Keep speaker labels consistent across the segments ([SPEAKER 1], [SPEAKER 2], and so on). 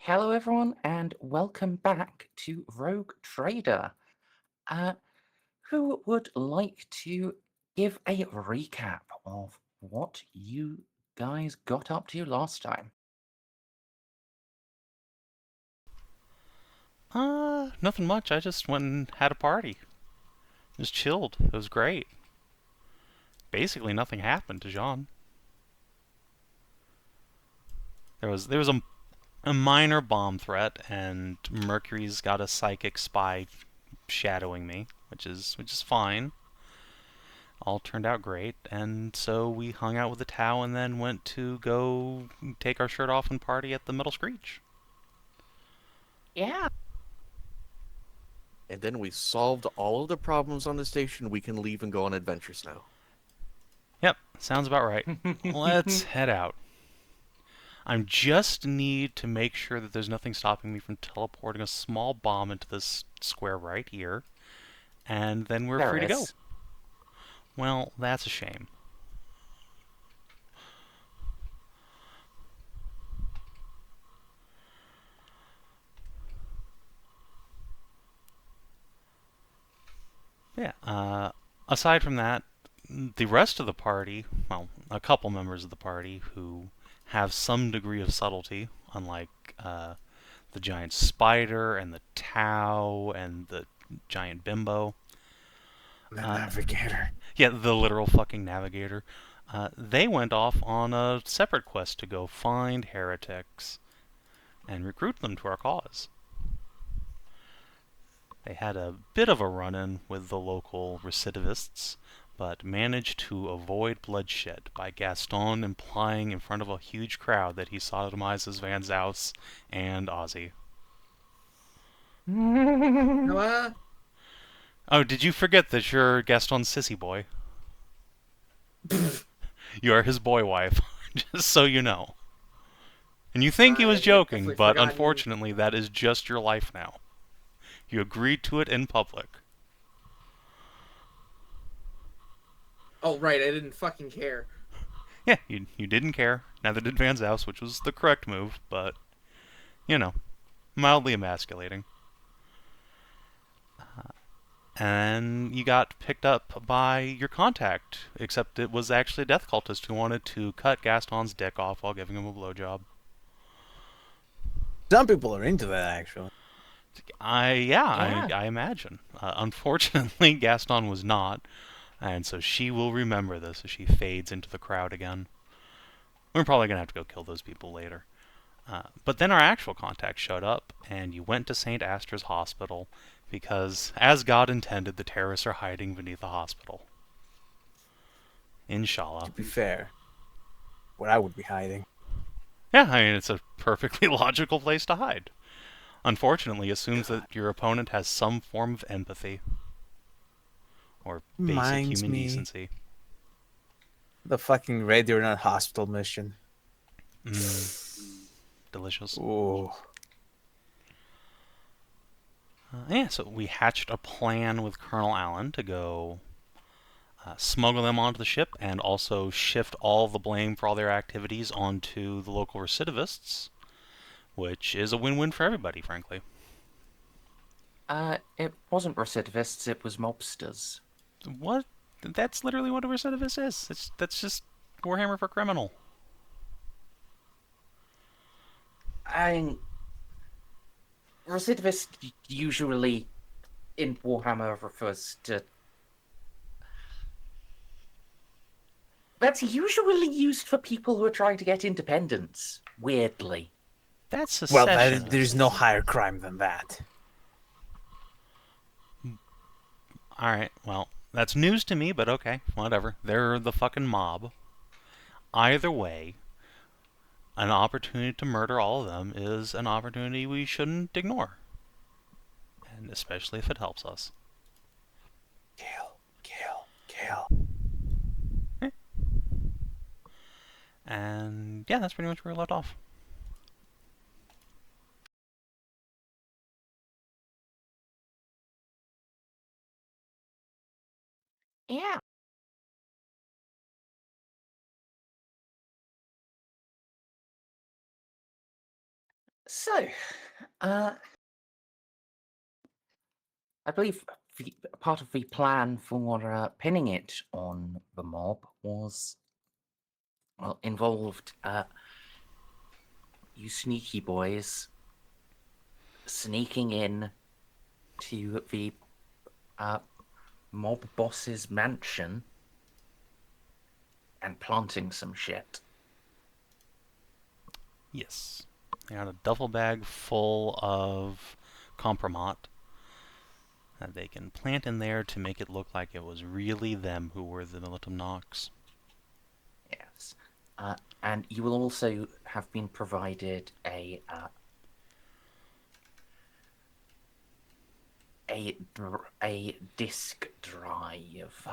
[SPEAKER 1] Hello, everyone, and welcome back to Rogue Trader. Uh, who would like to give a recap of what you guys got up to last time?
[SPEAKER 2] Nothing much. I just went and had a party. Just chilled. It was great. Basically, nothing happened to Jeanne. There was a minor bomb threat, and Mercury's got a psychic spy shadowing me, which is fine. All turned out great, and so we hung out with the Tau, and then went to go take our shirt off and party at the Metal Screech.
[SPEAKER 1] Yeah.
[SPEAKER 3] And then we solved all of the problems on the station. We can leave and go on adventures now.
[SPEAKER 2] Yep, sounds about right. Let's head out. I just need to make sure that there's nothing stopping me from teleporting a small bomb into this square right here, and then we're
[SPEAKER 1] There
[SPEAKER 2] free to go.
[SPEAKER 1] is.
[SPEAKER 2] Well, that's a shame. Yeah, aside from that, the rest of the party, well, a couple members of the party who have some degree of subtlety, unlike the giant spider and the Tau and the giant bimbo.
[SPEAKER 4] The Navigator.
[SPEAKER 2] Yeah, the literal fucking Navigator. They went off on a separate quest to go find heretics and recruit them to our cause. They had a bit of a run-in with the local recidivists, but managed to avoid bloodshed by Gaston implying in front of a huge crowd that he sodomizes Van Zaus and Ozzy.
[SPEAKER 4] Noah?
[SPEAKER 2] Oh, did you forget that you're Gaston's sissy boy? You are his boy wife, just so you know. And you think he was joking, but unfortunately that is just your life now. You agreed to it in public.
[SPEAKER 4] Oh, right, I didn't fucking care.
[SPEAKER 2] Yeah, you didn't care. Neither did Van Zaus, which was the correct move, but, you know, mildly emasculating. And you got picked up by your contact, except it was actually a death cultist who wanted to cut Gaston's dick off while giving him a blowjob.
[SPEAKER 5] Some people are into that, actually.
[SPEAKER 1] Yeah.
[SPEAKER 2] I imagine. Unfortunately, Gaston was not, and so she will remember this as she fades into the crowd again. We're probably going to have to go kill those people later. But then our actual contact showed up, and you went to St. Astra's hospital, because, as God intended, the terrorists are hiding beneath the hospital. Inshallah.
[SPEAKER 5] To be fair, what I would be hiding.
[SPEAKER 2] Yeah, I mean, it's a perfectly logical place to hide. Unfortunately, assumes that your opponent has some form of empathy. Or basic
[SPEAKER 5] Reminds
[SPEAKER 2] human
[SPEAKER 5] me
[SPEAKER 2] decency.
[SPEAKER 5] the fucking Ready or Not hospital mission.
[SPEAKER 2] Delicious.
[SPEAKER 5] Ooh.
[SPEAKER 2] Yeah, so we hatched a plan with Colonel Allen to go smuggle them onto the ship and also shift all the blame for all their activities onto the local recidivists, which is a win-win for everybody, frankly.
[SPEAKER 1] It wasn't recidivists, it was mobsters.
[SPEAKER 2] What? That's literally what a recidivist is. That's just Warhammer for criminal.
[SPEAKER 1] Recidivist usually in Warhammer refers to. That's usually used for people who are trying to get independence, weirdly.
[SPEAKER 2] That's
[SPEAKER 5] Well,
[SPEAKER 2] secession.
[SPEAKER 5] there's no higher crime than that.
[SPEAKER 2] Alright, well, that's news to me, but okay, whatever. They're the fucking mob. Either way, an opportunity to murder all of them is an opportunity we shouldn't ignore. And especially if it helps us.
[SPEAKER 5] Kill, kill, kill.
[SPEAKER 2] And yeah, that's pretty much where we left off.
[SPEAKER 1] Yeah. So, uh, I believe part of the plan for pinning it on the mob was, well, involved you sneaky boys sneaking in to the mob boss's mansion and planting some shit.
[SPEAKER 2] Yes. They had a duffel bag full of compromat that they can plant in there to make it look like it was really them who were the Militum Nox.
[SPEAKER 1] Yes. And you will also have been provided a disk drive.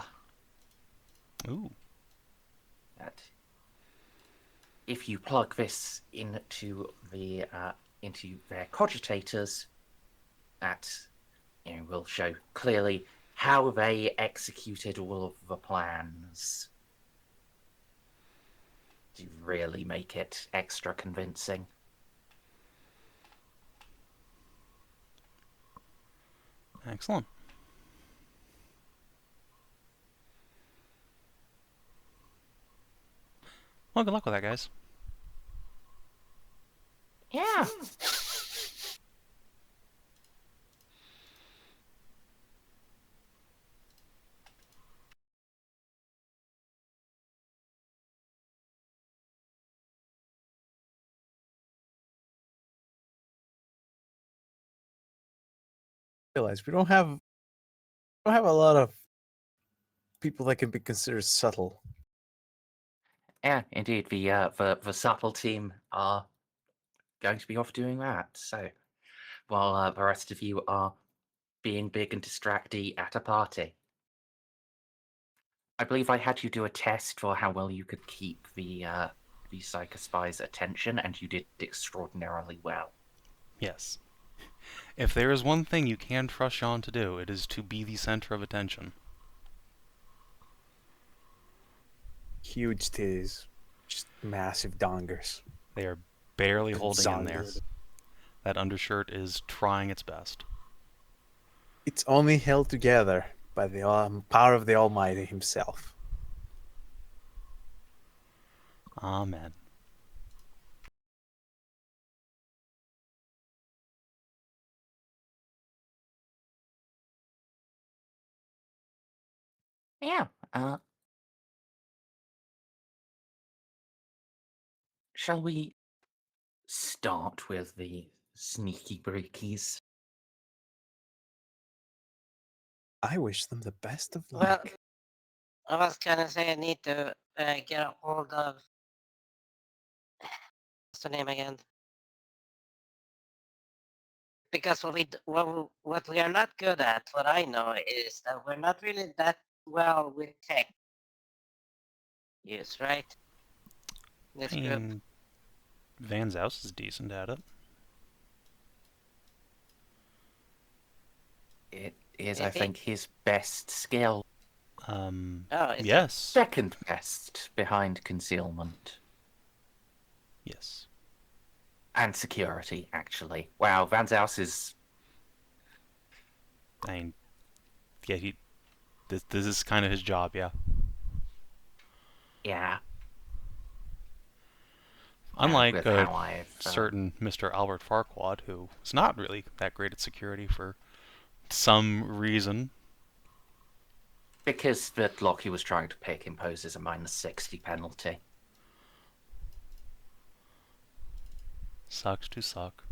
[SPEAKER 2] Ooh.
[SPEAKER 1] That if you plug this into their cogitators, that will show clearly how they executed all of the plans to really make it extra convincing.
[SPEAKER 2] Excellent. Well, good luck with that, guys.
[SPEAKER 1] Yeah.
[SPEAKER 5] Realize we don't have a lot of people that can be considered subtle.
[SPEAKER 1] Yeah, indeed. The subtle team are going to be off doing that. So, while the rest of you are being big and distracty at a party. I believe I had you do a test for how well you could keep the Psycho Spy's attention, and you did extraordinarily well.
[SPEAKER 2] Yes. If there is one thing you can trust Jeanne to do, it is to be the center of attention.
[SPEAKER 5] Huge titties, just massive dongers.
[SPEAKER 2] They are barely holding in there.
[SPEAKER 5] Zongas.
[SPEAKER 2] That undershirt is trying its best.
[SPEAKER 5] It's only held together by the power of the Almighty Himself.
[SPEAKER 2] Amen.
[SPEAKER 1] Yeah. Shall we start with the sneaky breakies?
[SPEAKER 5] I wish them the best of
[SPEAKER 6] Well,
[SPEAKER 5] luck.
[SPEAKER 6] I was gonna say I need to get a hold of. What's the name again? Because what we are not good at, what I know, is that we're not really that well with tech use, right? This
[SPEAKER 2] I
[SPEAKER 6] group.
[SPEAKER 2] mean, Van Zaus is decent at it.
[SPEAKER 1] It is, I
[SPEAKER 6] Maybe.
[SPEAKER 1] think, his best skill.
[SPEAKER 6] Oh, is it?
[SPEAKER 2] Yes.
[SPEAKER 1] Second best behind concealment.
[SPEAKER 2] Yes.
[SPEAKER 1] And security, actually. Wow, Van Zaus is...
[SPEAKER 2] I mean, yeah, this is kind of his job, yeah.
[SPEAKER 1] Yeah.
[SPEAKER 2] Unlike
[SPEAKER 1] with how I've,
[SPEAKER 2] certain Mr. Albert Farquaad, who is not really that great at security for some reason.
[SPEAKER 1] Because the lock he was trying to pick imposes a -60 penalty.
[SPEAKER 2] Sucks to suck.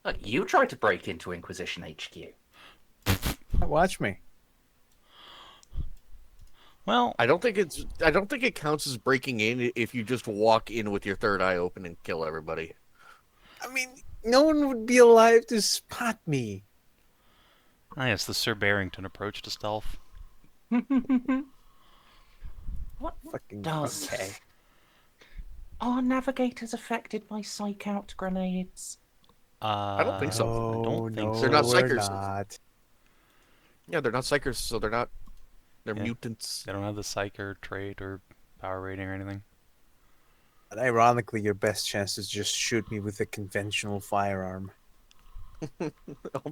[SPEAKER 1] Look, you tried to break into Inquisition HQ.
[SPEAKER 5] Watch me.
[SPEAKER 2] Well,
[SPEAKER 3] I don't think it counts as breaking in if you just walk in with your third eye open and kill everybody.
[SPEAKER 5] I mean, no one would be alive to spot me.
[SPEAKER 2] it's the Sir Barrington approach to stealth.
[SPEAKER 1] What
[SPEAKER 5] Fucking
[SPEAKER 1] does...
[SPEAKER 5] okay.
[SPEAKER 1] Are navigators affected by psych-out grenades?
[SPEAKER 3] I don't think so.
[SPEAKER 2] I don't think
[SPEAKER 5] no,
[SPEAKER 2] so.
[SPEAKER 3] They're not
[SPEAKER 5] we're
[SPEAKER 3] psychers.
[SPEAKER 5] not.
[SPEAKER 3] Yeah, they're not psychers, so they're not. They're
[SPEAKER 2] Yeah.
[SPEAKER 3] mutants.
[SPEAKER 2] They don't have the Psyker trait or power rating or anything.
[SPEAKER 5] And ironically, your best chance is just shoot me with a conventional firearm.
[SPEAKER 3] Oh,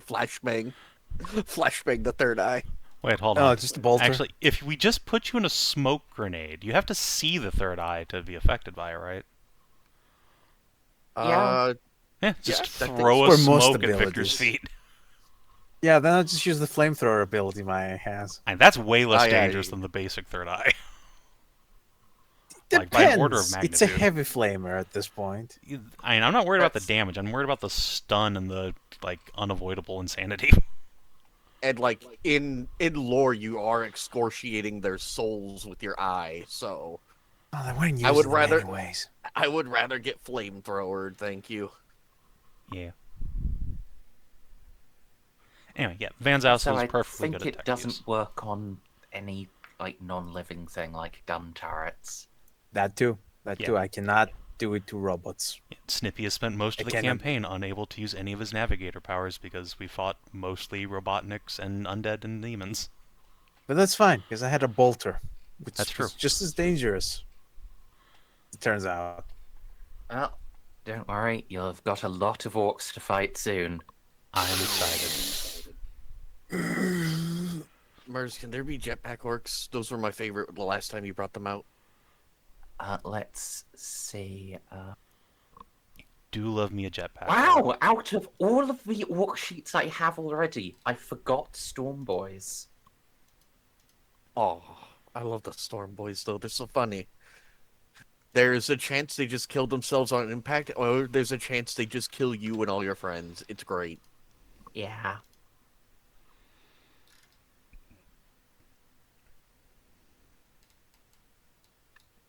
[SPEAKER 3] flashbang. Flashbang the third eye.
[SPEAKER 2] Wait, hold
[SPEAKER 5] No,
[SPEAKER 2] on.
[SPEAKER 5] just a bolter.
[SPEAKER 2] Actually, if we just put you in a smoke grenade, you have to see the third eye to be affected by it, right?
[SPEAKER 1] Yeah.
[SPEAKER 2] Yeah, just
[SPEAKER 3] Yes, I think
[SPEAKER 2] throw
[SPEAKER 5] so.
[SPEAKER 2] a
[SPEAKER 5] For most
[SPEAKER 2] smoke at Victor's
[SPEAKER 5] abilities.
[SPEAKER 2] feet.
[SPEAKER 5] Yeah, then I'll just use the flamethrower ability Maya has.
[SPEAKER 2] And that's way less
[SPEAKER 3] Oh, yeah,
[SPEAKER 2] dangerous
[SPEAKER 3] you-
[SPEAKER 2] than the basic third eye. Like, by
[SPEAKER 5] Depends.
[SPEAKER 2] an order of
[SPEAKER 5] It's a
[SPEAKER 2] magnitude.
[SPEAKER 5] heavy flamer at this point.
[SPEAKER 2] I mean, I'm not worried about the
[SPEAKER 3] That's-
[SPEAKER 2] damage. I'm worried about the stun and the like unavoidable insanity.
[SPEAKER 3] And like in lore, you are excoriating their souls with your eye. So
[SPEAKER 5] Oh, they weren't using
[SPEAKER 3] I would
[SPEAKER 5] them
[SPEAKER 3] rather-
[SPEAKER 5] anyways.
[SPEAKER 3] I would rather get flamethrower. Thank you.
[SPEAKER 2] Yeah. Anyway, yeah, Van Zoust
[SPEAKER 1] So
[SPEAKER 2] is
[SPEAKER 1] I
[SPEAKER 2] perfectly
[SPEAKER 1] think
[SPEAKER 2] good at
[SPEAKER 1] it
[SPEAKER 2] tech
[SPEAKER 1] doesn't
[SPEAKER 2] use.
[SPEAKER 1] work on any like non-living thing like gun turrets.
[SPEAKER 5] That too. That
[SPEAKER 2] Yeah.
[SPEAKER 5] too. I cannot do it to robots.
[SPEAKER 2] Yeah, Snippy has spent most of the
[SPEAKER 5] Again,
[SPEAKER 2] campaign unable to use any of his Navigator powers because we fought mostly Robotniks and undead and demons.
[SPEAKER 5] But that's fine, because I had a bolter, which
[SPEAKER 2] That's true.
[SPEAKER 5] is just as dangerous. It turns out.
[SPEAKER 1] Well, don't worry, you'll have got a lot of orcs to fight soon.
[SPEAKER 2] I'm excited.
[SPEAKER 3] Merz, can there be jetpack orcs? Those were my favorite the last time you brought them out.
[SPEAKER 1] Let's see.
[SPEAKER 2] Do love me a jetpack.
[SPEAKER 1] Wow! Out of all of the orc sheets I have already, I forgot Storm Boys.
[SPEAKER 3] Oh, I love the Storm Boys though. They're so funny. There's a chance they just kill themselves on impact, or there's a chance they just kill you and all your friends. It's great.
[SPEAKER 1] Yeah.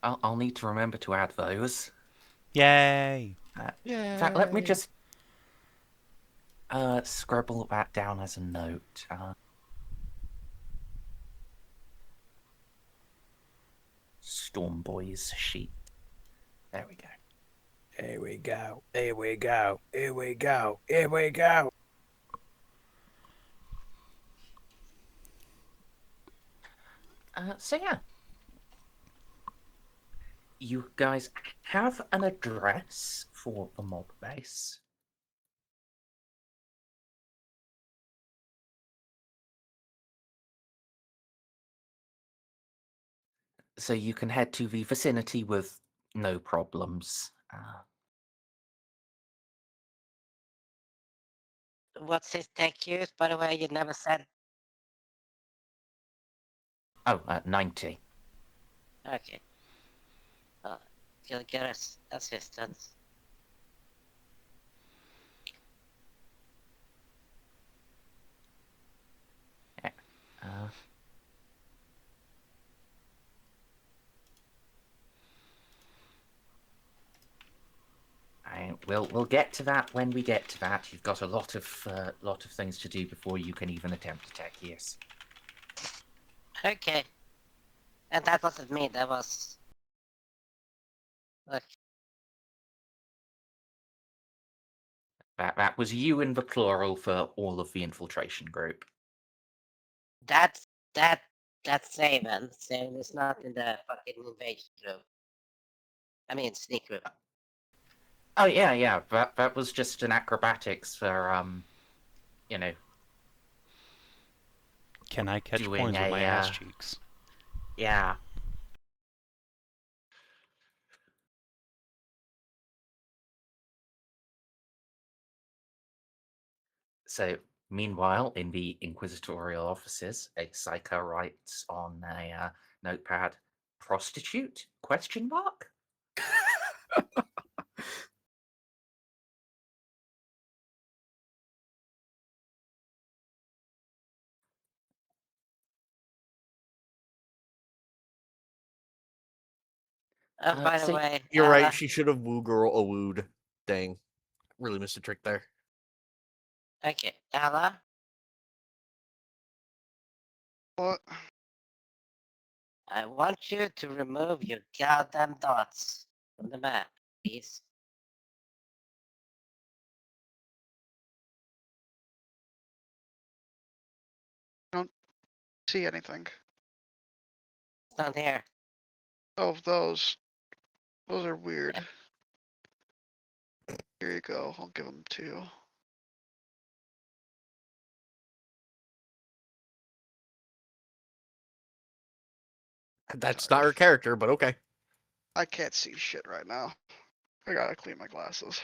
[SPEAKER 1] I'll need to remember to add those.
[SPEAKER 2] Yay!
[SPEAKER 1] In fact, let me just scribble that down as a note. Storm Boys sheet. There we go.
[SPEAKER 5] Here we go. Here we go. Here we go. Here we go.
[SPEAKER 1] So yeah. You guys have an address for the mob base. So you can head to the vicinity with no problems.
[SPEAKER 6] What's his tech use, by the way? You never said.
[SPEAKER 1] 90.
[SPEAKER 6] Okay. You'll get us assistance.
[SPEAKER 1] Uh, we'll get to that when we get to that. You've got a lot of things to do before you can even attempt a tech use.
[SPEAKER 6] Okay. And that wasn't me, that was... Look,
[SPEAKER 1] That was you in the plural for all of the infiltration group.
[SPEAKER 6] that's Savin. Savin is not in the fucking invasion group. I mean, sneak group.
[SPEAKER 1] Oh yeah. That was just an acrobatics for you know,
[SPEAKER 2] Can I catch
[SPEAKER 1] Doing
[SPEAKER 2] coins with my
[SPEAKER 1] a,
[SPEAKER 2] ass cheeks?
[SPEAKER 1] yeah. So, meanwhile, in the inquisitorial offices, a Ceiko writes on a notepad, "Prostitute?" Question mark.
[SPEAKER 6] Oh, by the
[SPEAKER 1] So
[SPEAKER 6] way,
[SPEAKER 3] You're right. She should have woo girl a wooed. Dang, really missed a trick there.
[SPEAKER 6] Okay, Ella,
[SPEAKER 7] What?
[SPEAKER 6] I want you to remove your goddamn dots from the map, please.
[SPEAKER 7] See anything
[SPEAKER 6] It's not here.
[SPEAKER 7] of those? Those are weird.
[SPEAKER 6] Yeah.
[SPEAKER 7] Here you go. I'll give them to you.
[SPEAKER 3] That's
[SPEAKER 7] Sorry.
[SPEAKER 3] not her character, but okay.
[SPEAKER 7] I can't see shit right now. I gotta clean my glasses.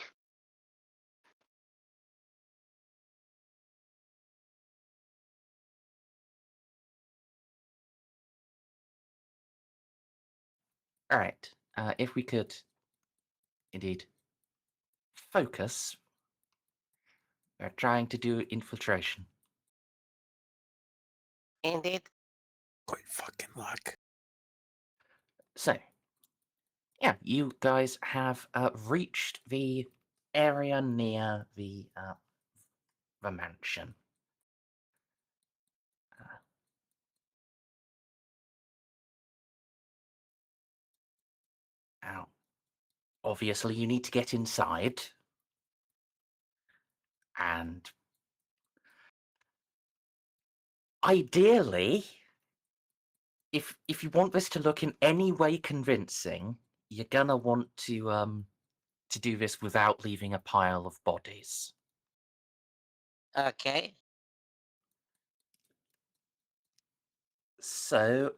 [SPEAKER 1] All right. If we could indeed focus, we're trying to do infiltration.
[SPEAKER 6] Indeed.
[SPEAKER 5] Quite fucking luck.
[SPEAKER 1] So, yeah, you guys have reached the area near the mansion. Now, obviously, you need to get inside, and ideally, if you want this to look in any way convincing, you're gonna want to do this without leaving a pile of bodies.
[SPEAKER 6] Okay.
[SPEAKER 1] So,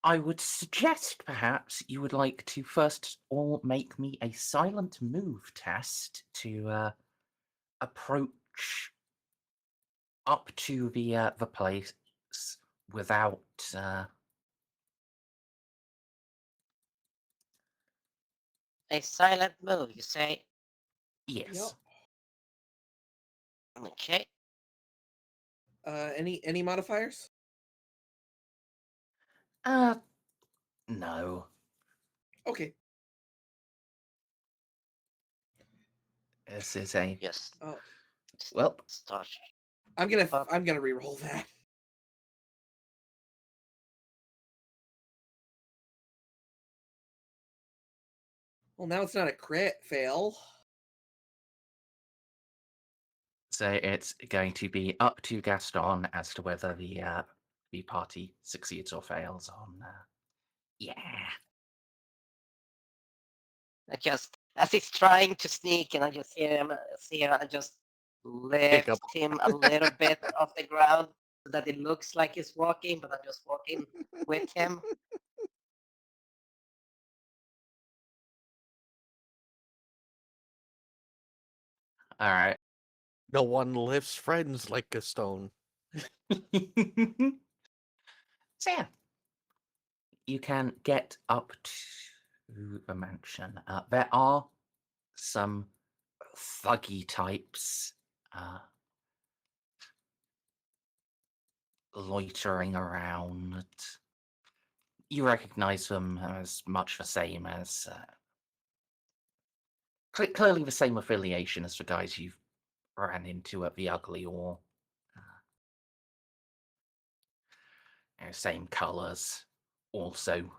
[SPEAKER 1] I would suggest perhaps you would like to first all make me a silent move test to approach up to the place without
[SPEAKER 6] A silent move, you say?
[SPEAKER 1] yes.
[SPEAKER 6] Okay.
[SPEAKER 4] Any modifiers?
[SPEAKER 1] No.
[SPEAKER 4] Okay.
[SPEAKER 1] This is a
[SPEAKER 6] Just
[SPEAKER 4] Oh,
[SPEAKER 1] well.
[SPEAKER 6] start.
[SPEAKER 4] I'm gonna re-roll that. Well, now it's not a crit fail.
[SPEAKER 1] So it's going to be up to Gaston as to whether the party succeeds or fails on. Yeah.
[SPEAKER 6] I just, as he's trying to sneak, and I just see him, I just lift
[SPEAKER 3] up.
[SPEAKER 6] him a little bit off the ground so that it looks like he's walking, but I'm just walking with him.
[SPEAKER 1] All right.
[SPEAKER 3] No one lifts friends like Gaston.
[SPEAKER 1] So yeah, you can get up to the mansion. There are some thuggy types loitering around. You recognize them as much the same as clearly the same affiliation as the guys you've ran into at the Ugly Or. Same colors, also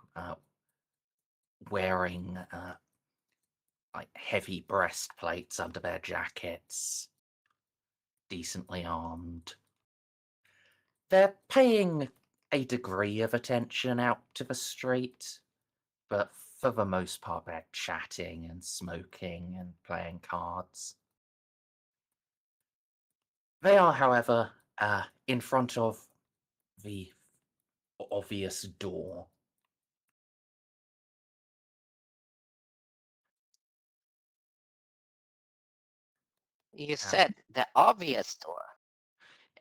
[SPEAKER 1] wearing like heavy breastplates under their jackets, decently armed. They're paying a degree of attention out to the street, but for the most part, they're chatting and smoking and playing cards. They are, however, in front of the obvious door.
[SPEAKER 6] You said the obvious door.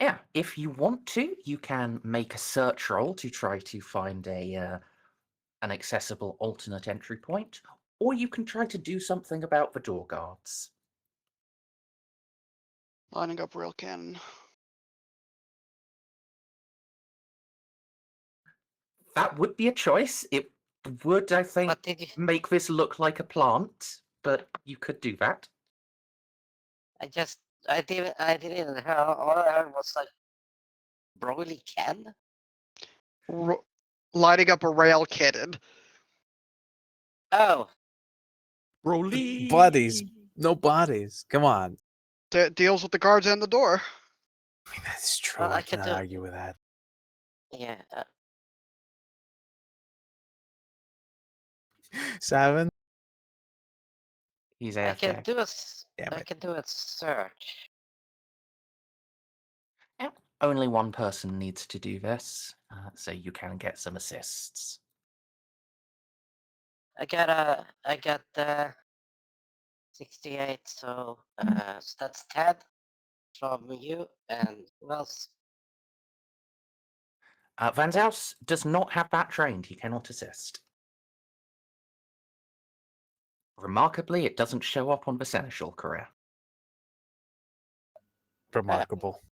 [SPEAKER 1] Yeah, if you want to, you can make a search roll to try to find an accessible alternate entry point, or you can try to do something about the door guards.
[SPEAKER 7] Lining up rail cannon.
[SPEAKER 1] That would be a choice. It would, I think,
[SPEAKER 6] What did you?
[SPEAKER 1] make this look like a plant, but you could do that.
[SPEAKER 6] I didn't hear. All I heard was like, broly can.
[SPEAKER 7] Lighting up a rail cannon.
[SPEAKER 6] Oh,
[SPEAKER 3] Broly.
[SPEAKER 5] Bodies. No bodies. Come on.
[SPEAKER 7] That deals with the guards and the door.
[SPEAKER 5] I mean, that's true.
[SPEAKER 6] Well, I
[SPEAKER 5] I
[SPEAKER 6] could
[SPEAKER 5] cannot
[SPEAKER 6] do-
[SPEAKER 5] argue with that.
[SPEAKER 6] yeah.
[SPEAKER 5] Savin?
[SPEAKER 1] He's
[SPEAKER 6] I can
[SPEAKER 1] AFK.
[SPEAKER 6] do a
[SPEAKER 5] Damn
[SPEAKER 6] I
[SPEAKER 5] it.
[SPEAKER 6] can do a search.
[SPEAKER 1] Yep. Only one person needs to do this, so you can get some assists.
[SPEAKER 6] I got 68, so that's 10 from you, and who else?
[SPEAKER 1] Van Zels does not have that trained. He cannot assist. Remarkably, it doesn't show up on the Seneschal career.
[SPEAKER 5] Remarkable.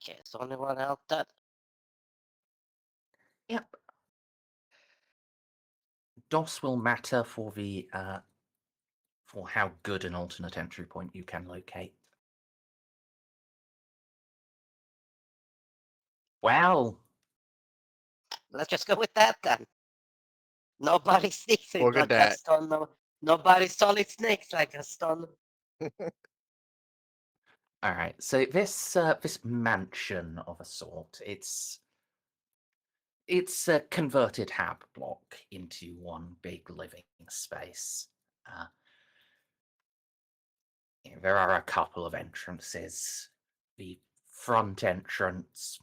[SPEAKER 6] Okay, so only one help that.
[SPEAKER 1] Yep. DOS will matter for the for how good an alternate entry point you can locate. Well,
[SPEAKER 6] Let's just go with that then. Nobody sneaks it
[SPEAKER 3] Look at
[SPEAKER 6] like
[SPEAKER 3] that.
[SPEAKER 6] Gaston. No, nobody solid snakes like Gaston.
[SPEAKER 1] all right. So this this mansion of a sort, it's a converted hab block into one big living space. There are a couple of entrances. The front entrance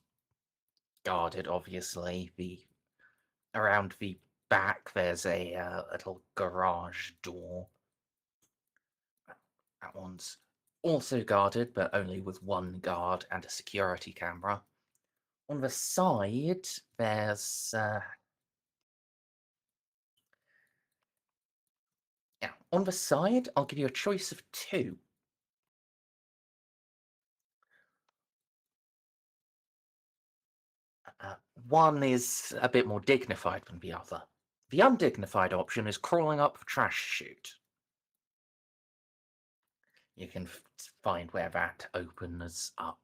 [SPEAKER 1] guarded, obviously. Around the back, there's a little garage door. That one's also guarded, but only with one guard and a security camera. On the side, there's on the side, I'll give you a choice of two. One is a bit more dignified than the other. The undignified option is crawling up the trash chute. You can find where that opens up.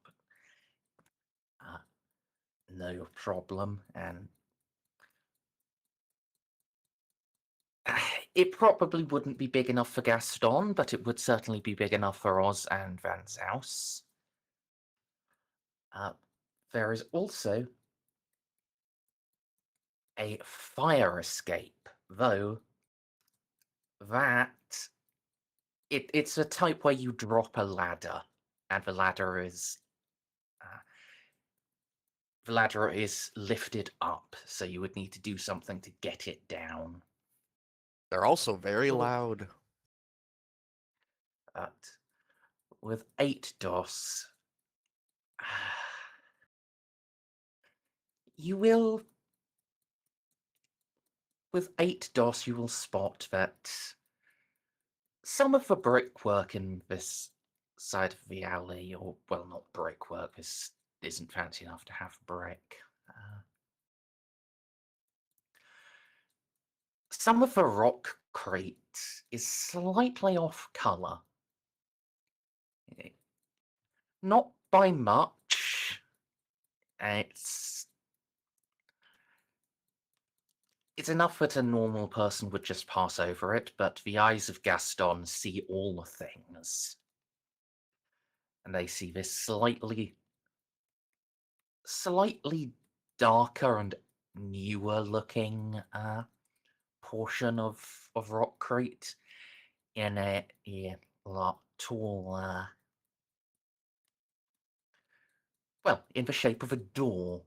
[SPEAKER 1] No problem, and it probably wouldn't be big enough for Gaston, but it would certainly be big enough for Oz and Van Zaus. There is also a fire escape, though that it's a type where you drop a ladder, and the ladder is lifted up, so you would need to do something to get it down.
[SPEAKER 3] They're also very
[SPEAKER 1] Sort of-
[SPEAKER 3] loud.
[SPEAKER 1] But with 8 DOS, you will. With 8 DOS, you will spot that some of the brickwork in this side of the alley, or, well, not brickwork, this isn't fancy enough to have brick. Some of the rockcrete is slightly off colour. Not by much. It's enough that a normal person would just pass over it, but the eyes of Gaston see all things. And they see this slightly darker and newer looking portion of rockcrete in a lot tall, well, in the shape of a door.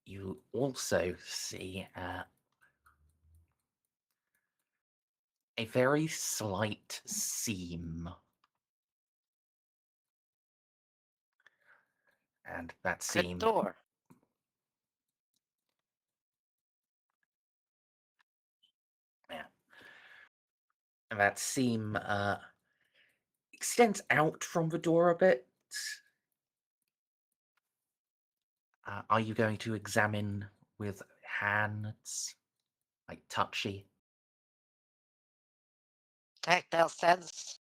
[SPEAKER 1] You also see a very slight seam. And that
[SPEAKER 6] Good
[SPEAKER 1] seam,
[SPEAKER 6] door.
[SPEAKER 1] yeah, and that seam extends out from the door a bit. Are you going to examine with hands, like touchy?
[SPEAKER 6] Tactile sense.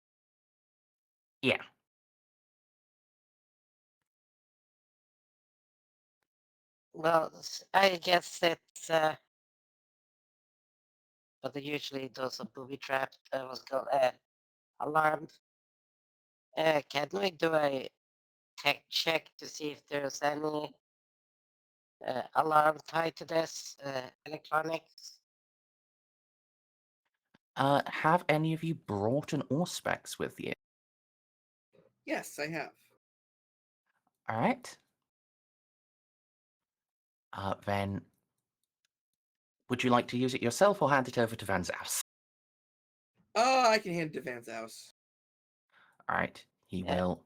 [SPEAKER 1] Yeah.
[SPEAKER 6] Well, I guess it's but usually those are booby trapped. I was alarmed. Can we do a tech check to see if there's any alarm tied to this? Electronics?
[SPEAKER 1] Have any of you brought an Auspex with you?
[SPEAKER 4] Yes, I have.
[SPEAKER 1] All right. Then, would you like to use it yourself or hand it over to Van Zaus?
[SPEAKER 4] Oh, I can hand it to Van's house.
[SPEAKER 1] All right. He
[SPEAKER 6] Yeah,
[SPEAKER 1] will.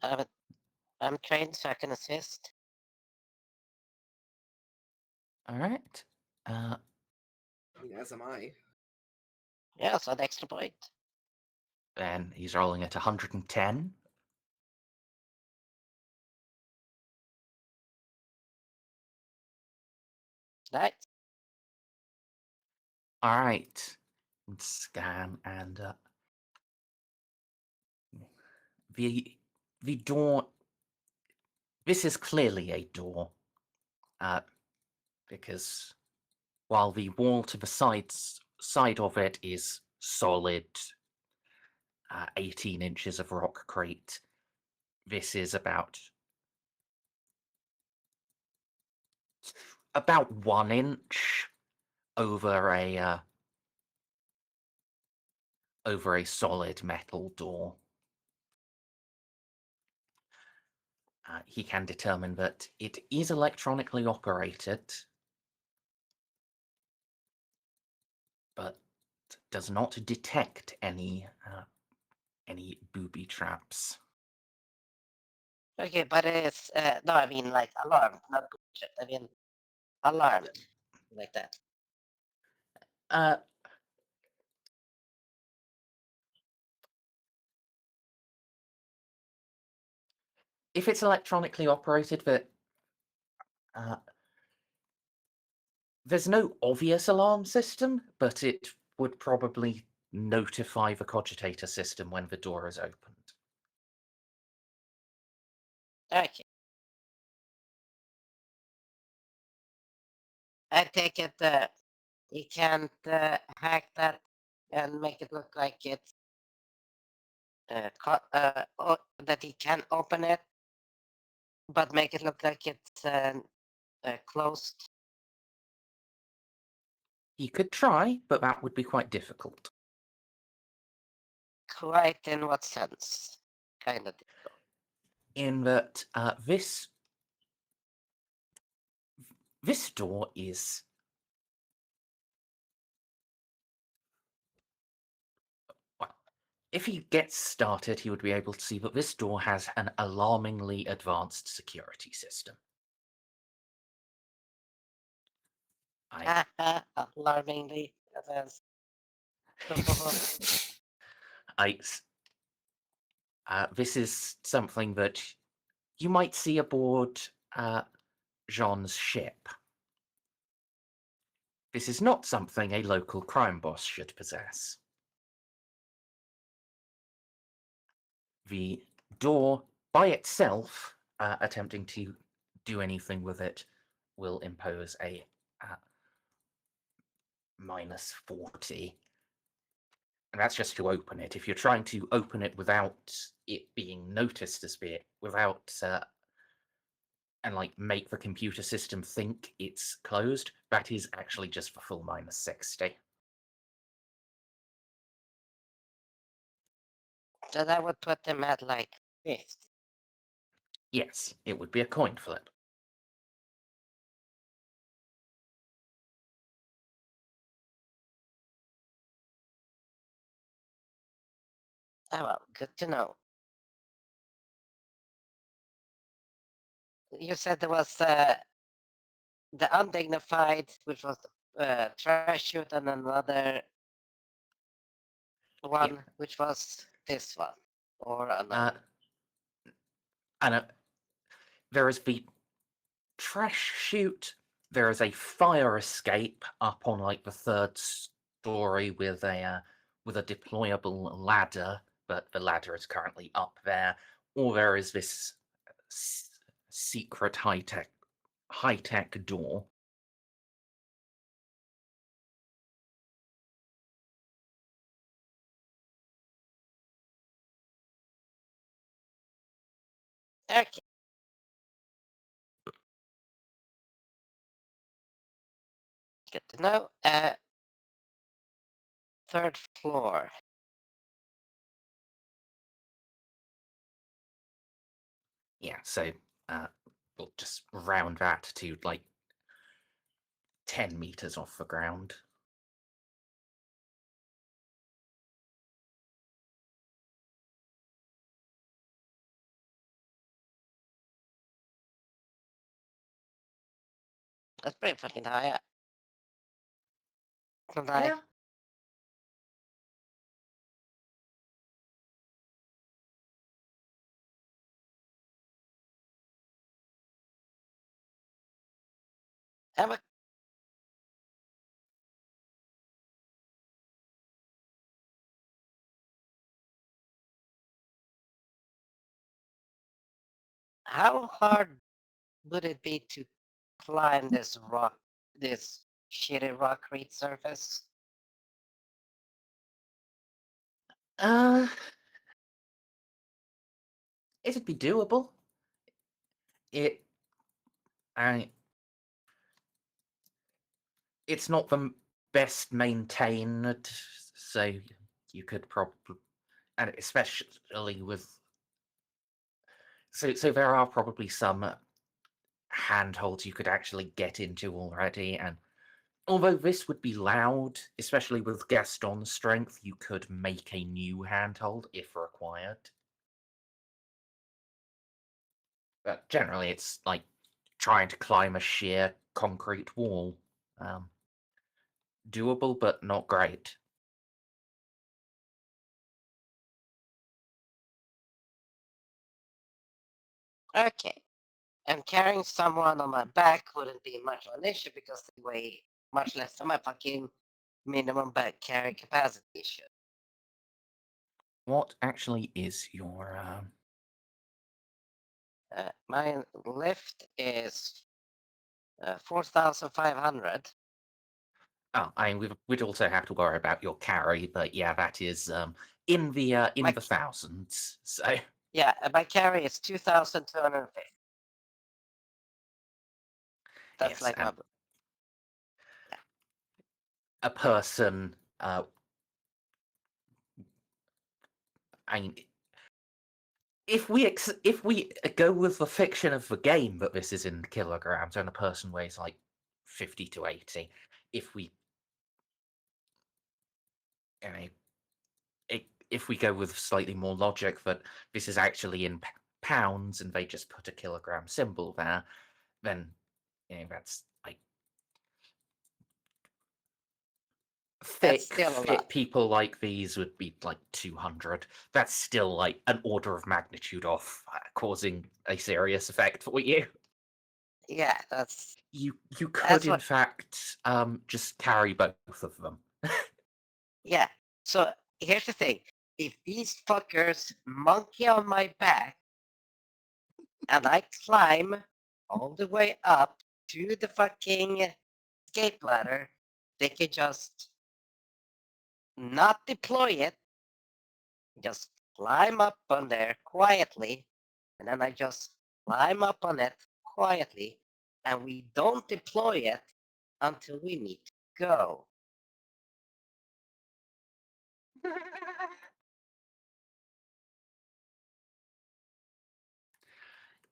[SPEAKER 6] I'm trained, so I can assist.
[SPEAKER 1] All right.
[SPEAKER 4] I mean, as am I.
[SPEAKER 6] Yeah, so an extra point.
[SPEAKER 1] Then he's rolling at 110.
[SPEAKER 6] Nice.
[SPEAKER 1] All right. Scan and the door. This is clearly a door, because while the wall to the side of it is solid, 18 inches of rockcrete, this is about 1 inch over a solid metal door. He can determine that it is electronically operated, but does not detect any booby traps.
[SPEAKER 6] Okay, but it's no, I mean like alarmed, not bullshit. I mean alarmed, like that.
[SPEAKER 1] Uh, if it's electronically operated, that there's no obvious alarm system, but it would probably notify the cogitator system when the door is opened.
[SPEAKER 6] Okay. I take it you can't hack that and make it look like it's that he can open it, but make it look like it's closed.
[SPEAKER 1] He could try, but that would be quite difficult.
[SPEAKER 6] Quite in what sense? Kind of.
[SPEAKER 1] In that this door is if he gets started, he would be able to see that this door has an alarmingly advanced security system.
[SPEAKER 6] Alarmingly advanced.
[SPEAKER 1] This is something that you might see aboard Jeanne's ship. This is not something a local crime boss should possess. The door by itself, attempting to do anything with it, will impose a -40. And that's just to open it. If you're trying to open it without it being noticed as being, and like make the computer system think it's closed, that is actually just the full -60.
[SPEAKER 6] So that would put them at like 5th.
[SPEAKER 1] Yes, it would be a coin flip.
[SPEAKER 6] Oh well, good to know. You said there was the undignified, which was trash chute, and another one, which was this one, or another.
[SPEAKER 1] And there is the trash chute. There is a fire escape up on like the 3rd story with a deployable ladder, but the ladder is currently up there. Or there is this secret high-tech door.
[SPEAKER 6] Okay. Good to know. Third floor.
[SPEAKER 1] Yeah, so we'll just round that to like 10 meters off the ground.
[SPEAKER 6] That's pretty fucking high. Can I?
[SPEAKER 1] Yeah.
[SPEAKER 6] Have a How hard would it be to climb this rock, this shitty rockcrete surface?
[SPEAKER 1] Uh, it'd be doable. I it's not the best maintained, so you could probably, and especially with, so there are probably some handholds you could actually get into already, and although this would be loud, especially with Gaston's strength, you could make a new handhold if required. But generally, it's like trying to climb a sheer concrete wall. Doable, but not great.
[SPEAKER 6] Okay. And carrying someone on my back wouldn't be much of an issue because they weigh much less than my fucking minimum back carry capacity issue.
[SPEAKER 1] What actually is your
[SPEAKER 6] My lift is 4,500.
[SPEAKER 1] Oh, I mean, we'd also have to worry about your carry, but yeah, that is in the
[SPEAKER 6] My-
[SPEAKER 1] thousands. So
[SPEAKER 6] Yeah, my carry is 2,250. That's
[SPEAKER 1] yes,
[SPEAKER 6] like my.
[SPEAKER 1] and a person. I mean, if we go with the fiction of the game that this is in kilograms, and a person weighs like 50 to 80, if we, you know, if we go with slightly more logic that this is actually in pounds and they just put a kilogram symbol there, then that's like
[SPEAKER 6] That's
[SPEAKER 1] thick
[SPEAKER 6] still a
[SPEAKER 1] fit
[SPEAKER 6] lot.
[SPEAKER 1] people like these would be like 200. That's still like an order of magnitude off, causing a serious effect for you.
[SPEAKER 6] Yeah, that's.
[SPEAKER 1] You could
[SPEAKER 6] That's
[SPEAKER 1] in
[SPEAKER 6] what-
[SPEAKER 1] fact just carry both of them.
[SPEAKER 6] Yeah. So here's the thing: if these fuckers monkey on my back, and I climb all the way up to the fucking escape ladder, they could just not deploy it, just climb up on there quietly, and then I just climb up on it quietly, and we don't deploy it until we need to go.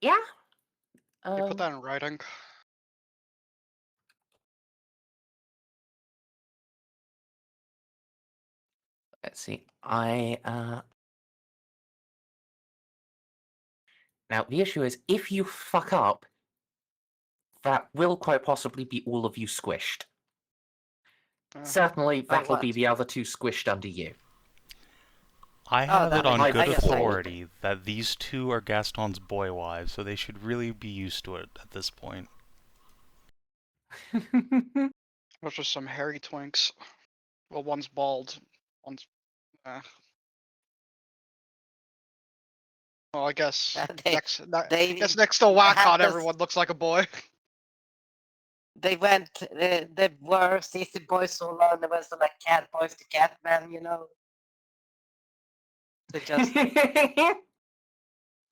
[SPEAKER 1] Yeah.
[SPEAKER 7] You put that in writing.
[SPEAKER 1] Let's see. Now the issue is if you fuck up, that will quite possibly be all of you squished. Certainly,
[SPEAKER 6] By
[SPEAKER 1] that'll be
[SPEAKER 6] what?
[SPEAKER 1] the other two squished under you.
[SPEAKER 2] I have it
[SPEAKER 6] that
[SPEAKER 2] on
[SPEAKER 1] I
[SPEAKER 2] good
[SPEAKER 1] just-
[SPEAKER 2] authority that these two are Gaston's boy wives, so they should really be used to it at this point.
[SPEAKER 7] Those are some hairy twinks. Well, one's bald, one's. Well, I guess
[SPEAKER 6] They- they
[SPEAKER 7] next to
[SPEAKER 6] had
[SPEAKER 7] Wacon,
[SPEAKER 6] this-
[SPEAKER 7] everyone looks like a boy.
[SPEAKER 6] They went, they were CC boys so long, they went from like cat boys to cat men, you know? They just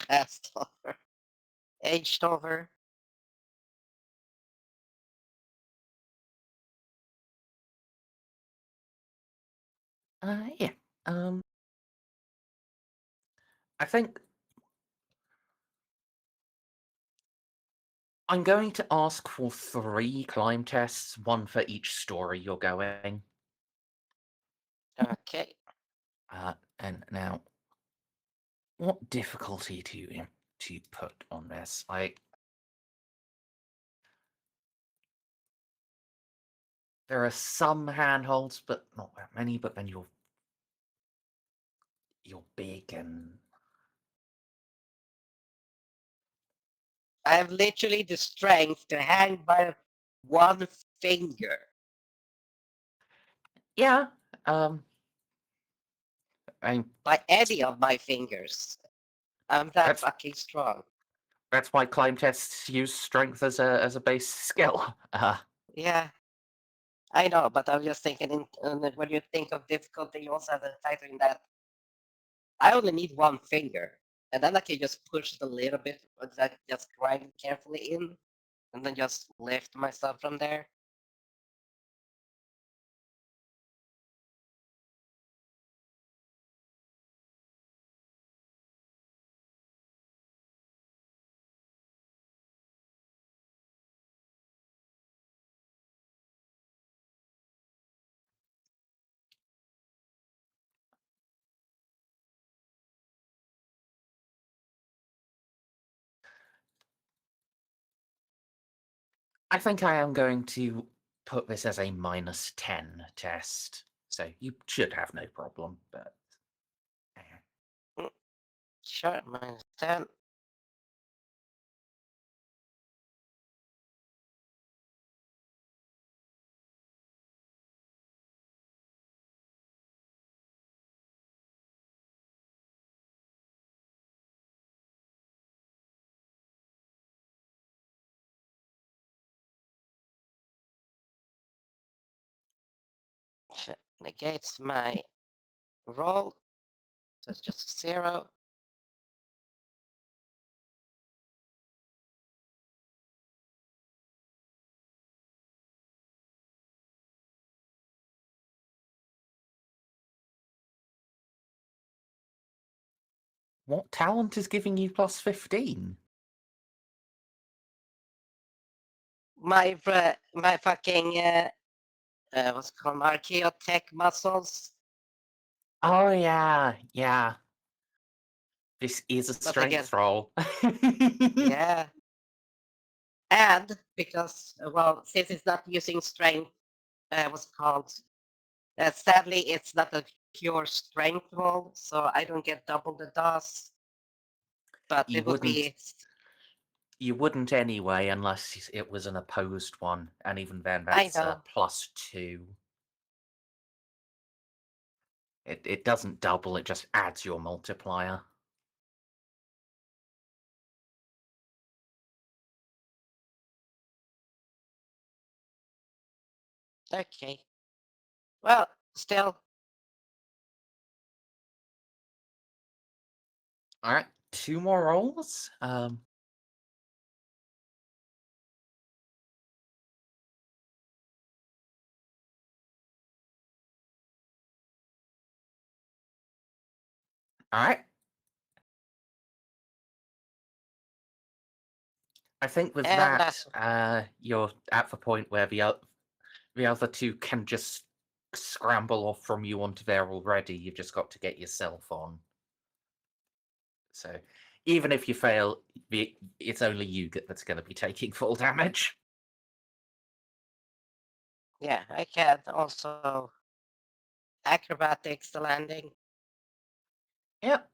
[SPEAKER 6] passed over, aged over.
[SPEAKER 1] Yeah. I think I'm going to ask for 3 climb tests, 1 for each story you're going.
[SPEAKER 6] Okay.
[SPEAKER 1] And now, what difficulty to put on this? There are some handholds, but not that many. But then you're big and
[SPEAKER 6] I have literally the strength to hang by one finger.
[SPEAKER 1] yeah.
[SPEAKER 6] By any of my fingers. I'm that
[SPEAKER 1] That's-
[SPEAKER 6] fucking strong.
[SPEAKER 1] That's why climb tests use strength as a base skill.
[SPEAKER 6] Yeah. I know, but I'm just thinking when you think of difficulty, you also have the factor in that I only need one finger. And then I can just push it a little bit, but just grind it carefully in, and then just lift myself from there.
[SPEAKER 1] I think I am going to put this as a -10 test, so you should have no problem. But
[SPEAKER 6] Sure, -10. Negates my roll. So it's just 0.
[SPEAKER 1] what talent is giving you +15?
[SPEAKER 6] My fucking what's it called, archaeotech muscles.
[SPEAKER 1] Oh yeah. This is a
[SPEAKER 6] But again-
[SPEAKER 1] strength roll.
[SPEAKER 6] Yeah. And because, well, since it's not using strength, what's it called? Sadly, it's not a pure strength roll, so I don't get double the DOS. But
[SPEAKER 1] You
[SPEAKER 6] it would be.
[SPEAKER 1] wouldn't. You wouldn't anyway, unless it was an opposed one, and even then,
[SPEAKER 6] I
[SPEAKER 1] that's
[SPEAKER 6] know.
[SPEAKER 1] +2. It doesn't double; it just adds your multiplier.
[SPEAKER 6] Okay. Well, still.
[SPEAKER 1] All right, 2 more rolls. All right. I think with
[SPEAKER 6] And
[SPEAKER 1] that,
[SPEAKER 6] last
[SPEAKER 1] you're at the point where the other 2 can just scramble off from you onto there already. You've just got to get yourself on. So even if you fail, it's only you that's going to be taking full damage.
[SPEAKER 6] Yeah, I can also acrobatics the landing.
[SPEAKER 1] Yep.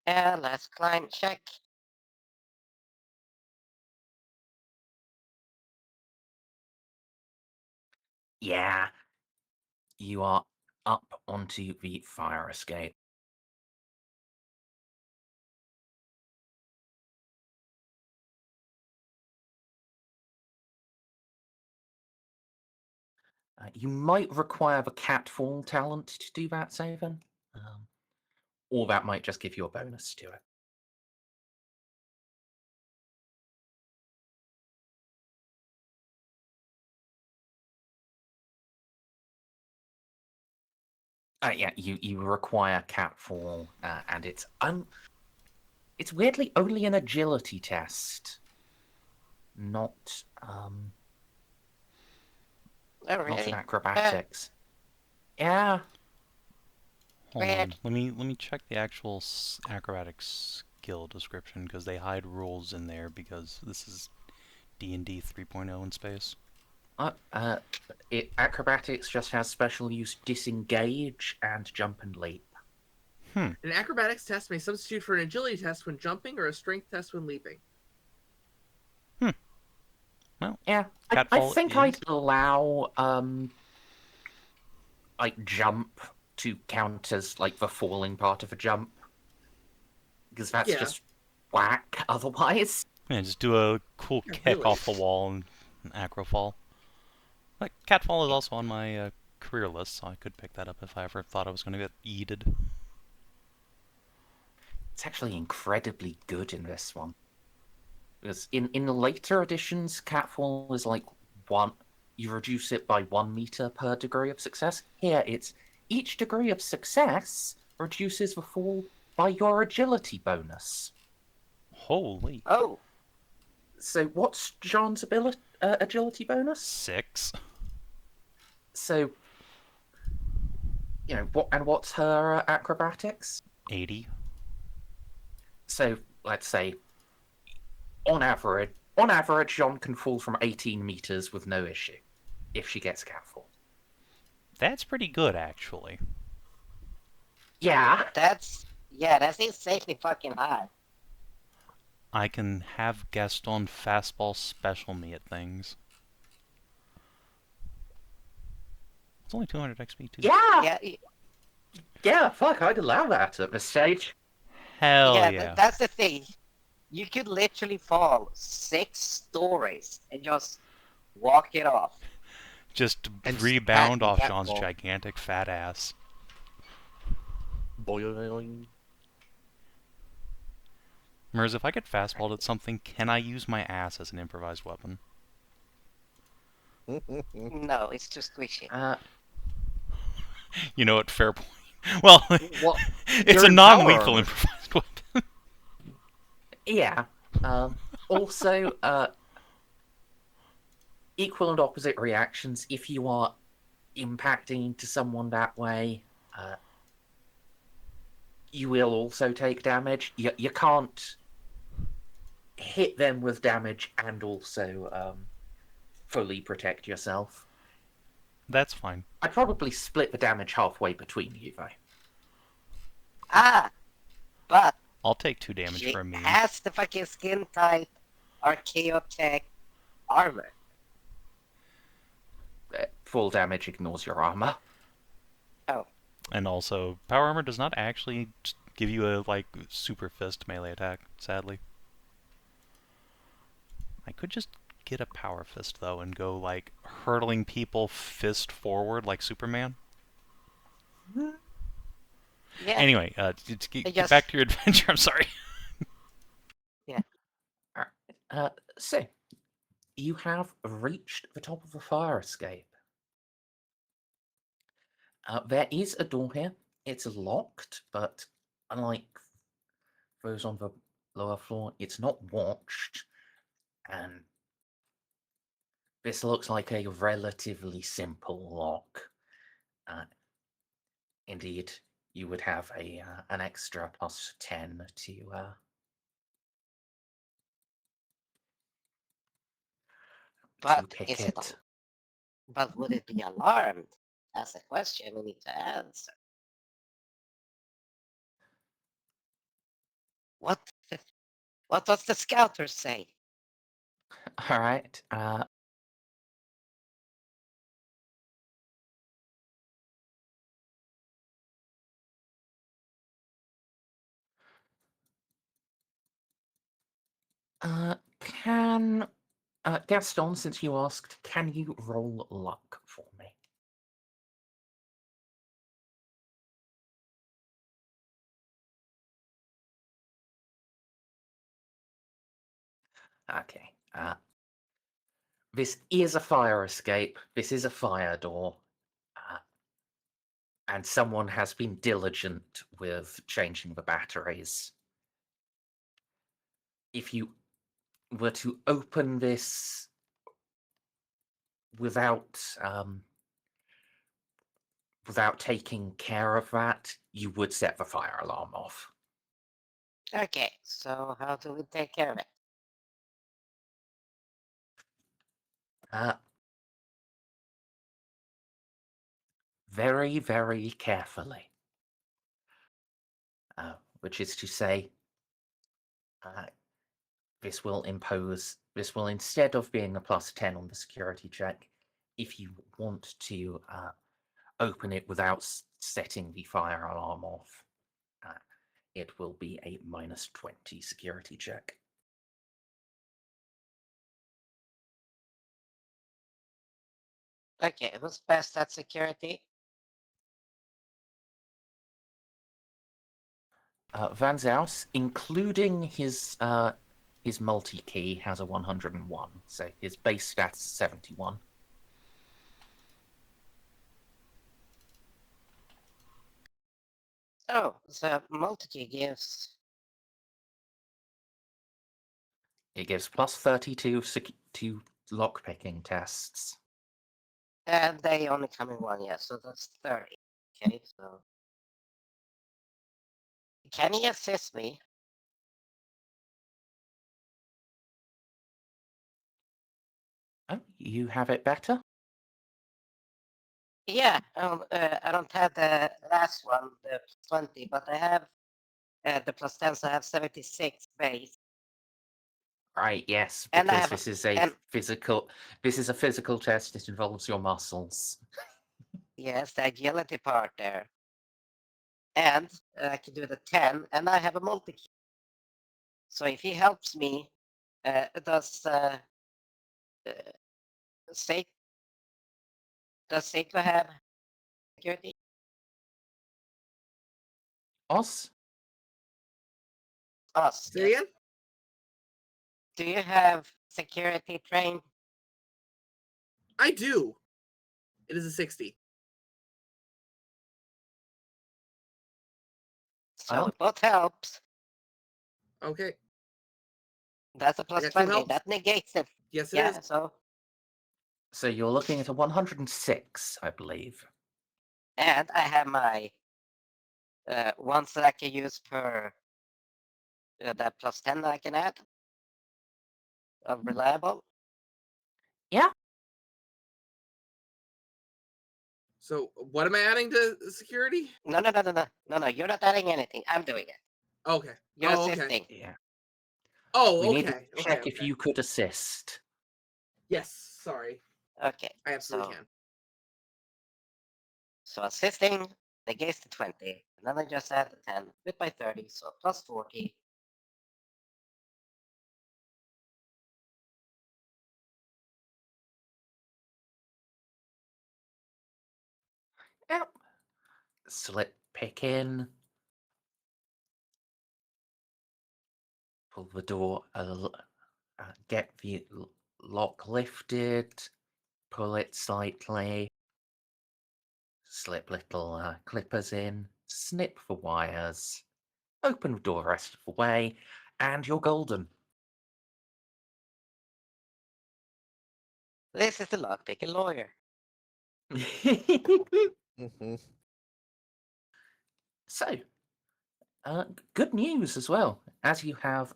[SPEAKER 6] And let's climb check.
[SPEAKER 1] Yeah. You are up onto the fire escape. You might require the catfall talent to do that, Savin. Or that might just give you a bonus to it. Yeah, you require catfall, and it's weirdly only an agility test, not
[SPEAKER 6] Oh,
[SPEAKER 1] not
[SPEAKER 6] really?
[SPEAKER 1] an acrobatics. Yeah.
[SPEAKER 2] Hold
[SPEAKER 6] Weird.
[SPEAKER 2] on. Let me check the actual acrobatics skill description because they hide rules in there because this is D&D 3.0 in space.
[SPEAKER 1] Acrobatics just has special use disengage and jump and leap.
[SPEAKER 4] An acrobatics test may substitute for an agility test when jumping or a strength test when leaping.
[SPEAKER 2] Well,
[SPEAKER 1] Yeah, I
[SPEAKER 2] Catfall
[SPEAKER 1] think
[SPEAKER 2] is-
[SPEAKER 1] I'd allow like jump to count as like the falling part of a jump, because that's
[SPEAKER 4] Yeah.
[SPEAKER 1] just whack otherwise.
[SPEAKER 2] yeah, just do a cool
[SPEAKER 4] Yeah,
[SPEAKER 2] kick
[SPEAKER 4] really.
[SPEAKER 2] off the wall and an acrofall. Like Catfall is also on my career list, so I could pick that up if I ever thought I was going to get yeeted.
[SPEAKER 1] It's actually incredibly good in this one. Because in the later editions, catfall is like you reduce it by 1 meter per degree of success. Here it's each degree of success reduces the fall by your agility bonus.
[SPEAKER 2] Holy.
[SPEAKER 6] Oh,
[SPEAKER 1] So what's Jeanne's agility bonus?
[SPEAKER 2] 6.
[SPEAKER 1] So, what's her acrobatics?
[SPEAKER 2] 80.
[SPEAKER 1] So let's say on average, Jeanne can fall from 18 meters with no issue if she gets catfall.
[SPEAKER 2] That's pretty good, actually.
[SPEAKER 1] Yeah.
[SPEAKER 6] that's insanely fucking high.
[SPEAKER 2] I can have Gaston fastball special me at things. It's only 200 XP, too.
[SPEAKER 1] Yeah.
[SPEAKER 6] Yeah,
[SPEAKER 1] Yeah, fuck, I'd allow that at this stage.
[SPEAKER 2] Hell
[SPEAKER 6] yeah.
[SPEAKER 2] yeah.
[SPEAKER 6] That's the thing. You could literally fall 6 stories and just walk it off.
[SPEAKER 2] Just
[SPEAKER 3] And
[SPEAKER 2] rebound
[SPEAKER 3] spat
[SPEAKER 2] off
[SPEAKER 3] in
[SPEAKER 2] Jean's
[SPEAKER 3] catfall.
[SPEAKER 2] gigantic fat ass.
[SPEAKER 3] Boing.
[SPEAKER 2] Merz, if I get fastballed at something, can I use my ass as an improvised weapon?
[SPEAKER 6] No, it's too squishy.
[SPEAKER 2] You know what? Fair point. Well,
[SPEAKER 1] Well,
[SPEAKER 2] it's
[SPEAKER 1] you're
[SPEAKER 2] a
[SPEAKER 1] in
[SPEAKER 2] non-lethal
[SPEAKER 1] power.
[SPEAKER 2] improvised weapon.
[SPEAKER 1] Yeah. Also, equal and opposite reactions. If you are impacting into someone that way, you will also take damage. You can't hit them with damage and also fully protect yourself.
[SPEAKER 2] That's fine.
[SPEAKER 1] I'd probably split the damage halfway between you, though.
[SPEAKER 6] But
[SPEAKER 2] I'll take 2 damage
[SPEAKER 6] she
[SPEAKER 2] for a meme.
[SPEAKER 6] has the fucking skin type Archaeotech armor.
[SPEAKER 1] Full damage ignores your armor.
[SPEAKER 6] Oh,
[SPEAKER 2] And also, power armor does not actually give you a, like, super fist melee attack, sadly. I could just get a power fist, though, and go, like, hurtling people fist forward like Superman.
[SPEAKER 6] yeah.
[SPEAKER 2] Anyway, get
[SPEAKER 6] Just-
[SPEAKER 2] back to your adventure. I'm sorry.
[SPEAKER 1] So, you have reached the top of the fire escape. There is a door here. It's locked, but unlike those on the lower floor, it's not watched. And this looks like a relatively simple lock. Indeed, you would have an extra +10 to
[SPEAKER 6] But
[SPEAKER 1] pick
[SPEAKER 6] is
[SPEAKER 1] it.
[SPEAKER 6] it? But would it be alarmed? That's the question we need to answer. What? What does the scouter say?
[SPEAKER 1] All right. Can Gaston, since you asked, can you roll luck for me? Okay. This is a fire escape. This is a fire door. And someone has been diligent with changing the batteries. If you were to open this without without taking care of that, you would set the fire alarm off.
[SPEAKER 6] Okay, so how do we take care of it?
[SPEAKER 1] Very, very carefully. Which is to say, this will instead of being a +10 on the security check, if you want to open it without setting the fire alarm off, it will be a -20 security check.
[SPEAKER 6] Okay, who's best at security?
[SPEAKER 1] Van Zaus, including his multi-key, has a 101, so his base stats 71.
[SPEAKER 6] Oh, the multi gives.
[SPEAKER 1] It gives +32 to lockpicking tests.
[SPEAKER 6] And they only come in one, yeah, so that's 30. Okay, so. Can he assist me?
[SPEAKER 1] Oh, you have it better?
[SPEAKER 6] Yeah, I don't have the last one, the +20, but I have the +10, so I have 76 base.
[SPEAKER 1] Right, yes,
[SPEAKER 6] And I
[SPEAKER 1] because
[SPEAKER 6] have-
[SPEAKER 1] this is a
[SPEAKER 6] and-
[SPEAKER 1] physical test. It involves your muscles.
[SPEAKER 6] Yes, the agility part there. And I can do the 10, and I have a multi-key. So if he helps me, does Ceiko have security?
[SPEAKER 1] Oz?
[SPEAKER 6] Us.
[SPEAKER 4] Say it again?
[SPEAKER 6] Do you have security trained?
[SPEAKER 4] I do. It is a 60.
[SPEAKER 6] So it both helps.
[SPEAKER 4] Okay.
[SPEAKER 6] That's a
[SPEAKER 4] got two
[SPEAKER 6] +20.
[SPEAKER 4] helps.
[SPEAKER 6] That negates it.
[SPEAKER 4] Yes, it
[SPEAKER 6] Yeah,
[SPEAKER 4] is.
[SPEAKER 1] So you're looking at a 106, I believe.
[SPEAKER 6] and I have my ones that I can use per that +10 that I can add of reliable.
[SPEAKER 1] Yeah.
[SPEAKER 4] So what am I adding to security?
[SPEAKER 6] No. You're not adding anything. I'm doing it.
[SPEAKER 4] Okay.
[SPEAKER 6] You're
[SPEAKER 4] Oh, okay.
[SPEAKER 6] assisting.
[SPEAKER 1] Yeah.
[SPEAKER 4] Oh,
[SPEAKER 1] We need to
[SPEAKER 4] okay.
[SPEAKER 1] check
[SPEAKER 4] Okay.
[SPEAKER 1] if you could assist.
[SPEAKER 4] Yes. Sorry.
[SPEAKER 6] Okay.
[SPEAKER 4] I absolutely
[SPEAKER 6] so,
[SPEAKER 4] can.
[SPEAKER 6] So assisting negates the 20, and then I just add the 10, split by 30, so +40.
[SPEAKER 1] Yep. Slip pick in. Pull the door. Get the lock lifted. Pull it slightly. Slip little clippers in. Snip the wires. Open the door the rest of the way, and you're golden.
[SPEAKER 6] This is the lockpicking lawyer.
[SPEAKER 3] Mhm.
[SPEAKER 1] So, good news as well. As you have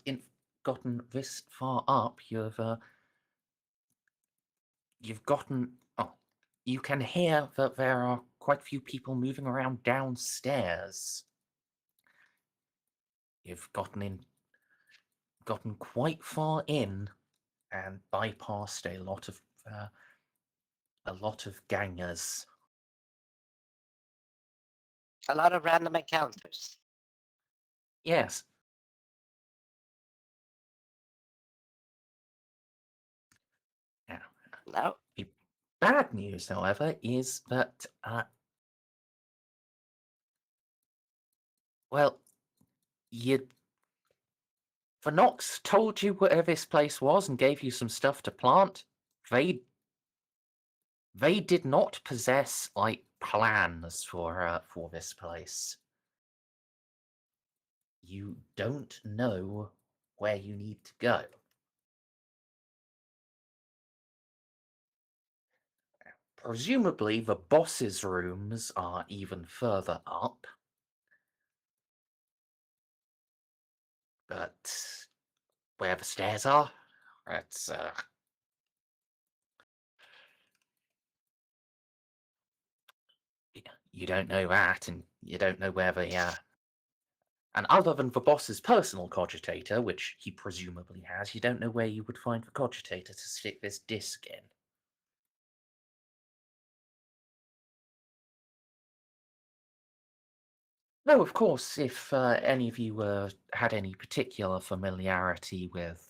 [SPEAKER 1] gotten this far up, you've gotten. Oh, you can hear that there are quite a few people moving around downstairs. You've gotten quite far in, and bypassed a lot of gangers.
[SPEAKER 6] A lot of random encounters.
[SPEAKER 1] Yes.
[SPEAKER 6] No.
[SPEAKER 1] The bad news, however, is that well, the Nox told you where this place was and gave you some stuff to plant. They did not possess like plans for this place. You don't know where you need to go. Presumably, the boss's rooms are even further up. But where the stairs are, it's you don't know that, and you don't know where the and other than the boss's personal cogitator, which he presumably has, you don't know where you would find the cogitator to stick this disc in. No, of course, if any of you had any particular familiarity with,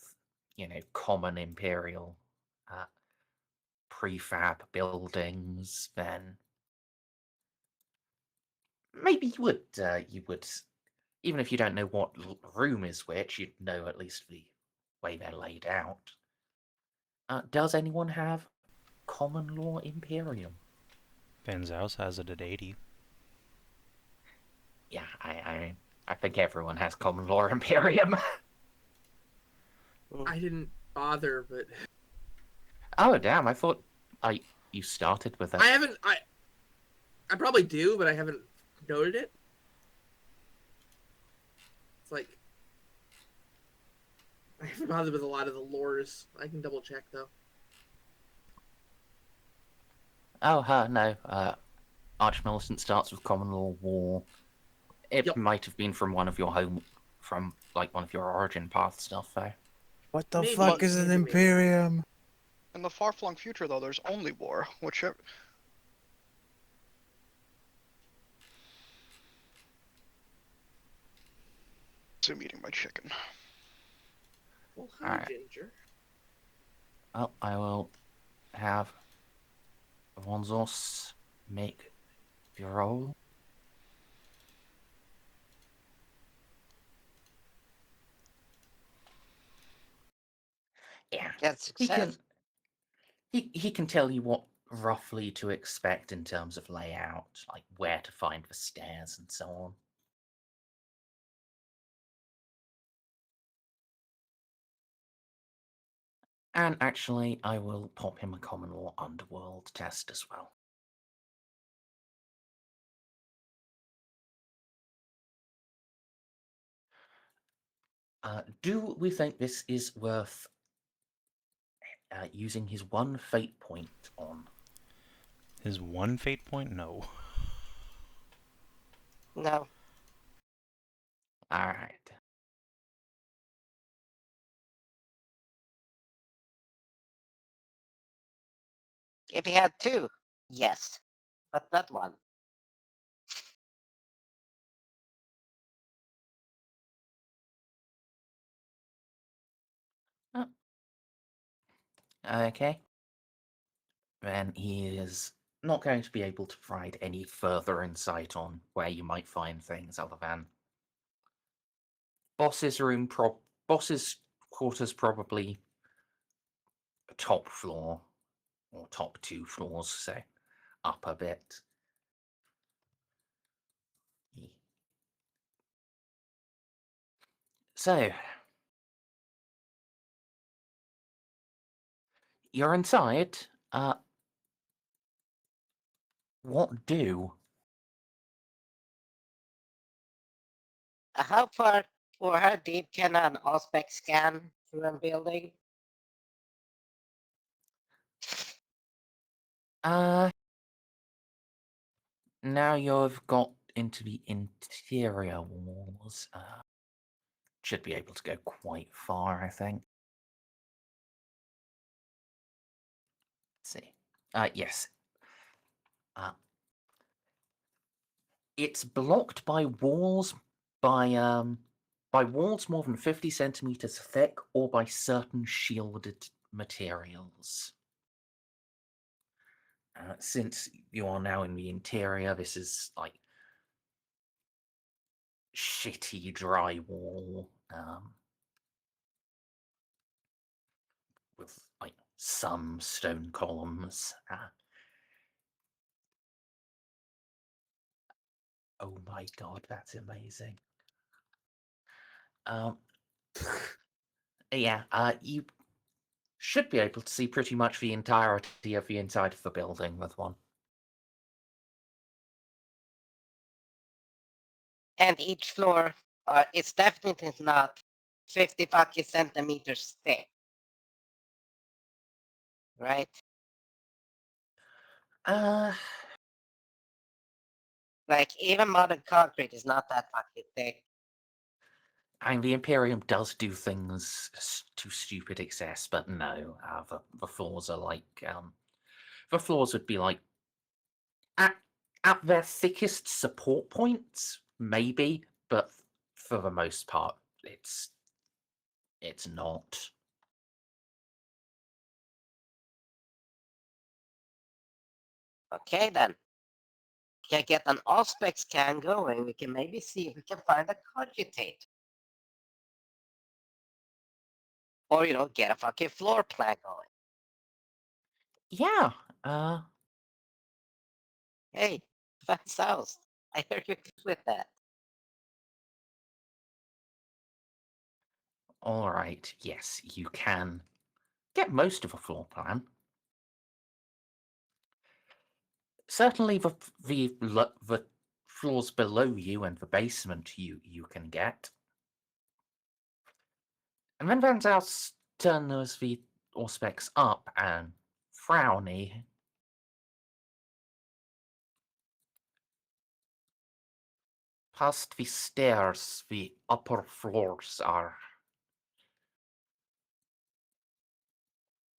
[SPEAKER 1] common Imperial uh, prefab buildings, then maybe you would, even if you don't know what room is which, you'd know at least the way they're laid out. Does anyone have common law Imperium?
[SPEAKER 2] Ben's house has it at 80.
[SPEAKER 1] Yeah, I think everyone has common law Imperium.
[SPEAKER 4] I didn't bother, but
[SPEAKER 1] Oh damn! I thought you started with that.
[SPEAKER 4] I haven't. I probably do, but I haven't noted it. It's like I haven't bothered with a lot of the lores. I can double check though.
[SPEAKER 1] Oh, no. Arch-Militant starts with common law war. It
[SPEAKER 4] Yep.
[SPEAKER 1] might have been from one of your from one of your origin path stuff, though.
[SPEAKER 5] What the
[SPEAKER 4] Maybe.
[SPEAKER 5] fuck is an
[SPEAKER 4] Maybe.
[SPEAKER 5] Imperium?
[SPEAKER 7] In the far-flung future, though, there's only war, whichever. So I'm eating my chicken.
[SPEAKER 4] Well, hi,
[SPEAKER 1] Alright.
[SPEAKER 4] Ginger.
[SPEAKER 1] Well, I will have Vonzos make the roll. Yeah,
[SPEAKER 6] That's
[SPEAKER 1] he can.
[SPEAKER 6] success.
[SPEAKER 1] He can tell you what roughly to expect in terms of layout, like where to find the stairs and so on. And actually, I will pop him a common law underworld test as well. Do we think this is worth using his one fate point on?
[SPEAKER 2] His one fate point? No.
[SPEAKER 6] No.
[SPEAKER 1] Alright.
[SPEAKER 6] If he had two, yes. But not one.
[SPEAKER 1] Okay. Then he is not going to be able to provide any further insight on where you might find things other than boss's room. Boss's quarters, probably top floor or top 2 floors, so up a bit. So you're inside. What do?
[SPEAKER 6] How far or how deep can an Auspex scan through a building?
[SPEAKER 1] Now you've got into the interior walls. Should be able to go quite far, I think. Let's see. Yes. It's blocked by walls by walls more than 50 centimeters thick or by certain shielded materials. Since you are now in the interior, this is like shitty drywall with like some stone columns. Oh my god, that's amazing. Yeah, you should be able to see pretty much the entirety of the inside of the building with one.
[SPEAKER 6] And each floor is definitely not 50 fucking centimeters thick. Right? Like, even modern concrete is not that fucking thick.
[SPEAKER 1] I mean, the Imperium does do things to stupid excess, but no, the floors are like, the floors would be like, at their thickest support points, maybe, but for the most part, it's not.
[SPEAKER 6] Okay, then. Can get an Auspex scan going. We can maybe see if we can find a cogitate. Or, get a fucking floor plan going.
[SPEAKER 1] Yeah,
[SPEAKER 6] Hey, Van South, I heard you're good with that.
[SPEAKER 1] all right, yes, you can get most of a floor plan. Certainly, the floors below you and the basement you can get. And then Van Zous turns the Auspex up and frowny. Past the stairs, the upper floors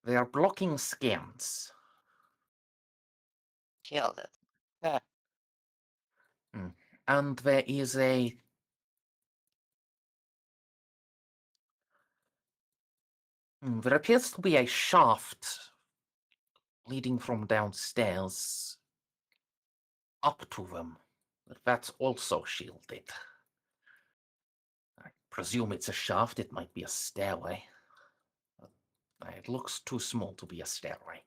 [SPEAKER 1] they are blocking scans.
[SPEAKER 6] Killed it. Huh.
[SPEAKER 1] And there is there appears to be a shaft leading from downstairs up to them. But that's also shielded. I presume it's a shaft, it might be a stairway. It looks too small to be a stairway.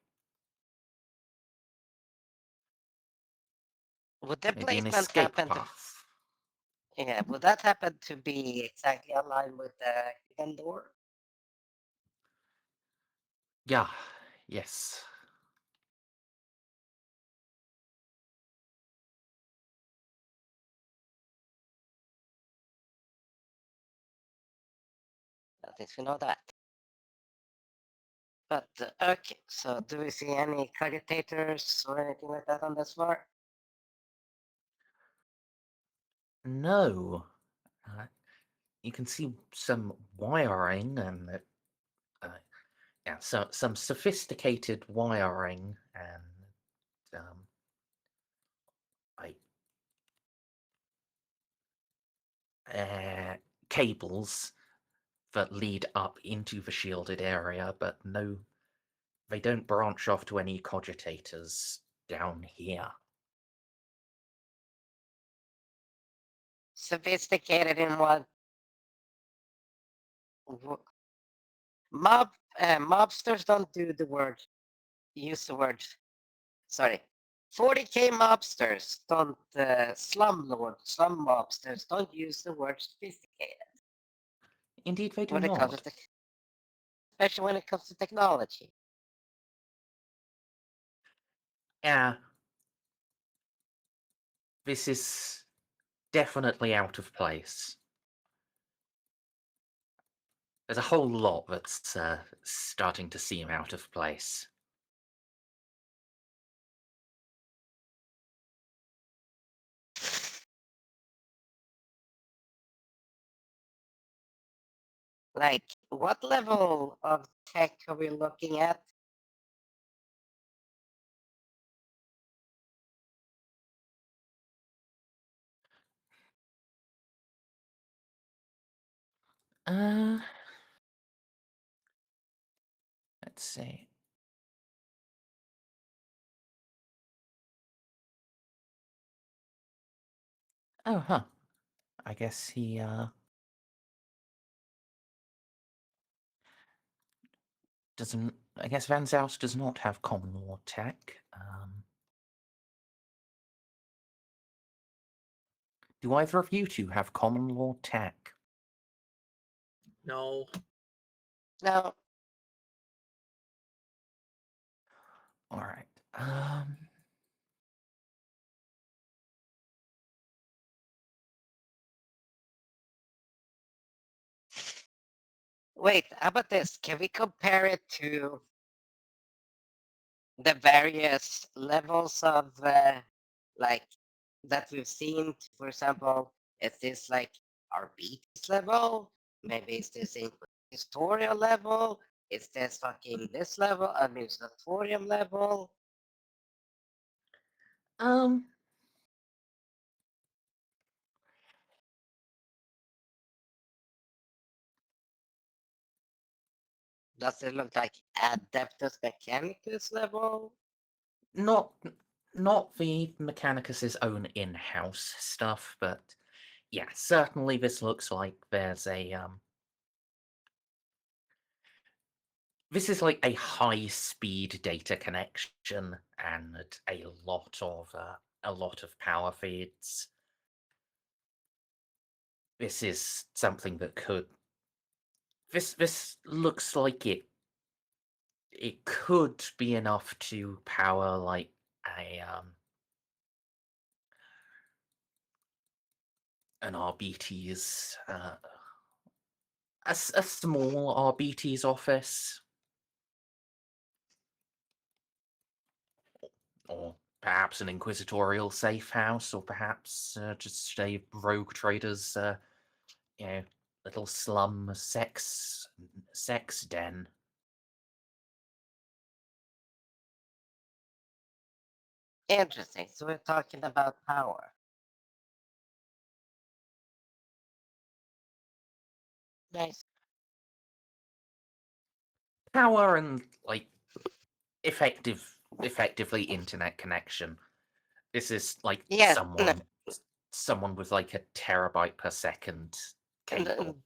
[SPEAKER 6] Would the
[SPEAKER 1] Maybe an
[SPEAKER 6] placement
[SPEAKER 1] escape
[SPEAKER 6] happen to...
[SPEAKER 1] path.
[SPEAKER 6] Yeah, would that happen to be exactly aligned with the hidden door?
[SPEAKER 1] Yeah, yes.
[SPEAKER 6] At least we know that. But, okay, so do we see any cogitators or anything like that on this floor?
[SPEAKER 1] No. You can see some wiring and yeah, so some sophisticated wiring and like cables that lead up into the shielded area, but no, they don't branch off to any cogitators down here.
[SPEAKER 6] Sophisticated in what? Mobsters don't do the word. Use the word. Sorry. 40k mobsters don't. Slum mobsters don't use the word sophisticated
[SPEAKER 1] Indeed, they do
[SPEAKER 6] when it comes
[SPEAKER 1] not.
[SPEAKER 6] to, especially when it comes to technology.
[SPEAKER 1] Yeah. This is definitely out of place. There's a whole lot that's starting to seem out of place.
[SPEAKER 6] Like, what level of tech are we looking at?
[SPEAKER 1] Let's see. Oh, huh. I guess he doesn't. I guess Van Zoust does not have Common War tech. Do either of you two have common law tech?
[SPEAKER 4] No.
[SPEAKER 6] No,
[SPEAKER 1] All right.
[SPEAKER 6] wait, how about this? Can we compare it to the various levels of like that we've seen? For example, is this like our beats level? Maybe is this inquisitorial level? Is this fucking this level? Administratorium level?
[SPEAKER 1] Um,
[SPEAKER 6] Does it look like Adeptus Mechanicus level?
[SPEAKER 1] not not the Mechanicus's own in-house stuff, but yeah, certainly this looks like there's a this is like a high-speed data connection and a lot of power feeds. This is something that could. This looks like it could be enough to power like a an RBT's a small RBT's office, or perhaps an inquisitorial safe house, or perhaps just a rogue trader's you know, little slum sex den.
[SPEAKER 6] Interesting. So we're talking about power. Nice.
[SPEAKER 1] Power and like effectively internet connection. This is like
[SPEAKER 6] Yeah,
[SPEAKER 1] someone with like a terabyte per second cable.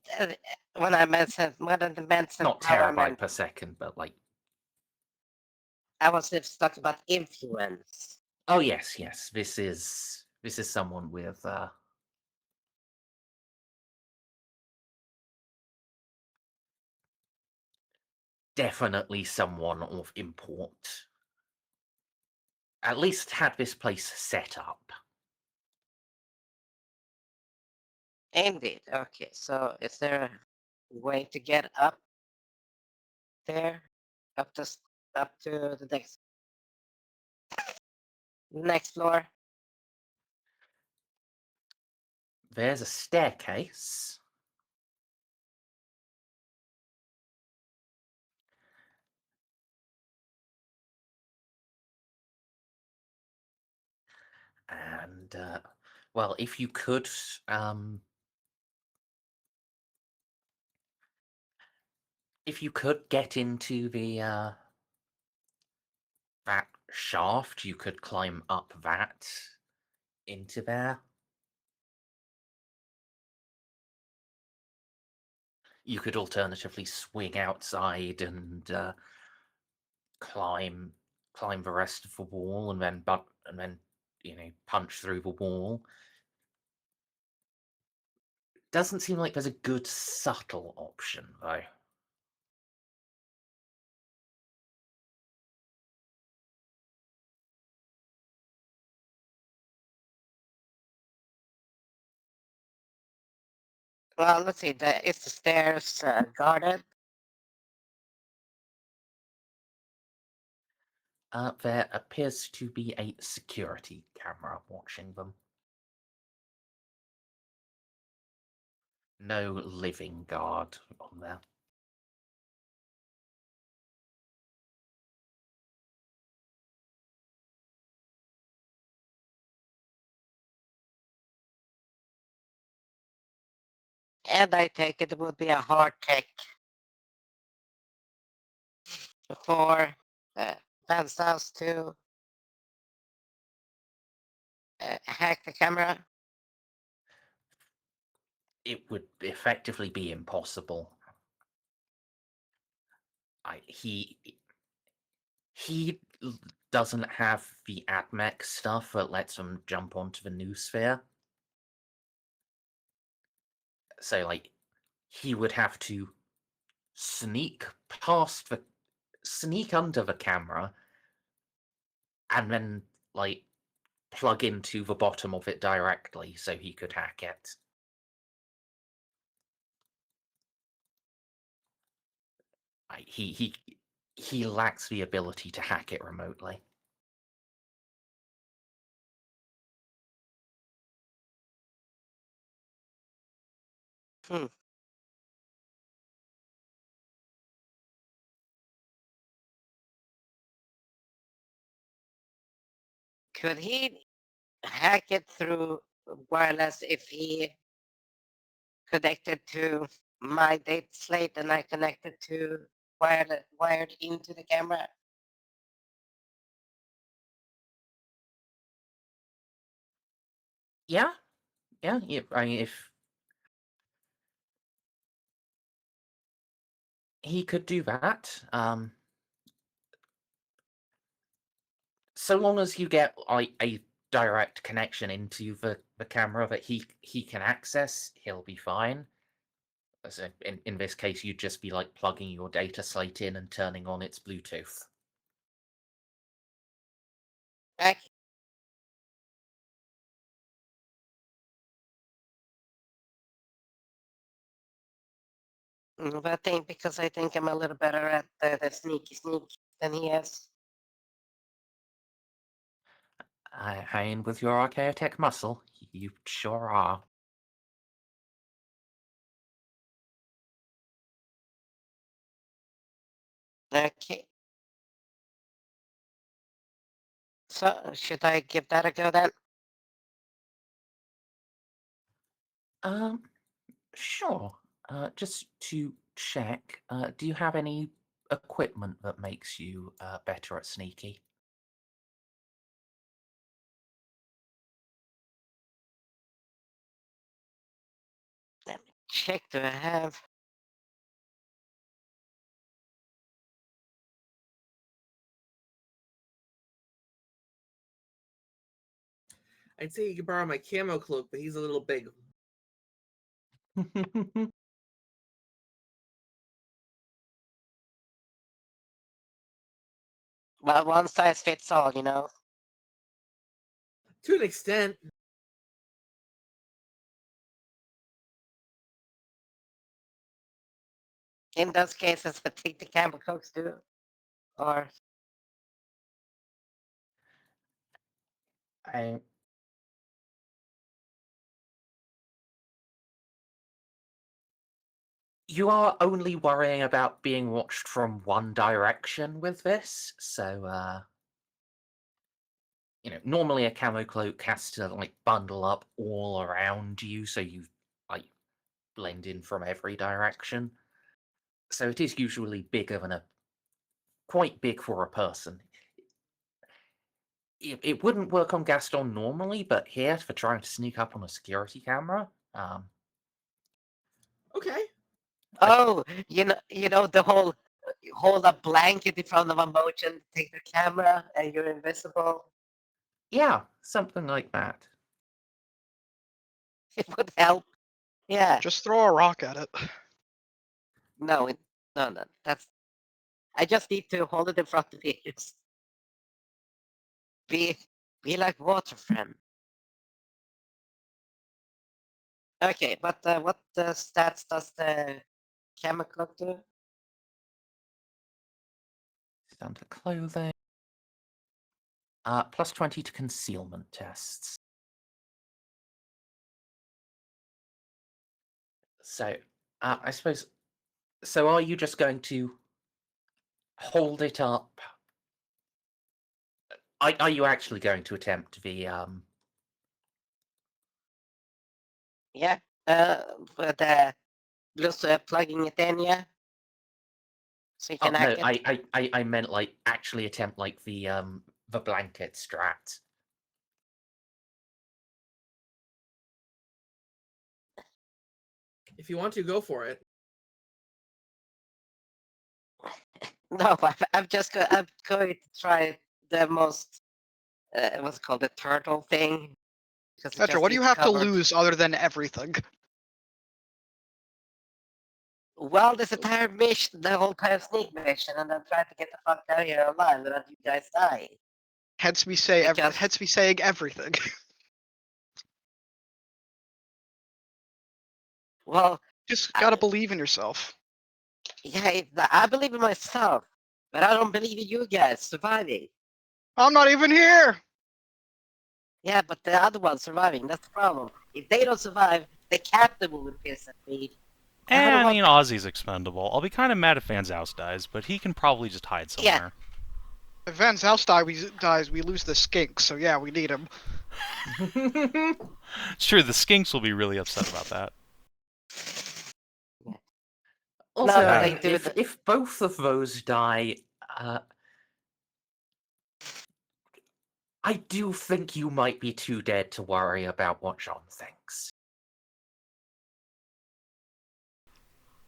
[SPEAKER 6] when I mentioned
[SPEAKER 1] Not
[SPEAKER 6] power, I
[SPEAKER 1] terabyte
[SPEAKER 6] meant
[SPEAKER 1] per second, but like
[SPEAKER 6] I was just talking about influence.
[SPEAKER 1] oh yes, this is someone with definitely someone of import. At least had this place set up.
[SPEAKER 6] Indeed. Okay, so is there a way to get up there, up to the next floor?
[SPEAKER 1] There's a staircase. And well, if you could get into the that shaft, you could climb up that into there. You could alternatively swing outside and climb the rest of the wall, and then punch through the wall. Doesn't seem like there's a good subtle option though.
[SPEAKER 6] Well, let's see. Is the stairs guarded?
[SPEAKER 1] There appears to be a security camera watching them. No living guard on there.
[SPEAKER 6] And I take it would be a hard check for Vanstals to hack the camera.
[SPEAKER 1] It would effectively be impossible. He doesn't have the AdMech stuff that lets him jump onto the noosphere. So, like, he would have to sneak under the camera, and then, like, plug into the bottom of it directly so he could hack it. He lacks the ability to hack it remotely.
[SPEAKER 6] Hmm. Could he hack it through wireless if he connected to my data slate and I connected to wired into the camera?
[SPEAKER 1] Yeah, I mean, if he could do that, so long as you get like a direct connection into the camera that he can access, he'll be fine. So in this case, you'd just be like plugging your data slate in and turning on its Bluetooth.
[SPEAKER 6] Okay. But I think because I think I'm a little better at the sneaky sneak than he is.
[SPEAKER 1] I mean, with your archaeotech muscle, you sure are.
[SPEAKER 6] Okay. So should I give that a go then?
[SPEAKER 1] Sure. Just to check, do you have any equipment that makes you better at sneaky?
[SPEAKER 6] Let me check. Do I have?
[SPEAKER 4] I'd say you could borrow my camo cloak, but he's a little big.
[SPEAKER 6] Well, one size fits all, you know.
[SPEAKER 4] To an extent.
[SPEAKER 6] In those cases, I think the camera cooks do. Or
[SPEAKER 1] I, you are only worrying about being watched from one direction with this, so normally a camo cloak has to like bundle up all around you, so you like blend in from every direction. So it is usually bigger than quite big for a person. It wouldn't work on Gaston normally, but here for trying to sneak up on a security camera,
[SPEAKER 4] Okay.
[SPEAKER 6] oh, you know the whole hold a blanket in front of a motion, take the camera, and you're invisible.
[SPEAKER 1] yeah, something like that.
[SPEAKER 6] It would help. Yeah.
[SPEAKER 7] Just throw a rock at it.
[SPEAKER 6] No, no. That's. I just need to hold it in front of me. Just be like water, friend. Okay, but what stats does the camera cloak do?
[SPEAKER 1] Down to clothing. Plus 20 to concealment tests. So, I suppose. So, are you just going to hold it up? Are you actually going to attempt the
[SPEAKER 6] Yeah. But just plugging it in, yeah. So you
[SPEAKER 1] Oh
[SPEAKER 6] can
[SPEAKER 1] no,
[SPEAKER 6] hack it.
[SPEAKER 1] I meant like actually attempt like the blanket strat.
[SPEAKER 4] If you want to, go for it.
[SPEAKER 6] No, I'm going to try the most what's it called, the turtle thing. Because it
[SPEAKER 7] Petra,
[SPEAKER 6] just
[SPEAKER 7] what do you
[SPEAKER 6] needs
[SPEAKER 7] have to
[SPEAKER 6] covered.
[SPEAKER 7] lose other than everything?
[SPEAKER 6] Well, this entire mission, the whole entire sneak mission, and I'm trying to get the fuck out of here alive without you guys dying.
[SPEAKER 7] Hence me
[SPEAKER 6] Because-
[SPEAKER 7] saying everything.
[SPEAKER 6] Well,
[SPEAKER 7] Just
[SPEAKER 6] I-
[SPEAKER 7] gotta believe in yourself.
[SPEAKER 6] yeah, I believe in myself, but I don't believe in you guys surviving.
[SPEAKER 7] I'm not even here.
[SPEAKER 6] Yeah, but the other one's surviving. That's the problem. If they don't survive, the captain will be pissed at me.
[SPEAKER 2] And
[SPEAKER 6] don't
[SPEAKER 2] I
[SPEAKER 6] want-
[SPEAKER 2] mean, Ozzy's expendable. I'll be kind of mad if Van Zaus dies, but he can probably just hide
[SPEAKER 6] Yeah.
[SPEAKER 2] somewhere.
[SPEAKER 7] If Van Zaus dies, we lose the skink. So yeah, we need him.
[SPEAKER 2] It's true, the skinks will be really upset about that.
[SPEAKER 1] Also,
[SPEAKER 6] but
[SPEAKER 1] I
[SPEAKER 6] they do
[SPEAKER 1] if,
[SPEAKER 6] the-
[SPEAKER 1] if both of those die, I do think you might be too dead to worry about what Jeanne thinks.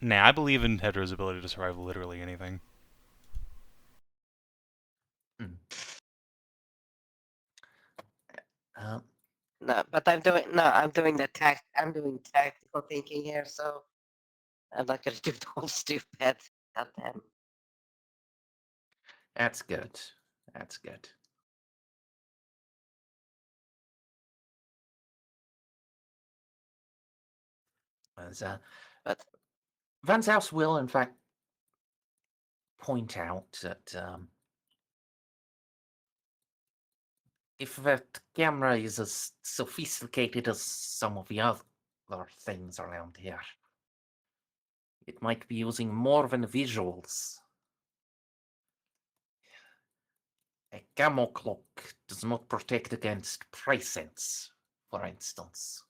[SPEAKER 2] Nah, I believe in Hedrah's ability to survive literally anything.
[SPEAKER 1] Um,
[SPEAKER 6] No, but I'm doing I'm doing tactical thinking here, so I'm not gonna do the whole stupid. Goddamn.
[SPEAKER 1] that's good. That's good. As,
[SPEAKER 6] But
[SPEAKER 1] Van Zaus will, in fact, point out that if that camera is as sophisticated as some of the other things around here, it might be using more than visuals. A camo cloak does not protect against presence, for instance.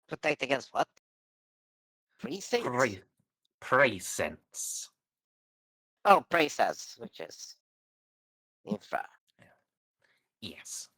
[SPEAKER 6] protect against what? Precincts?
[SPEAKER 1] Presence.
[SPEAKER 6] Oh, presence, which is infra.
[SPEAKER 1] Yes.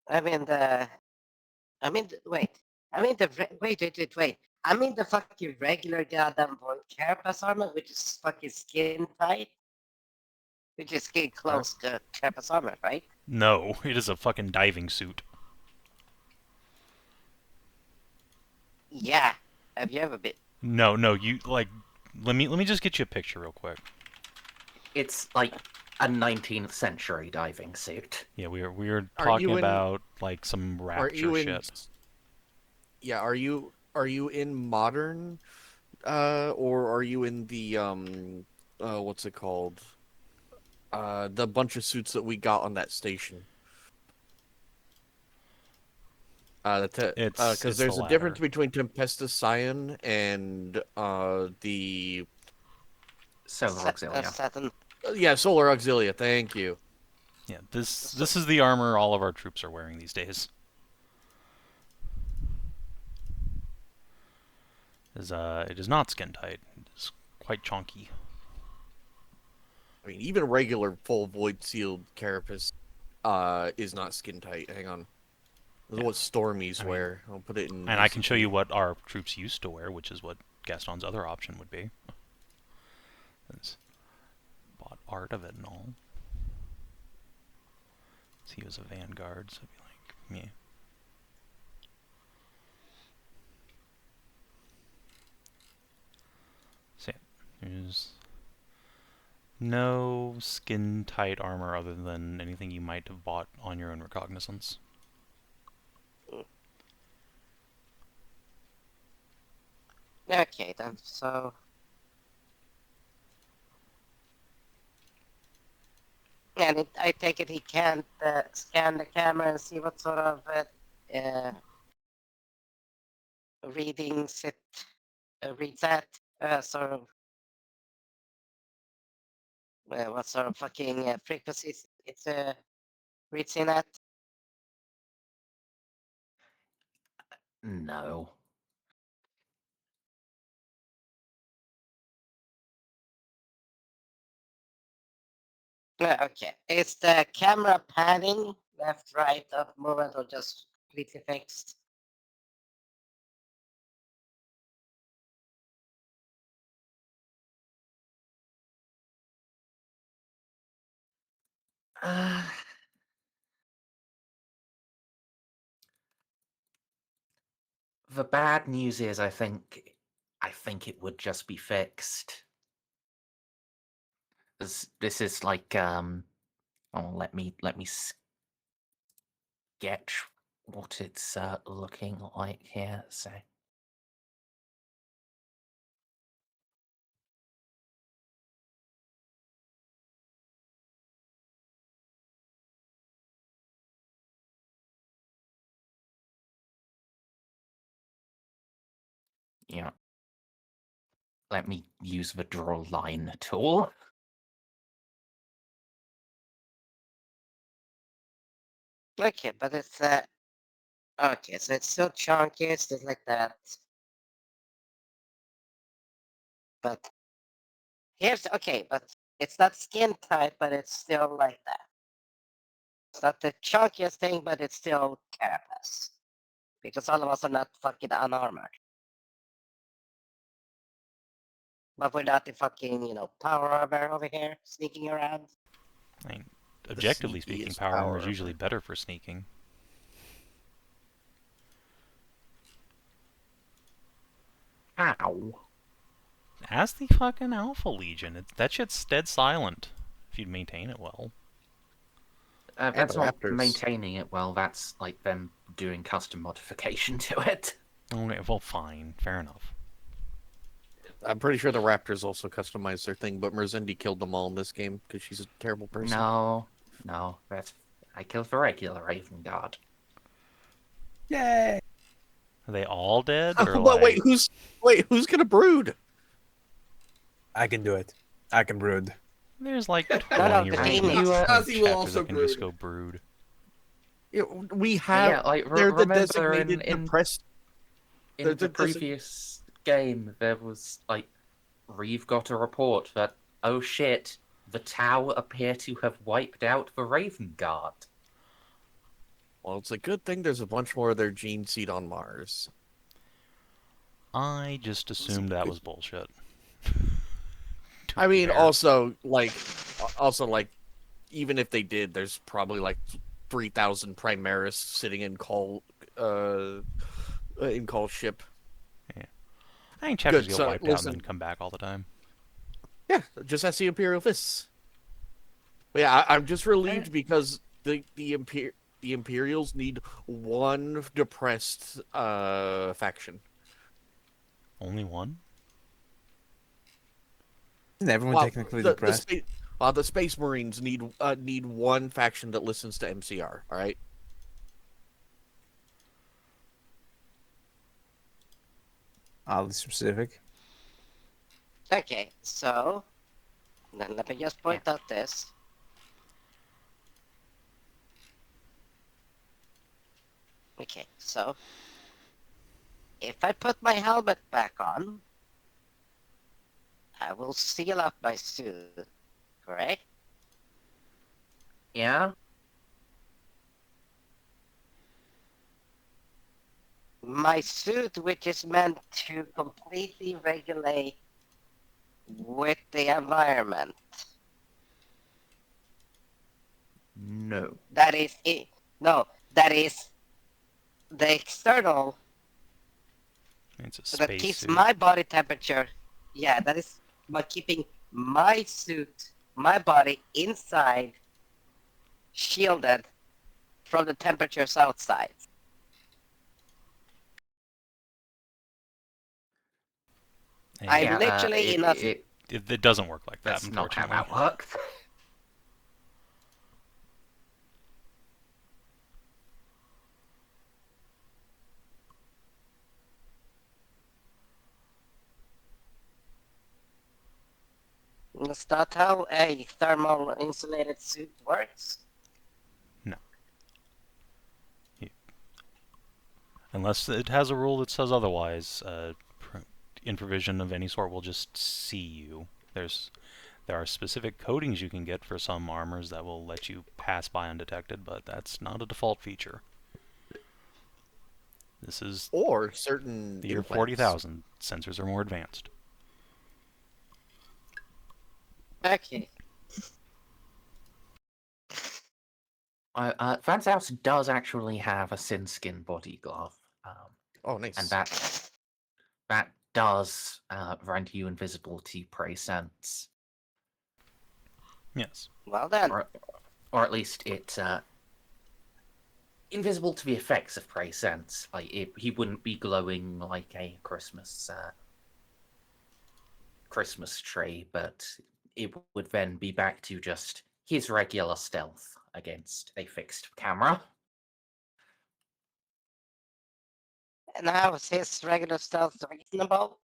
[SPEAKER 6] I mean the. Wait. Wait. I mean the fucking regular goddamn carapace armor, which is fucking skin tight. Which is skin close to carapace armor, right?
[SPEAKER 2] No, it is a fucking diving suit.
[SPEAKER 6] Yeah. Have you ever been?
[SPEAKER 2] No, you like. Let me just get you a picture real quick.
[SPEAKER 1] It's like a 19th century diving suit.
[SPEAKER 2] Yeah, we were
[SPEAKER 3] Are
[SPEAKER 2] talking
[SPEAKER 3] you in-
[SPEAKER 2] about like some
[SPEAKER 3] Are you
[SPEAKER 2] rapture
[SPEAKER 3] in?
[SPEAKER 2] shit.
[SPEAKER 3] Yeah, are you in modern, or are you in the what's it called? The bunch of suits that we got on that station.
[SPEAKER 2] It's
[SPEAKER 3] Because there's
[SPEAKER 2] the
[SPEAKER 3] a difference
[SPEAKER 2] latter.
[SPEAKER 3] between Tempestus Scion and the
[SPEAKER 1] Solar Auxilia.
[SPEAKER 6] Saturn.
[SPEAKER 3] yeah, Solar Auxilia. Thank you.
[SPEAKER 2] Yeah, this is the armor all of our troops are wearing these days. It is not skin tight. It is quite chonky.
[SPEAKER 3] I mean, even regular full void sealed carapace is not skin tight. Hang on. This is what Stormies
[SPEAKER 2] I mean-
[SPEAKER 3] wear. I'll put it in.
[SPEAKER 2] And I can show
[SPEAKER 3] VCP.
[SPEAKER 2] you what our troops used to wear, which is what Gaston's other option would be. It's bought art of it and all. So he was a vanguard, so it'd be like, yeah. So yeah, there's no skin tight armor other than anything you might have bought on your own recognizance.
[SPEAKER 6] Okay, then. So. And I take it he can't scan the camera and see what sort of readings it reads at? Sort of, what sort of fucking frequencies it reads in at?
[SPEAKER 1] No.
[SPEAKER 6] Okay. Is the camera panning left, right, up movement, or just completely fixed?
[SPEAKER 1] Uh, the bad news is, I think it would just be fixed. This is like oh, let me sketch what it's looking like here. So. Yeah. Let me use the draw line tool.
[SPEAKER 6] Okay, but it's okay, so it's still chunky, it's just like that. But here's okay, but it's not skin tight, but it's still like that. It's not the chunkiest thing, but it's still carapace. Because all of us are not fucking unarmored. But we're not the fucking, power armor over here, sneaking around.
[SPEAKER 2] I mean, objectively
[SPEAKER 3] sneaky
[SPEAKER 2] speaking,
[SPEAKER 3] is
[SPEAKER 2] power armor is
[SPEAKER 3] power
[SPEAKER 2] usually
[SPEAKER 3] armor.
[SPEAKER 2] better for sneaking.
[SPEAKER 1] Ow.
[SPEAKER 2] As the fucking Alpha Legion, that shit's dead silent if you'd maintain it well.
[SPEAKER 1] That's
[SPEAKER 3] the
[SPEAKER 1] not
[SPEAKER 3] Raptors.
[SPEAKER 1] maintaining it well. That's like them doing custom modification to it.
[SPEAKER 2] Okay, well, fine, fair enough.
[SPEAKER 3] I'm pretty sure the Raptors also customized their thing, but Merzendi killed them all in this game because she's a terrible person.
[SPEAKER 1] No, I killed the regular Raven Guard.
[SPEAKER 5] Yay!
[SPEAKER 2] Are they all dead, or
[SPEAKER 3] But
[SPEAKER 2] like?
[SPEAKER 3] who's gonna brood?
[SPEAKER 5] I can do it. I can brood.
[SPEAKER 2] There's like
[SPEAKER 6] no,
[SPEAKER 2] 20
[SPEAKER 6] the
[SPEAKER 2] Raven
[SPEAKER 6] team
[SPEAKER 1] you,
[SPEAKER 4] Ozzy will
[SPEAKER 2] chapters
[SPEAKER 4] also
[SPEAKER 2] that can just
[SPEAKER 4] brood.
[SPEAKER 2] go brood.
[SPEAKER 3] We have.
[SPEAKER 1] Yeah, like
[SPEAKER 3] They're the
[SPEAKER 1] remember
[SPEAKER 3] designated depressed.
[SPEAKER 1] in
[SPEAKER 3] They're
[SPEAKER 1] the
[SPEAKER 3] the
[SPEAKER 1] previous game there was like Reeve got a report that oh shit, the Tau appear to have wiped out the Raven Guard.
[SPEAKER 3] Well, it's a good thing there's a bunch more of their gene seed on Mars.
[SPEAKER 2] I just assumed that was bullshit.
[SPEAKER 3] I mean,
[SPEAKER 1] Fair.
[SPEAKER 3] also like, even if they did, there's probably like 3,000 Primaris sitting in call ship.
[SPEAKER 2] I think chapters
[SPEAKER 3] Good,
[SPEAKER 2] get
[SPEAKER 3] so,
[SPEAKER 2] wiped out and
[SPEAKER 3] listen.
[SPEAKER 2] then come back all the time.
[SPEAKER 3] Yeah, just as the Imperial Fists. But yeah, I'm just relieved because the Imperials need one depressed faction.
[SPEAKER 2] Only one?
[SPEAKER 5] Isn't everyone technically depressed?
[SPEAKER 3] The Space Marines need one faction that listens to MCR. All right.
[SPEAKER 5] I'll be specific.
[SPEAKER 6] Okay, so then let me just point out this. Okay, so if I put my helmet back on, I will seal up my suit, correct?
[SPEAKER 1] Yeah?
[SPEAKER 6] My suit, which is meant to completely regulate with the environment.
[SPEAKER 1] No.
[SPEAKER 6] That is it. No, that is the external
[SPEAKER 2] It's a
[SPEAKER 6] that
[SPEAKER 2] space
[SPEAKER 6] keeps
[SPEAKER 2] suit.
[SPEAKER 6] my body temperature. Yeah, that is by keeping my suit, my body inside, shielded from the temperatures outside. I'm
[SPEAKER 2] Yeah,
[SPEAKER 6] literally in a.
[SPEAKER 2] it doesn't work like that,
[SPEAKER 1] That's not how
[SPEAKER 2] unfortunately.
[SPEAKER 1] that works.
[SPEAKER 6] Is that how a thermal insulated suit works?
[SPEAKER 2] Unless it has a rule that says otherwise, improvision of any sort will just see you. There are specific coatings you can get for some armors that will let you pass by undetected, but that's not a default feature. This is
[SPEAKER 3] Or certain
[SPEAKER 2] the year
[SPEAKER 3] implants.
[SPEAKER 2] 40,000. Sensors are more advanced.
[SPEAKER 6] Okay.
[SPEAKER 1] Van's house does actually have a sin skin body glove,
[SPEAKER 3] Oh, nice.
[SPEAKER 1] and that does render you invisible to prey scents,
[SPEAKER 2] Yes.
[SPEAKER 6] Well then.
[SPEAKER 1] or at least it's invisible to the effects of prey scents. Like he wouldn't be glowing like a Christmas tree, but it would then be back to just his regular stealth against a fixed camera.
[SPEAKER 6] And how is his regular stealth reasonable?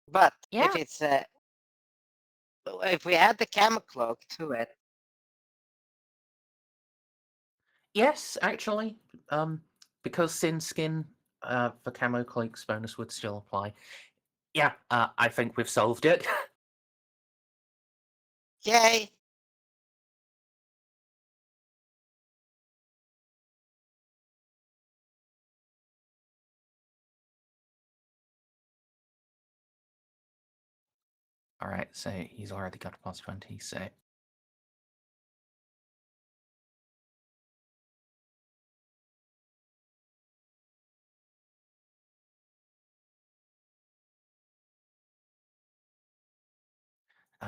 [SPEAKER 6] But
[SPEAKER 1] Yeah.
[SPEAKER 6] if it's if we add the camo cloak to it,
[SPEAKER 1] Yes, actually, because sin skin, the camo cloak's bonus would still apply. Yeah, I think we've solved it.
[SPEAKER 6] yay!
[SPEAKER 1] All right, so he's already got a plus 20, so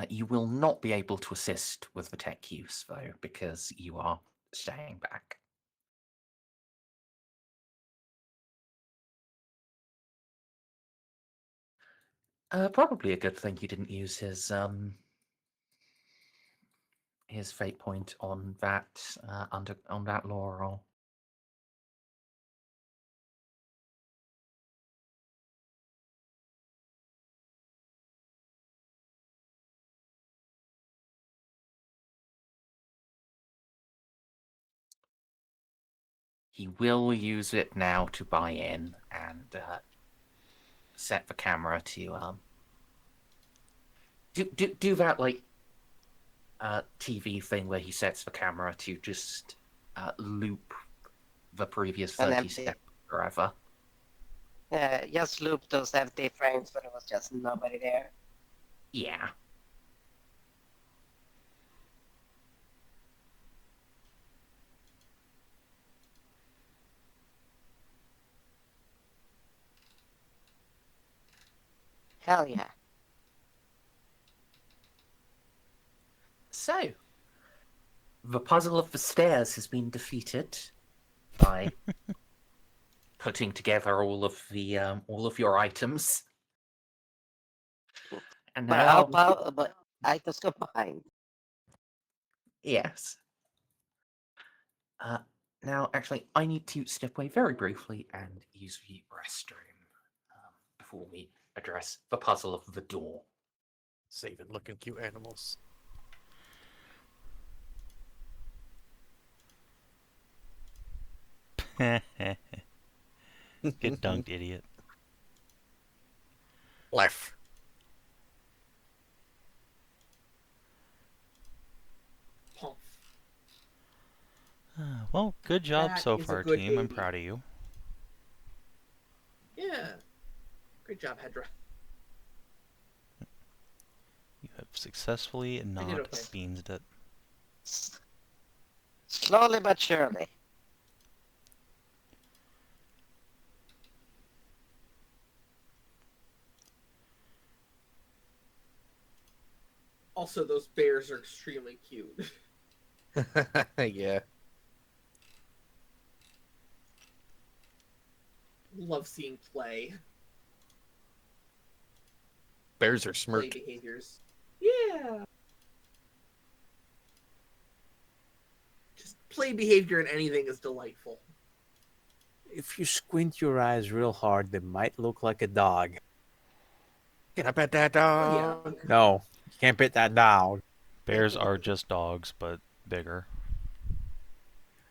[SPEAKER 1] you will not be able to assist with the tech use, though, because you are staying back. Probably a good thing you didn't use his fate point on that on that lore roll. He will use it now to buy in and set the camera to do that like TV thing where he sets the camera to just loop the previous
[SPEAKER 6] An
[SPEAKER 1] 30
[SPEAKER 6] empty.
[SPEAKER 1] seconds forever.
[SPEAKER 6] Just loop those empty frames when it was just nobody there.
[SPEAKER 1] Yeah.
[SPEAKER 6] Hell yeah.
[SPEAKER 1] So, the puzzle of the stairs has been defeated by putting together all of your items. And
[SPEAKER 6] But
[SPEAKER 1] now,
[SPEAKER 6] but items combined.
[SPEAKER 1] yes. Now, actually, I need to step away very briefly and use the restroom before we address the puzzle of the door.
[SPEAKER 3] Saving looking cute animals.
[SPEAKER 2] Get dunked, idiot.
[SPEAKER 3] Left.
[SPEAKER 4] Humph.
[SPEAKER 2] Well, good job
[SPEAKER 4] That
[SPEAKER 2] so
[SPEAKER 4] is a
[SPEAKER 2] far,
[SPEAKER 4] good
[SPEAKER 2] team. I'm
[SPEAKER 4] baby.
[SPEAKER 2] proud of you.
[SPEAKER 4] Yeah. Great job, Hedrah.
[SPEAKER 2] You have successfully not
[SPEAKER 4] okay.
[SPEAKER 2] beansed it.
[SPEAKER 6] Slowly but surely.
[SPEAKER 4] Also, those bears are extremely cute.
[SPEAKER 3] Yeah.
[SPEAKER 4] Love seeing play.
[SPEAKER 3] Bears are
[SPEAKER 4] Play
[SPEAKER 3] smirk.
[SPEAKER 4] behaviors. Yeah. Just play behavior in anything is delightful.
[SPEAKER 5] If you squint your eyes real hard, they might look like a dog.
[SPEAKER 3] Can I pet that
[SPEAKER 4] Oh, yeah.
[SPEAKER 3] dog?
[SPEAKER 5] No, you can't pet that dog.
[SPEAKER 2] Bears are just dogs, but bigger.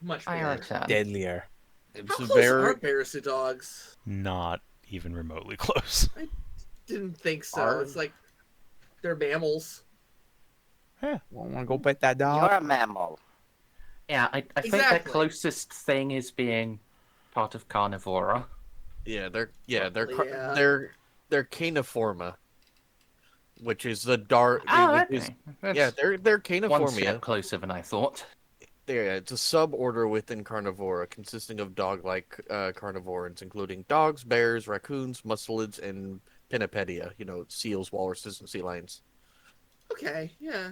[SPEAKER 4] Much
[SPEAKER 1] I
[SPEAKER 4] bigger.
[SPEAKER 1] return.
[SPEAKER 5] Deadlier.
[SPEAKER 3] It's
[SPEAKER 4] How close
[SPEAKER 3] very
[SPEAKER 4] are bears to dogs?
[SPEAKER 2] Not even remotely close.
[SPEAKER 4] Didn't think so.
[SPEAKER 3] Are-
[SPEAKER 4] It's like they're mammals.
[SPEAKER 5] Want to go pet that dog?
[SPEAKER 6] You're a mammal.
[SPEAKER 1] Yeah, I think their
[SPEAKER 4] Exactly.
[SPEAKER 1] closest thing is being part of carnivora.
[SPEAKER 3] they're
[SPEAKER 4] Yeah.
[SPEAKER 3] they're caniforma, which is the dark.
[SPEAKER 1] Oh,
[SPEAKER 3] which
[SPEAKER 1] okay.
[SPEAKER 3] is,
[SPEAKER 1] That's
[SPEAKER 3] yeah, they're
[SPEAKER 1] one
[SPEAKER 3] caniformia.
[SPEAKER 1] step closer than I thought.
[SPEAKER 3] It's a suborder within carnivora, consisting of dog-like carnivores, including dogs, bears, raccoons, mustelids, and pinnipedia. Seals, walruses, and sea lions.
[SPEAKER 4] Okay, yeah.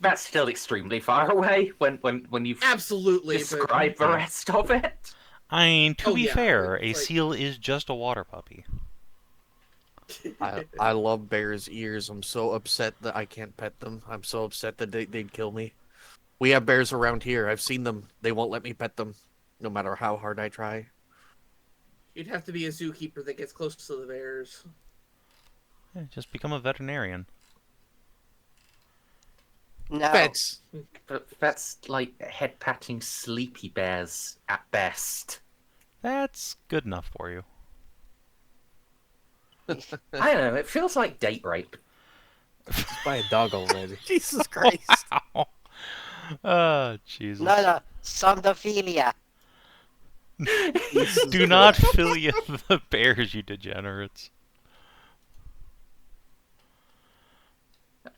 [SPEAKER 1] That's still extremely far away when you've
[SPEAKER 4] Absolutely,
[SPEAKER 1] described the
[SPEAKER 2] Yeah.
[SPEAKER 1] rest of it.
[SPEAKER 2] I mean, to
[SPEAKER 4] Oh,
[SPEAKER 2] be
[SPEAKER 4] yeah,
[SPEAKER 2] fair, a
[SPEAKER 4] it's like-
[SPEAKER 2] seal is just a water puppy.
[SPEAKER 3] I love bears' ears. I'm so upset that I can't pet them. I'm so upset that they'd kill me. We have bears around here. I've seen them. They won't let me pet them, no matter how hard I try.
[SPEAKER 4] You'd have to be a zookeeper that gets close to the bears.
[SPEAKER 2] Yeah, just become a veterinarian.
[SPEAKER 6] No.
[SPEAKER 3] Pets.
[SPEAKER 1] But that's like head patting sleepy bears at best.
[SPEAKER 2] That's good enough for you.
[SPEAKER 1] I don't know, it feels like date rape.
[SPEAKER 5] Just buy a dog already.
[SPEAKER 3] Jesus Christ.
[SPEAKER 2] Oh, Jesus.
[SPEAKER 6] No. Sondophilia.
[SPEAKER 2] Do not filia the bears, you degenerates.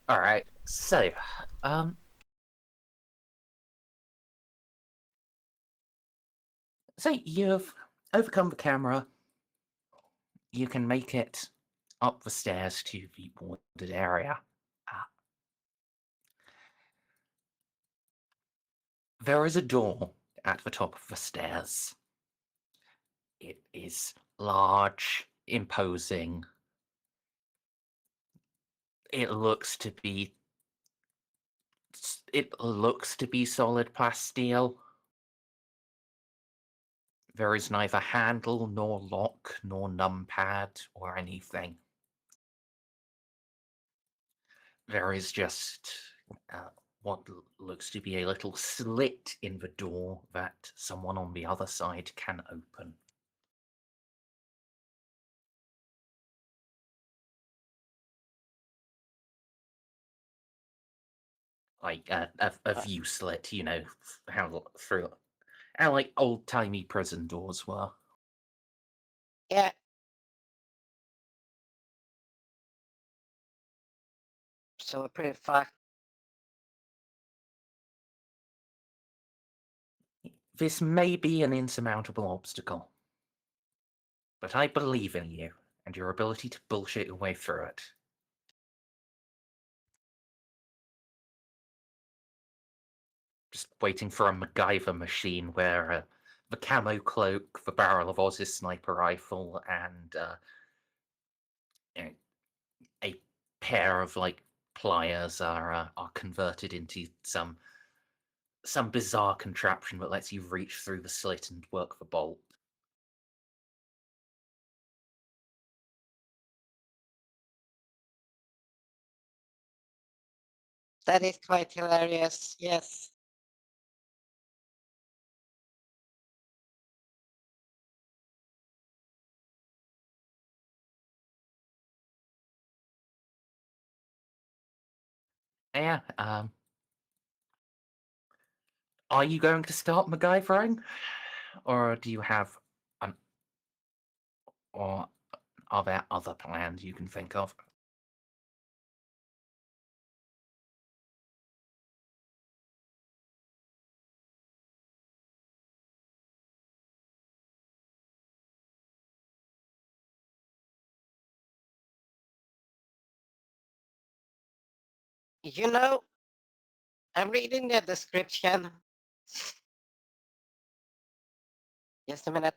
[SPEAKER 1] Alright, so, so you've overcome the camera. You can make it up the stairs to the boarded area. There is a door at the top of the stairs. It is large, imposing. It looks to be solid plasteel. There is neither handle nor lock nor numpad or anything. There is just what looks to be a little slit in the door that someone on the other side can open. Like a view slit, how like old timey prison doors were.
[SPEAKER 6] Yeah. So we're pretty fucked.
[SPEAKER 1] This may be an insurmountable obstacle, but I believe in you and your ability to bullshit your way through it. Just waiting for a MacGyver machine where the camo cloak, the barrel of Oz's sniper rifle, and a pair of like pliers are converted into some bizarre contraption that lets you reach through the slit and work the bolt.
[SPEAKER 6] That is quite hilarious. Yes.
[SPEAKER 1] Yeah. Are you going to start MacGyvering, or do you have an, or are there other plans you can think of?
[SPEAKER 6] You know, I'm reading the description. Just a minute.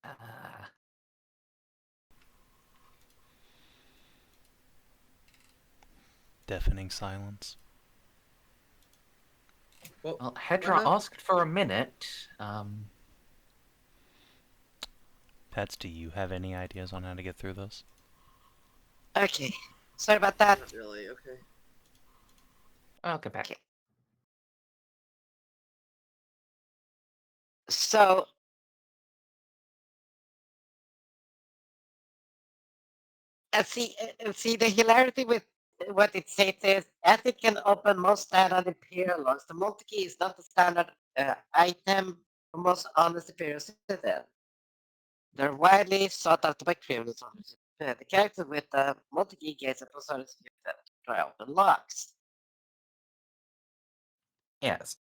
[SPEAKER 1] Uh,
[SPEAKER 2] Deafening silence.
[SPEAKER 4] Well,
[SPEAKER 1] well,
[SPEAKER 4] why
[SPEAKER 1] Hedrah
[SPEAKER 4] not?
[SPEAKER 1] asked for a minute.
[SPEAKER 2] Pets, do you have any ideas on how to get through this?
[SPEAKER 6] Okay. Sorry about that.
[SPEAKER 4] Not really. Okay.
[SPEAKER 1] I'll go back.
[SPEAKER 6] Okay. So, see the hilarity with what it states is, as it can open most standard Imperial locks, the multi-key is not the standard item for most honest Imperial citizens. They're widely sought after by criminals. The character with the multi-key gates and personas to try open locks.
[SPEAKER 1] Yes.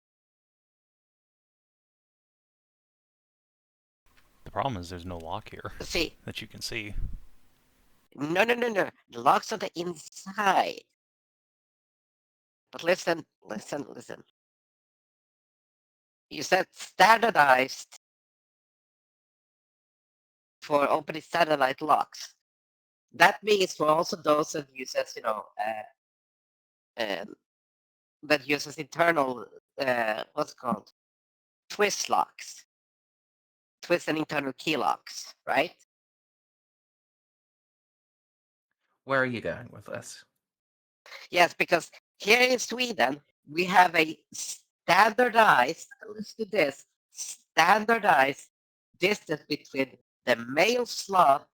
[SPEAKER 2] The problem is there's no lock here
[SPEAKER 6] See,
[SPEAKER 2] that you can see.
[SPEAKER 6] no. The locks on the inside. But listen. You said standardized for opening satellite locks. That means for also those that uses, that uses internal, what's it called? Twist locks. Twist and internal key locks, right?
[SPEAKER 1] Where are you going with this?
[SPEAKER 6] Yes, because here in Sweden, we have a standardized, listen to this, standardized distance between the male slot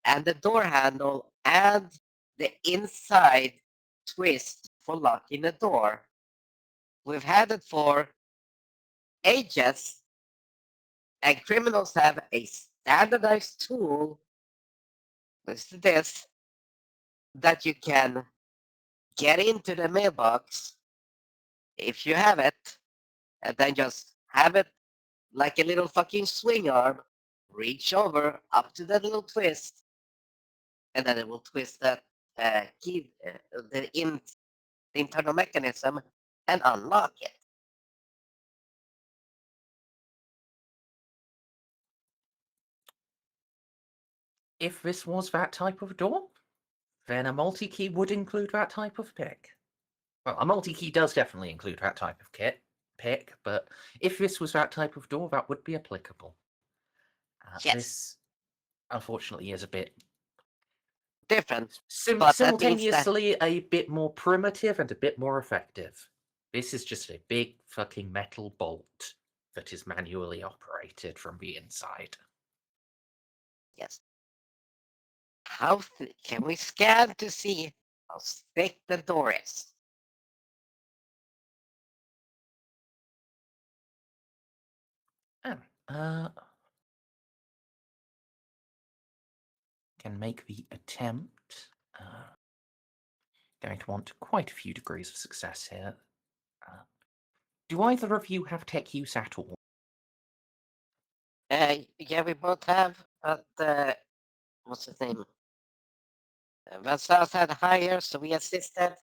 [SPEAKER 6] and the door handle and the inside twist for locking the door. We've had it for ages, and criminals have a standardized tool, listen to this, that you can get into the mailbox if you have it, and then just have it like a little fucking swing arm, reach over up to that little twist, and then it will twist that key, the internal mechanism, and unlock it.
[SPEAKER 1] If this was that type of door, then a multi-key would include that type of pick. Well, a multi-key does definitely include that type of pick, but if this was that type of door, that would be applicable.
[SPEAKER 6] Yes.
[SPEAKER 1] This, unfortunately, is a bit
[SPEAKER 6] Different. But that means that-
[SPEAKER 1] simultaneously a bit more primitive and a bit more effective. This is just a big fucking metal bolt that is manually operated from the inside.
[SPEAKER 6] Yes. How can we scan to see how thick the door is?
[SPEAKER 1] Can make the attempt. Going to want quite a few degrees of success here. Do either of you have tech use at all?
[SPEAKER 6] Yeah, we both have, but what's his name? Van South had higher, so we assisted.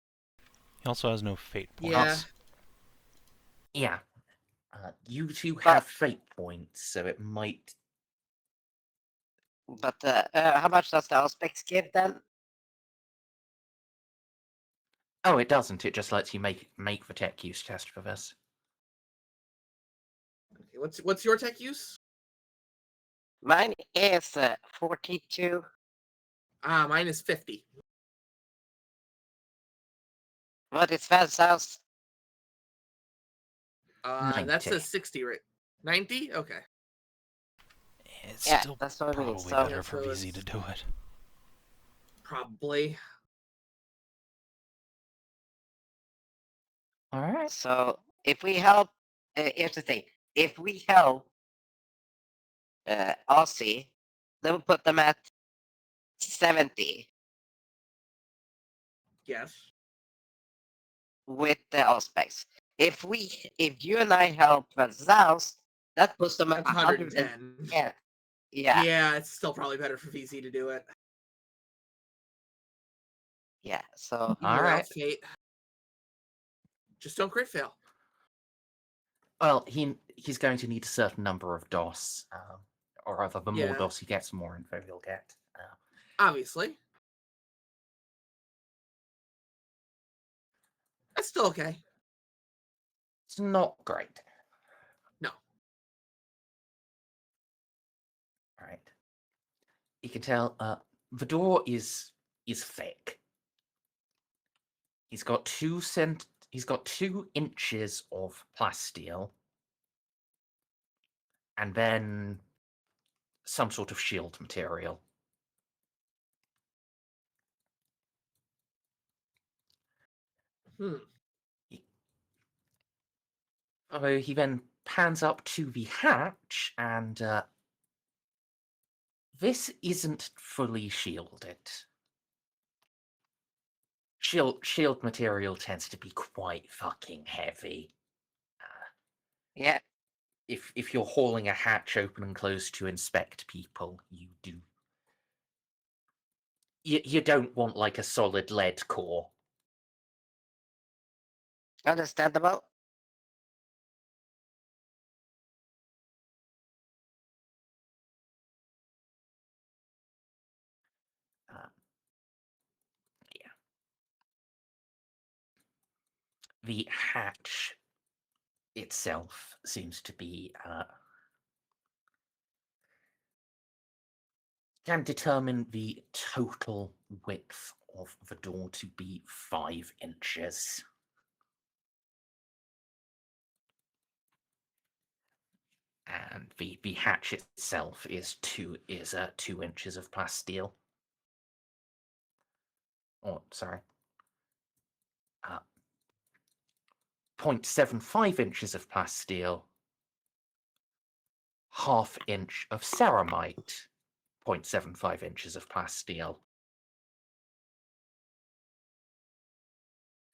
[SPEAKER 2] He also has no fate points.
[SPEAKER 4] Yeah.
[SPEAKER 1] Yeah. You two
[SPEAKER 6] But-
[SPEAKER 1] have fate points, so it might.
[SPEAKER 6] But how much does the Auspex give then?
[SPEAKER 1] Oh, it doesn't. It just lets you make the tech use test for this.
[SPEAKER 4] Okay, what's your tech use?
[SPEAKER 6] Mine is 42.
[SPEAKER 4] Mine is 50.
[SPEAKER 6] What is Van South?
[SPEAKER 4] That's
[SPEAKER 1] 90.
[SPEAKER 4] a 60 rate. 90? Okay.
[SPEAKER 2] It's
[SPEAKER 6] Yeah,
[SPEAKER 2] still
[SPEAKER 6] that's what I mean.
[SPEAKER 2] probably
[SPEAKER 6] So,
[SPEAKER 2] better for
[SPEAKER 4] so
[SPEAKER 2] VZ
[SPEAKER 4] it's-
[SPEAKER 2] to do it.
[SPEAKER 4] Probably.
[SPEAKER 1] All right.
[SPEAKER 6] so if we help, here's the thing. If we help Aussie, then we'll put them at 70
[SPEAKER 4] Yes.
[SPEAKER 6] with the Auspex. If you and I help Van South, that puts them at
[SPEAKER 4] That's
[SPEAKER 6] 110.
[SPEAKER 4] 110.
[SPEAKER 6] Yeah.
[SPEAKER 4] Yeah, it's still probably better for VZ to do it.
[SPEAKER 6] Yeah. So
[SPEAKER 1] All
[SPEAKER 4] You're
[SPEAKER 1] right.
[SPEAKER 4] out, Kate. Just don't crit fail.
[SPEAKER 1] Well, he's going to need a certain number of DOS, or rather, the
[SPEAKER 4] Yeah.
[SPEAKER 1] more DOS he gets, the more info he'll get.
[SPEAKER 4] Obviously. That's still okay.
[SPEAKER 1] It's not great.
[SPEAKER 4] No.
[SPEAKER 1] Right. You can tell the door is thick. He's got 2 inches of plasteel, and then some sort of shield material.
[SPEAKER 4] Hmm.
[SPEAKER 1] He then pans up to the hatch, and this isn't fully shielded. Shield material tends to be quite fucking heavy.
[SPEAKER 6] Yeah.
[SPEAKER 1] If you're hauling a hatch open and closed to inspect people, you don't want like a solid lead core.
[SPEAKER 6] Understandable.
[SPEAKER 1] Yeah. The hatch itself seems to be can determine the total width of the door to be 5 inches. And the hatch itself is 2 inches of plasteel. Oh, sorry. 0.75 inches of plasteel, ½ inch of ceramite, 0.75 inches of plasteel.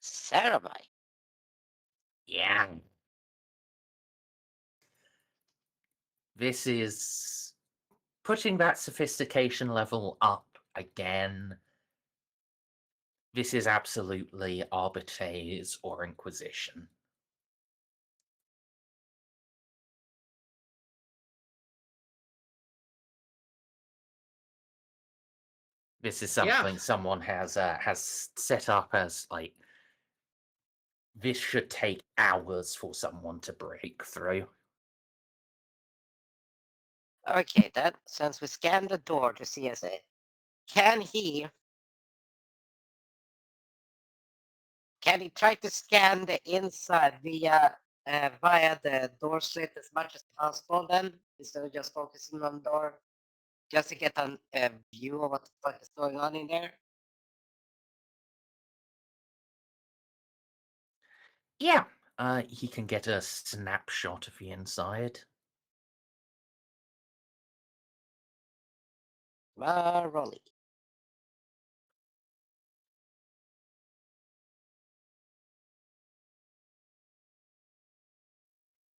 [SPEAKER 6] Ceramite.
[SPEAKER 1] Yeah. This is putting that sophistication level up again. This is absolutely Arbitrates or Inquisition. This is something someone has set up as like, this should take hours for someone to break through.
[SPEAKER 6] Okay, then, since we scanned the door to see us, can he try to scan the inside via the door slit as much as possible then, instead of just focusing on the door, just to get a view of what the fuck is going on in there?
[SPEAKER 1] Yeah, he can get a snapshot of the inside.
[SPEAKER 6] Rolly.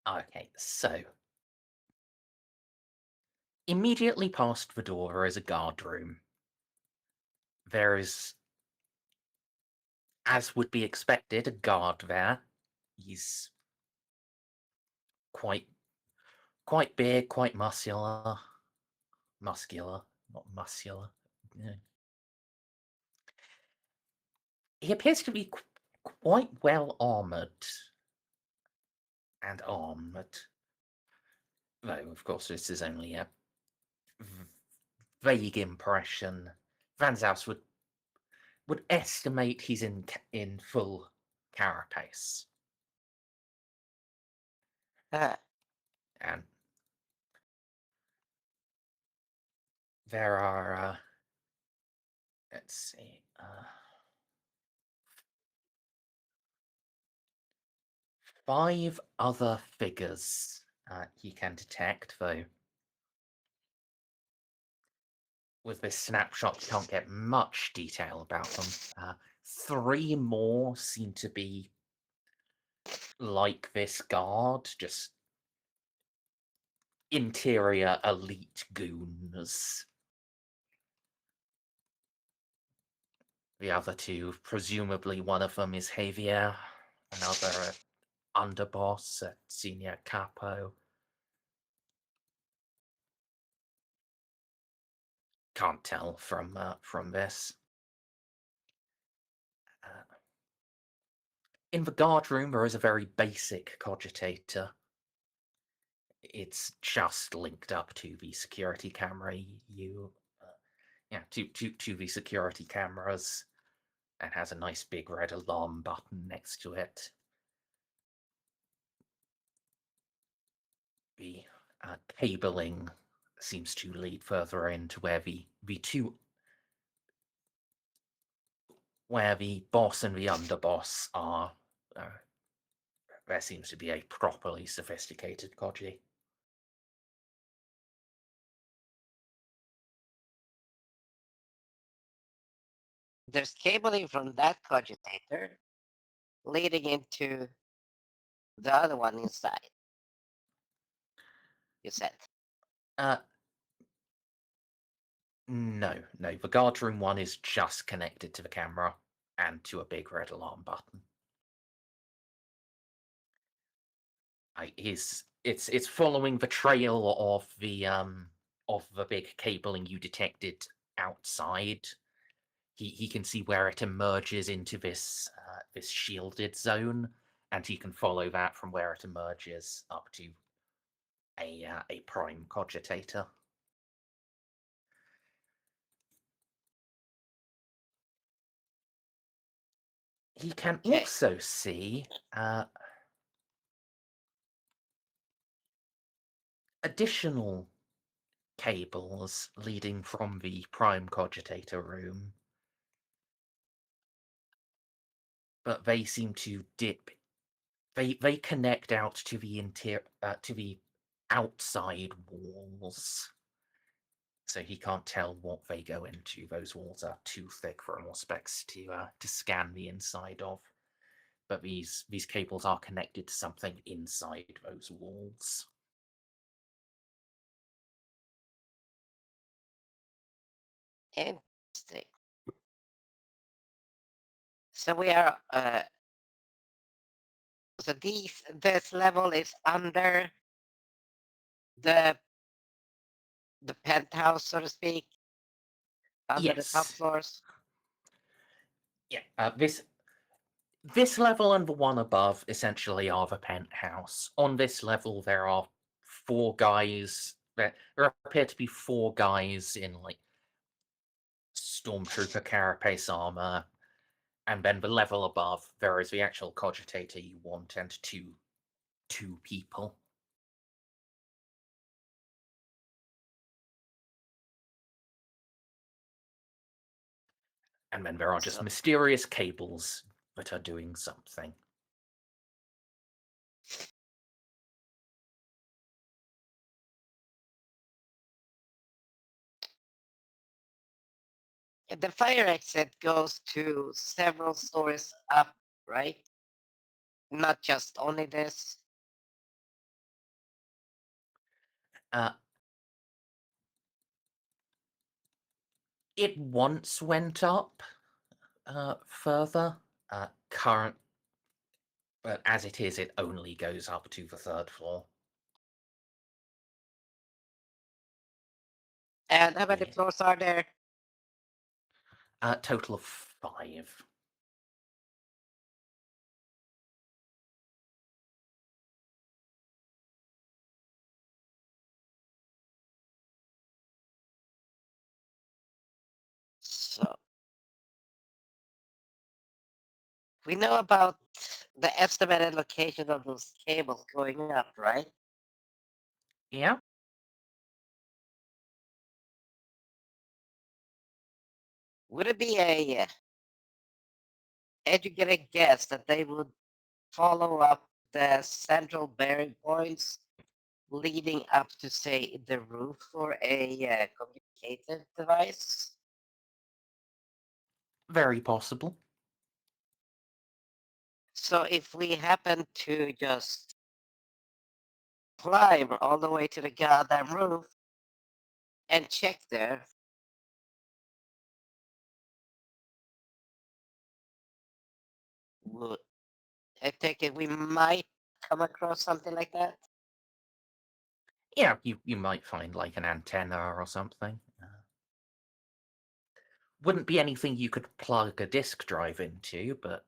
[SPEAKER 1] Okay, so immediately past the door is a guard room. There is, as would be expected, a guard there. He's quite big, quite muscular, not muscular. Yeah. He appears to be quite well armored and armed. Though, of course, this is only a vague impression. Van Zaus would estimate he's in full carapace.
[SPEAKER 6] Uh,
[SPEAKER 1] And there are, let's see, 5 other figures he can detect, though. With this snapshot, you can't get much detail about them. 3 more seem to be like this guard, just interior elite goons. The other 2, presumably one of them is Javier, another underboss, senior capo. can't tell from this. In the guard room, there is a very basic cogitator. It's just linked up to the security camera. To the security cameras, and has a nice big red alarm button next to it. The cabling seems to lead further into where the boss and the underboss are. There seems to be a properly sophisticated Koji.
[SPEAKER 6] There's cabling from that cogitator leading into the other one inside. You said.
[SPEAKER 1] No. The guard room one is just connected to the camera and to a big red alarm button. It's following the trail of the big cabling you detected outside. He can see where it emerges into this shielded zone, and he can follow that from where it emerges up to a prime cogitator. He can also see additional cables leading from the prime cogitator room, but they seem to dip. They connect out to the to the outside walls, so he can't tell what they go into. Those walls are too thick for an Auspex to scan the inside of. But these cables are connected to something inside those walls.
[SPEAKER 6] Interesting. So we are. So this level is under the penthouse, so to speak, under the top
[SPEAKER 1] Yes.
[SPEAKER 6] floors.
[SPEAKER 1] Yeah. This level and the one above essentially are the penthouse. On this level, there are 4 guys. There appear to be 4 guys in like stormtrooper carapace armor, and then the level above there is the actual cogitator you want and two people. And then there are just mysterious cables that are doing something.
[SPEAKER 6] The fire exit goes to several stories up, right? Not just only this.
[SPEAKER 1] It once went up further. But as it is, it only goes up to the 3rd floor.
[SPEAKER 6] And how many floors are there?
[SPEAKER 1] Total of 5.
[SPEAKER 6] So we know about the estimated location of those cables going up, right?
[SPEAKER 1] Yeah.
[SPEAKER 6] Would it be a educated guess that they would follow up the central bearing points leading up to, say, the roof for a communicated device?
[SPEAKER 1] Very possible.
[SPEAKER 6] So if we happen to just climb all the way to the goddamn roof and check there, I take it we might come across something like that?
[SPEAKER 1] Yeah, you might find like an antenna or something. Wouldn't be anything you could plug a disk drive into, but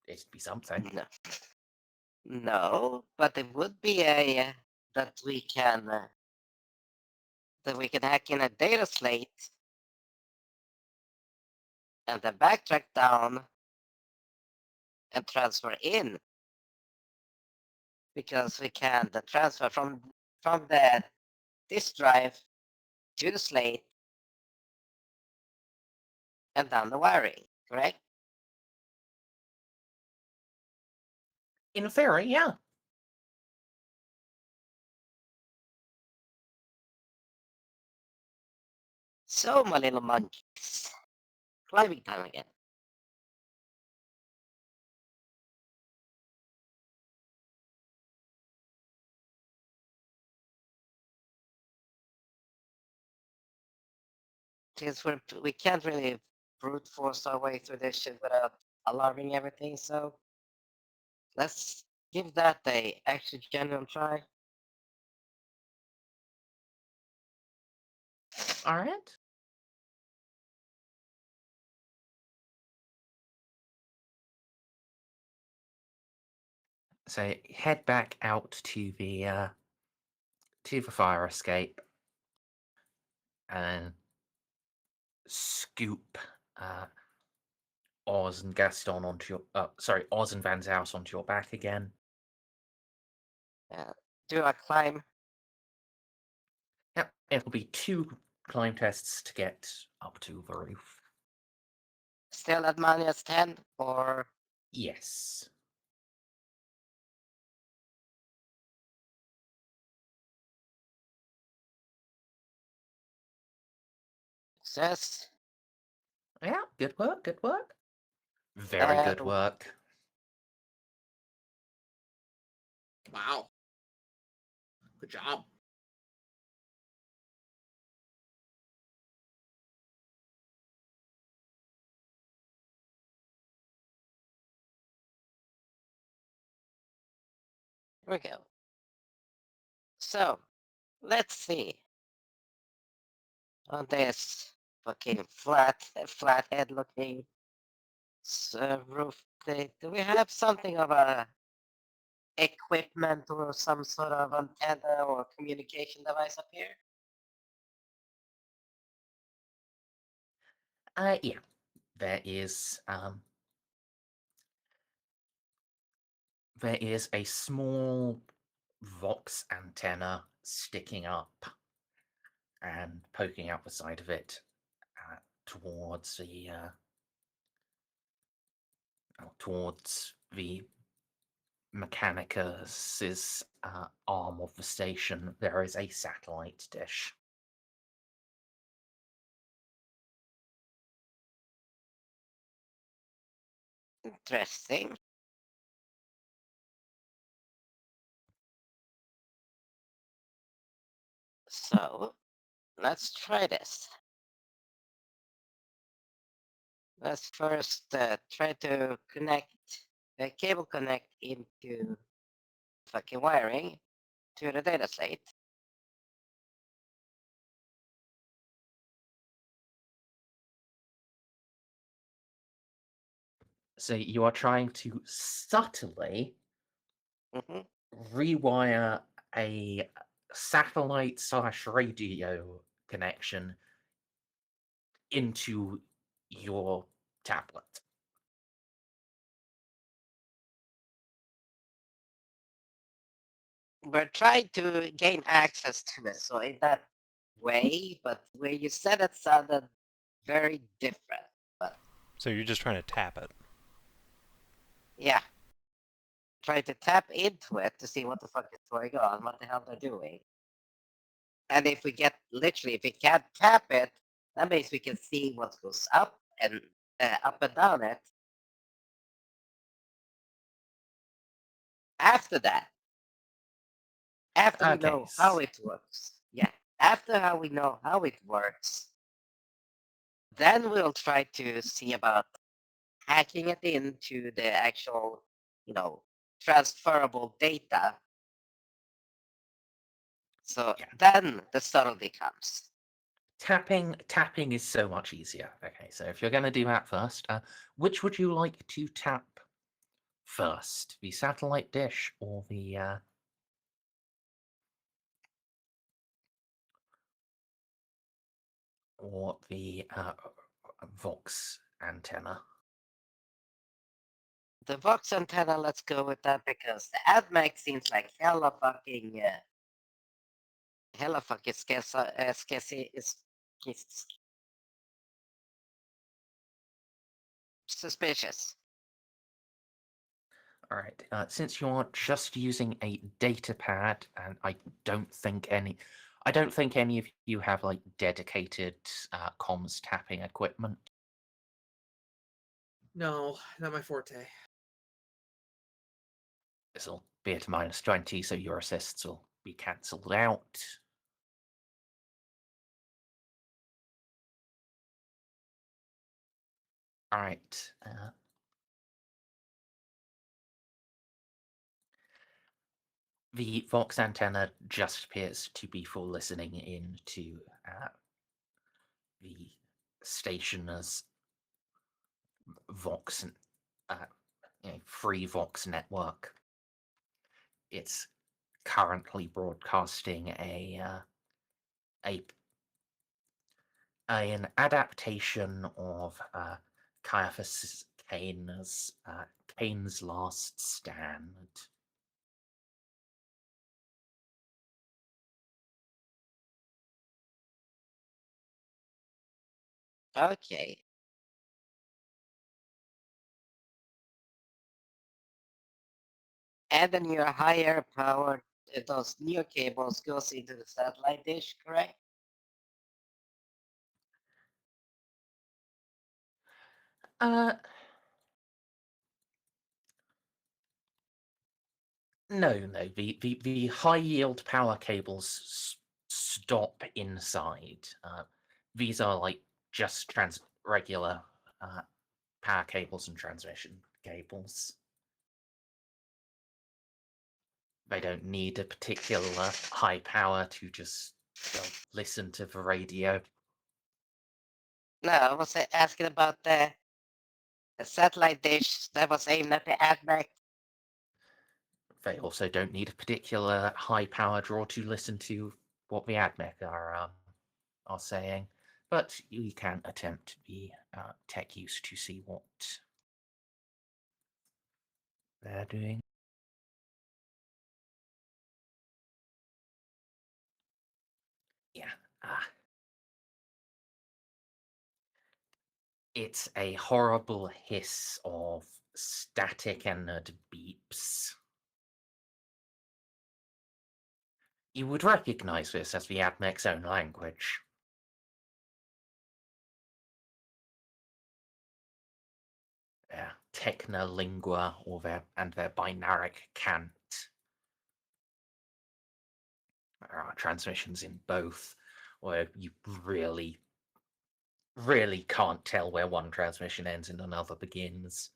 [SPEAKER 1] it'd be something.
[SPEAKER 6] No. No, but it would be a that we can hack in a data slate and then backtrack down and transfer in, because we can transfer from the disk drive to the slate and down the wiring, correct?
[SPEAKER 1] In theory, yeah.
[SPEAKER 6] So, my little monkeys, climbing time again. Since we can't really brute force our way through this shit without alarming everything, so let's give that a actually genuine try.
[SPEAKER 1] All right. So head back out to the fire escape and scoop Oz and Gaston onto your Oz and Van Zouse onto your back again.
[SPEAKER 6] Do a climb.
[SPEAKER 1] Yep, it'll be 2 climb tests to get up to the roof.
[SPEAKER 6] Still at -10, or
[SPEAKER 1] Yes.
[SPEAKER 6] success?
[SPEAKER 1] Yeah, good work, good work. Very good
[SPEAKER 6] Um,
[SPEAKER 1] work.
[SPEAKER 4] Wow. Good job.
[SPEAKER 6] Here we go. So, let's see. On this fucking flathead looking roof thing, do we have something of a equipment or some sort of antenna or communication device up here?
[SPEAKER 1] Yeah. There is a small Vox antenna sticking up and poking out the side of it towards the Mechanicus's arm of the station. There is a satellite dish.
[SPEAKER 6] Interesting. So, let's try this. Let's first try to connect a cable connect into fucking wiring to the data slate.
[SPEAKER 1] So you are trying to subtly rewire a satellite/radio connection into your tablet.
[SPEAKER 6] We're trying to gain access to it, so in that way, but where you said it sounded very different. But
[SPEAKER 2] So you're just trying to tap it.
[SPEAKER 6] yeah, try to tap into it to see what the fuck is going on, what the hell they're doing. And if we can't tap it, that means we can see what goes up and down it. After that, after we know how it works, after we know how it works, then we'll try to see about hacking it into the actual, transferable data. So then the subtlety comes.
[SPEAKER 1] Tapping is so much easier. Okay, so if you're going to do that first, which would you like to tap first? The satellite dish or the Vox antenna?
[SPEAKER 6] The Vox antenna, let's go with that because the AdMac seems like hella fucking suspicious.
[SPEAKER 1] All right. Since you're just using a data pad, and I don't think any of you have like dedicated comms tapping equipment.
[SPEAKER 4] No, not my forte.
[SPEAKER 1] This will be at -20, so your assists will be cancelled out. All right. The Vox antenna just appears to be for listening in to the stationer's Vox, free Vox network. It's currently broadcasting an adaptation of Caiaphas Cain's Last Stand.
[SPEAKER 6] Okay. And then your higher power, those new cables goes into the satellite dish, correct?
[SPEAKER 1] No. The high yield power cables stop inside. These are like just regular power cables and transmission cables. They don't need a particular high power to just listen to the radio.
[SPEAKER 6] No, I was asking about the satellite dish that was aimed at the AdMac.
[SPEAKER 1] They also don't need a particular high power draw to listen to what the AdMech are saying, but you can attempt the tech use to see what they're doing. Yeah. It's a horrible hiss of static and beeps. You would recognize this as the AdMech's own language. Their technolingua or their binaric cant. There are transmissions in both, where you really can't tell where one transmission ends and another begins.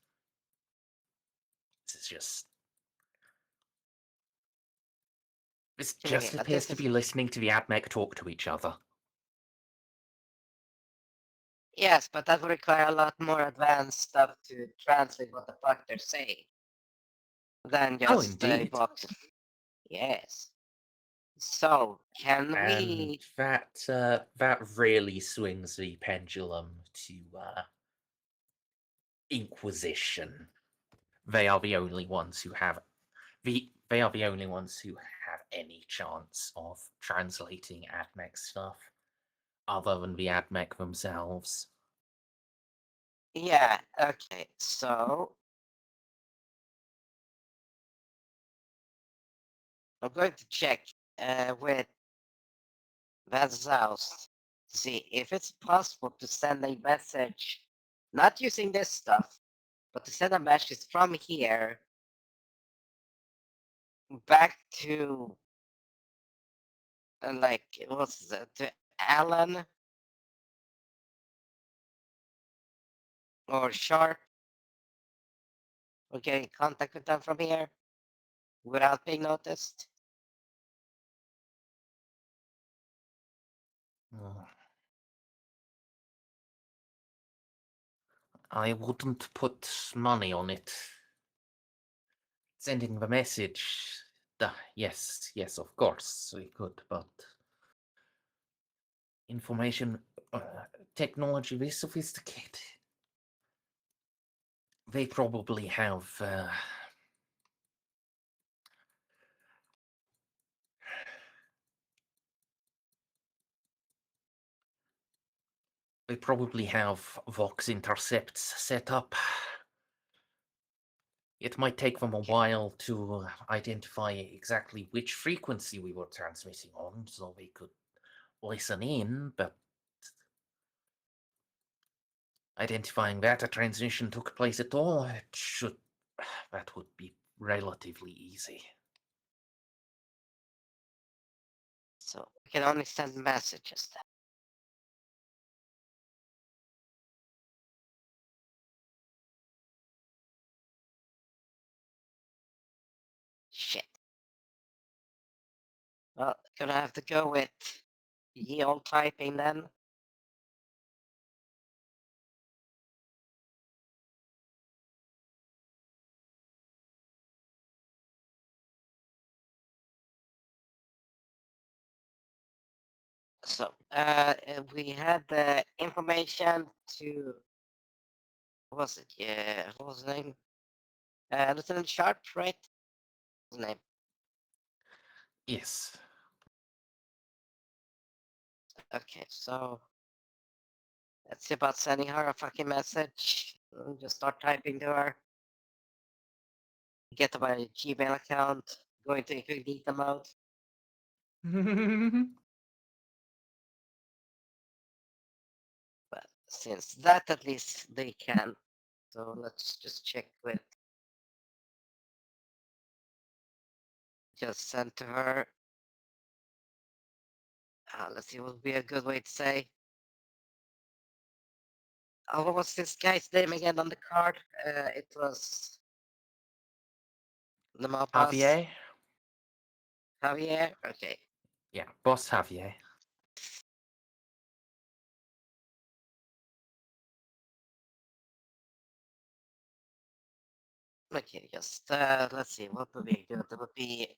[SPEAKER 1] This just
[SPEAKER 6] Yeah,
[SPEAKER 1] appears
[SPEAKER 6] this
[SPEAKER 1] to
[SPEAKER 6] is-
[SPEAKER 1] be listening to the AdMech talk to each other.
[SPEAKER 6] Yes, but that would require a lot more advanced stuff to translate what the fuck they're saying than
[SPEAKER 1] Oh,
[SPEAKER 6] just the
[SPEAKER 1] indeed.
[SPEAKER 6] box. Yes. So can
[SPEAKER 1] And
[SPEAKER 6] we?
[SPEAKER 1] that really swings the pendulum to Inquisition. They are the only ones who have any chance of translating AdMech stuff, other than the AdMech themselves.
[SPEAKER 6] Yeah. Okay. So I'm going to check with Vazaust, see if it's possible to send a message, not using this stuff, but to send a message from here back to like what's it, to Alan or Sharp, or get in contact with them from here without being noticed.
[SPEAKER 1] I wouldn't put money on it. Sending the message. Yes, of course we could, but information technology is sophisticated. They probably have Vox intercepts set up. It might take them a while to identify exactly which frequency we were transmitting on, so they could listen in, but identifying that a transmission took place at all, that would be relatively easy.
[SPEAKER 6] So we can only send messages then. Shit. Well, gonna have to go with ye old typing then. So, we had the information to, what was it? Yeah, what was his name? Lieutenant Sharp, right? His name.
[SPEAKER 1] Yes.
[SPEAKER 6] Okay, so let's see about sending her a fucking message. Just start typing to her. Get to my Gmail account. Go into incognito mode. But since that at least they can, so let's just check with. Just send to her. Let's see what would be a good way to say. Oh, what was this guy's name again on the card? It was the mob boss.
[SPEAKER 1] Javier?
[SPEAKER 6] Javier? Okay.
[SPEAKER 1] Yeah, Boss Javier.
[SPEAKER 6] Okay, just let's see, what would be good? It would be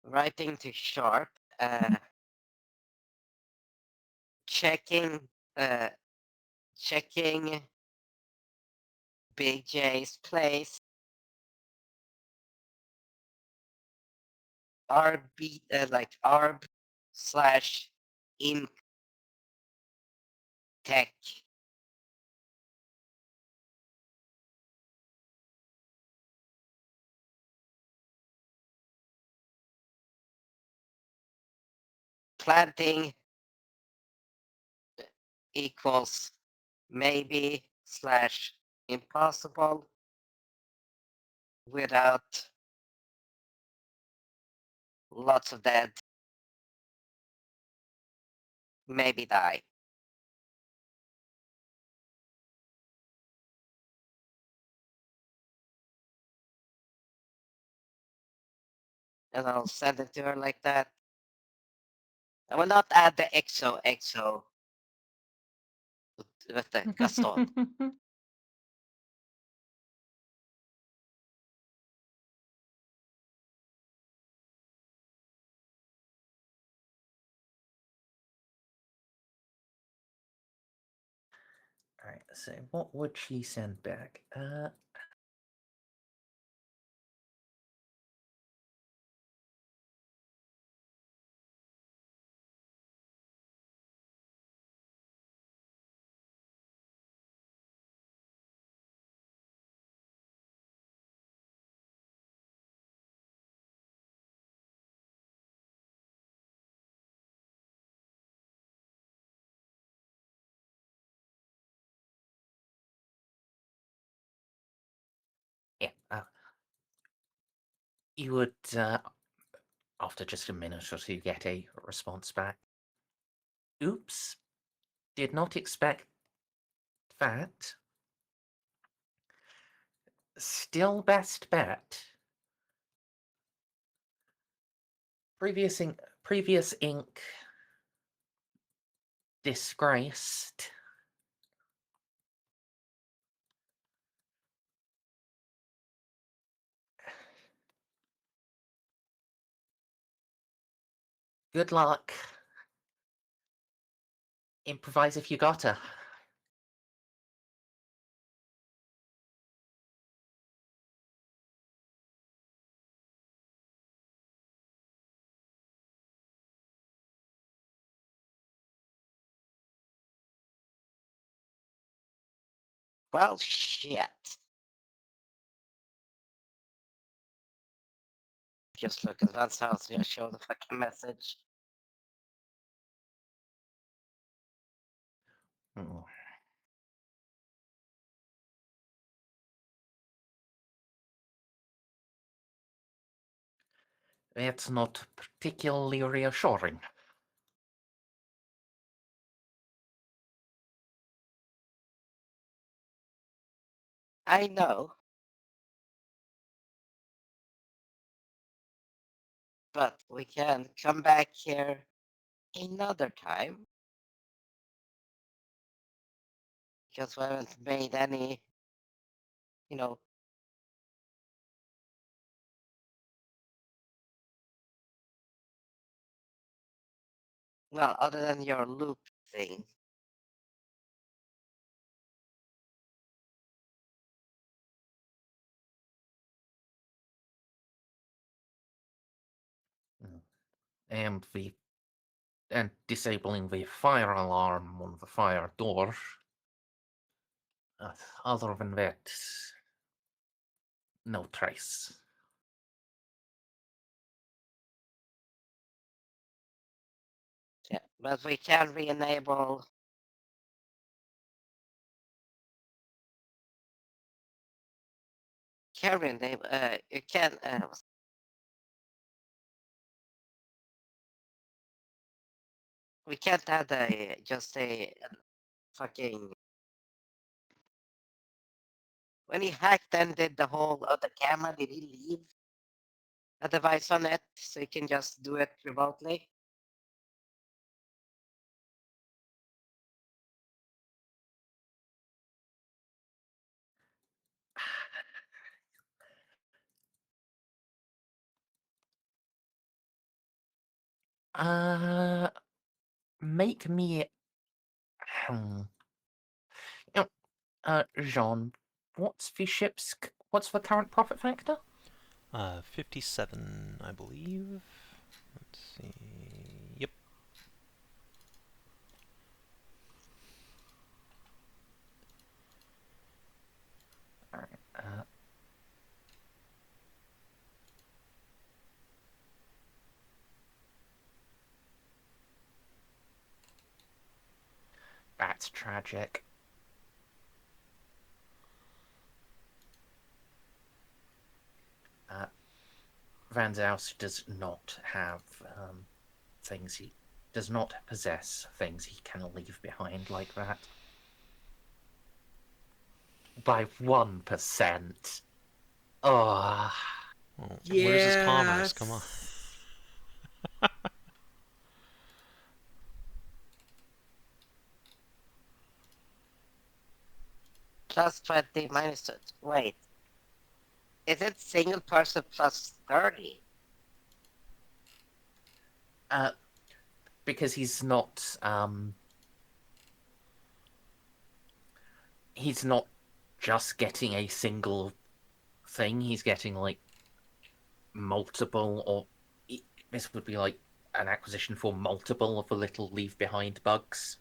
[SPEAKER 6] writing to Sharp, checking checking Big J's place. RB like ARB slash in tech. Planting equals maybe slash impossible without lots of dead. Maybe die. And I'll send it to her like that. I will not add the exo with the Gaston.
[SPEAKER 1] Alright, so what would she send back? Yeah, you would, after just a minute or two, get a response back. Oops, did not expect that. Still best bet. Previous ink disgraced. Good luck. Improvise if you gotta.
[SPEAKER 6] Well, shit. Just look at that house. Just show the fucking message.
[SPEAKER 1] Hmm. That's not particularly reassuring.
[SPEAKER 6] I know. But we can come back here another time. Because we haven't made any, you know, well, other than your loop thing.
[SPEAKER 1] And disabling the fire alarm on the fire door. Other than that, no trace.
[SPEAKER 6] Yeah, but we can re-enable. Can re-enable. You can. We can't add just a fucking. When he hacked and did the whole of the camera, did he leave a device on it so you can just do it remotely?
[SPEAKER 1] Make me. Hmm. Jeanne, what's the current profit factor?
[SPEAKER 2] 57, I believe. Let's see. Yep.
[SPEAKER 1] Alright, that's tragic. Van Zaus does not have things he does not possess things he can leave behind like that. By 1%. Oh.
[SPEAKER 2] Well, where's his commerce?
[SPEAKER 4] Yes.
[SPEAKER 2] Come on.
[SPEAKER 6] Plus 20 minus 2. Wait. Is it single person plus 30?
[SPEAKER 1] Because he's not just getting a single thing, he's getting like multiple, or this would be like an acquisition for multiple of the little leave behind bugs.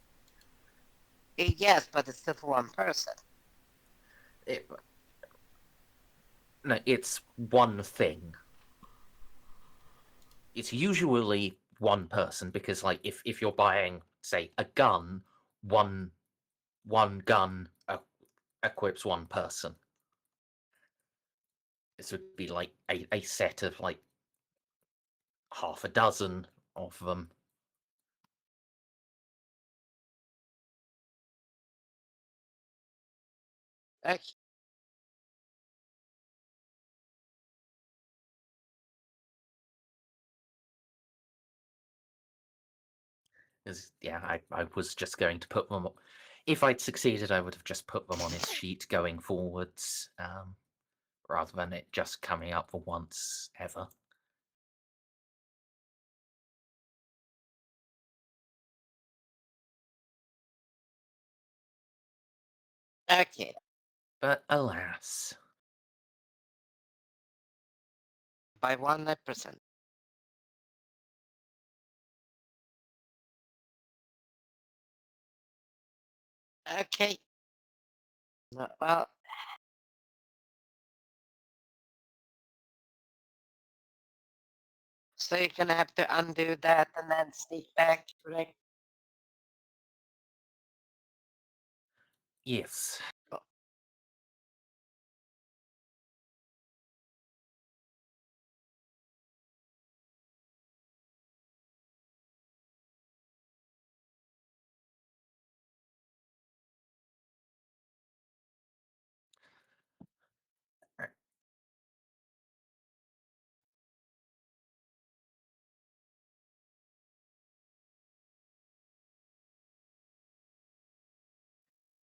[SPEAKER 6] Yes, but it's still for one person.
[SPEAKER 1] No, it's one thing. It's usually one person, because like if you're buying, say, a gun, one gun equips one person. This would be like a set of like half a dozen of them.
[SPEAKER 6] Okay.
[SPEAKER 1] Yeah, I was just going to put them. If I'd succeeded, I would have just put them on his sheet going forwards, rather than it just coming up for once ever.
[SPEAKER 6] Okay.
[SPEAKER 1] But alas,
[SPEAKER 6] By 1%. Okay. Well, so you're gonna have to undo that and then sneak back, right?
[SPEAKER 1] yes.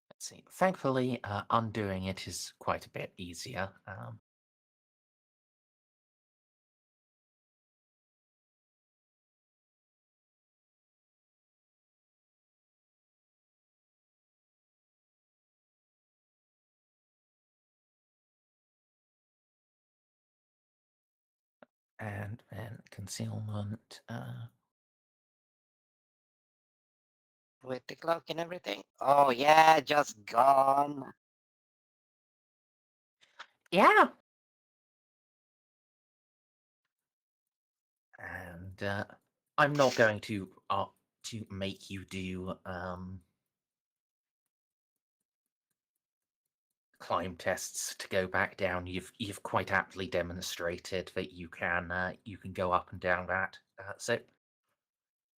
[SPEAKER 1] Let's see. Thankfully, undoing it is quite a bit easier. And then concealment.
[SPEAKER 6] With the cloak and everything. Oh yeah, just gone.
[SPEAKER 1] Yeah. And I'm not going to make you do climb tests to go back down. You've quite aptly demonstrated that you can go up and down that. So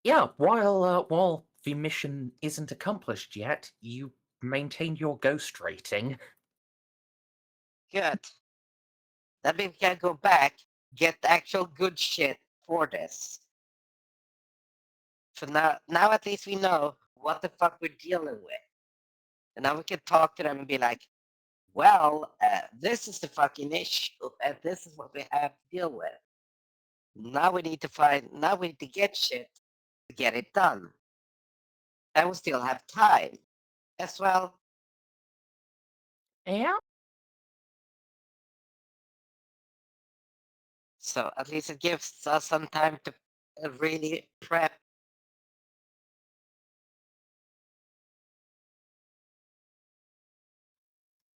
[SPEAKER 1] yeah, while the mission isn't accomplished yet, you maintain your ghost rating.
[SPEAKER 6] Good. That means we can go back, get actual good shit for this. So now at least we know what the fuck we're dealing with. And now we can talk to them and be like, well, this is the fucking issue, and this is what we have to deal with. Now we need to get shit to get it done. And we still have time as well.
[SPEAKER 1] Yeah.
[SPEAKER 6] So at least it gives us some time to really prep.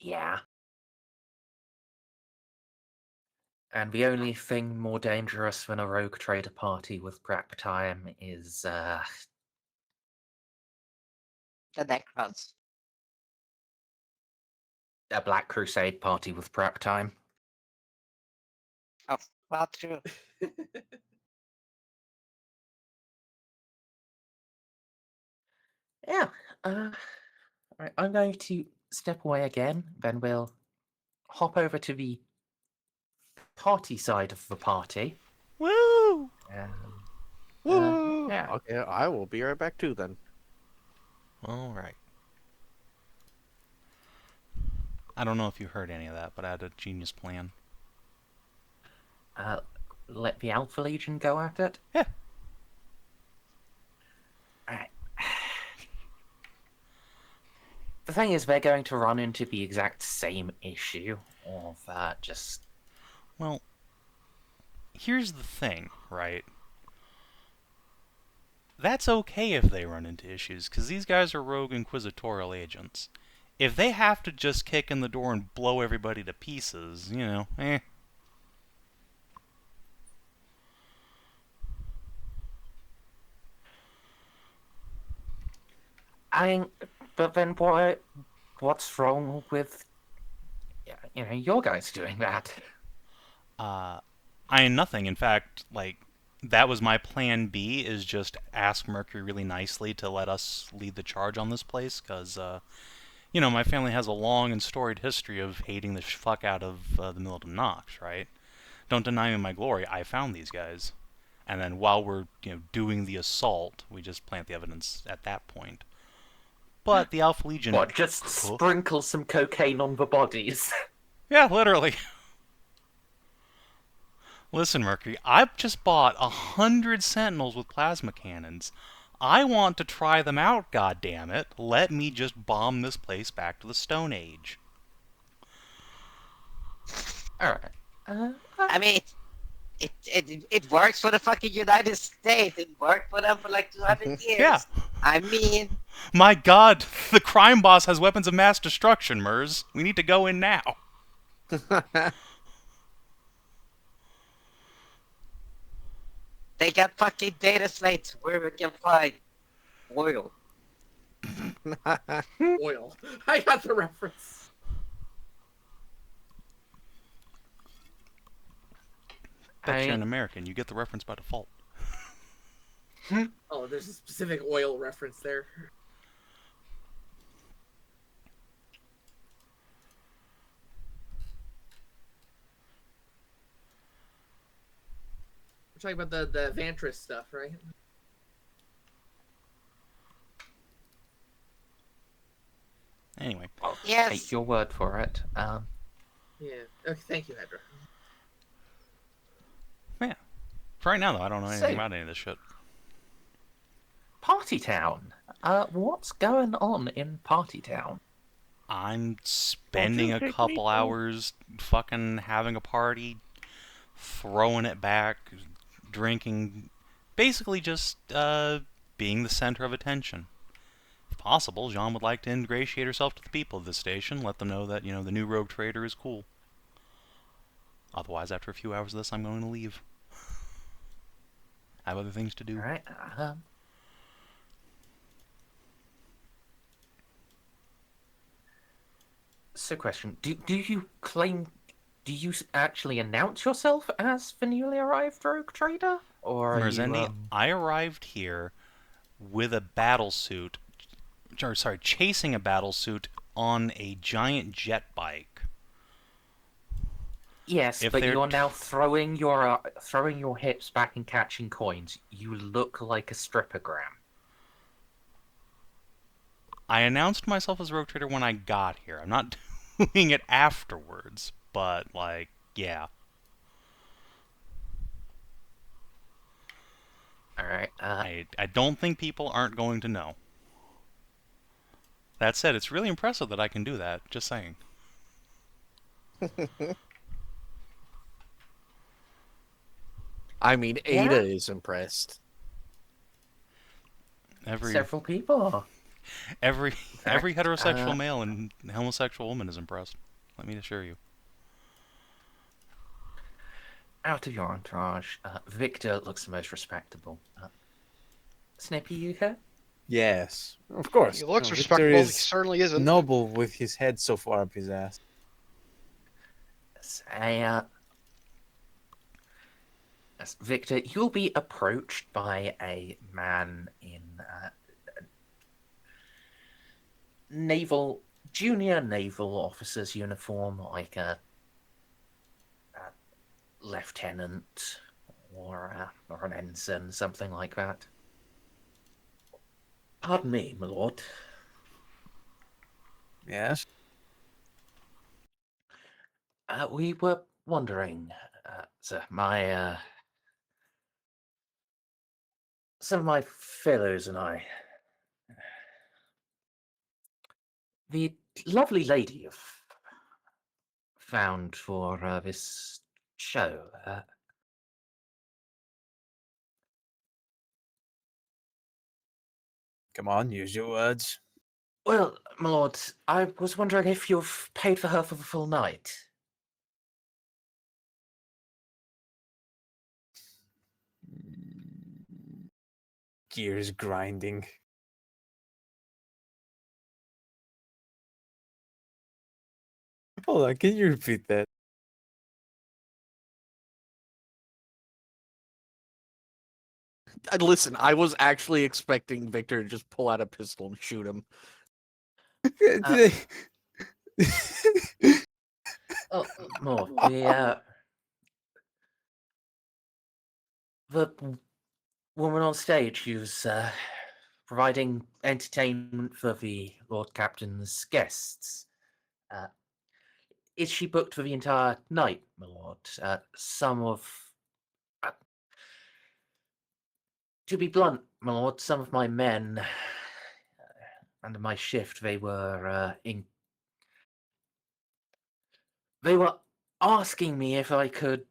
[SPEAKER 1] Yeah. And the only thing more dangerous than a rogue trader party with prep time is
[SPEAKER 6] The Necrons.
[SPEAKER 1] a Black Crusade party with prep time.
[SPEAKER 6] Oh, well, true.
[SPEAKER 1] Yeah. Right, I'm going to step away again, then we'll hop over to the party side of the party.
[SPEAKER 2] Woo!
[SPEAKER 3] Woo!
[SPEAKER 1] Yeah.
[SPEAKER 3] Okay, I will be right back too then.
[SPEAKER 2] All right. I don't know if you heard any of that, but I had a genius plan.
[SPEAKER 1] Let the Alpha Legion go at it?
[SPEAKER 2] Yeah.
[SPEAKER 1] Alright. The thing is, they're going to run into the exact same issue of just...
[SPEAKER 2] Well, here's the thing, right? That's okay if they run into issues, because these guys are rogue inquisitorial agents. If they have to just kick in the door and blow everybody to pieces, you know, eh.
[SPEAKER 1] But then what's wrong with, your guys doing that?
[SPEAKER 2] Nothing. In fact, like, that was my plan B, is just ask Mercury really nicely to let us lead the charge on this place, because, my family has a long and storied history of hating the fuck out of the Militant Nox, right? Don't deny me my glory, I found these guys. And then while we're doing the assault, we just plant the evidence at that point. But the Alpha Legion...
[SPEAKER 1] What, just sprinkle some cocaine on the bodies?
[SPEAKER 2] Yeah, literally. Listen, Mercury, I've just bought 100 Sentinels with plasma cannons. I want to try them out, goddammit. Let me just bomb this place back to the Stone Age.
[SPEAKER 1] Alright.
[SPEAKER 6] I mean, it works for the fucking United States. It worked for them for like 200 years.
[SPEAKER 2] Yeah.
[SPEAKER 6] I mean,
[SPEAKER 2] My god, the crime boss has weapons of mass destruction, Merz. We need to go in now.
[SPEAKER 6] they got fucking data slates where we can find oil.
[SPEAKER 4] Oil. I got the reference.
[SPEAKER 2] Bet you're an American. You get the reference by default.
[SPEAKER 4] Oh, there's a specific oil reference there. We're talking about the Vantris stuff, right?
[SPEAKER 2] Anyway.
[SPEAKER 1] I'll
[SPEAKER 6] Yes.
[SPEAKER 1] take your word for it.
[SPEAKER 4] Yeah. Okay, thank you, Hedrah.
[SPEAKER 2] Yeah. For right now, though, I don't know anything
[SPEAKER 1] So-
[SPEAKER 2] about any of this shit.
[SPEAKER 1] Party Town. What's going on in Party Town?
[SPEAKER 2] I'm spending a
[SPEAKER 1] take
[SPEAKER 2] couple
[SPEAKER 1] me home?
[SPEAKER 2] hours fucking having a party, throwing it back, drinking, basically just being the center of attention. If possible, Jeanne would like to ingratiate herself to the people of this station, let them know that, the new rogue trader is cool. Otherwise, after a few hours of this, I'm going to leave. I have other things to do.
[SPEAKER 1] Alright. So, question: Do you claim? Do you actually announce yourself as the newly arrived rogue trader, or are
[SPEAKER 2] Merzendi,
[SPEAKER 1] you?
[SPEAKER 2] I arrived here with a battle suit, chasing a battle suit on a giant jet bike.
[SPEAKER 1] Yes,
[SPEAKER 2] if
[SPEAKER 1] but
[SPEAKER 2] they're
[SPEAKER 1] you're now throwing your hips back and catching coins. You look like a strippogram.
[SPEAKER 2] I announced myself as rogue trader when I got here. I'm not doing it afterwards, but yeah.
[SPEAKER 1] All right.
[SPEAKER 2] I don't think people aren't going to know. That said, it's really impressive that I can do that. Just saying.
[SPEAKER 3] I mean,
[SPEAKER 1] Yeah.
[SPEAKER 3] Ada is impressed.
[SPEAKER 1] Several people.
[SPEAKER 2] Every
[SPEAKER 1] fact,
[SPEAKER 2] heterosexual male and homosexual woman is impressed. Let me assure you.
[SPEAKER 1] Out of your entourage, Victor looks the most respectable. Snippy, you here?
[SPEAKER 5] Yes, of course.
[SPEAKER 7] He looks
[SPEAKER 5] Victor
[SPEAKER 7] respectable. He
[SPEAKER 5] is
[SPEAKER 7] certainly isn't.
[SPEAKER 5] noble with his head so far up his ass.
[SPEAKER 1] Yes, Victor, you'll be approached by a man in junior naval officer's uniform, like a lieutenant or an ensign, something like that. Pardon me, my lord.
[SPEAKER 5] Yes.
[SPEAKER 1] We were wondering, sir, some of my fellows and I, the lovely lady you've found for this show,
[SPEAKER 5] Come on, use your words.
[SPEAKER 1] well, my lord, I was wondering if you've paid for her for the full night.
[SPEAKER 5] Gears grinding. Hold on, can you repeat that?
[SPEAKER 3] Listen, I was actually expecting Victor to just pull out a pistol and shoot him.
[SPEAKER 1] Oh, more the woman on stage who's providing entertainment for the Lord Captain's guests. Is she booked for the entire night, my lord? Some of... to be blunt, my lord, some of my men under my shift, they were they were asking me if I could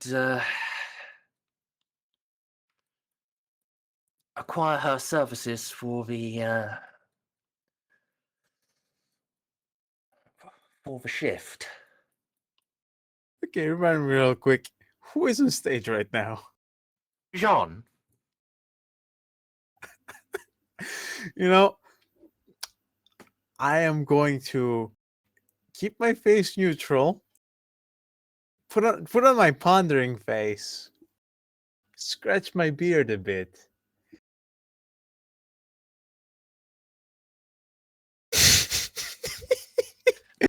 [SPEAKER 1] acquire her services for the shift.
[SPEAKER 5] Okay, remind me real quick. Who is on stage right now?
[SPEAKER 1] Jeanne,
[SPEAKER 5] You know, I am going to keep my face neutral. Put on my pondering face. Scratch my beard a bit.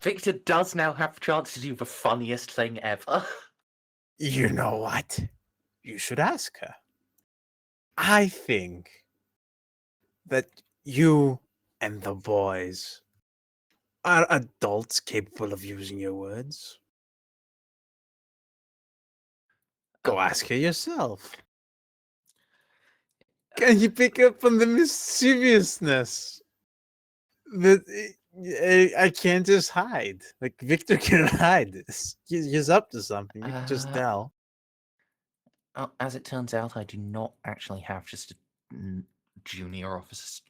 [SPEAKER 1] Victor does now have the chance to do the funniest thing ever.
[SPEAKER 5] You know what? You should ask her. I think that you and the boys are adults capable of using your words. Go ask her yourself. Can you pick up on the mischievousness? That I can't just hide. Like Victor can hide this. He's up to something. You can just tell.
[SPEAKER 1] As it turns out, I do not actually have just a junior officer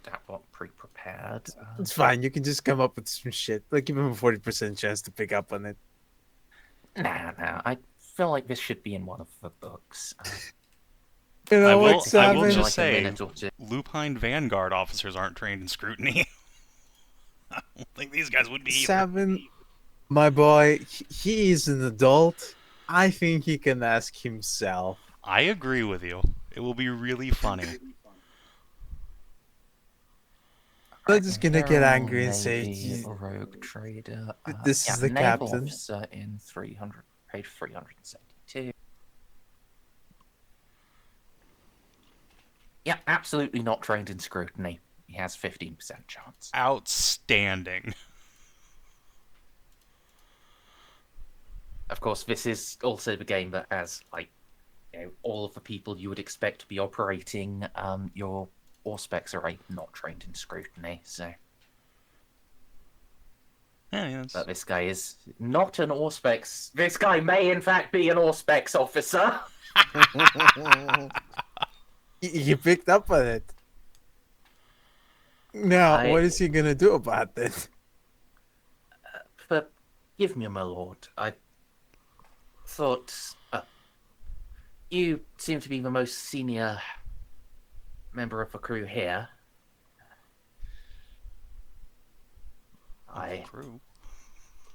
[SPEAKER 1] stat bot pre-prepared.
[SPEAKER 5] It's fine. You can just come up with some shit. Like give him a 40% chance to pick up on it.
[SPEAKER 1] Nah. I feel like this should be in one of the books.
[SPEAKER 5] You know
[SPEAKER 2] I
[SPEAKER 5] what,
[SPEAKER 2] will
[SPEAKER 5] Savin?
[SPEAKER 2] just
[SPEAKER 1] like a
[SPEAKER 2] say,
[SPEAKER 1] minute or two.
[SPEAKER 2] lupine vanguard officers aren't trained in scrutiny. I don't think these guys would be either.
[SPEAKER 5] Savin, my boy, he is an adult. I think he can ask himself.
[SPEAKER 2] I agree with you. It will be really funny.
[SPEAKER 5] I'm just gonna get
[SPEAKER 1] Imperial
[SPEAKER 5] angry and say,
[SPEAKER 1] Navy Rogue Trader.
[SPEAKER 5] This is the
[SPEAKER 1] naval
[SPEAKER 5] captain.
[SPEAKER 1] officer in 300, page 372. Yeah, absolutely not trained in scrutiny. He has 15% chance.
[SPEAKER 2] Outstanding.
[SPEAKER 1] Of course, this is also the game that has, like, all of the people you would expect to be operating your Auspex array not trained in scrutiny, so...
[SPEAKER 2] Yeah,
[SPEAKER 1] But this guy is not an Auspex. This guy may, in fact, be an Auspex officer.
[SPEAKER 5] He picked up on it. Now, what is he gonna do about it?
[SPEAKER 1] Forgive me, my lord. I thought you seem to be the most senior member of the crew here. I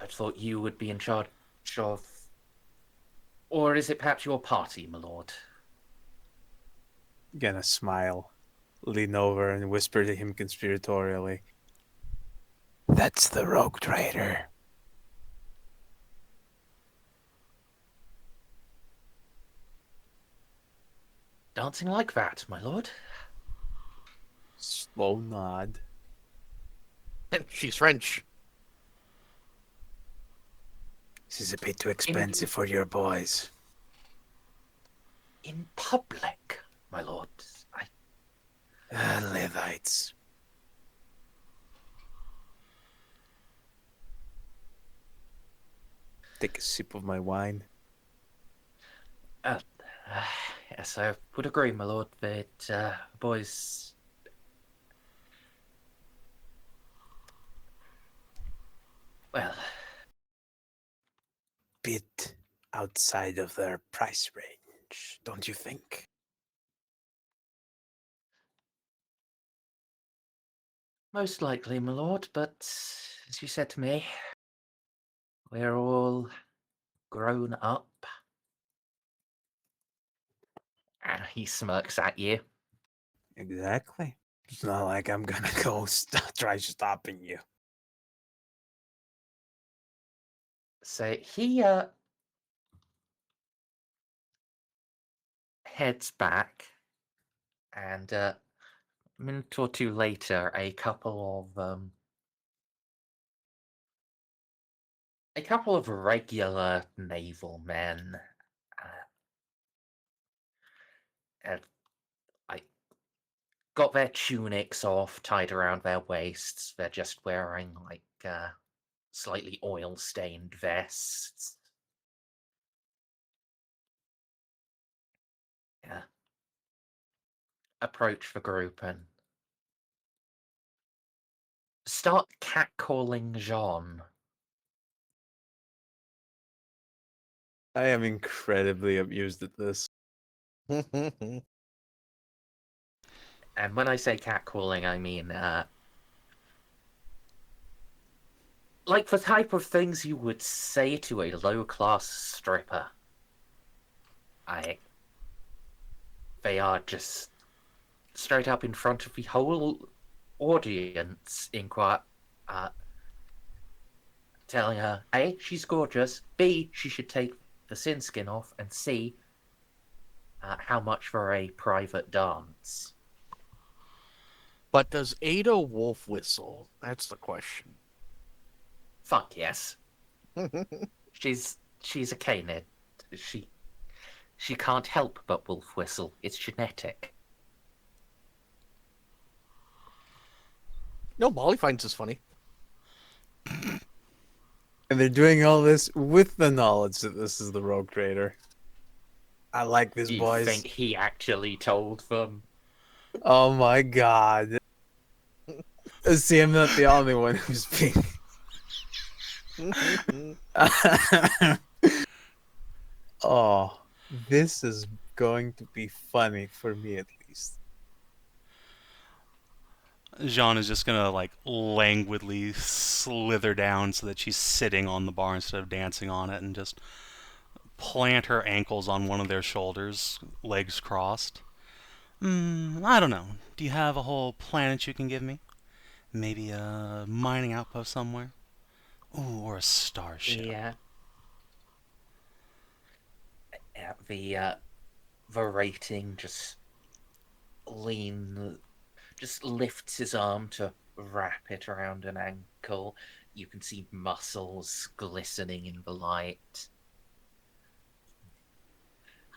[SPEAKER 1] thought you would be in charge of... Or is it perhaps your party, my lord?
[SPEAKER 5] Gonna smile, lean over and whisper to him conspiratorially. That's the rogue trader.
[SPEAKER 1] Dancing like that, my lord?
[SPEAKER 5] Slow nod.
[SPEAKER 3] She's French.
[SPEAKER 5] This is a bit too expensive for your boys.
[SPEAKER 1] In public, my lord.
[SPEAKER 5] Levites. Take a sip of my wine.
[SPEAKER 1] Yes, I would agree, my lord, that boys... Well...
[SPEAKER 5] Bit outside of their price range, don't you think?
[SPEAKER 1] Most likely, my lord, but as you said to me, we're all grown up. He smirks at you.
[SPEAKER 5] Exactly. It's not like I'm gonna go try stopping you.
[SPEAKER 1] So he heads back, and a minute or two later, a couple of regular naval men, uh, I got their tunics off, tied around their waists. They're just wearing like slightly oil-stained vests. Yeah. Approach the group and start catcalling Jeanne.
[SPEAKER 5] I am incredibly amused at this.
[SPEAKER 1] And when I say catcalling, I mean like the type of things you would say to a low-class stripper. They are just straight up in front of the whole audience, telling her, A, she's gorgeous, B, she should take the sin skin off, and C, how much for a private dance.
[SPEAKER 3] But does Ada wolf whistle? That's the question.
[SPEAKER 1] Fuck yes. She's a canid. She can't help but wolf whistle. It's genetic.
[SPEAKER 3] No, Molly finds this funny.
[SPEAKER 5] And they're doing all this with the knowledge that this is the Rogue Trader. I like this,
[SPEAKER 1] You
[SPEAKER 5] boys.
[SPEAKER 1] think he actually told them?
[SPEAKER 5] Oh my god. See, I'm not the only one who's being... Oh, this is going to be funny for me at least.
[SPEAKER 2] Jeanne is just gonna like languidly slither down so that she's sitting on the bar instead of dancing on it, and just plant her ankles on one of their shoulders, legs crossed. I don't know. Do you have a whole planet you can give me? Maybe a mining outpost somewhere? Ooh, or a starship.
[SPEAKER 1] Yeah. The rating just lifts his arm to wrap it around an ankle. You can see muscles glistening in the light.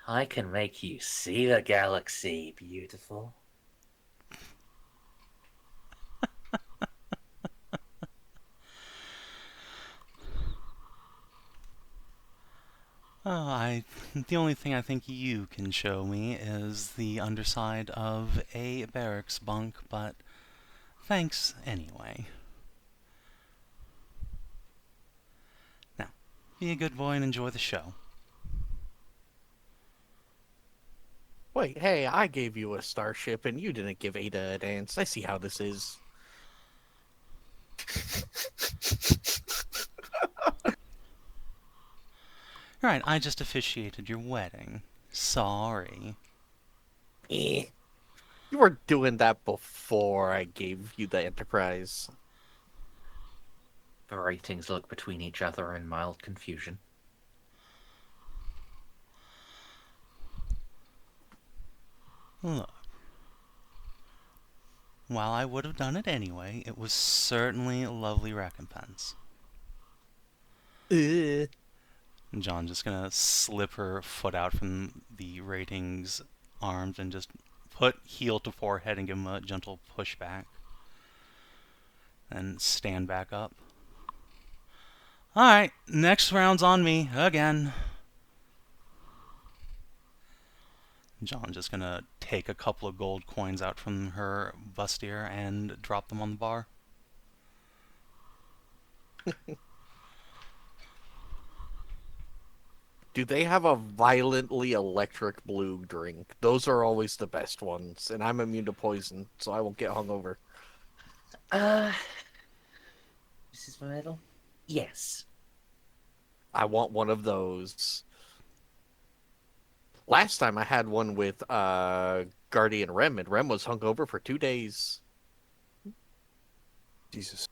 [SPEAKER 1] I can make you see the galaxy, beautiful.
[SPEAKER 2] The only thing I think you can show me is the underside of a barracks bunk, but thanks anyway. Now, be a good boy and enjoy the show.
[SPEAKER 3] Wait, hey, I gave you a starship and you didn't give Ada a dance. I see how this is.
[SPEAKER 2] Right, I just officiated your wedding. Sorry.
[SPEAKER 3] You were doing that before I gave you the Enterprise.
[SPEAKER 1] The ratings look between each other in mild confusion.
[SPEAKER 2] Look. While I would have done it anyway, it was certainly a lovely recompense. Jeanne's just gonna slip her foot out from the ratings arms and just put heel to forehead and give him a gentle push back. And stand back up. Alright, next round's on me, again. Jeanne's just gonna take a couple of gold coins out from her bustier and drop them on the bar.
[SPEAKER 3] Do they have a violently electric blue drink? Those are always the best ones, and I'm immune to poison, so I won't get hungover.
[SPEAKER 1] Mrs. Myrtle? Yes.
[SPEAKER 3] I want one of those. Last time I had one with Guardian Rem, and Rem was hungover for 2 days.
[SPEAKER 5] Jesus.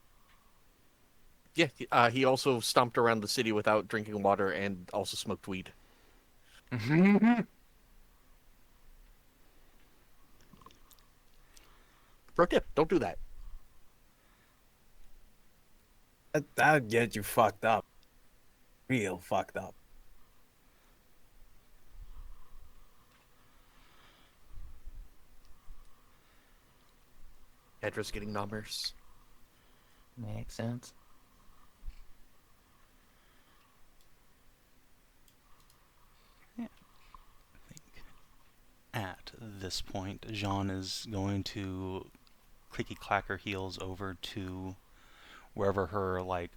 [SPEAKER 3] Yeah, he also stomped around the city without drinking water and also smoked weed. Pro tip, don't do that.
[SPEAKER 5] That would get you fucked up. Real fucked up.
[SPEAKER 3] Hedrah's getting numbers.
[SPEAKER 1] Makes sense.
[SPEAKER 2] At this point, Jeanne is going to clicky clack her heels over to wherever her like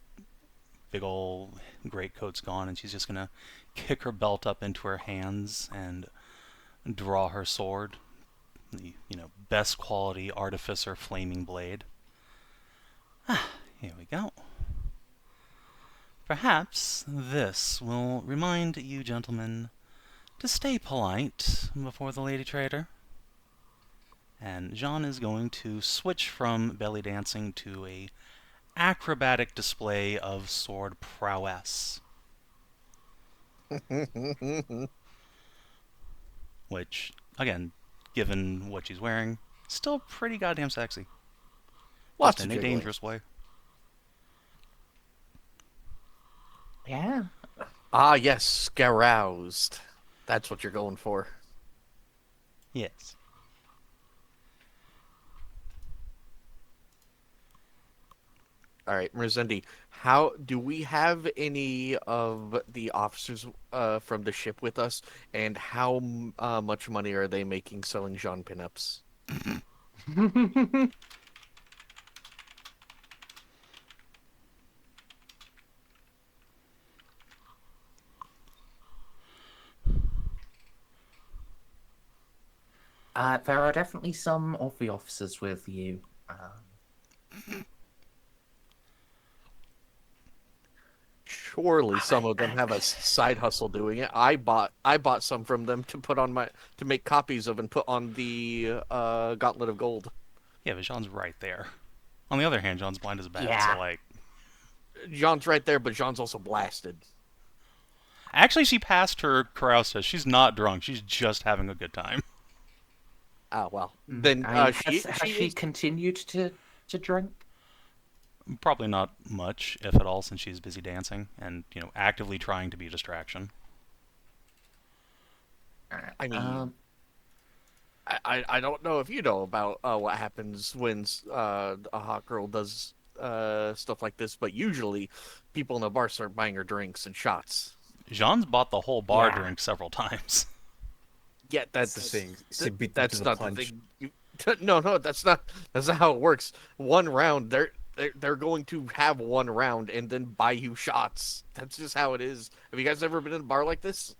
[SPEAKER 2] big old greatcoat's gone, and she's just gonna kick her belt up into her hands and draw her sword, the best quality artificer flaming blade. Here we go. Perhaps this will remind you gentlemen to stay polite before the lady trader. And Jeanne is going to switch from belly dancing to a acrobatic display of sword prowess. Which, again, given what she's wearing, still pretty goddamn sexy.
[SPEAKER 3] Lots
[SPEAKER 2] Just
[SPEAKER 3] of
[SPEAKER 2] in a
[SPEAKER 3] jiggling.
[SPEAKER 2] dangerous way.
[SPEAKER 1] Yeah.
[SPEAKER 3] Ah, yes, scaroused. That's what you're going for.
[SPEAKER 2] Yes.
[SPEAKER 3] All right, Merzendi, how do we have any of the officers from the ship with us, and how much money are they making selling Jeanne pinups?
[SPEAKER 1] There are definitely some of the officers with you.
[SPEAKER 3] Surely some of them have a side hustle doing it. I bought some from them to make copies of and put on the Gauntlet of Gold.
[SPEAKER 2] Yeah, but Jeanne's right there. On the other hand, Jeanne's blind as a bat,
[SPEAKER 1] Yeah.
[SPEAKER 2] so like...
[SPEAKER 3] Jeanne's right there, but Jeanne's also blasted.
[SPEAKER 2] Actually, she passed her carouse test. She's not drunk. She's just having a good time.
[SPEAKER 3] Ah, well. Then
[SPEAKER 1] has
[SPEAKER 3] she
[SPEAKER 1] she
[SPEAKER 3] is...
[SPEAKER 1] continued to drink?
[SPEAKER 2] Probably not much, if at all, since she's busy dancing and, actively trying to be a distraction.
[SPEAKER 3] I mean, I don't know if you know about what happens when a hot girl does stuff like this, but usually people in the bar start buying her drinks and shots.
[SPEAKER 2] Jeanne's bought the whole bar
[SPEAKER 1] Yeah.
[SPEAKER 2] drink several times.
[SPEAKER 3] Yeah, that's
[SPEAKER 5] the thing.
[SPEAKER 3] th-
[SPEAKER 5] Beat them
[SPEAKER 3] that's
[SPEAKER 5] to the
[SPEAKER 3] not
[SPEAKER 5] punch.
[SPEAKER 3] the thing. No, that's not how it works. One round, they're going to have one round and then buy you shots. That's just how it is. Have you guys ever been in a bar like this?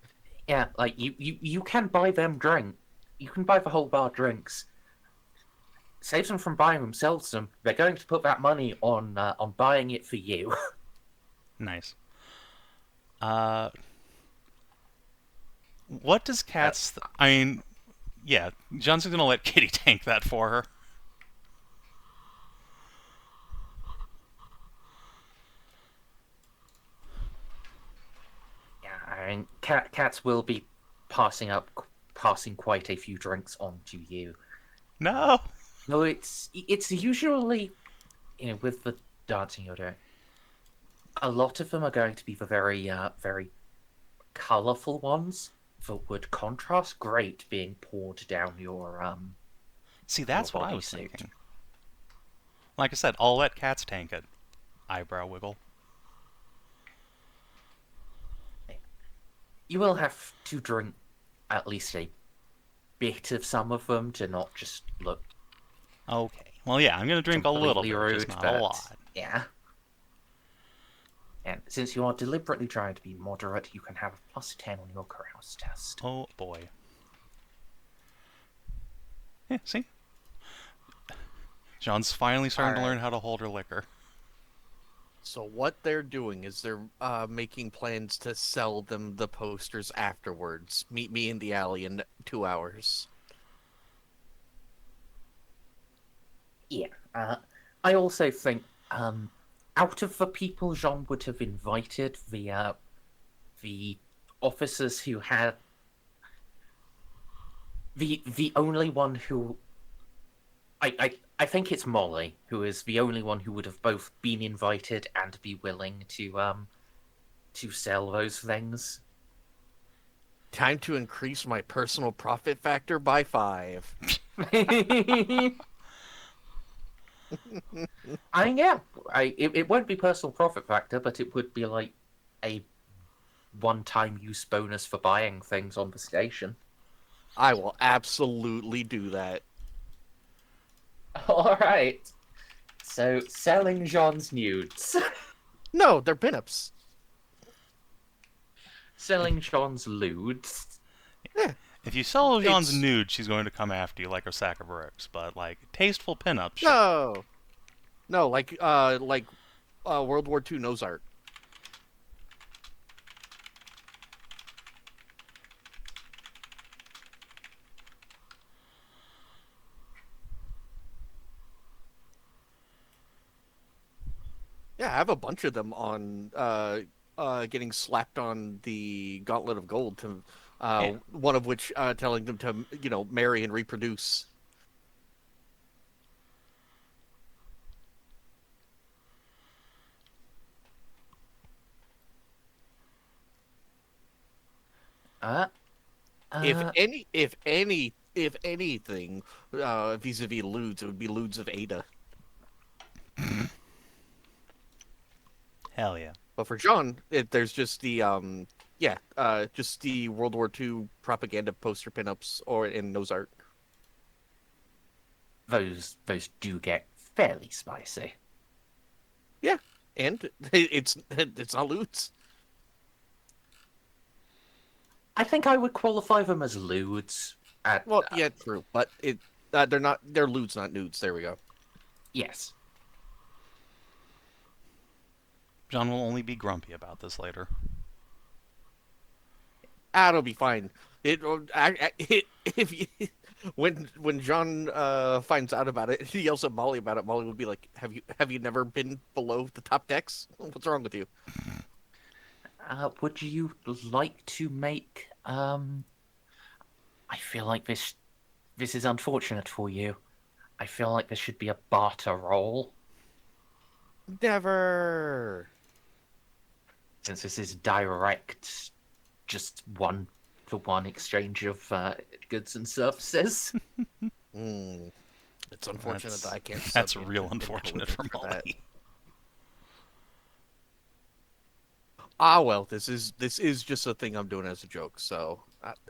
[SPEAKER 1] Yeah, like you can buy them drink. You can buy the whole bar drinks. Saves them from buying themselves them. They're going to put that money on buying it for you.
[SPEAKER 2] Nice. What does Kat's... I mean, yeah, Johnson's gonna let Kitty tank that for her.
[SPEAKER 1] Yeah, I mean, cats will be passing quite a few drinks on to you.
[SPEAKER 2] No!
[SPEAKER 1] No, it's usually, with the dancing you're doing, a lot of them are going to be the very colourful ones that would contrast great being poured down your
[SPEAKER 2] See, that's what I was
[SPEAKER 1] bodysuit.
[SPEAKER 2] thinking. Like I said, I'll let Kat's tank it. Eyebrow wiggle.
[SPEAKER 1] You will have to drink at least a bit of some of them to not just look
[SPEAKER 2] Okay. Well, yeah, I'm gonna drink a little
[SPEAKER 1] completely
[SPEAKER 2] bit,
[SPEAKER 1] rude,
[SPEAKER 2] just not a
[SPEAKER 1] but
[SPEAKER 2] lot.
[SPEAKER 1] yeah. And since you are deliberately trying to be moderate, you can have a +10 on your carouse test.
[SPEAKER 2] Oh, boy. Yeah, see? John's finally starting to
[SPEAKER 1] Alright.
[SPEAKER 2] learn how to hold her liquor.
[SPEAKER 3] So what they're doing is they're making plans to sell them the posters afterwards. Meet me in the alley in 2 hours.
[SPEAKER 1] Yeah. I also think, out of the people Jeanne would have invited, the officers who had the only one who I think it's Molly who is the only one who would have both been invited and be willing to sell those things.
[SPEAKER 3] Time to increase my personal profit factor by 5.
[SPEAKER 1] Yeah, it won't be personal profit factor, but it would be like a one-time use bonus for buying things on the station.
[SPEAKER 3] I will absolutely do that.
[SPEAKER 1] All right. So selling Jeanne's nudes,
[SPEAKER 3] No, they're pinups.
[SPEAKER 1] selling Jeanne's lewds.
[SPEAKER 2] If you sell Jeanne's
[SPEAKER 3] It's-
[SPEAKER 2] nude, she's going to come after you like a sack of bricks. But like tasteful pinups,
[SPEAKER 3] No, like World War II nose art. Yeah, I have a bunch of them on getting slapped on the Gauntlet of Gold to one of which telling them to marry and reproduce. If anything, vis-a-vis lewds, it would be lewds of Ada.
[SPEAKER 2] hell yeah.
[SPEAKER 3] But for Jeanne, there's just the just the World War II propaganda poster pinups or in nose art.
[SPEAKER 1] Those do get fairly spicy.
[SPEAKER 3] Yeah, and it's not lewds.
[SPEAKER 1] I think I would qualify them as lewds.
[SPEAKER 3] Well, yeah, true, but they're lewds, not nudes. There we go.
[SPEAKER 1] Yes.
[SPEAKER 2] John will only be grumpy about this later.
[SPEAKER 3] It'll be fine. When John finds out about it, he yells at Molly about it. Molly would be like, "Have you never been below the top decks? What's wrong with you?"
[SPEAKER 1] Would you like to make? I feel like this is unfortunate for you. I feel like there should be a barter roll,
[SPEAKER 3] Never.
[SPEAKER 1] since this is direct, just one-for-one exchange of goods and services.
[SPEAKER 3] It's unfortunate that I can't.
[SPEAKER 2] That's
[SPEAKER 3] sub you
[SPEAKER 2] real
[SPEAKER 3] in
[SPEAKER 2] unfortunate for
[SPEAKER 3] that.
[SPEAKER 2] Molly.
[SPEAKER 3] Ah, well, this is just a thing I'm doing as a joke, so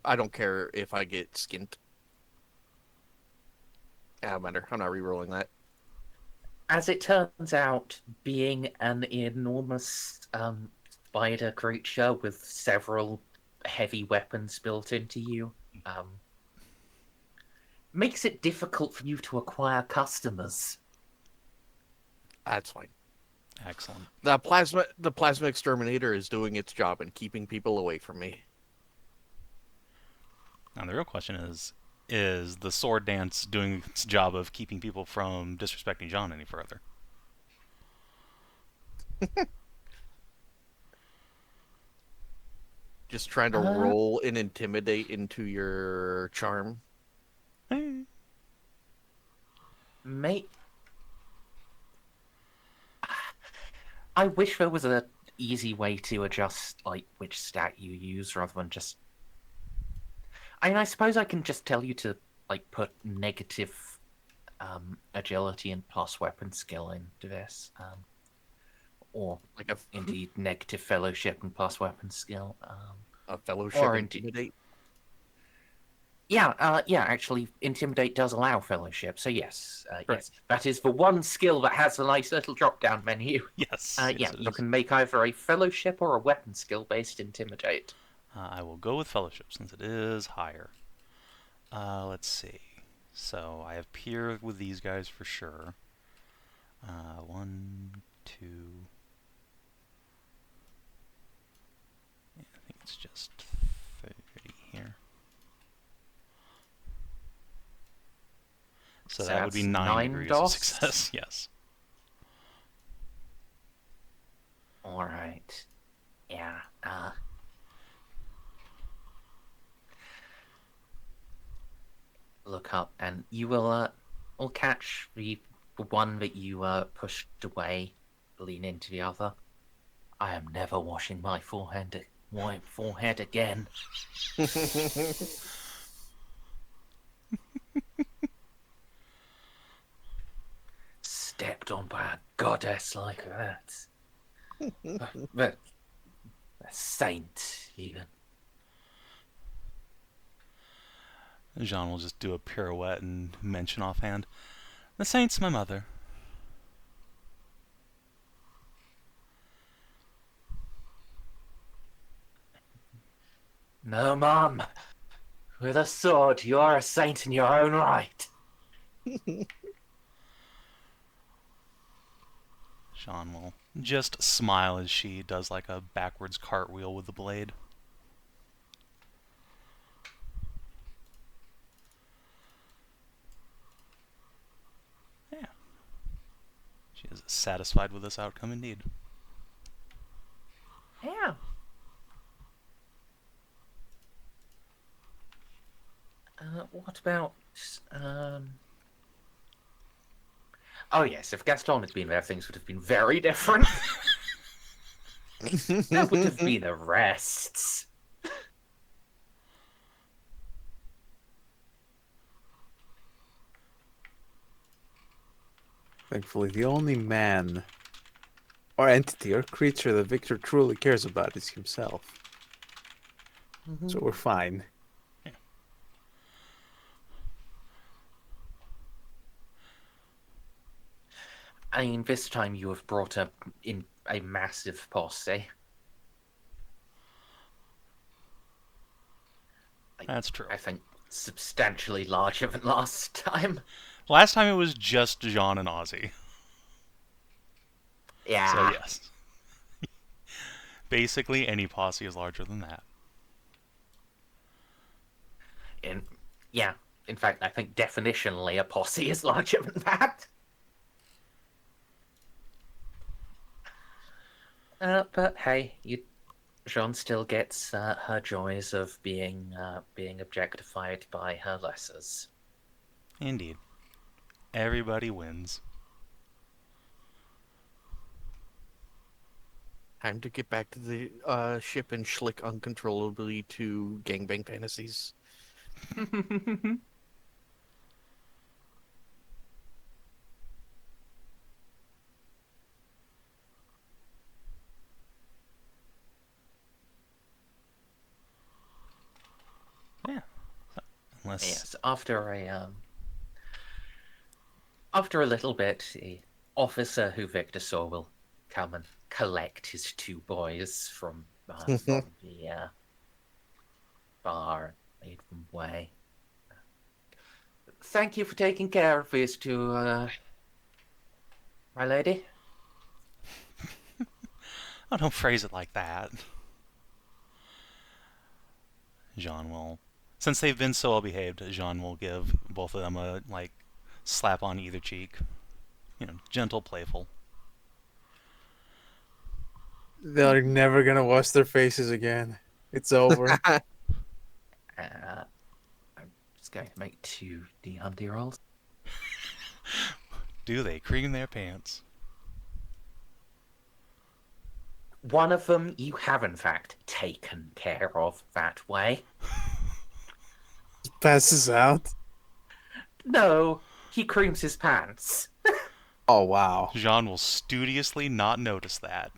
[SPEAKER 3] I don't care if I get skint. Yeah, no matter. I'm not re-rolling that.
[SPEAKER 1] As it turns out, being an enormous spider creature with several heavy weapons built into you makes it difficult for you to acquire customers.
[SPEAKER 3] That's fine.
[SPEAKER 2] Excellent.
[SPEAKER 3] The plasma exterminator is doing its job and keeping people away from me.
[SPEAKER 2] Now the real question is the sword dance doing its job of keeping people from disrespecting John any further?
[SPEAKER 3] Just trying to roll and intimidate into your charm.
[SPEAKER 1] Mate, I wish there was a easy way to adjust like which stat you use rather than just. I mean, I suppose I can just tell you to like put negative agility and plus weapon skill into this, or
[SPEAKER 3] Like
[SPEAKER 1] indeed negative fellowship and plus weapon skill.
[SPEAKER 3] a fellowship
[SPEAKER 1] Or
[SPEAKER 3] intimidate.
[SPEAKER 1] Yeah, actually, Intimidate does allow fellowship, so yes,
[SPEAKER 3] Right.
[SPEAKER 1] yes. That is the one skill that has a nice little drop-down menu.
[SPEAKER 2] Yes.
[SPEAKER 1] Yeah,
[SPEAKER 2] yes, it
[SPEAKER 1] you
[SPEAKER 2] is.
[SPEAKER 1] can make either a fellowship or a weapon skill-based Intimidate.
[SPEAKER 2] I will go with fellowship since it is higher. Let's see. So I have peer with these guys for sure. 1, 2. Yeah, I think it's just 30 here. So that would be
[SPEAKER 1] that's
[SPEAKER 2] 9
[SPEAKER 1] 9
[SPEAKER 2] degrees
[SPEAKER 1] DOS?
[SPEAKER 2] of success. Yes.
[SPEAKER 1] All right. Yeah. Look up, and you will will catch the one that you pushed away, lean into the other. I am never washing my forehead again. Stepped on by a goddess like that. But a saint, even.
[SPEAKER 2] Jeanne will just do a pirouette and mention offhand, "The saint's my mother."
[SPEAKER 1] No, Mum. With a sword, you are a saint in your own right.
[SPEAKER 2] Jeanne will just smile as she does like a backwards cartwheel with the blade. Yeah. She is satisfied with this outcome indeed.
[SPEAKER 1] Yeah. What about... Oh yes, if Gaston had been there, things would have been very different. There would have been arrests.
[SPEAKER 5] Thankfully, the only man or entity or creature that Victor truly cares about is himself. So we're fine.
[SPEAKER 1] I mean, this time you have brought up in a massive posse.
[SPEAKER 2] That's true.
[SPEAKER 1] I think substantially larger than last time.
[SPEAKER 2] Last time it was just Jeanne and Ozzy.
[SPEAKER 1] Yeah.
[SPEAKER 2] So yes. Basically, any posse is larger than that.
[SPEAKER 1] In fact, I think definitionally a posse is larger than that. But hey, Jeanne still gets her joys of being objectified by her lessers.
[SPEAKER 2] Indeed. Everybody wins.
[SPEAKER 3] Time to get back to the ship and schlick uncontrollably to gangbang fantasies.
[SPEAKER 2] Yeah. Unless
[SPEAKER 1] Yes, after a little bit, the officer who Victor saw will come and collect his two boys from the bar and lead them away. Thank you for taking care of these two, my lady.
[SPEAKER 2] Oh, don't phrase it like that. Jeanne will, since they've been so well behaved, Jeanne will give both of them a slap on either cheek. Gentle, playful.
[SPEAKER 5] They're never gonna wash their faces again. It's over.
[SPEAKER 1] I'm just going to make 2 D100 rolls.
[SPEAKER 2] Do they cream their pants?
[SPEAKER 1] One of them you have, in fact, taken care of that way.
[SPEAKER 5] Passes out.
[SPEAKER 1] No, he creams his pants.
[SPEAKER 5] Oh, wow.
[SPEAKER 2] Jeanne will studiously not notice that.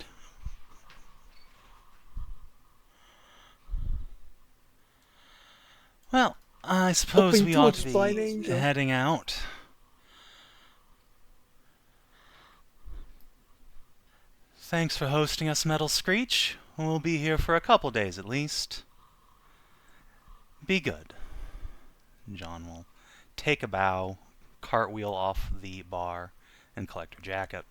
[SPEAKER 2] Well, I suppose
[SPEAKER 5] Hoping
[SPEAKER 2] we
[SPEAKER 5] to
[SPEAKER 2] ought to
[SPEAKER 5] explain
[SPEAKER 2] be
[SPEAKER 5] Angel.
[SPEAKER 2] heading out. Thanks for hosting us, Metal Screech. We'll be here for a couple days at least. Be good. Jeanne will take a bow, cartwheel off the bar, and collect her jacket.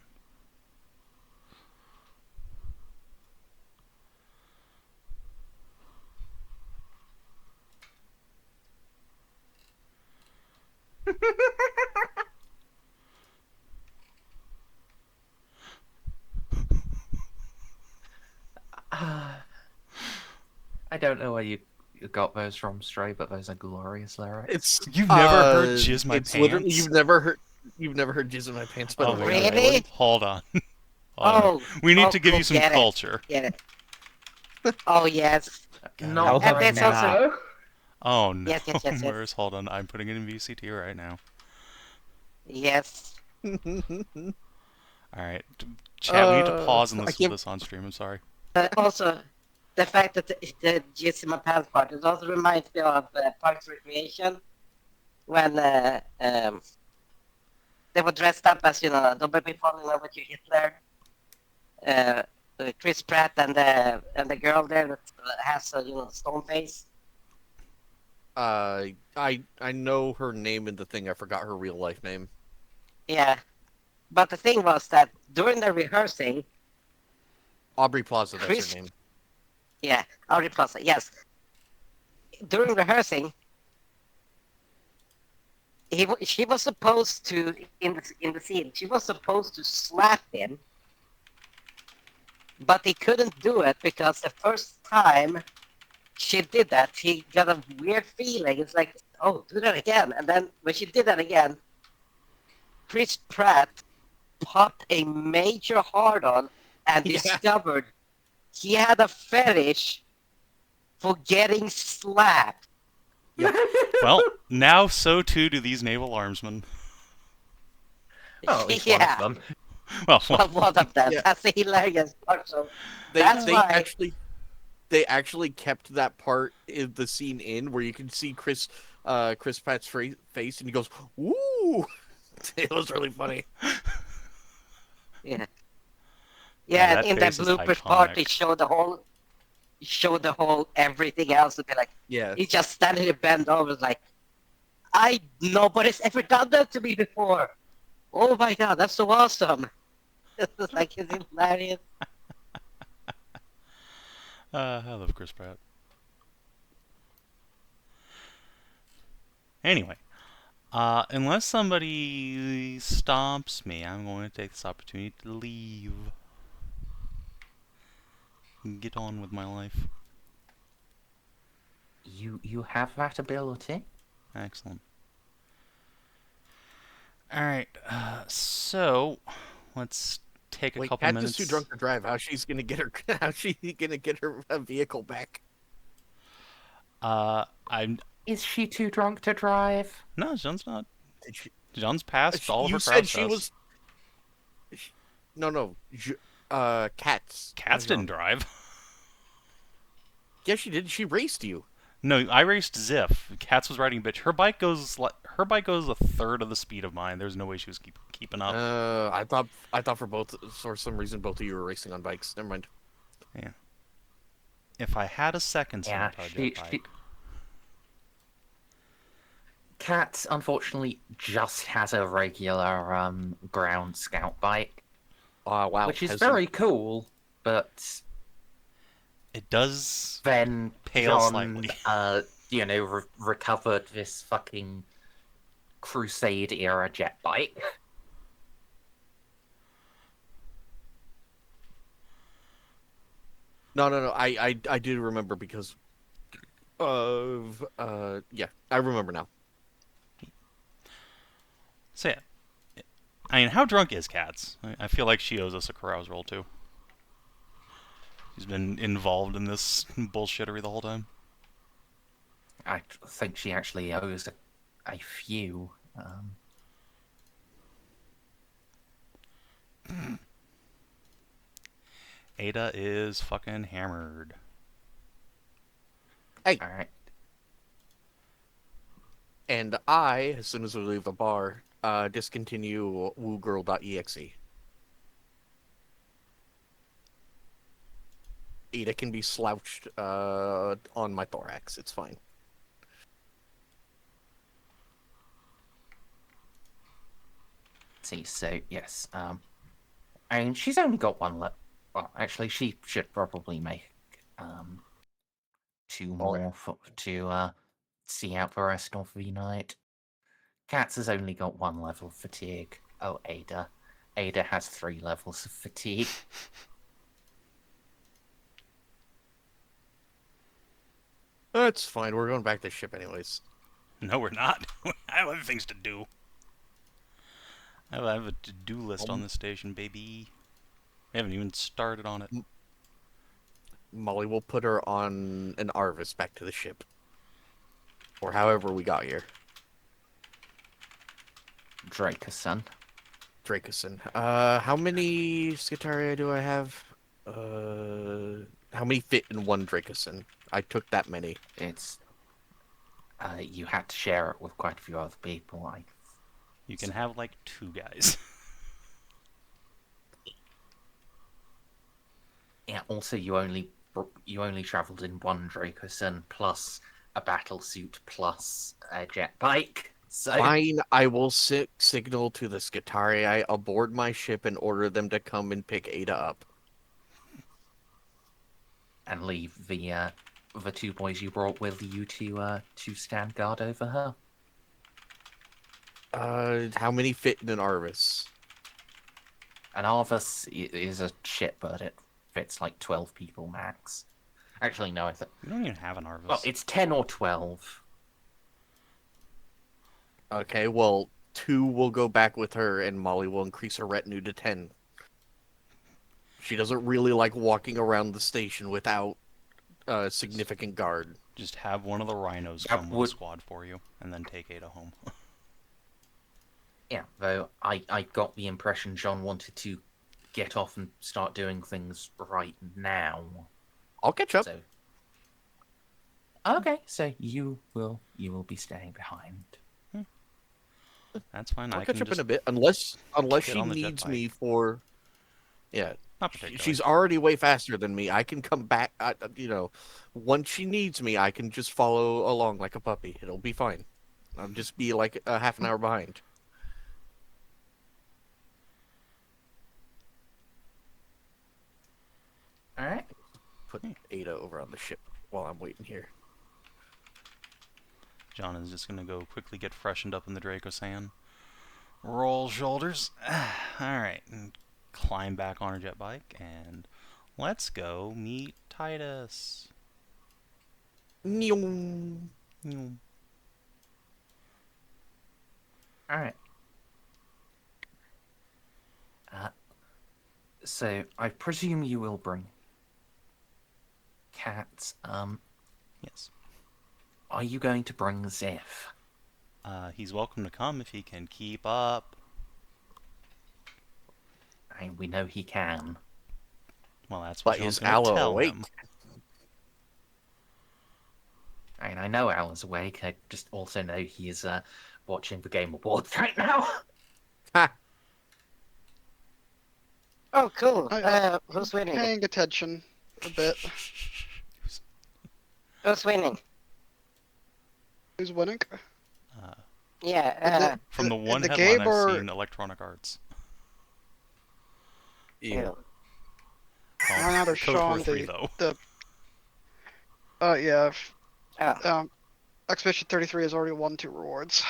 [SPEAKER 1] I don't know why got those from Stray, but those are glorious lyrics.
[SPEAKER 3] It's
[SPEAKER 2] You've never heard Jizz My
[SPEAKER 3] it's literally
[SPEAKER 2] Pants?
[SPEAKER 3] you've never heard Jizz in My Pants by
[SPEAKER 2] Oh
[SPEAKER 3] the
[SPEAKER 2] my
[SPEAKER 3] Raven
[SPEAKER 2] god.
[SPEAKER 6] Really?
[SPEAKER 2] Hold on. Hold on.
[SPEAKER 6] Oh,
[SPEAKER 2] We need
[SPEAKER 6] oh,
[SPEAKER 2] to give you
[SPEAKER 6] cool,
[SPEAKER 2] some
[SPEAKER 6] get it.
[SPEAKER 2] culture.
[SPEAKER 6] Get it. Oh yes.
[SPEAKER 1] Not
[SPEAKER 6] And
[SPEAKER 1] right
[SPEAKER 6] that's
[SPEAKER 1] now.
[SPEAKER 6] also
[SPEAKER 2] Oh no.
[SPEAKER 6] Yes, yes, yes, yes.
[SPEAKER 2] Merz, hold on. I'm putting it in VCT right now.
[SPEAKER 6] yes.
[SPEAKER 2] Alright. Chat, we need to pause and
[SPEAKER 3] I
[SPEAKER 2] listen to
[SPEAKER 3] can't-
[SPEAKER 2] this on stream. I'm sorry.
[SPEAKER 6] Also, the fact that the Jizz in My Pants part, it also reminds me of Parks and Recreation when they were dressed up as, Don't Make Me Fall in Love with You, Hitler. Chris Pratt and the girl there that has a stone face.
[SPEAKER 3] I know her name in the thing. I forgot her real life name.
[SPEAKER 6] Yeah. But the thing was that during the rehearsing,
[SPEAKER 3] Aubrey Plaza. That's
[SPEAKER 6] Chris-
[SPEAKER 3] her name.
[SPEAKER 6] yeah, Audrey Plaza, yes. During rehearsing, she was supposed to in the scene. She was supposed to slap him, but he couldn't do it because the first time she did that, he got a weird feeling. It's like, oh, do that again. And then when she did that again, Chris Pratt popped a major hard-on and
[SPEAKER 3] Yeah.
[SPEAKER 6] discovered he had a fetish for getting slapped.
[SPEAKER 2] Well, now so too do these naval armsmen.
[SPEAKER 1] Oh, at least
[SPEAKER 6] yeah.
[SPEAKER 1] one of them.
[SPEAKER 2] Well,
[SPEAKER 6] Well, one of them.
[SPEAKER 3] Yeah.
[SPEAKER 6] That's the hilarious part. So
[SPEAKER 3] They
[SPEAKER 6] That's
[SPEAKER 3] they
[SPEAKER 6] why-
[SPEAKER 3] actually actually kept that part in the scene in where you can see Chris Pratt's face and he goes, "Ooh." It was really funny.
[SPEAKER 6] yeah,
[SPEAKER 2] Yeah,
[SPEAKER 6] yeah.
[SPEAKER 2] that
[SPEAKER 6] And in the
[SPEAKER 2] face is
[SPEAKER 6] bloopers part,
[SPEAKER 2] iconic.
[SPEAKER 6] they show the whole everything else. And be like,
[SPEAKER 3] Yeah.
[SPEAKER 6] he's just standing there, bent over, like, nobody's ever done that to me before. Oh my god, that's so awesome! It's like it's hilarious.
[SPEAKER 2] I love Chris Pratt. Anyway, unless somebody stomps me, I'm going to take this opportunity to leave. Get on with my life.
[SPEAKER 1] You have that ability.
[SPEAKER 2] Excellent. Alright, so let's take a
[SPEAKER 3] Wait,
[SPEAKER 2] couple
[SPEAKER 3] Kat
[SPEAKER 2] minutes.
[SPEAKER 3] is too drunk to drive. How's she gonna get her vehicle back?
[SPEAKER 2] I'm
[SPEAKER 1] Is she too drunk to drive?
[SPEAKER 2] no, Jeanne's not.
[SPEAKER 3] Did she,
[SPEAKER 2] Jeanne's passed all of
[SPEAKER 3] you
[SPEAKER 2] her
[SPEAKER 3] said
[SPEAKER 2] crowd
[SPEAKER 3] she
[SPEAKER 2] tests.
[SPEAKER 3] was. No, Kat's.
[SPEAKER 2] Cats didn't drive.
[SPEAKER 3] Yeah, she did. She raced you.
[SPEAKER 2] No, I raced Xiph. Cats was riding a bitch. Her bike goes a third of the speed of mine. There's no way she was keeping up.
[SPEAKER 3] I thought for some reason both of you were racing on bikes. Never mind.
[SPEAKER 2] If I had a second
[SPEAKER 1] Yeah,
[SPEAKER 2] sabotage bike,
[SPEAKER 1] Cat unfortunately just has a regular ground scout bike,
[SPEAKER 3] Wow.
[SPEAKER 1] which is
[SPEAKER 3] has
[SPEAKER 1] very cool, but
[SPEAKER 2] it does
[SPEAKER 1] then
[SPEAKER 2] pale
[SPEAKER 1] John,
[SPEAKER 2] slightly.
[SPEAKER 1] recovered this fucking Crusade era jet bike.
[SPEAKER 3] No. I do remember because of yeah. I remember now.
[SPEAKER 2] So yeah. I mean, how drunk is Cats? I feel like she owes us a carouse roll too. She's been involved in this bullshittery the whole time.
[SPEAKER 1] I think she actually owes a few.
[SPEAKER 2] Ada is fucking hammered.
[SPEAKER 1] All right.
[SPEAKER 3] And I, as soon as we leave the bar, discontinue woogirl.exe. Ada can be slouched on my thorax. It's fine.
[SPEAKER 1] See, so yes, I mean she's only got one left. Well, actually, she should probably make two more to see out the rest of the night. Cats has only got one level of fatigue. Oh, Ada has 3 levels of fatigue.
[SPEAKER 3] That's fine. We're going back to the ship anyways.
[SPEAKER 2] No, we're not. I have other things to do. I have a to-do list on this station, baby. We haven't even started on it.
[SPEAKER 3] Molly will put her on an Arvis back to the ship. Or however we got here.
[SPEAKER 1] Dracoson.
[SPEAKER 3] Dracoson. How many Skitaria do I have? How many fit in one Dracoson? I took that many.
[SPEAKER 1] It's you had to share it with quite a few other people.
[SPEAKER 2] You can have like 2 guys.
[SPEAKER 1] Yeah. Also, you only travelled in one Dracoson plus a battle suit plus a jet bike. So
[SPEAKER 3] Fine, I will signal to the Skitarii aboard my ship and order them to come and pick Ada up.
[SPEAKER 1] and leave the 2 boys you brought with you to stand guard over her.
[SPEAKER 3] How many fit in an Arvis?
[SPEAKER 1] An Arvis is a ship, but it fits like 12 people max. Actually, no,
[SPEAKER 2] We don't even have an Arvis.
[SPEAKER 1] well, it's 10 or 12.
[SPEAKER 3] Okay, well, 2 will go back with her, and Molly will increase her retinue to 10. She doesn't really like walking around the station without a significant guard.
[SPEAKER 2] Just have one of the rhinos
[SPEAKER 1] That
[SPEAKER 2] come with
[SPEAKER 1] would-
[SPEAKER 2] a squad for you, and then take Ada home.
[SPEAKER 1] Yeah, though I got the impression John wanted to get off and start doing things right now.
[SPEAKER 3] I'll catch up.
[SPEAKER 1] So okay, so you will be staying behind.
[SPEAKER 2] That's fine.
[SPEAKER 3] I'll
[SPEAKER 2] I
[SPEAKER 3] catch
[SPEAKER 2] can
[SPEAKER 3] up
[SPEAKER 2] just
[SPEAKER 3] in a bit, unless
[SPEAKER 2] get
[SPEAKER 3] she
[SPEAKER 2] on the jet
[SPEAKER 3] needs
[SPEAKER 2] bike.
[SPEAKER 3] me for. Yeah,
[SPEAKER 2] Not particularly.
[SPEAKER 3] she's already way faster than me. I can come back. Once she needs me, I can just follow along like a puppy. It'll be fine. I'll just be like a half an hour behind.
[SPEAKER 1] All right.
[SPEAKER 3] Put Ada over on the ship while I'm waiting here.
[SPEAKER 2] John is just gonna go quickly get freshened up in the Dracosan. Roll shoulders. Alright. And climb back on her jet bike. And let's go meet Titus.
[SPEAKER 3] Nyong.
[SPEAKER 2] Nyum.
[SPEAKER 1] All right. So I presume you will bring cats.
[SPEAKER 2] Yes.
[SPEAKER 1] Are you going to bring Xiph?
[SPEAKER 2] He's welcome to come if he can keep up.
[SPEAKER 1] We know he can.
[SPEAKER 2] Well, that's what
[SPEAKER 3] But
[SPEAKER 2] John's
[SPEAKER 3] is
[SPEAKER 2] gonna
[SPEAKER 3] Aloe
[SPEAKER 2] tell
[SPEAKER 3] awake?
[SPEAKER 2] him.
[SPEAKER 1] I know Alan's awake. I just also know he is watching the Game Awards right now.
[SPEAKER 3] Ha!
[SPEAKER 6] Oh, cool.
[SPEAKER 7] I-
[SPEAKER 6] Who's winning?
[SPEAKER 7] Paying attention a bit.
[SPEAKER 6] Who's winning?
[SPEAKER 7] Who's winning?
[SPEAKER 6] Yeah.
[SPEAKER 2] From the
[SPEAKER 7] in
[SPEAKER 2] one
[SPEAKER 7] the
[SPEAKER 2] headline
[SPEAKER 7] game
[SPEAKER 2] I've
[SPEAKER 7] or-
[SPEAKER 2] seen, Electronic Arts.
[SPEAKER 5] Yeah.
[SPEAKER 7] Right now they're
[SPEAKER 2] Code for
[SPEAKER 7] showing
[SPEAKER 2] 3, though.
[SPEAKER 7] Yeah.
[SPEAKER 6] Oh.
[SPEAKER 7] Expedition 33 has already won 2 rewards.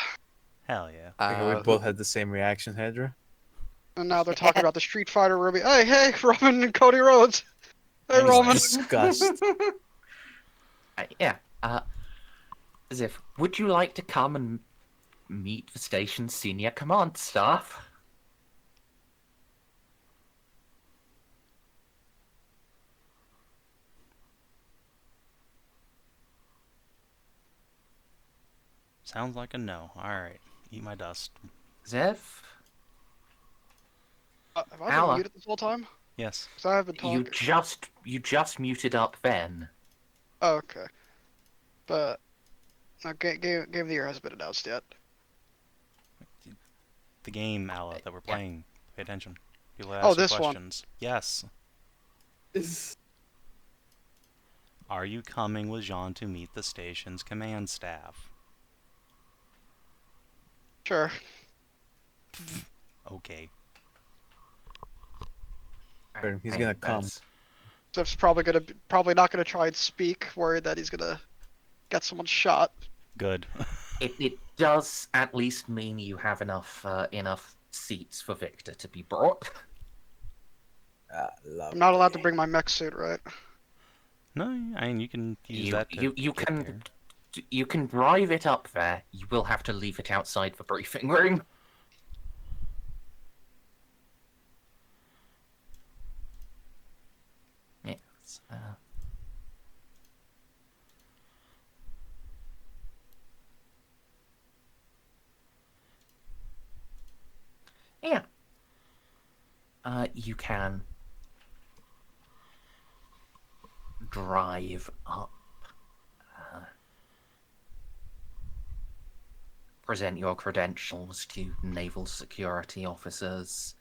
[SPEAKER 2] Hell yeah.
[SPEAKER 5] I think we both had the same reaction, Hedrah.
[SPEAKER 7] And now they're talking about the Street Fighter Ruby. Hey, Roman and Cody Rhodes. Hey,
[SPEAKER 5] Anyways.
[SPEAKER 7] Roman.
[SPEAKER 5] Disgust.
[SPEAKER 1] Yeah. Xiph, would you like to come and meet the station's senior command staff?
[SPEAKER 2] Sounds like a no. Alright. Eat my dust.
[SPEAKER 1] Xiph,
[SPEAKER 7] Have I
[SPEAKER 1] Ala.
[SPEAKER 7] been muted this whole time?
[SPEAKER 2] Yes.
[SPEAKER 7] Because I haven't talked.
[SPEAKER 1] you just muted up then.
[SPEAKER 7] Oh, okay. But no, Game of the Year hasn't been announced yet.
[SPEAKER 2] The game, Ala, that we're
[SPEAKER 1] Yeah.
[SPEAKER 2] playing. Pay attention. People ask
[SPEAKER 7] Oh,
[SPEAKER 2] you
[SPEAKER 7] this one.
[SPEAKER 2] questions. Yes. Are you coming with Jeanne to meet the station's command staff?
[SPEAKER 7] Sure.
[SPEAKER 2] Okay.
[SPEAKER 5] He's gonna come.
[SPEAKER 7] Ziff's probably not gonna try and speak, worried that he's gonna get someone shot.
[SPEAKER 2] Good.
[SPEAKER 1] It does at least mean you have enough seats for Victor to be brought.
[SPEAKER 5] Love
[SPEAKER 7] I'm not allowed to bring my mech suit, right?
[SPEAKER 2] No, I mean you can use
[SPEAKER 1] You
[SPEAKER 2] that to
[SPEAKER 1] you
[SPEAKER 2] get
[SPEAKER 1] can
[SPEAKER 2] there.
[SPEAKER 1] you can drive it up there. You will have to leave it outside the briefing room. Yes. Yeah. You can drive up. Present your credentials to naval security officers.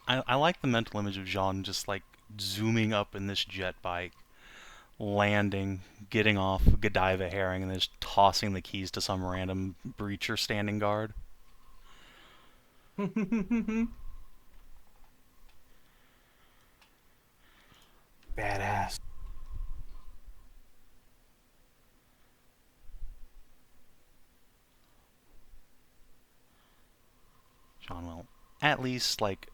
[SPEAKER 2] I like the mental image of Jeanne just like zooming up in this jet bike, landing, getting off Godiva herring, and then just tossing the keys to some random breacher standing guard.
[SPEAKER 5] Badass.
[SPEAKER 2] Jeanne will at least like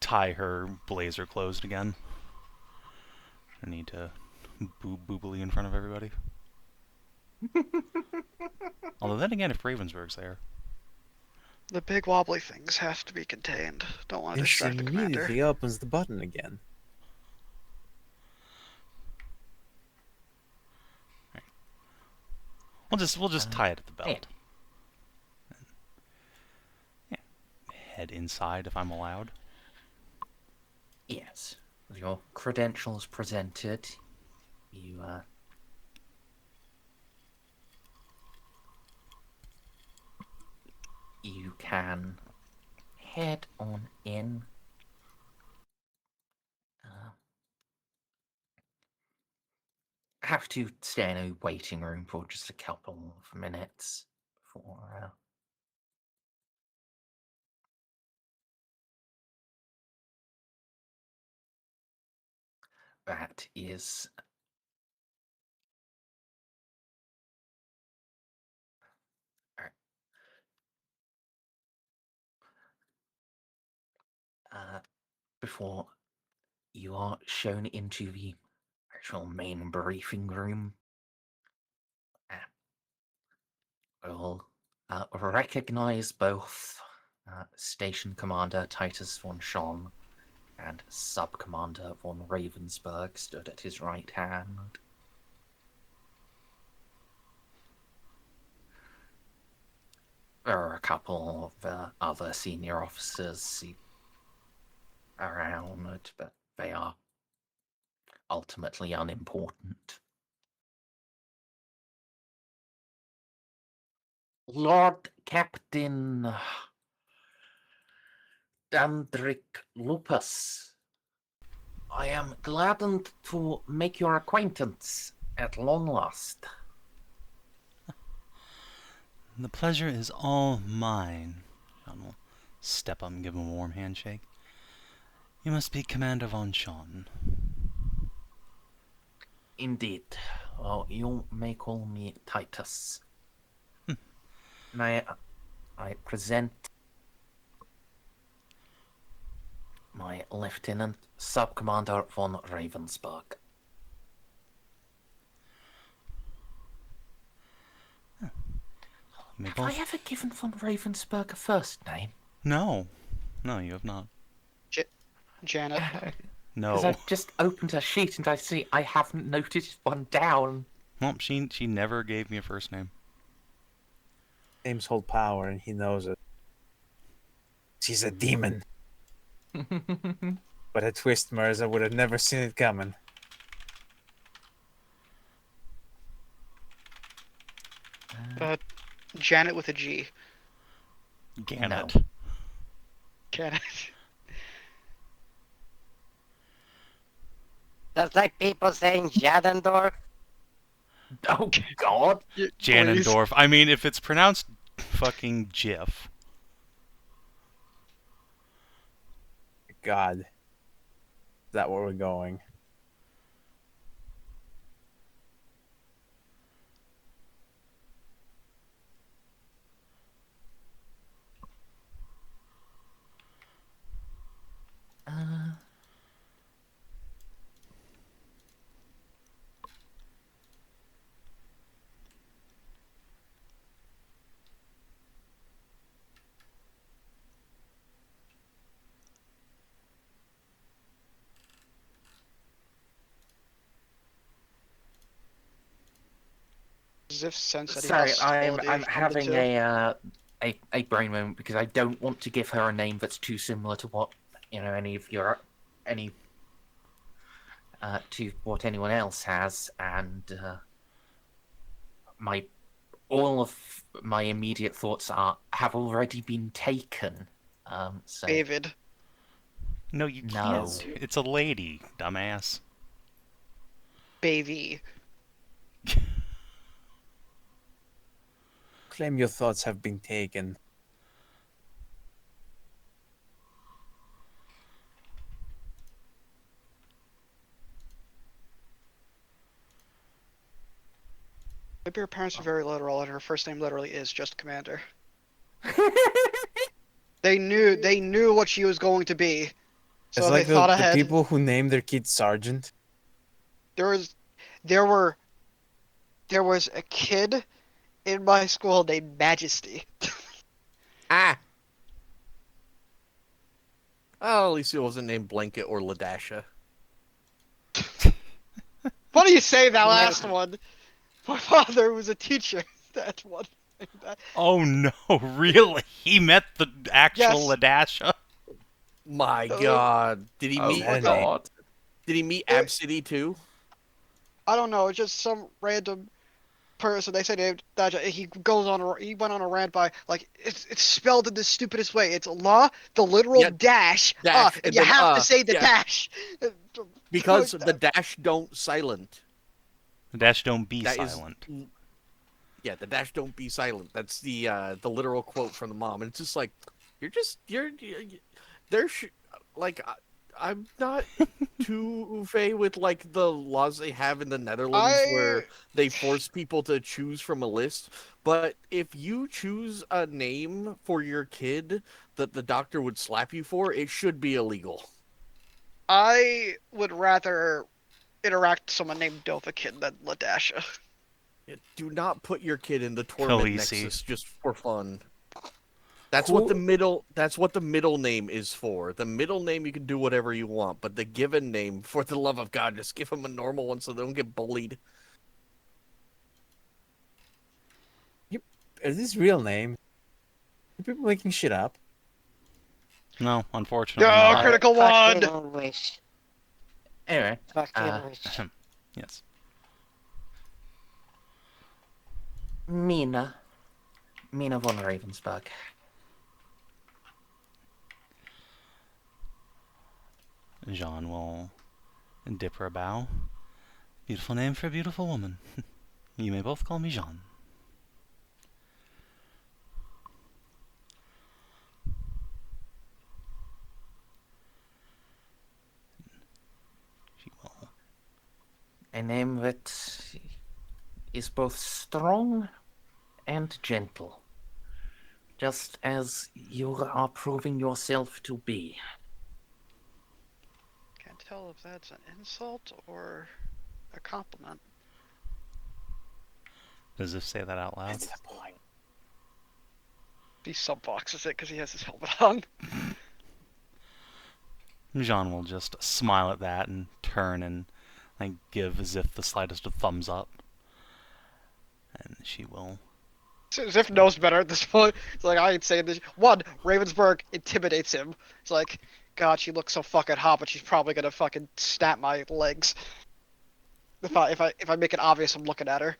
[SPEAKER 2] tie her blazer closed again. I need to boobily in front of everybody. Although then again, if Ravensburg's there.
[SPEAKER 7] The big wobbly things have to be contained. Don't want to
[SPEAKER 5] This
[SPEAKER 7] distract the commander.
[SPEAKER 5] immediately opens the button again.
[SPEAKER 2] We'll just tie it at the belt.
[SPEAKER 1] Yeah.
[SPEAKER 2] Yeah. Head inside if I'm allowed.
[SPEAKER 1] Yes. With your credentials presented, you you can head on in. Have to stay in a waiting room for just a couple of minutes before that is before you are shown into the actual main briefing room. Will recognize both Station Commander Titus von Schon and Sub-Commander von Ravensburg stood at his right hand. There are a couple of other senior officers around, but they are ultimately unimportant. Lord Captain Dandrick Lupus, I am gladdened to make your acquaintance at long last.
[SPEAKER 2] The pleasure is all mine. Jeanne will step up and give him a warm handshake. You must be Commander von Schon.
[SPEAKER 1] Indeed. Well, you may call me Titus. May I present my Lieutenant Sub-Commander von Ravensburg. Have I ever given von Ravensburg a first name?
[SPEAKER 2] No. No, you have not.
[SPEAKER 7] Janet.
[SPEAKER 2] No.
[SPEAKER 1] Because I've just opened a sheet and I see I haven't noted one down.
[SPEAKER 2] Well, she never gave me a first name.
[SPEAKER 5] Names hold power, and he knows it. She's a demon. But a twist, Merza would have never seen it coming.
[SPEAKER 7] Janet with a G.
[SPEAKER 2] Gannett.
[SPEAKER 1] No.
[SPEAKER 7] Janet.
[SPEAKER 6] That's like people saying Jadendorf.
[SPEAKER 1] Oh, God.
[SPEAKER 2] Janendorf. I mean, if it's pronounced fucking Xiph.
[SPEAKER 5] God. Is that where we're going?
[SPEAKER 7] Xiph sense that he
[SPEAKER 1] Sorry,
[SPEAKER 7] has
[SPEAKER 1] I'm
[SPEAKER 7] stability from the
[SPEAKER 1] having
[SPEAKER 7] two.
[SPEAKER 1] a brain moment because I don't want to give her a name that's too similar to what to what anyone else has, and all of my immediate thoughts have already been taken. So
[SPEAKER 7] David.
[SPEAKER 2] No, you can't. It's a lady, dumbass.
[SPEAKER 7] Baby.
[SPEAKER 5] Claim your thoughts have been taken.
[SPEAKER 7] Maybe her parents are very literal, and her first name literally is just Commander. They knew what she was going to be, so
[SPEAKER 5] It's
[SPEAKER 7] they
[SPEAKER 5] like
[SPEAKER 7] thought
[SPEAKER 5] the
[SPEAKER 7] ahead.
[SPEAKER 5] people who name their kid Sergeant.
[SPEAKER 7] There was a kid in my school named Majesty.
[SPEAKER 3] Ah. Oh, at least it wasn't named Blanket or Ladasha.
[SPEAKER 7] Funny you say that
[SPEAKER 6] Yeah.
[SPEAKER 7] last one. My father was a teacher. That one.
[SPEAKER 2] Oh no, really? He met the actual
[SPEAKER 7] Yes.
[SPEAKER 2] Ladasha?
[SPEAKER 3] My God, did he
[SPEAKER 1] oh
[SPEAKER 3] meet?
[SPEAKER 5] my
[SPEAKER 1] God!
[SPEAKER 3] Did he meet Absidy too?
[SPEAKER 7] I don't know, just some random person. They said that he went on a rant by like it's spelled in the stupidest way. It's la, the literal
[SPEAKER 3] Yeah,
[SPEAKER 7] dash,
[SPEAKER 3] dash,
[SPEAKER 7] and
[SPEAKER 3] and
[SPEAKER 7] you
[SPEAKER 3] then,
[SPEAKER 7] have to say the
[SPEAKER 3] yeah.
[SPEAKER 7] dash.
[SPEAKER 3] Because the dash don't silent.
[SPEAKER 2] The dash don't be
[SPEAKER 3] That is-
[SPEAKER 2] silent.
[SPEAKER 3] Yeah, the dash don't be silent. That's the literal quote from the mom, and it's just like I'm not too au fait with like the laws they have in the Netherlands where they force people to choose from a list. But if you choose a name for your kid that the doctor would slap you for, it should be illegal.
[SPEAKER 7] I would rather interact with someone named Dovahkiin than Ladasha.
[SPEAKER 3] Do not put your kid in the torment
[SPEAKER 2] Khaleesi.
[SPEAKER 3] nexus just for fun. That's what the middle name is for. The middle name you can do whatever you want, but the given name, for the love of God, just give them a normal one so they don't get bullied.
[SPEAKER 5] Is this real name? Are people making shit up?
[SPEAKER 2] No, unfortunately
[SPEAKER 7] No,
[SPEAKER 2] not.
[SPEAKER 7] critical one.
[SPEAKER 6] Fucking wish.
[SPEAKER 1] Anyway,
[SPEAKER 6] Fucking wish.
[SPEAKER 2] Yes.
[SPEAKER 1] Mina von Ravensburg.
[SPEAKER 2] Jeanne will dip her bow. Beautiful name for a beautiful woman. You may both call me Jeanne. She will.
[SPEAKER 1] A name that is both strong and gentle, just as you are proving yourself to be.
[SPEAKER 7] Can't tell if that's an insult or a compliment.
[SPEAKER 2] Does Xiph say that out loud?
[SPEAKER 5] That's the point.
[SPEAKER 7] He subboxes it because he has his helmet on.
[SPEAKER 2] Jeanne will just smile at that and turn and like give Xiph the slightest of thumbs up. And she will.
[SPEAKER 7] Xiph knows better at this point. It's like, I ain't saying this. One, Ravensburg intimidates him. It's like, God, she looks so fucking hot, but she's probably gonna fucking snap my legs. If I make it obvious I'm looking at her.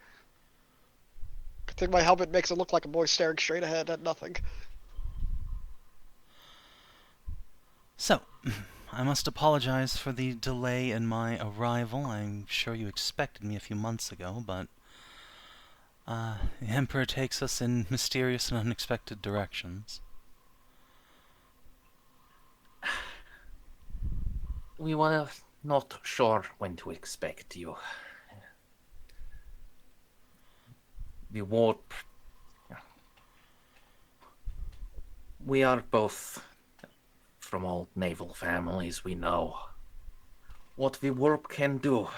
[SPEAKER 7] I think my helmet makes it look like a boy staring straight ahead at nothing.
[SPEAKER 2] So, I must apologize for the delay in my arrival. I'm sure you expected me a few months ago, but the Emperor takes us in mysterious and unexpected directions.
[SPEAKER 1] We were not sure when to expect you. The warp. We are both from old naval families. We know what the warp can do.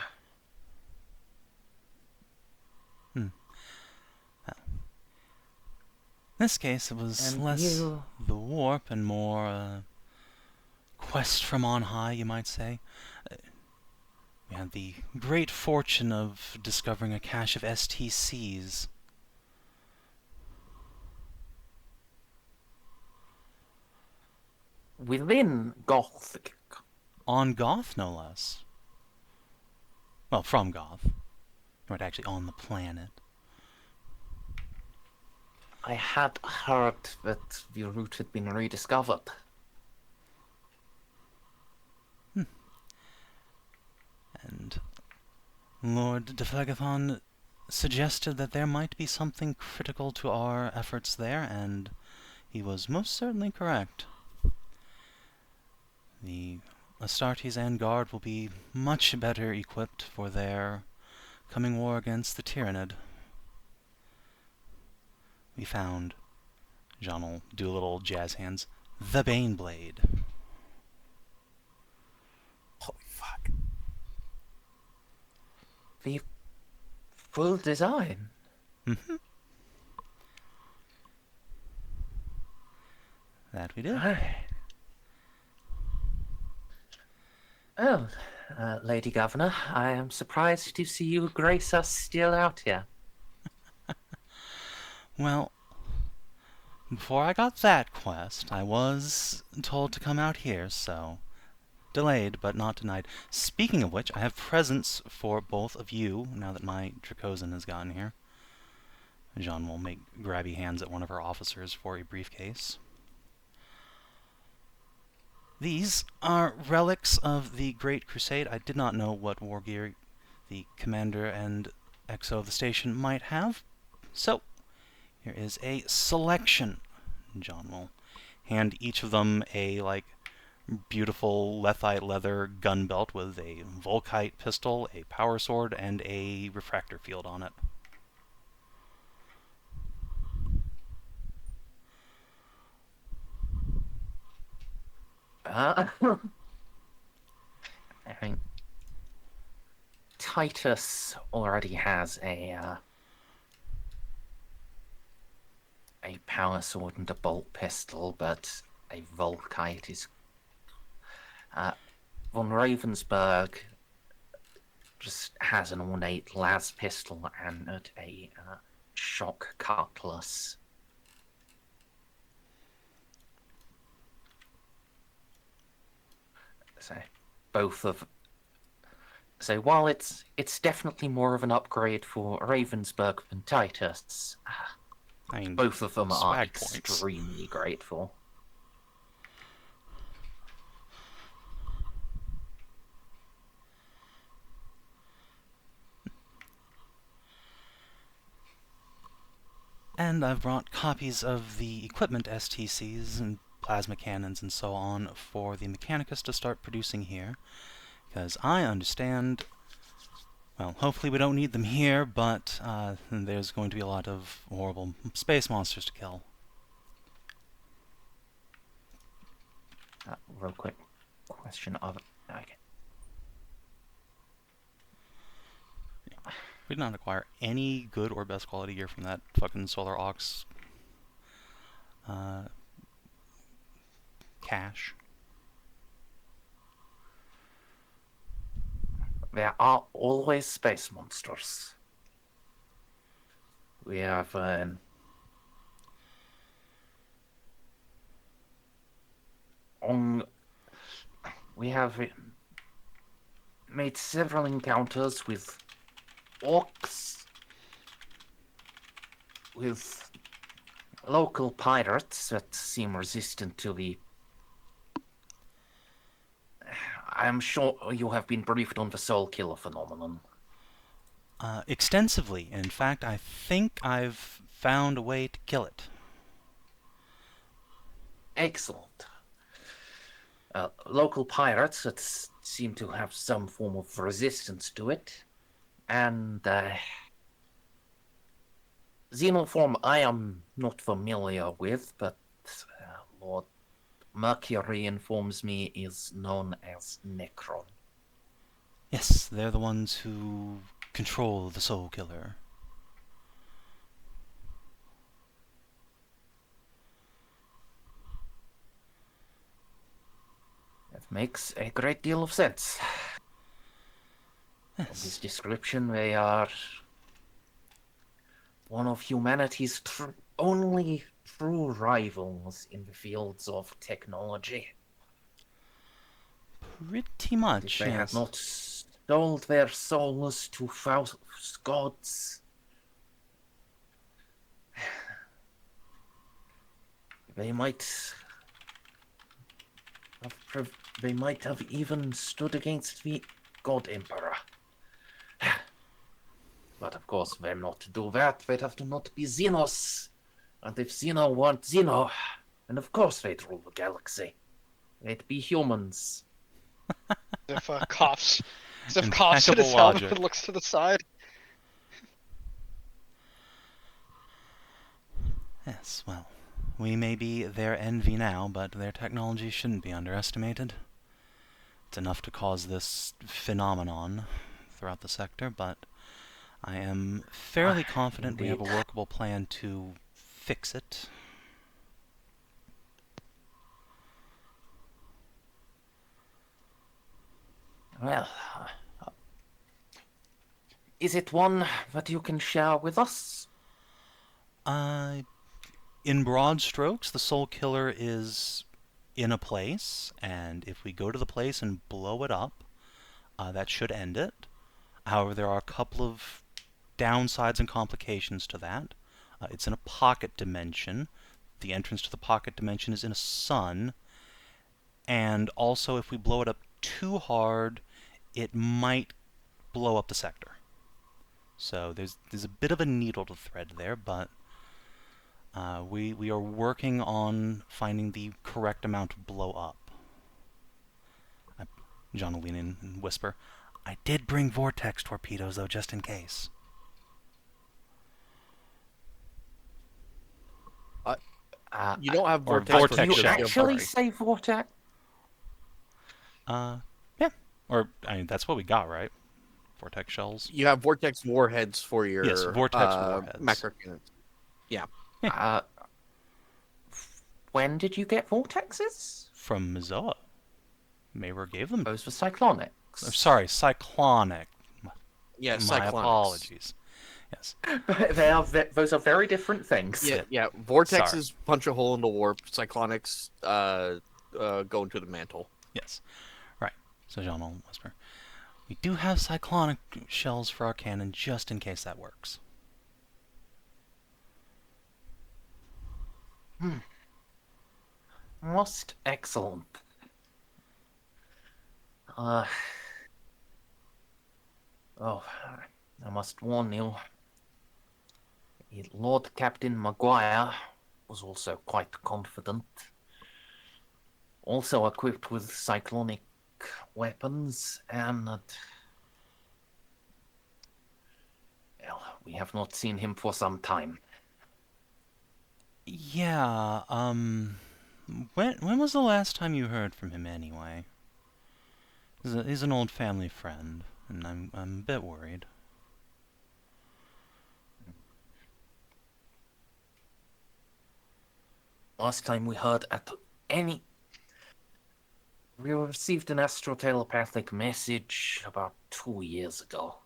[SPEAKER 2] In this case, it was
[SPEAKER 1] And
[SPEAKER 2] less
[SPEAKER 1] you-
[SPEAKER 2] the warp and more quest from on high, you might say. We had the great fortune of discovering a cache of STCs.
[SPEAKER 1] Within Gothic.
[SPEAKER 2] On Goth, no less. Well, from Goth. Right, actually on the planet.
[SPEAKER 1] I had heard that the route had been rediscovered.
[SPEAKER 2] And Lord de Phlegathon suggested that there might be something critical to our efforts there, and he was most certainly correct. The Astartes and Guard will be much better equipped for their coming war against the Tyrannid. We found, Jeanne will do a little jazz hands, the Baneblade.
[SPEAKER 5] Holy fuck.
[SPEAKER 1] The full design.
[SPEAKER 2] Mm-hmm. That we did.
[SPEAKER 1] Oh, Lady Governor, I am surprised to see you grace us still out here.
[SPEAKER 2] Well, before I got that quest, I was told to come out here, so delayed but not denied. Speaking of which, I have presents for both of you, now that my Dracosan has gotten here. Jeanne will make grabby hands at one of her officers for a briefcase. These are relics of the Great Crusade. I did not know what war gear the commander and XO of the station might have, so here is a selection. Jeanne will hand each of them a, beautiful lethite leather gun belt with a Volkite pistol, a power sword, and a refractor field on it.
[SPEAKER 1] I mean, Titus already has a power sword and a bolt pistol, but a Volkite is... von Ravensburg just has an ornate las pistol and a shock cutlass. So, both of... So while it's definitely more of an upgrade for Ravensburg than Titus,
[SPEAKER 2] I mean,
[SPEAKER 1] both of them are
[SPEAKER 2] swag points.
[SPEAKER 1] extremely grateful.
[SPEAKER 2] And I've brought copies of the equipment STCs and plasma cannons and so on for the Mechanicus to start producing here. Because I understand, well, hopefully we don't need them here, but there's going to be a lot of horrible space monsters to kill.
[SPEAKER 1] Real quick question of... Okay.
[SPEAKER 2] We did not acquire any good or best quality gear from that fucking Solar Aux cache.
[SPEAKER 1] There are always space monsters. We have we have made several encounters with orcs, with local pirates that seem resistant to the... I'm sure you have been briefed on the soul killer phenomenon.
[SPEAKER 2] Extensively. In fact, I think I've found a way to kill it.
[SPEAKER 1] Excellent. Local pirates that seem to have some form of resistance to it. And xenoform I am not familiar with, but Lord Mercury informs me is known as Necron.
[SPEAKER 2] Yes, they're the ones who control the Soul Killer.
[SPEAKER 1] That makes a great deal of sense. From his description, they are one of humanity's only true rivals in the fields of technology.
[SPEAKER 2] Pretty
[SPEAKER 1] If
[SPEAKER 2] much,
[SPEAKER 1] they had
[SPEAKER 2] yes.
[SPEAKER 1] not sold their souls to false gods, they might have even stood against the God Emperor. But of course, them not to do that, they'd have to not be Xenos. And if Xeno weren't Xeno, then of course they'd rule the galaxy. They'd be humans.
[SPEAKER 7] If coughs. If coughs at
[SPEAKER 2] Impeccable
[SPEAKER 7] his helmet
[SPEAKER 2] logic.
[SPEAKER 7] and looks to the side.
[SPEAKER 2] Yes, well, we may be their envy now, but their technology shouldn't be underestimated. It's enough to cause this phenomenon throughout the sector, but I am fairly confident we have a
[SPEAKER 1] Indeed.
[SPEAKER 2] workable plan to fix it.
[SPEAKER 1] Well, is it one that you can share with us?
[SPEAKER 2] In broad strokes, the Soul Killer is in a place, and if we go to the place and blow it up, that should end it. However, there are a couple of downsides and complications to that. It's in a pocket dimension. The entrance to the pocket dimension is in a sun. And also, if we blow it up too hard, it might blow up the sector. So there's a bit of a needle to thread there, but we are working on finding the correct amount to blow up. Jeanne will lean in and whisper, I did bring vortex torpedoes, though, just in case.
[SPEAKER 3] You don't have
[SPEAKER 2] Or
[SPEAKER 3] vortex.
[SPEAKER 2] vortex
[SPEAKER 1] Did you
[SPEAKER 2] shells.
[SPEAKER 1] actually
[SPEAKER 3] Sorry.
[SPEAKER 1] say vortex?
[SPEAKER 2] Yeah. Or, I mean, that's what we got, right? Vortex shells.
[SPEAKER 3] You have vortex warheads for your
[SPEAKER 2] Yes, vortex warheads.
[SPEAKER 3] macro cannons.
[SPEAKER 1] When did you get vortexes?
[SPEAKER 2] From Mizoa. Maywer gave them.
[SPEAKER 1] Those were cyclonics.
[SPEAKER 2] Sorry, cyclonic.
[SPEAKER 3] Yeah,
[SPEAKER 2] My
[SPEAKER 3] cyclonics.
[SPEAKER 2] apologies. Yes.
[SPEAKER 1] Those are very different things.
[SPEAKER 3] Yeah. Vortexes
[SPEAKER 2] Sorry.
[SPEAKER 3] punch a hole in the warp. Cyclonics go into the mantle.
[SPEAKER 2] Yes. Right. So Jeanne will whisper. We do have cyclonic shells for our cannon, just in case that works.
[SPEAKER 1] Most excellent. I must warn you. Lord Captain Maguire was also quite confident. Also equipped with cyclonic weapons, and well, we have not seen him for some time.
[SPEAKER 2] Yeah, when was the last time you heard from him anyway? He's an old family friend, and I'm a bit worried.
[SPEAKER 1] Last time we heard we received an astro-telepathic message about 2 years ago.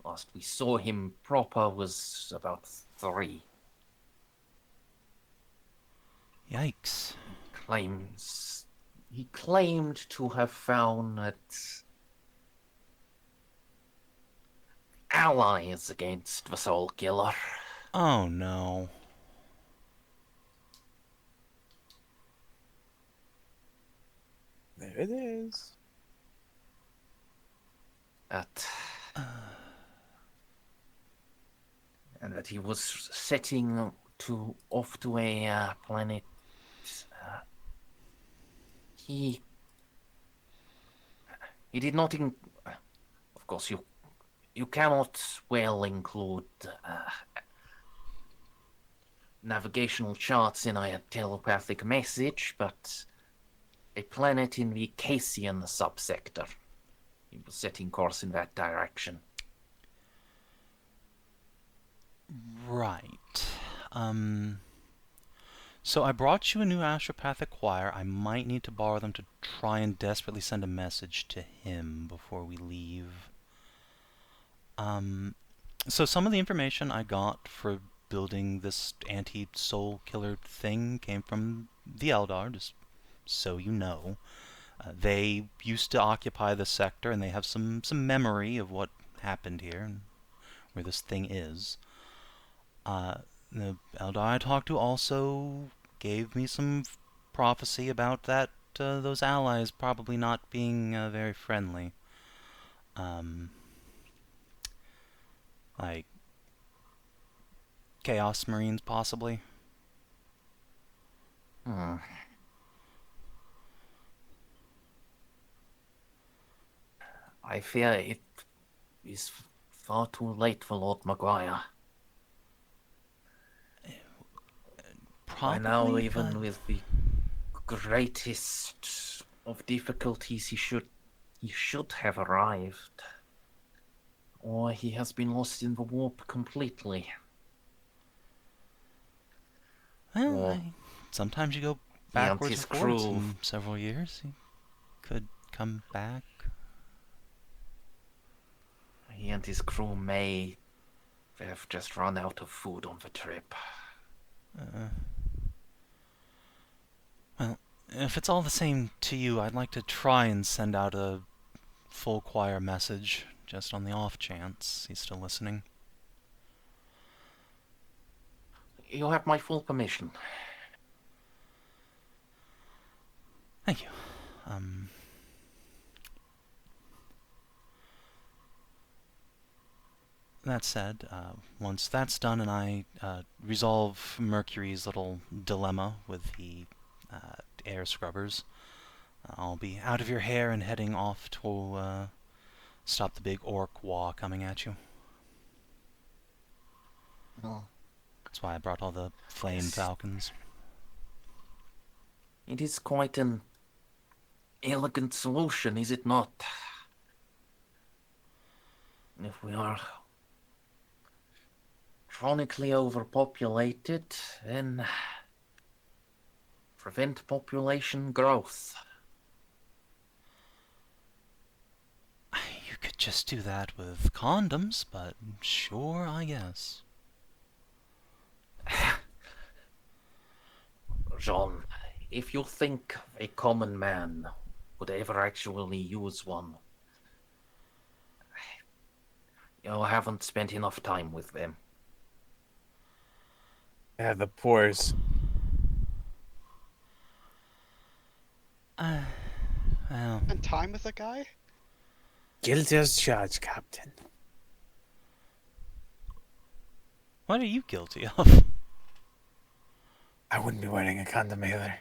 [SPEAKER 1] Last we saw him proper was about 3.
[SPEAKER 2] Yikes.
[SPEAKER 1] He claimed to have found that allies against the Soul Killer.
[SPEAKER 2] Oh no.
[SPEAKER 5] There it is.
[SPEAKER 1] And that he was setting off to a planet. He did not. Of course, you cannot well include navigational charts in a telepathic message, but a planet in the Cassian subsector. He was setting course in that direction.
[SPEAKER 2] Right. So I brought you a new astropathic wire. I might need to borrow them to try and desperately send a message to him before we leave. So some of the information I got for building this anti-soul killer thing came from the Eldar, just so you know. They used to occupy the sector, and they have some memory of what happened here and where this thing is. The Eldar I talked to also gave me some prophecy about that those allies probably not being very friendly. Like Chaos Marines, possibly.
[SPEAKER 1] Hmm. I fear it is far too late for Lord Maguire. By now,
[SPEAKER 2] Probably,
[SPEAKER 1] even
[SPEAKER 2] but
[SPEAKER 1] with the greatest of difficulties, he should have arrived. Or he has been lost in the warp completely.
[SPEAKER 2] well,
[SPEAKER 1] Or
[SPEAKER 2] sometimes you go
[SPEAKER 1] he and
[SPEAKER 2] backwards or
[SPEAKER 1] his
[SPEAKER 2] forwards
[SPEAKER 1] crew,
[SPEAKER 2] in several years. He could come back.
[SPEAKER 1] May have just run out of food on the trip.
[SPEAKER 2] Well, if it's all the same to you, I'd like to try and send out a full choir message, just on the off chance he's still listening.
[SPEAKER 1] You have my full permission.
[SPEAKER 2] Thank you. That said, once that's done and I resolve Mercury's little dilemma with the air scrubbers, I'll be out of your hair and heading off to stop the big orc wall coming at you.
[SPEAKER 1] Oh,
[SPEAKER 2] That's why I brought all the flame
[SPEAKER 1] yes.
[SPEAKER 2] falcons.
[SPEAKER 1] It is quite an elegant solution, is it not? If we are chronically overpopulated, then prevent population growth.
[SPEAKER 2] You could just do that with condoms, but sure, I guess.
[SPEAKER 1] Jeanne, if you think a common man would ever actually use one, you haven't spent enough time with them.
[SPEAKER 5] Yeah, the pores.
[SPEAKER 2] Well,
[SPEAKER 7] And time with a guy?
[SPEAKER 5] Guilty as charged, Captain.
[SPEAKER 2] what are you guilty of?
[SPEAKER 5] I wouldn't be wearing a condom either.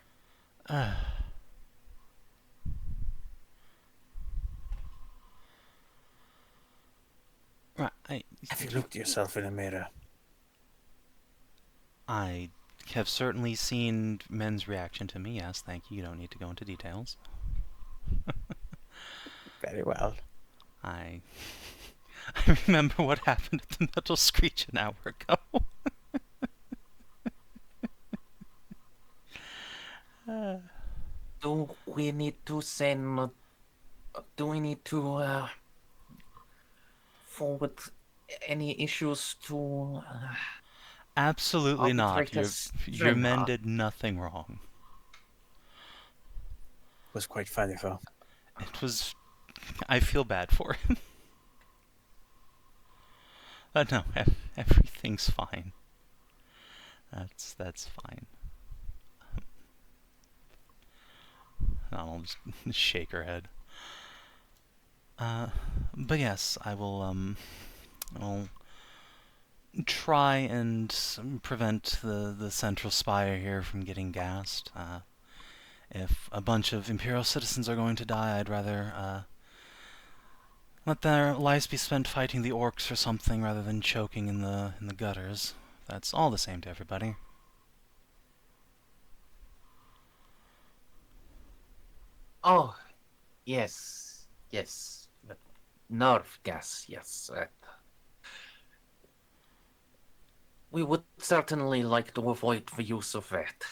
[SPEAKER 2] Right,
[SPEAKER 5] Have you looked yourself in a mirror?
[SPEAKER 2] I have certainly seen men's reaction to me, yes, thank you. You don't need to go into details.
[SPEAKER 5] Very well.
[SPEAKER 2] I remember what happened at the Metal Screech an hour ago.
[SPEAKER 1] Do we need to send... Do we need to forward any issues to...
[SPEAKER 2] Absolutely not.
[SPEAKER 1] Arbitrator
[SPEAKER 2] Your men
[SPEAKER 1] Jeanne?
[SPEAKER 2] did nothing wrong.
[SPEAKER 5] Was quite funny though.
[SPEAKER 2] It was... I feel bad for him. But no, everything's fine. That's fine. I'll just shake her head. But yes, I'll try and prevent the central spire here from getting gassed. If a bunch of Imperial citizens are going to die, I'd rather let their lives be spent fighting the orcs or something rather than choking in the gutters. That's all the same to everybody.
[SPEAKER 1] Oh, yes, yes. But nerve gas, yes. We would certainly like to avoid the use of that.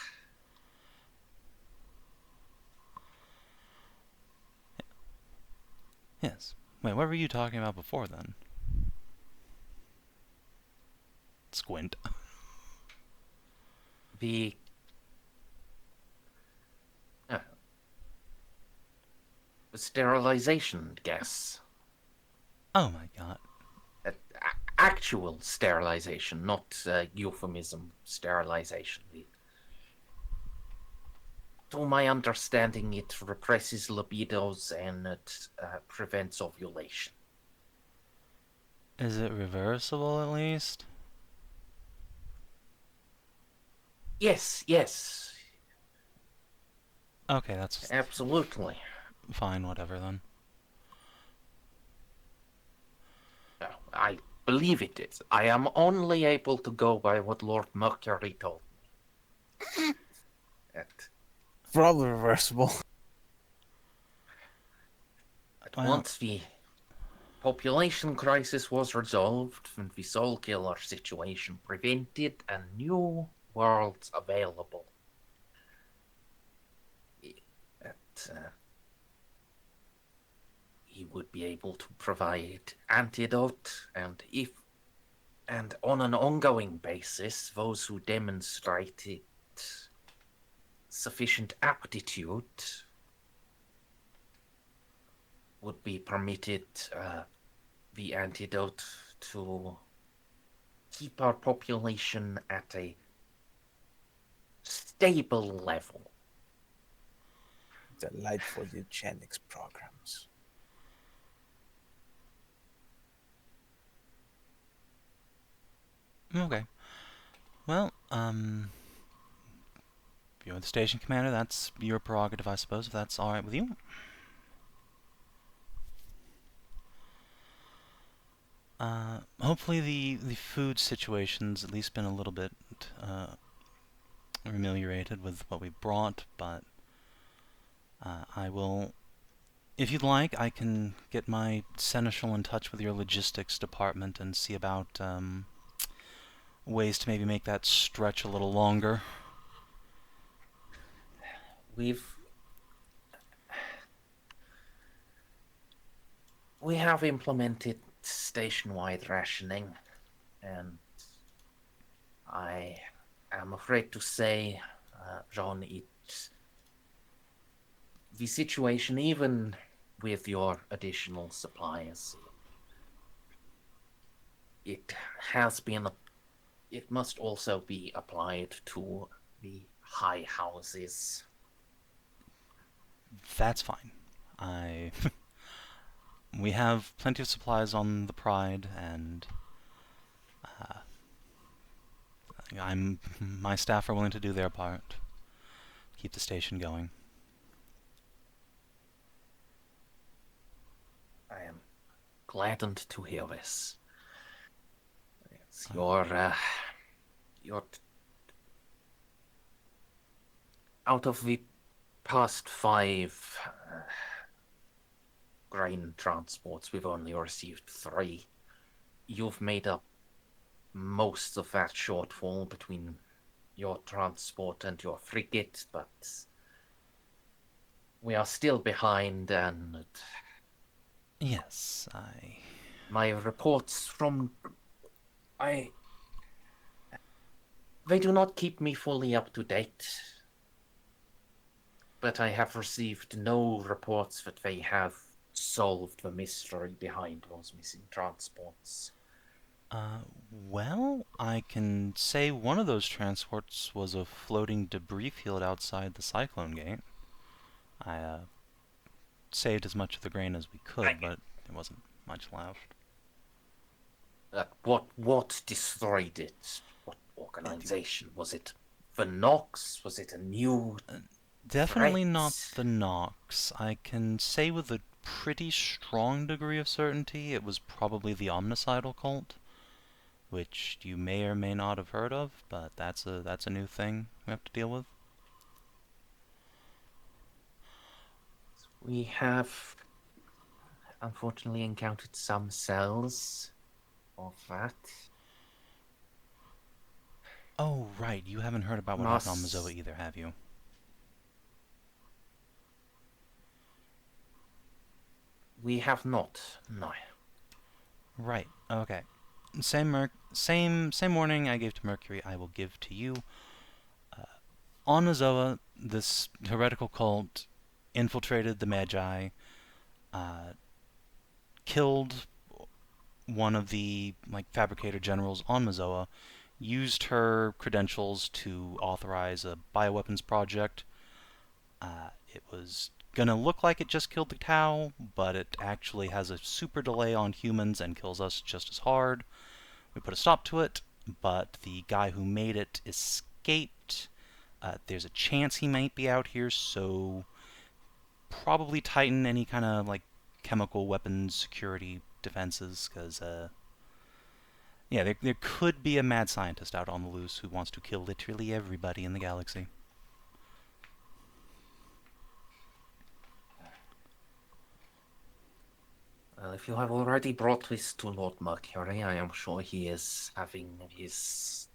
[SPEAKER 2] Yes. Wait, what were you talking about before then? squint.
[SPEAKER 1] The uh, sterilization gas.
[SPEAKER 2] Oh my god.
[SPEAKER 1] Actual sterilization, not euphemism sterilization. To my understanding, it represses libidos and it prevents ovulation.
[SPEAKER 2] Is it reversible at least?
[SPEAKER 1] Yes,
[SPEAKER 2] Okay, that's
[SPEAKER 1] absolutely.
[SPEAKER 2] fine, whatever then.
[SPEAKER 1] I believe it is. I am only able to go by what Lord Mercury told me.
[SPEAKER 5] Probably reversible.
[SPEAKER 2] Well,
[SPEAKER 1] Once the population crisis was resolved and the soul killer situation prevented and new worlds available, he would be able to provide antidote, and on an ongoing basis, those who demonstrated sufficient aptitude would be permitted the antidote to keep our population at a stable level.
[SPEAKER 5] Delightful eugenics programs.
[SPEAKER 2] okay. Well, if you're the station commander, that's your prerogative, I suppose, if that's alright with you. Hopefully the food situation's at least been a little bit ameliorated with what we brought, but I will, if you'd like, I can get my seneschal in touch with your logistics department and see about ways to maybe make that stretch a little longer.
[SPEAKER 1] We have implemented station-wide rationing, and I am afraid to say, Jeanne, the situation, even with your additional supplies, it must also be applied to the high houses.
[SPEAKER 2] That's fine. We have plenty of supplies on the Pride, and my staff are willing to do their part. Keep the station going.
[SPEAKER 1] I am gladdened to hear this. It's your out of the past 5 grain transports, we've only received 3. You've made up most of that shortfall between your transport and your frigate, but we are still behind, and
[SPEAKER 2] Yes,
[SPEAKER 1] my reports from they do not keep me fully up to date, but I have received no reports that they have solved the mystery behind those missing transports.
[SPEAKER 2] Well, I can say one of those transports was a floating debris field outside the Cyclone Gate. I saved as much of the grain as we could, but there wasn't much left.
[SPEAKER 1] What destroyed it? What organization? Was it the Nox? Was it a new
[SPEAKER 2] Definitely
[SPEAKER 1] threat?
[SPEAKER 2] not the Nox. I can say with a pretty strong degree of certainty it was probably the Omnicidal cult, which you may or may not have heard of, but that's a new thing we have to deal with.
[SPEAKER 1] We have unfortunately encountered some cells of that.
[SPEAKER 2] Oh, right, you haven't heard about what happened on Mazoa either, have you?
[SPEAKER 1] We have not, no.
[SPEAKER 2] Right, okay. same warning I gave to Mercury, I will give to you. On Azoa, this heretical cult infiltrated the Magi, killed one of the fabricator generals on Mazoa, used her credentials to authorize a bioweapons project. It was gonna look like it just killed the Tau, but it actually has a super delay on humans and kills us just as hard. We put a stop to it, but the guy who made it escaped. There's a chance he might be out here, so probably tighten any kind of chemical weapons security defenses, because yeah, there could be a mad scientist out on the loose who wants to kill literally everybody in the galaxy.
[SPEAKER 1] Well, if you have already brought this to Lord Mercury, I am sure he is having his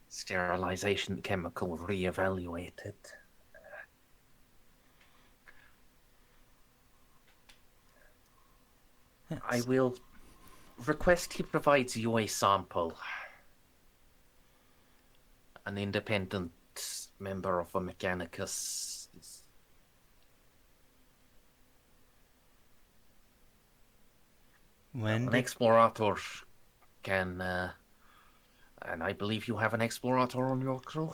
[SPEAKER 1] sterilization chemical re-evaluated. I will request he provides you a sample. An independent member of a Mechanicus.
[SPEAKER 2] When
[SPEAKER 1] An Explorator can, and I believe you have an Explorator on your crew?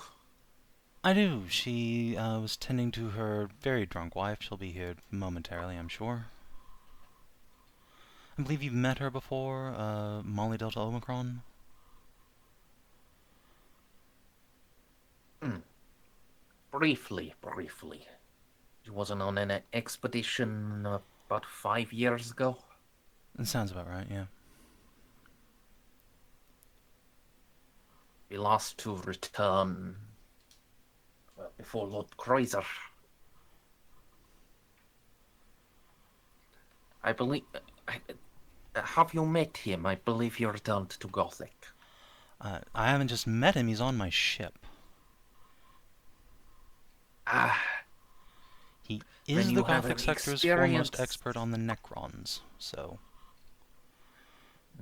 [SPEAKER 2] I do. She was tending to her very drunk wife. She'll be here momentarily, I'm sure. I believe you've met her before, Molly Delta Omicron.
[SPEAKER 1] Briefly. He wasn't on an expedition about 5 years ago.
[SPEAKER 2] That sounds about right, yeah.
[SPEAKER 1] He lost to return before Lord Kreuzer. I believe... have you met him? I believe he returned to Gothic.
[SPEAKER 2] I haven't just met him, he's on my ship. He is the Gothic sector's foremost expert on the Necrons, so...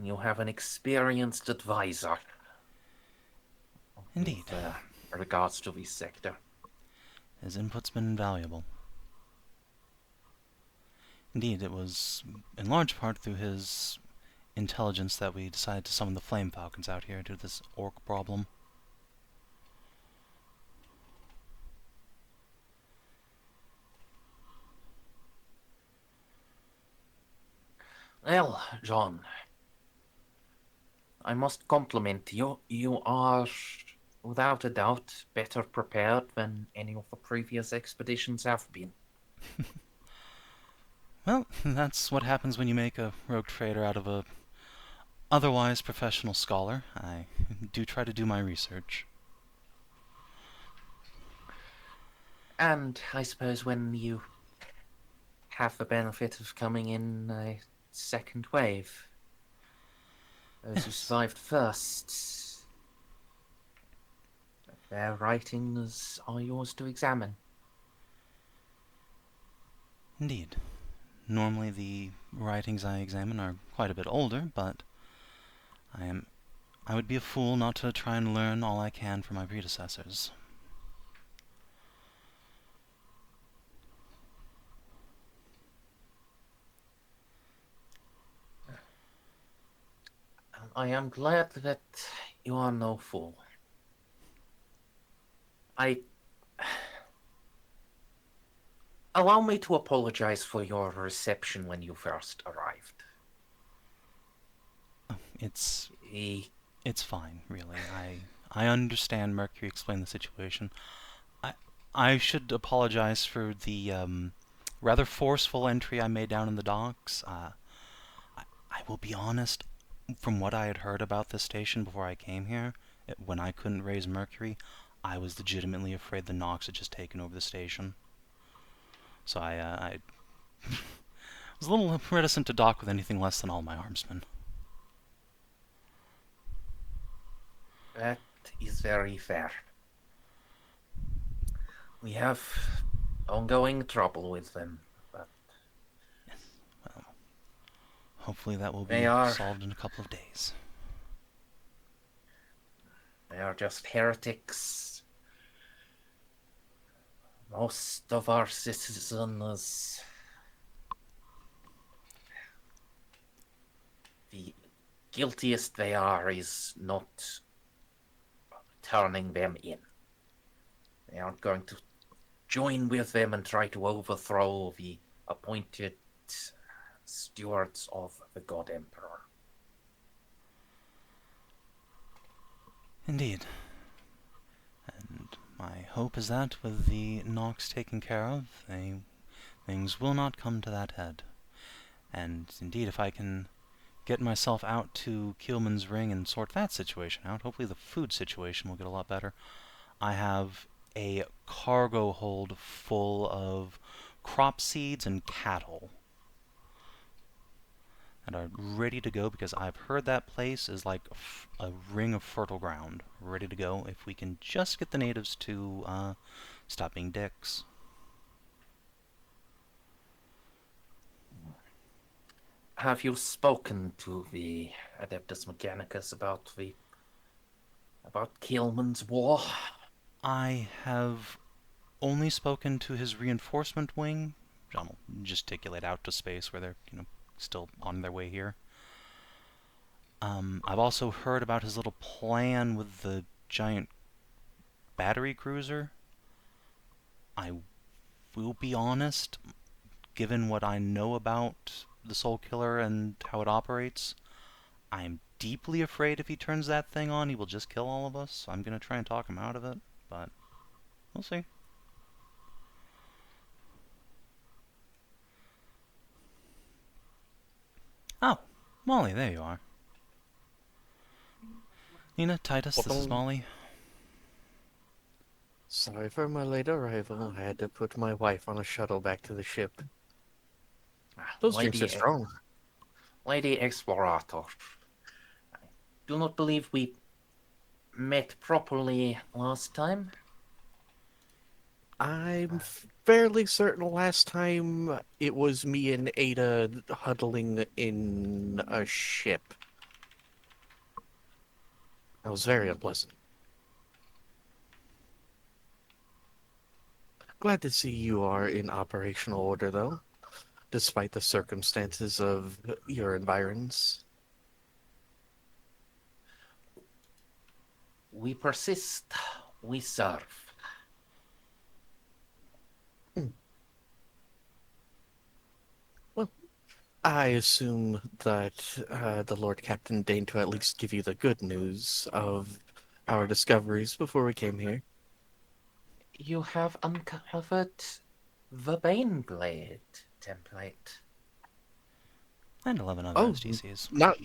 [SPEAKER 1] You have an experienced advisor.
[SPEAKER 2] Indeed.
[SPEAKER 1] With regards to this sector.
[SPEAKER 2] His input's been invaluable. Indeed, it was in large part through his intelligence that we decided to summon the Flame Falcons out here due to this orc problem.
[SPEAKER 1] Well, Jeanne, I must compliment you. You are, without a doubt, better prepared than any of the previous expeditions have been.
[SPEAKER 2] Well, that's what happens when you make a rogue trader out of a otherwise professional scholar. I do try to do my research.
[SPEAKER 1] And I suppose when you have the benefit of coming in a second wave, those who survived first, their writings are yours to examine.
[SPEAKER 2] Indeed. Normally the writings I examine are quite a bit older, but I would be a fool not to try and learn all I can from my predecessors.
[SPEAKER 1] I am glad that you are no fool. Allow me to apologize for your reception when you first arrived.
[SPEAKER 2] It's fine, really. I understand Mercury explained the situation. I should apologize for the rather forceful entry I made down in the docks. I will be honest, from what I had heard about this station before I came here, when I couldn't raise Mercury, I was legitimately afraid the Nox had just taken over the station. So I was a little reticent to dock with anything less than all my armsmen.
[SPEAKER 1] That is very fair. We have ongoing trouble with them, but...
[SPEAKER 2] hopefully that will
[SPEAKER 1] They
[SPEAKER 2] be
[SPEAKER 1] are.
[SPEAKER 2] solved in a couple of days.
[SPEAKER 1] They are just heretics. Most of our citizens, the guiltiest they are is not turning them in. They aren't going to join with them and try to overthrow the appointed stewards of the God Emperor.
[SPEAKER 2] Indeed. And my hope is that with the Nox taken care of, things will not come to that head. And indeed, if I can get myself out to Keelman's Ring and sort that situation out, hopefully the food situation will get a lot better. I have a cargo hold full of crop seeds and cattle that are ready to go, because I've heard that place is like a ring of fertile ground, ready to go if we can just get the natives to stop being dicks.
[SPEAKER 1] Have you spoken to the Adeptus Mechanicus about Keelman's war?
[SPEAKER 2] I have only spoken to his reinforcement wing. Jeanne will gesticulate out to space where they're, still on their way here. I've also heard about his little plan with the giant battery cruiser. I will be honest, given what I know about the Soul Killer and how it operates, I'm deeply afraid if he turns that thing on, he will just kill all of us. I'm going to try and talk him out of it, but we'll see. Oh, Molly, there you are. Nina, Titus, this is Molly.
[SPEAKER 3] Sorry for my late arrival. I had to put my wife on a shuttle back to the ship. Those drinks are strong.
[SPEAKER 1] Lady Explorator, I do not believe we met properly last time.
[SPEAKER 3] I'm fairly certain last time it was me and Ada huddling in a ship. That was very unpleasant. Glad to see you are in operational order, though, despite the circumstances of your environs.
[SPEAKER 1] We persist, we serve.
[SPEAKER 3] Well, I assume that the Lord Captain deigned to at least give you the good news of our discoveries before we came here.
[SPEAKER 1] You have uncovered the Baneblade template.
[SPEAKER 2] And 11 other STCs.
[SPEAKER 3] Not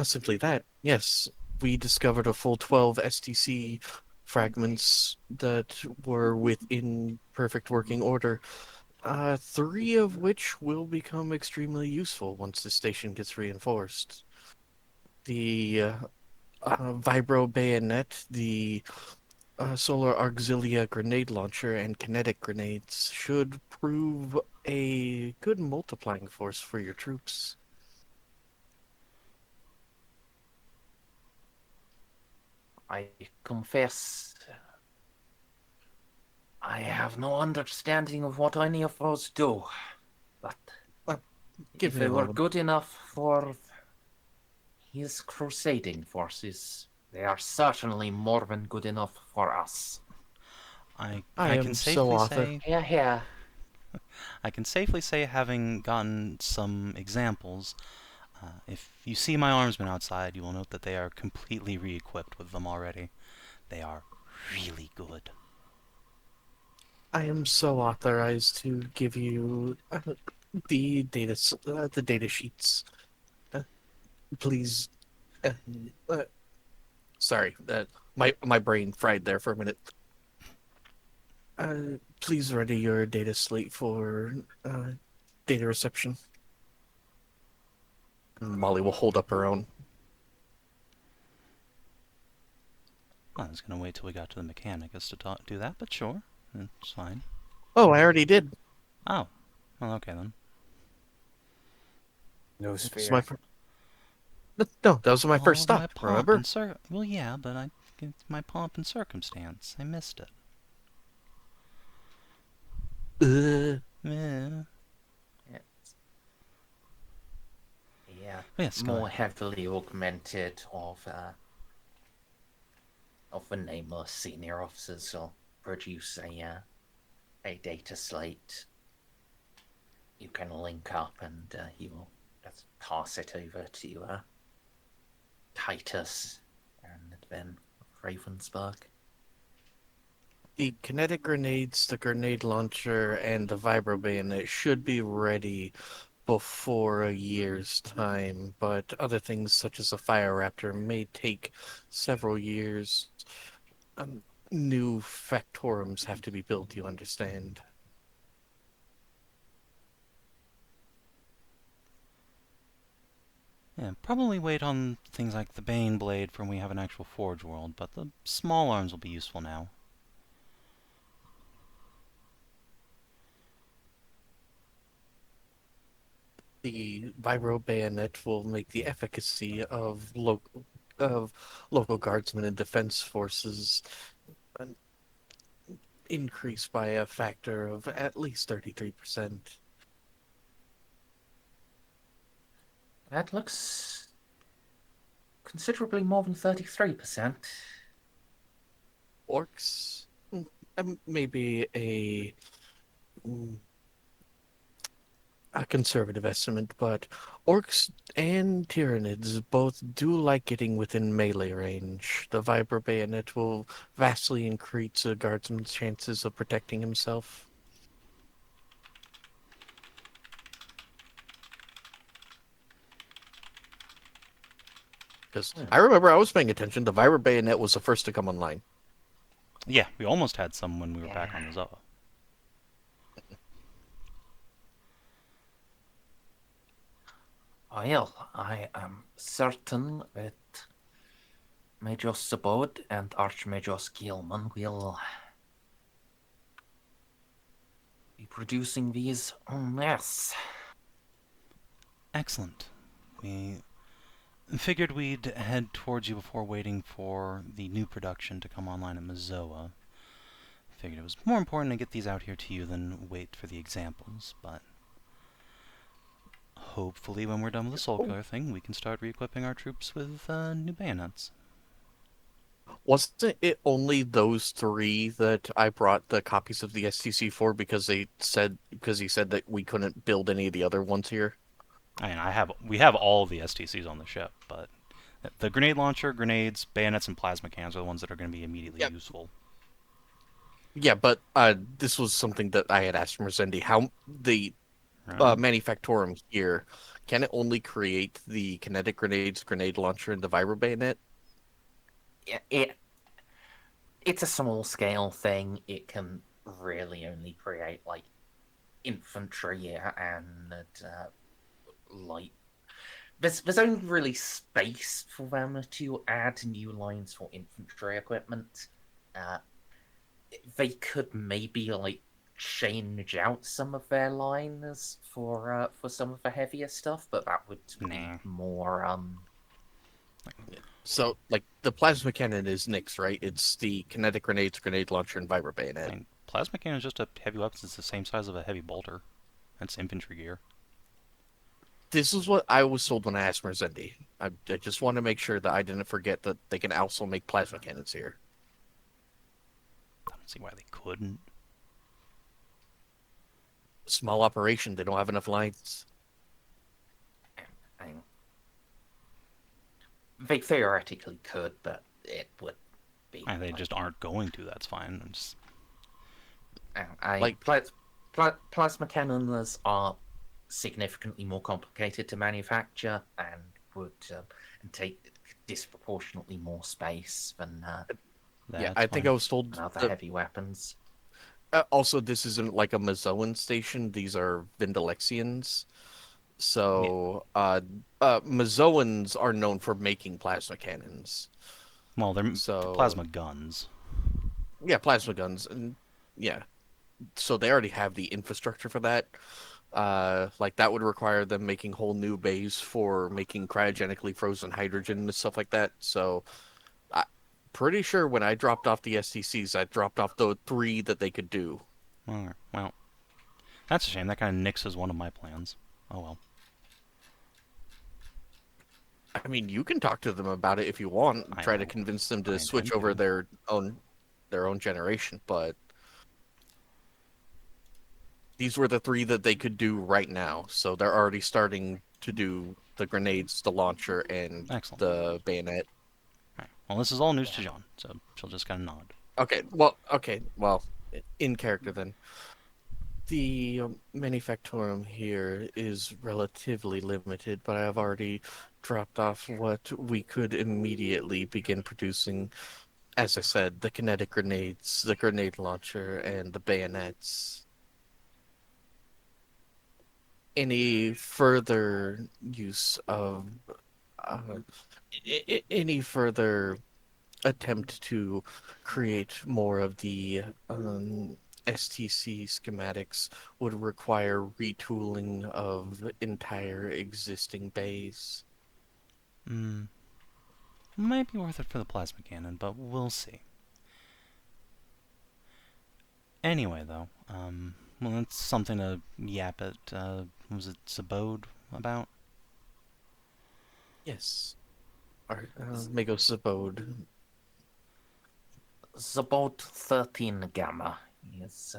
[SPEAKER 3] simply that. Yes, we discovered a full 12 STC fragments that were within perfect working order. 3 of which will become extremely useful once the station gets reinforced. The Vibro Bayonet, the Solar Auxilia grenade launcher, and kinetic grenades should prove a good multiplying force for your troops.
[SPEAKER 1] I confess, I have no understanding of what any of those do, but
[SPEAKER 3] Give
[SPEAKER 1] if
[SPEAKER 3] me
[SPEAKER 1] they
[SPEAKER 3] a
[SPEAKER 1] were
[SPEAKER 3] moment.
[SPEAKER 1] good enough for his crusading forces, they are certainly more than good enough for us.
[SPEAKER 2] I
[SPEAKER 3] am
[SPEAKER 2] can
[SPEAKER 3] so
[SPEAKER 2] safely
[SPEAKER 3] author.
[SPEAKER 2] say
[SPEAKER 1] Yeah.
[SPEAKER 2] I can safely say, having gotten some examples, if you see my armsmen outside, you will note that they are completely re-equipped with them already. They are really good.
[SPEAKER 3] I am so authorized to give you the data sheets. Please, sorry, my brain fried there for a minute. Please ready your data slate for data reception. Molly will hold up her own.
[SPEAKER 2] I was going to wait till we got to the Mechanicus to do that, but sure, it's fine.
[SPEAKER 3] Oh, I already did.
[SPEAKER 2] Oh, well, okay then.
[SPEAKER 5] No
[SPEAKER 3] It's
[SPEAKER 5] sphere.
[SPEAKER 3] my no, that was my
[SPEAKER 2] All
[SPEAKER 3] first
[SPEAKER 2] of
[SPEAKER 3] stop.
[SPEAKER 2] my pomp
[SPEAKER 3] Remember?
[SPEAKER 2] and well, yeah, but it's my pomp and circumstance. I missed it. Yeah.
[SPEAKER 1] It's, yeah,
[SPEAKER 2] Yes, go
[SPEAKER 1] more
[SPEAKER 2] ahead.
[SPEAKER 1] heavily augmented of the nameless senior officers will produce a data slate. You can link up and you will just pass it over to Titus and then Ravensburg.
[SPEAKER 3] The kinetic grenades, the grenade launcher, and the vibro bayonet should be ready before a year's time, but other things such as a fire raptor may take several years. Um, New factorums have to be built, you understand.
[SPEAKER 2] Yeah, probably wait on things like the Bane Blade for when we have an actual Forge World, but the small arms will be useful now.
[SPEAKER 3] The vibro bayonet will make the efficacy of local guardsmen and defense forces increase by a factor of at least 33%.
[SPEAKER 1] That looks considerably more than 33%.
[SPEAKER 3] Orcs, maybe a conservative estimate, but orcs and Tyranids both do like getting within melee range. The Vibro Bayonet will vastly increase a guardsman's chances of protecting himself. Because I remember I was paying attention. The Vibro Bayonet was the first to come online.
[SPEAKER 2] Yeah, we almost had some when we were back on the Zoa.
[SPEAKER 1] Well, I am certain that Major Sabod and Archmajor Gielman will be producing these en masse.
[SPEAKER 2] Excellent. We figured we'd head towards you before waiting for the new production to come online at Mazoa. Figured it was more important to get these out here to you than wait for the examples, but hopefully when we're done with the Soul Killer thing, we can start re-equipping our troops with new bayonets.
[SPEAKER 3] Wasn't it only those three that I brought the copies of the STC for because he said that we couldn't build any of the other ones here?
[SPEAKER 2] I mean, we have all of the STCs on the ship, but the grenade launcher, grenades, bayonets, and plasma cannons are the ones that are going to be immediately useful.
[SPEAKER 3] Yeah, but this was something that I had asked Merzendi. How the manufactorum here, can it only create the kinetic grenades, grenade launcher, and the vibro bayonet?
[SPEAKER 1] It's a small scale thing. It can really only create like infantry and light. There's only really space for them to add new lines for infantry equipment. They could maybe like change out some of their lines for some of the heavier stuff, but that would be more
[SPEAKER 3] So, like, the plasma cannon is Nyx, right? It's the kinetic grenades, grenade launcher, and vibro bayonet.
[SPEAKER 2] I mean, plasma cannon is just a heavy weapon. It's the same size of a heavy bolter. That's infantry gear.
[SPEAKER 3] This is what I was told when I asked Merzendi. I just want to make sure that I didn't forget that they can also make plasma cannons here.
[SPEAKER 2] I don't see why they couldn't.
[SPEAKER 3] Small operation, they don't have enough lines.
[SPEAKER 1] They theoretically could, but it would be.
[SPEAKER 2] And they just aren't going to. That's fine.
[SPEAKER 1] Plasma cannons are significantly more complicated to manufacture and would take disproportionately more space than
[SPEAKER 3] I think I was told
[SPEAKER 1] other heavy weapons.
[SPEAKER 3] Also, this isn't like a Mazoan station. These are Vindalexians. So, Mazoans are known for making plasma cannons.
[SPEAKER 2] Well, they're plasma guns.
[SPEAKER 3] Yeah, plasma guns. And yeah. So they already have the infrastructure for that. Like that would require them making whole new bays for making cryogenically frozen hydrogen and stuff like that. So, I pretty sure when I dropped off the STCs, I dropped off the 3 that they could do.
[SPEAKER 2] Alright, well, that's a shame. That kind of nixes one of my plans. Oh well.
[SPEAKER 3] I mean, you can talk to them about it if you want,
[SPEAKER 2] I
[SPEAKER 3] try to
[SPEAKER 2] know.
[SPEAKER 3] convince them
[SPEAKER 2] I
[SPEAKER 3] to switch
[SPEAKER 2] intend
[SPEAKER 3] over
[SPEAKER 2] to.
[SPEAKER 3] their own generation, but these were the 3 that they could do right now. So they're already starting to do the grenades, the launcher, and
[SPEAKER 2] Excellent.
[SPEAKER 3] the bayonet.
[SPEAKER 2] Alright. Well, this is all news to Jeanne, so she'll just kind of nod.
[SPEAKER 3] Okay, well, in character then. The manufactorum here is relatively limited, but I have already dropped off what we could immediately begin producing. As I said, the kinetic grenades, the grenade launcher, and the bayonets. Any further use of uh, any further attempt to create more of the STC schematics would require retooling of entire existing bays.
[SPEAKER 2] Might be worth it for the plasma cannon, but we'll see. Anyway, though, well, that's something to yap at, was it Zabode about?
[SPEAKER 3] Yes. Our Magos abode.
[SPEAKER 1] Zabot 13 Gamma is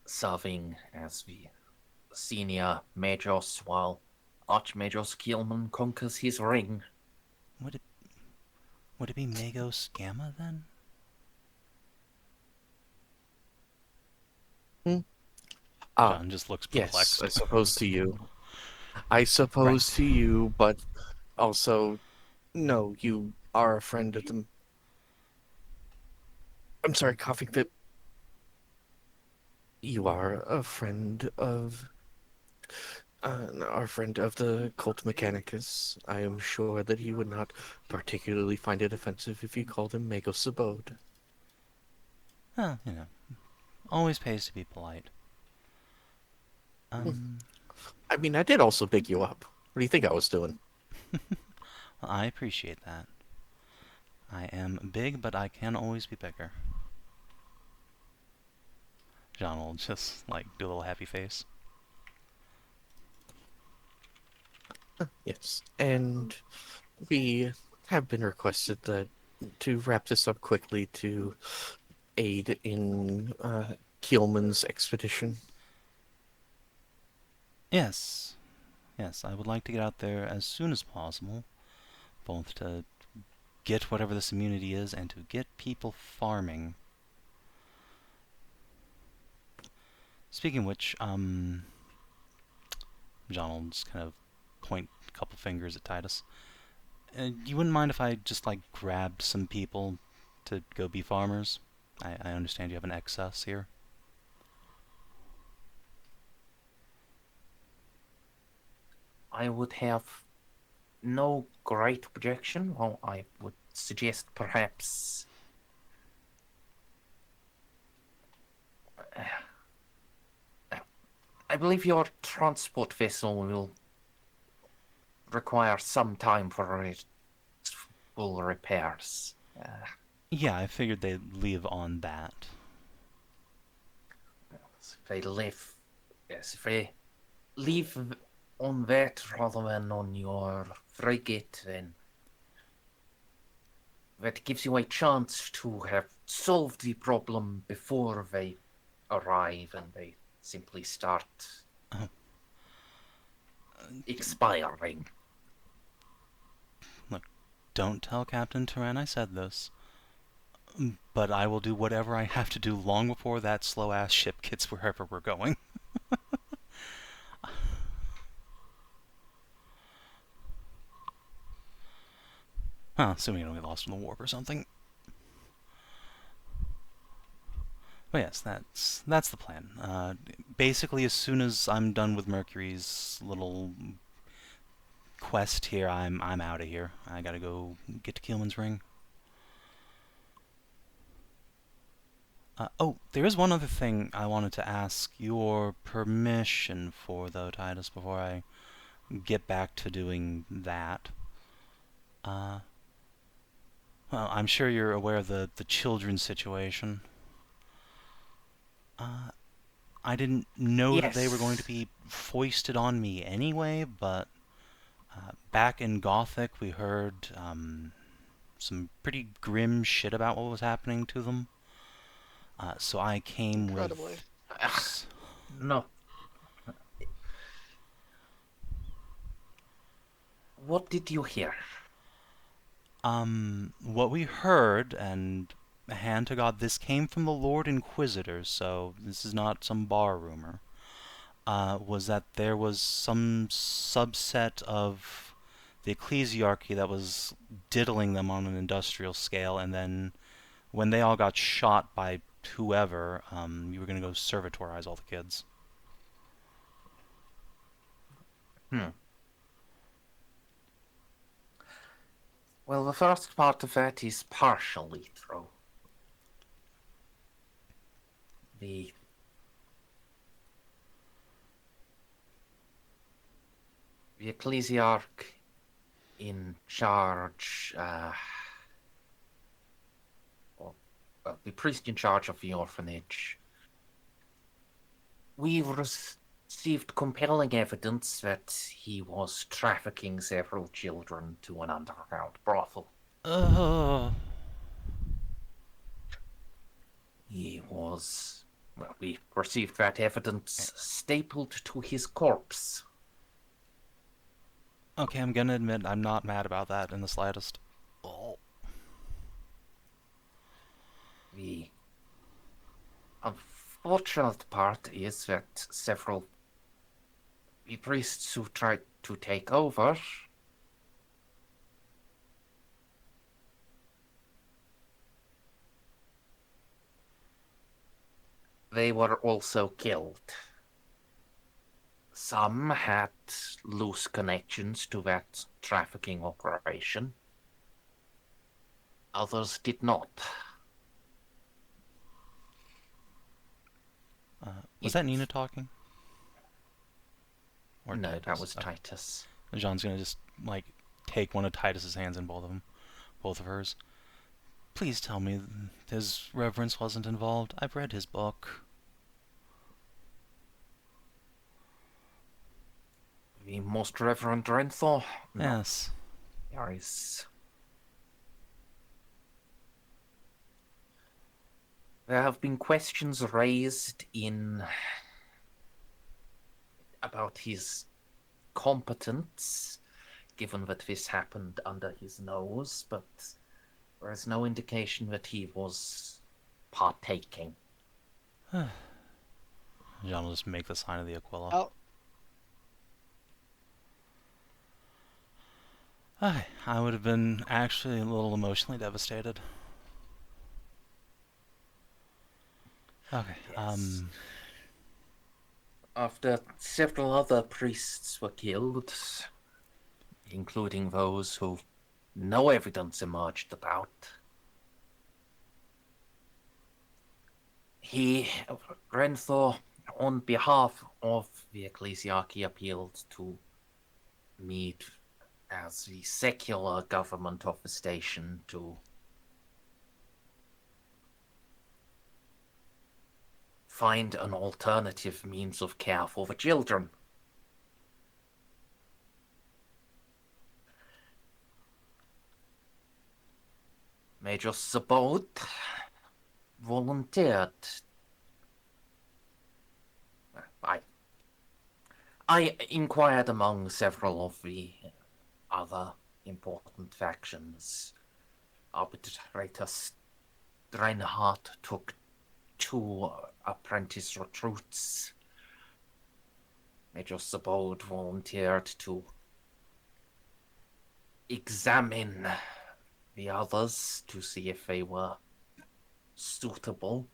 [SPEAKER 1] serving as the senior Magos while Archmagos Kielman conquers his ring.
[SPEAKER 2] Would it be Magos Gamma then? John just looks perplexed.
[SPEAKER 3] Yes, I suppose to you. I suppose to you, but also, no, you are a friend of them. I'm sorry, coughing fit. You are a friend of our friend of the cult Mechanicus. I am sure that he would not particularly find it offensive if you called him Magos Abode.
[SPEAKER 2] Well, you know, always pays to be polite.
[SPEAKER 3] I mean, I did also big you up. What do you think I was doing?
[SPEAKER 2] Well, I appreciate that. I am big, but I can always be bigger. John will just, like, do a little happy face.
[SPEAKER 3] Yes, and we have been requested that to wrap this up quickly to aid in Kielman's expedition.
[SPEAKER 2] Yes. Yes, I would like to get out there as soon as possible, both to get whatever this immunity is and to get people farming. Speaking of which, John will just kind of point a couple fingers at Titus. You wouldn't mind if I just, like, grabbed some people to go be farmers? I understand you have an excess here.
[SPEAKER 1] I would have no great objection. Well, I would suggest perhaps I believe your transport vessel will require some time for its full repairs.
[SPEAKER 2] Yeah, I figured they'd leave on that.
[SPEAKER 1] If they leave on that rather than on your frigate, then that gives you a chance to have solved the problem before they arrive and they simply start expiring.
[SPEAKER 2] Look, don't tell Captain Turan I said this, but I will do whatever I have to do long before that slow-ass ship gets wherever we're going. Assuming I don't get lost in the warp or something. But yes, that's the plan. Basically, as soon as I'm done with Mercury's little quest here, I'm out of here. I gotta go get to Kielman's ring. Oh, there is one other thing I wanted to ask your permission for, though, Titus, before I get back to doing that. Uh, well, I'm sure you're aware of the children's situation. I didn't know that they were going to
[SPEAKER 1] Yes.
[SPEAKER 2] be foisted on me anyway, but back in Gothic we heard some pretty grim shit about what was happening to them. So I came
[SPEAKER 7] Incredibly.
[SPEAKER 2] with...
[SPEAKER 1] No. What did you hear?
[SPEAKER 2] What we heard, and hand to God, this came from the Lord Inquisitor, so this is not some bar rumor, was that there was some subset of the ecclesiarchy that was diddling them on an industrial scale, and then when they all got shot by whoever, you were going to go servitorize all the kids.
[SPEAKER 1] Well, the first part of that is partially true. The ecclesiarch in charge, the priest in charge of the orphanage, we received compelling evidence that he was trafficking several children to an underground brothel. He was, well, we received that evidence stapled to his corpse.
[SPEAKER 2] Okay, I'm gonna admit I'm not mad about that in the slightest. Oh.
[SPEAKER 1] The unfortunate part is that several the priests who tried to take over they were also killed. Some had loose connections to that trafficking operation. Others did not.
[SPEAKER 2] Was that Nina talking? Or
[SPEAKER 1] No,
[SPEAKER 2] Titus?
[SPEAKER 1] that was
[SPEAKER 2] Okay.
[SPEAKER 1] Titus.
[SPEAKER 2] Jeanne's gonna just, like, take one of Titus's hands in both of them. Both of hers. Please tell me his reverence wasn't involved. I've read his book.
[SPEAKER 1] The Most Reverend Renthor? No.
[SPEAKER 2] Yes.
[SPEAKER 1] There is... There have been questions raised about his competence, given that this happened under his nose, but there is no indication that he was partaking.
[SPEAKER 2] Jeanne will just make the sign of the Aquila.
[SPEAKER 7] Oh,
[SPEAKER 2] I would have been actually a little emotionally devastated. Okay,
[SPEAKER 1] Yes. After several other priests were killed, including those who no evidence emerged about, Renthor, on behalf of the ecclesiarchy, appealed to me as the secular government of the station to find an alternative means of care for the children. Major Sabot volunteered. I inquired among several of the other important factions. Arbitrator Reinhardt took 2 apprentice recruits. Major Sabot volunteered to examine the others to see if they were suitable.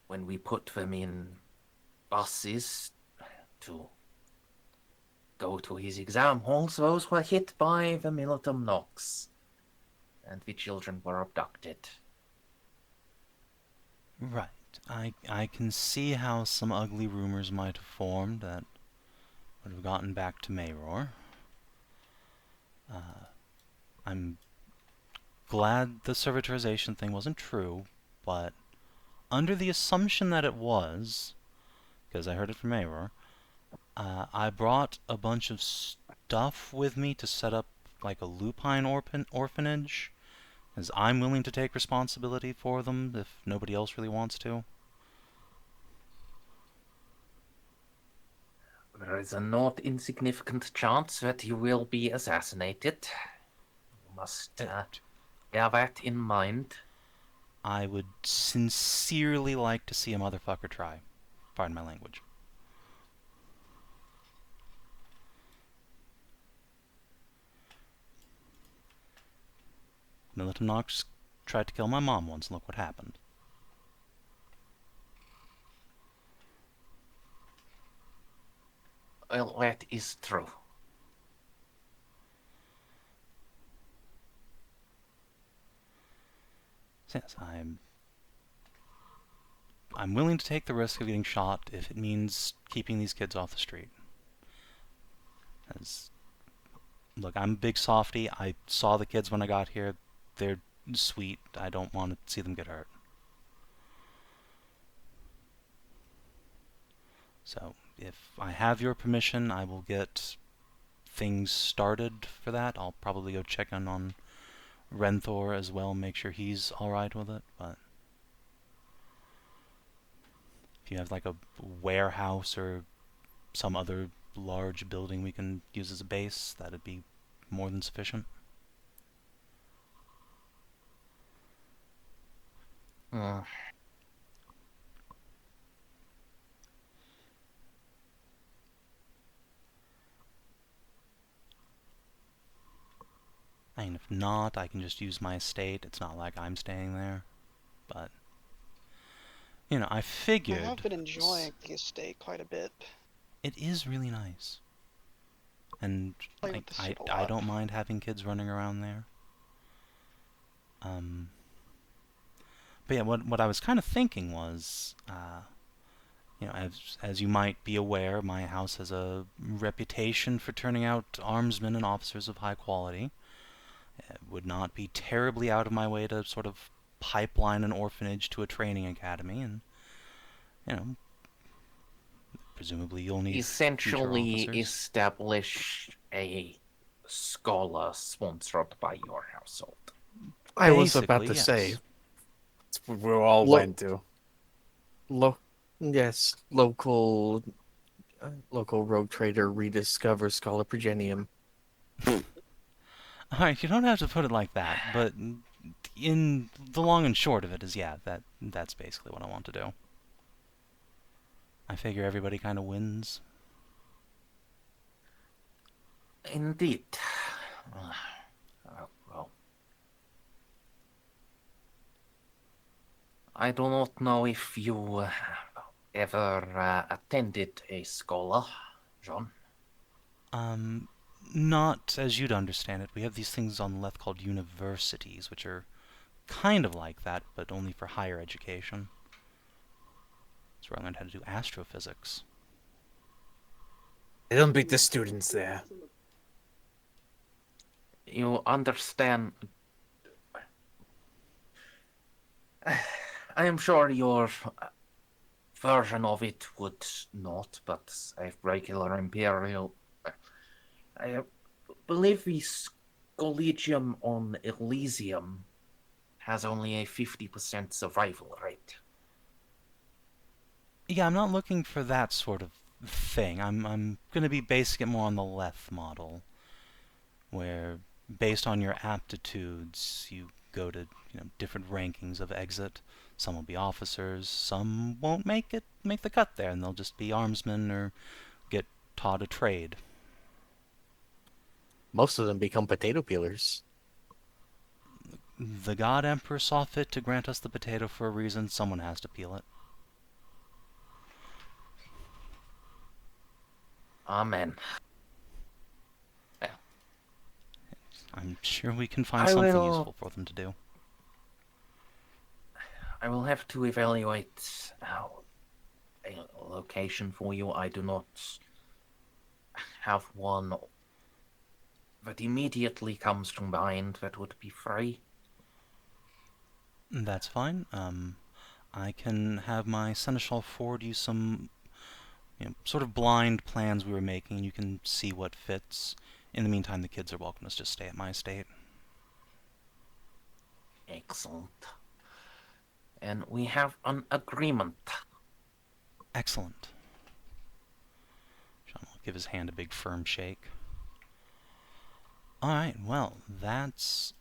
[SPEAKER 1] When we put them in buses to go to his exam halls, those were hit by the militum nox. and the children were abducted.
[SPEAKER 2] Right. I can see how some ugly rumors might have formed that would have gotten back to Mayror. I'm glad the servitorization thing wasn't true, but under the assumption that it was, because I heard it from Mayror, I brought a bunch of stuff with me to set up like a lupine orphanage, as I'm willing to take responsibility for them if nobody else really wants to.
[SPEAKER 1] There is a not insignificant chance that you will be assassinated. You must bear that in mind.
[SPEAKER 2] I would sincerely like to see a motherfucker try. Pardon my language. Militant Knox tried to kill my mom once, and look what happened.
[SPEAKER 1] Well, that is true.
[SPEAKER 2] Yes, I'm willing to take the risk of getting shot if it means keeping these kids off the street. Look, I'm a big softy. I saw the kids when I got here. They're sweet. I don't want to see them get hurt. So, if I have your permission, I will get things started for that. I'll probably go check in on Renthor as well, make sure he's alright with it, but if you have like a warehouse or some other large building we can use as a base, that'd be more than sufficient. I mean, if not, I can just use my estate. It's not like I'm staying there. But, you know, I figured...
[SPEAKER 7] I've been enjoying the estate quite a bit.
[SPEAKER 2] It is really nice. And
[SPEAKER 7] Play
[SPEAKER 2] like,
[SPEAKER 7] with the shit a
[SPEAKER 2] I
[SPEAKER 7] lot.
[SPEAKER 2] don't mind having kids running around there. But yeah, what I was kind of thinking was, you know, as you might be aware, my house has a reputation for turning out armsmen and officers of high quality. It would not be terribly out of my way to sort of pipeline an orphanage to a training academy, and, you know, presumably you'll need
[SPEAKER 1] Essentially
[SPEAKER 2] future officers.
[SPEAKER 1] establish a scholar sponsored by your household.
[SPEAKER 3] I was about
[SPEAKER 2] Basically,
[SPEAKER 3] to say,
[SPEAKER 2] yes.
[SPEAKER 5] That's what we all
[SPEAKER 3] Lo-
[SPEAKER 5] went to.
[SPEAKER 3] yes, local rogue trader rediscovers Scholar Progenium.
[SPEAKER 2] Alright, you don't have to put it like that, but in the long and short of it is, yeah, that's basically what I want to do. I figure everybody kind of wins.
[SPEAKER 1] Indeed. Well, I do not know if you ever attended a scholar, Jeanne.
[SPEAKER 2] Not as you'd understand it. We have these things on Leth called universities, which are kind of like that, but only for higher education. That's where I learned how to do astrophysics.
[SPEAKER 5] They don't beat the students there.
[SPEAKER 1] You understand. I am sure your version of it would not, but a regular Imperial. I believe the Collegium on Elysium has only a 50% survival rate.
[SPEAKER 2] Yeah, I'm not looking for that sort of thing. I'm going to be basing it more on the Leth model, where based on your aptitudes, you go to, you know, different rankings of exit. Some will be officers, some won't make the cut there, and they'll just be armsmen or get taught a trade.
[SPEAKER 3] Most of them become potato peelers.
[SPEAKER 2] The God Emperor saw fit to grant us the potato for a reason. Someone has to peel it.
[SPEAKER 1] Amen. Well,
[SPEAKER 2] I'm sure we can find
[SPEAKER 1] I
[SPEAKER 2] something
[SPEAKER 1] will-
[SPEAKER 2] useful for them to do.
[SPEAKER 1] I will have to evaluate a location for you. I do not have one that immediately comes to mind that would be free.
[SPEAKER 2] That's fine. I can have my seneschal forward you some, sort of blind plans we were making, and you can see what fits. In the meantime, the kids are welcome to just stay at my estate.
[SPEAKER 1] Excellent. And we have an agreement.
[SPEAKER 2] Excellent. Jeanne will give his hand a big firm shake. Alright, well, that's,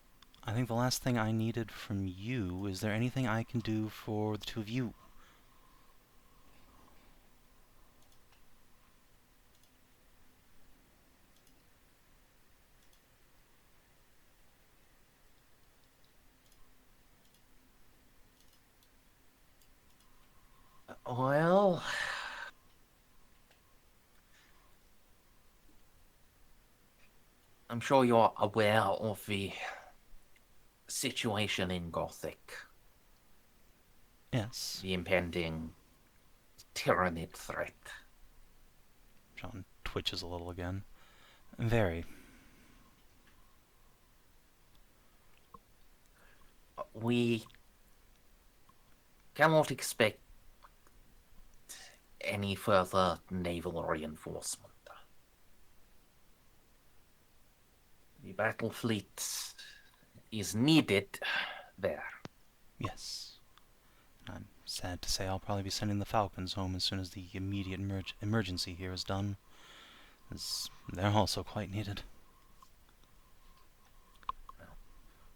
[SPEAKER 2] I think, the last thing I needed from you. Is there anything I can do for the two of you?
[SPEAKER 1] Well, I'm sure you're aware of the situation in Gothic,
[SPEAKER 2] Yes.
[SPEAKER 1] the impending tyrannid threat.
[SPEAKER 2] Jeanne twitches a little again. Very.
[SPEAKER 1] We cannot expect any further naval reinforcement. The battle fleet is needed there.
[SPEAKER 2] Yes. I'm sad to say I'll probably be sending the Falcons home as soon as the immediate emergency here is done, as they're also quite needed.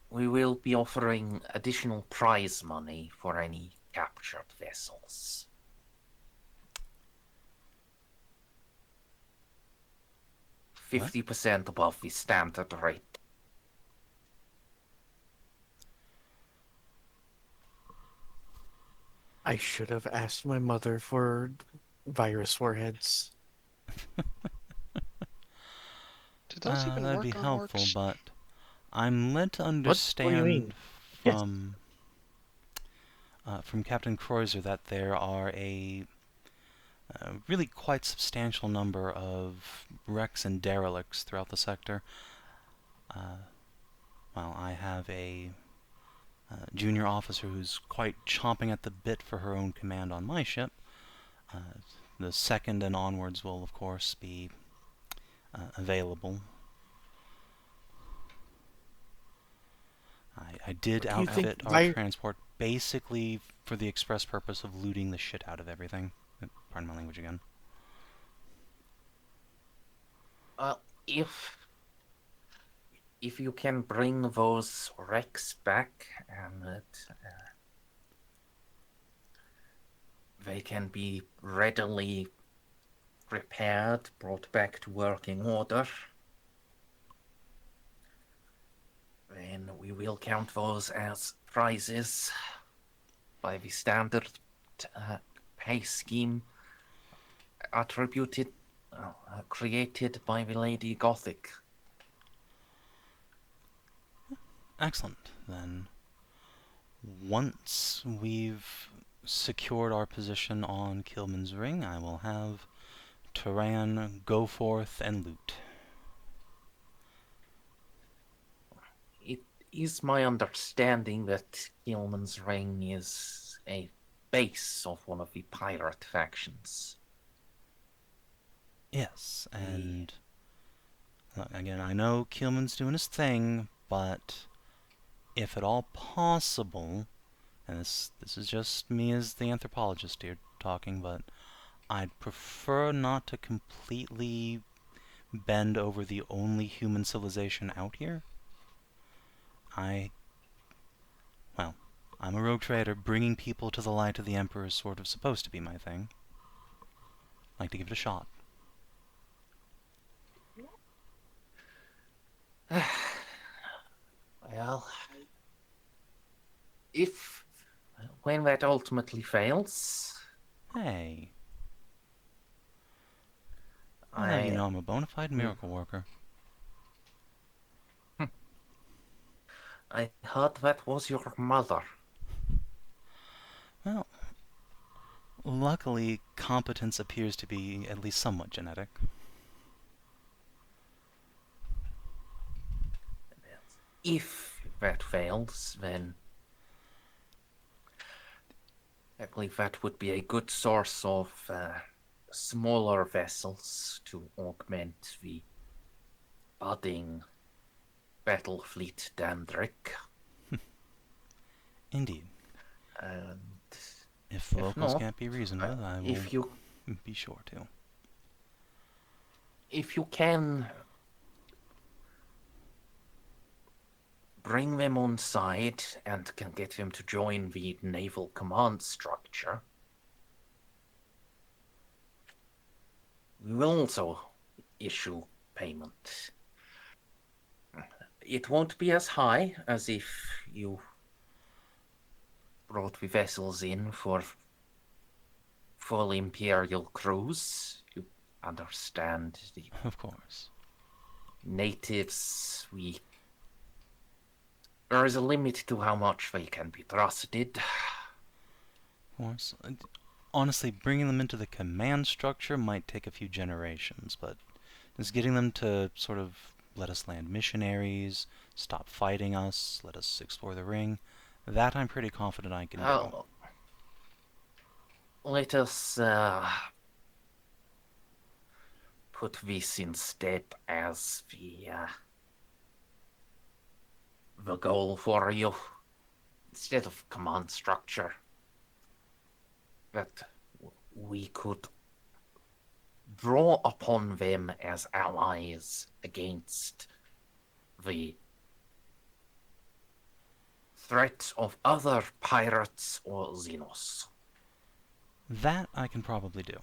[SPEAKER 1] We will be offering additional prize money for any captured vessels. 50% above the standard rate.
[SPEAKER 3] I should have asked my mother for virus warheads.
[SPEAKER 7] Do those even
[SPEAKER 2] That'd
[SPEAKER 7] work
[SPEAKER 2] be
[SPEAKER 7] on
[SPEAKER 2] helpful,
[SPEAKER 7] orcs?
[SPEAKER 2] but I'm led to
[SPEAKER 3] What do you
[SPEAKER 2] understand
[SPEAKER 3] mean? Yes.
[SPEAKER 2] from Captain Kreuzer that there are a really quite substantial number of wrecks and derelicts throughout the sector. Well, I have a junior officer who's quite chomping at the bit for her own command on my ship. The second and onwards will, of course, be available. I did
[SPEAKER 3] What do you think
[SPEAKER 2] outfit our
[SPEAKER 3] vi-
[SPEAKER 2] transport basically for the express purpose of looting the shit out of everything. Pardon my language again.
[SPEAKER 1] If you can bring those wrecks back and they can be readily repaired, brought back to working order, then we will count those as prizes by the standard pay scheme created by the Lady Gothic.
[SPEAKER 2] Excellent. Then, once we've secured our position on Kilman's Ring, I will have Turan go forth and loot.
[SPEAKER 1] It is my understanding that Gilman's Ring is a base of one of the pirate factions.
[SPEAKER 2] Yes, and again, I know Keelman's doing his thing, but if at all possible, and this is just me as the anthropologist here talking, but I'd prefer not to completely bend over the only human civilization out here. Well, I'm a rogue trader. Bringing people to the light of the Emperor is sort of supposed to be my thing. I'd like to give it a shot.
[SPEAKER 1] Well, when that ultimately fails,
[SPEAKER 2] Hey, I'll have you know I'm a bona fide miracle worker.
[SPEAKER 1] I heard that was your mother.
[SPEAKER 2] Well, luckily, competence appears to be at least somewhat genetic.
[SPEAKER 1] If that fails, then I believe that would be a good source of smaller vessels to augment the budding battle fleet Dandrick.
[SPEAKER 2] Indeed.
[SPEAKER 1] And
[SPEAKER 2] If the locals
[SPEAKER 1] not,
[SPEAKER 2] can't be reasoned with, I will
[SPEAKER 1] if you
[SPEAKER 2] be sure to.
[SPEAKER 1] can bring them on side and can get them to join the naval command structure, we will also issue payment. It won't be as high as if you brought the vessels in for full Imperial cruise. You understand the
[SPEAKER 2] Of course.
[SPEAKER 1] natives, there is a limit to how much they can be trusted.
[SPEAKER 2] Of course. Honestly, bringing them into the command structure might take a few generations, but just getting them to sort of let us land missionaries, stop fighting us, let us explore the ring, that I'm pretty confident I can do.
[SPEAKER 1] Well, let us put this instead as the goal for you, instead of command structure, that we could draw upon them as allies against the threat of other pirates or Xenos.
[SPEAKER 2] That I can probably do.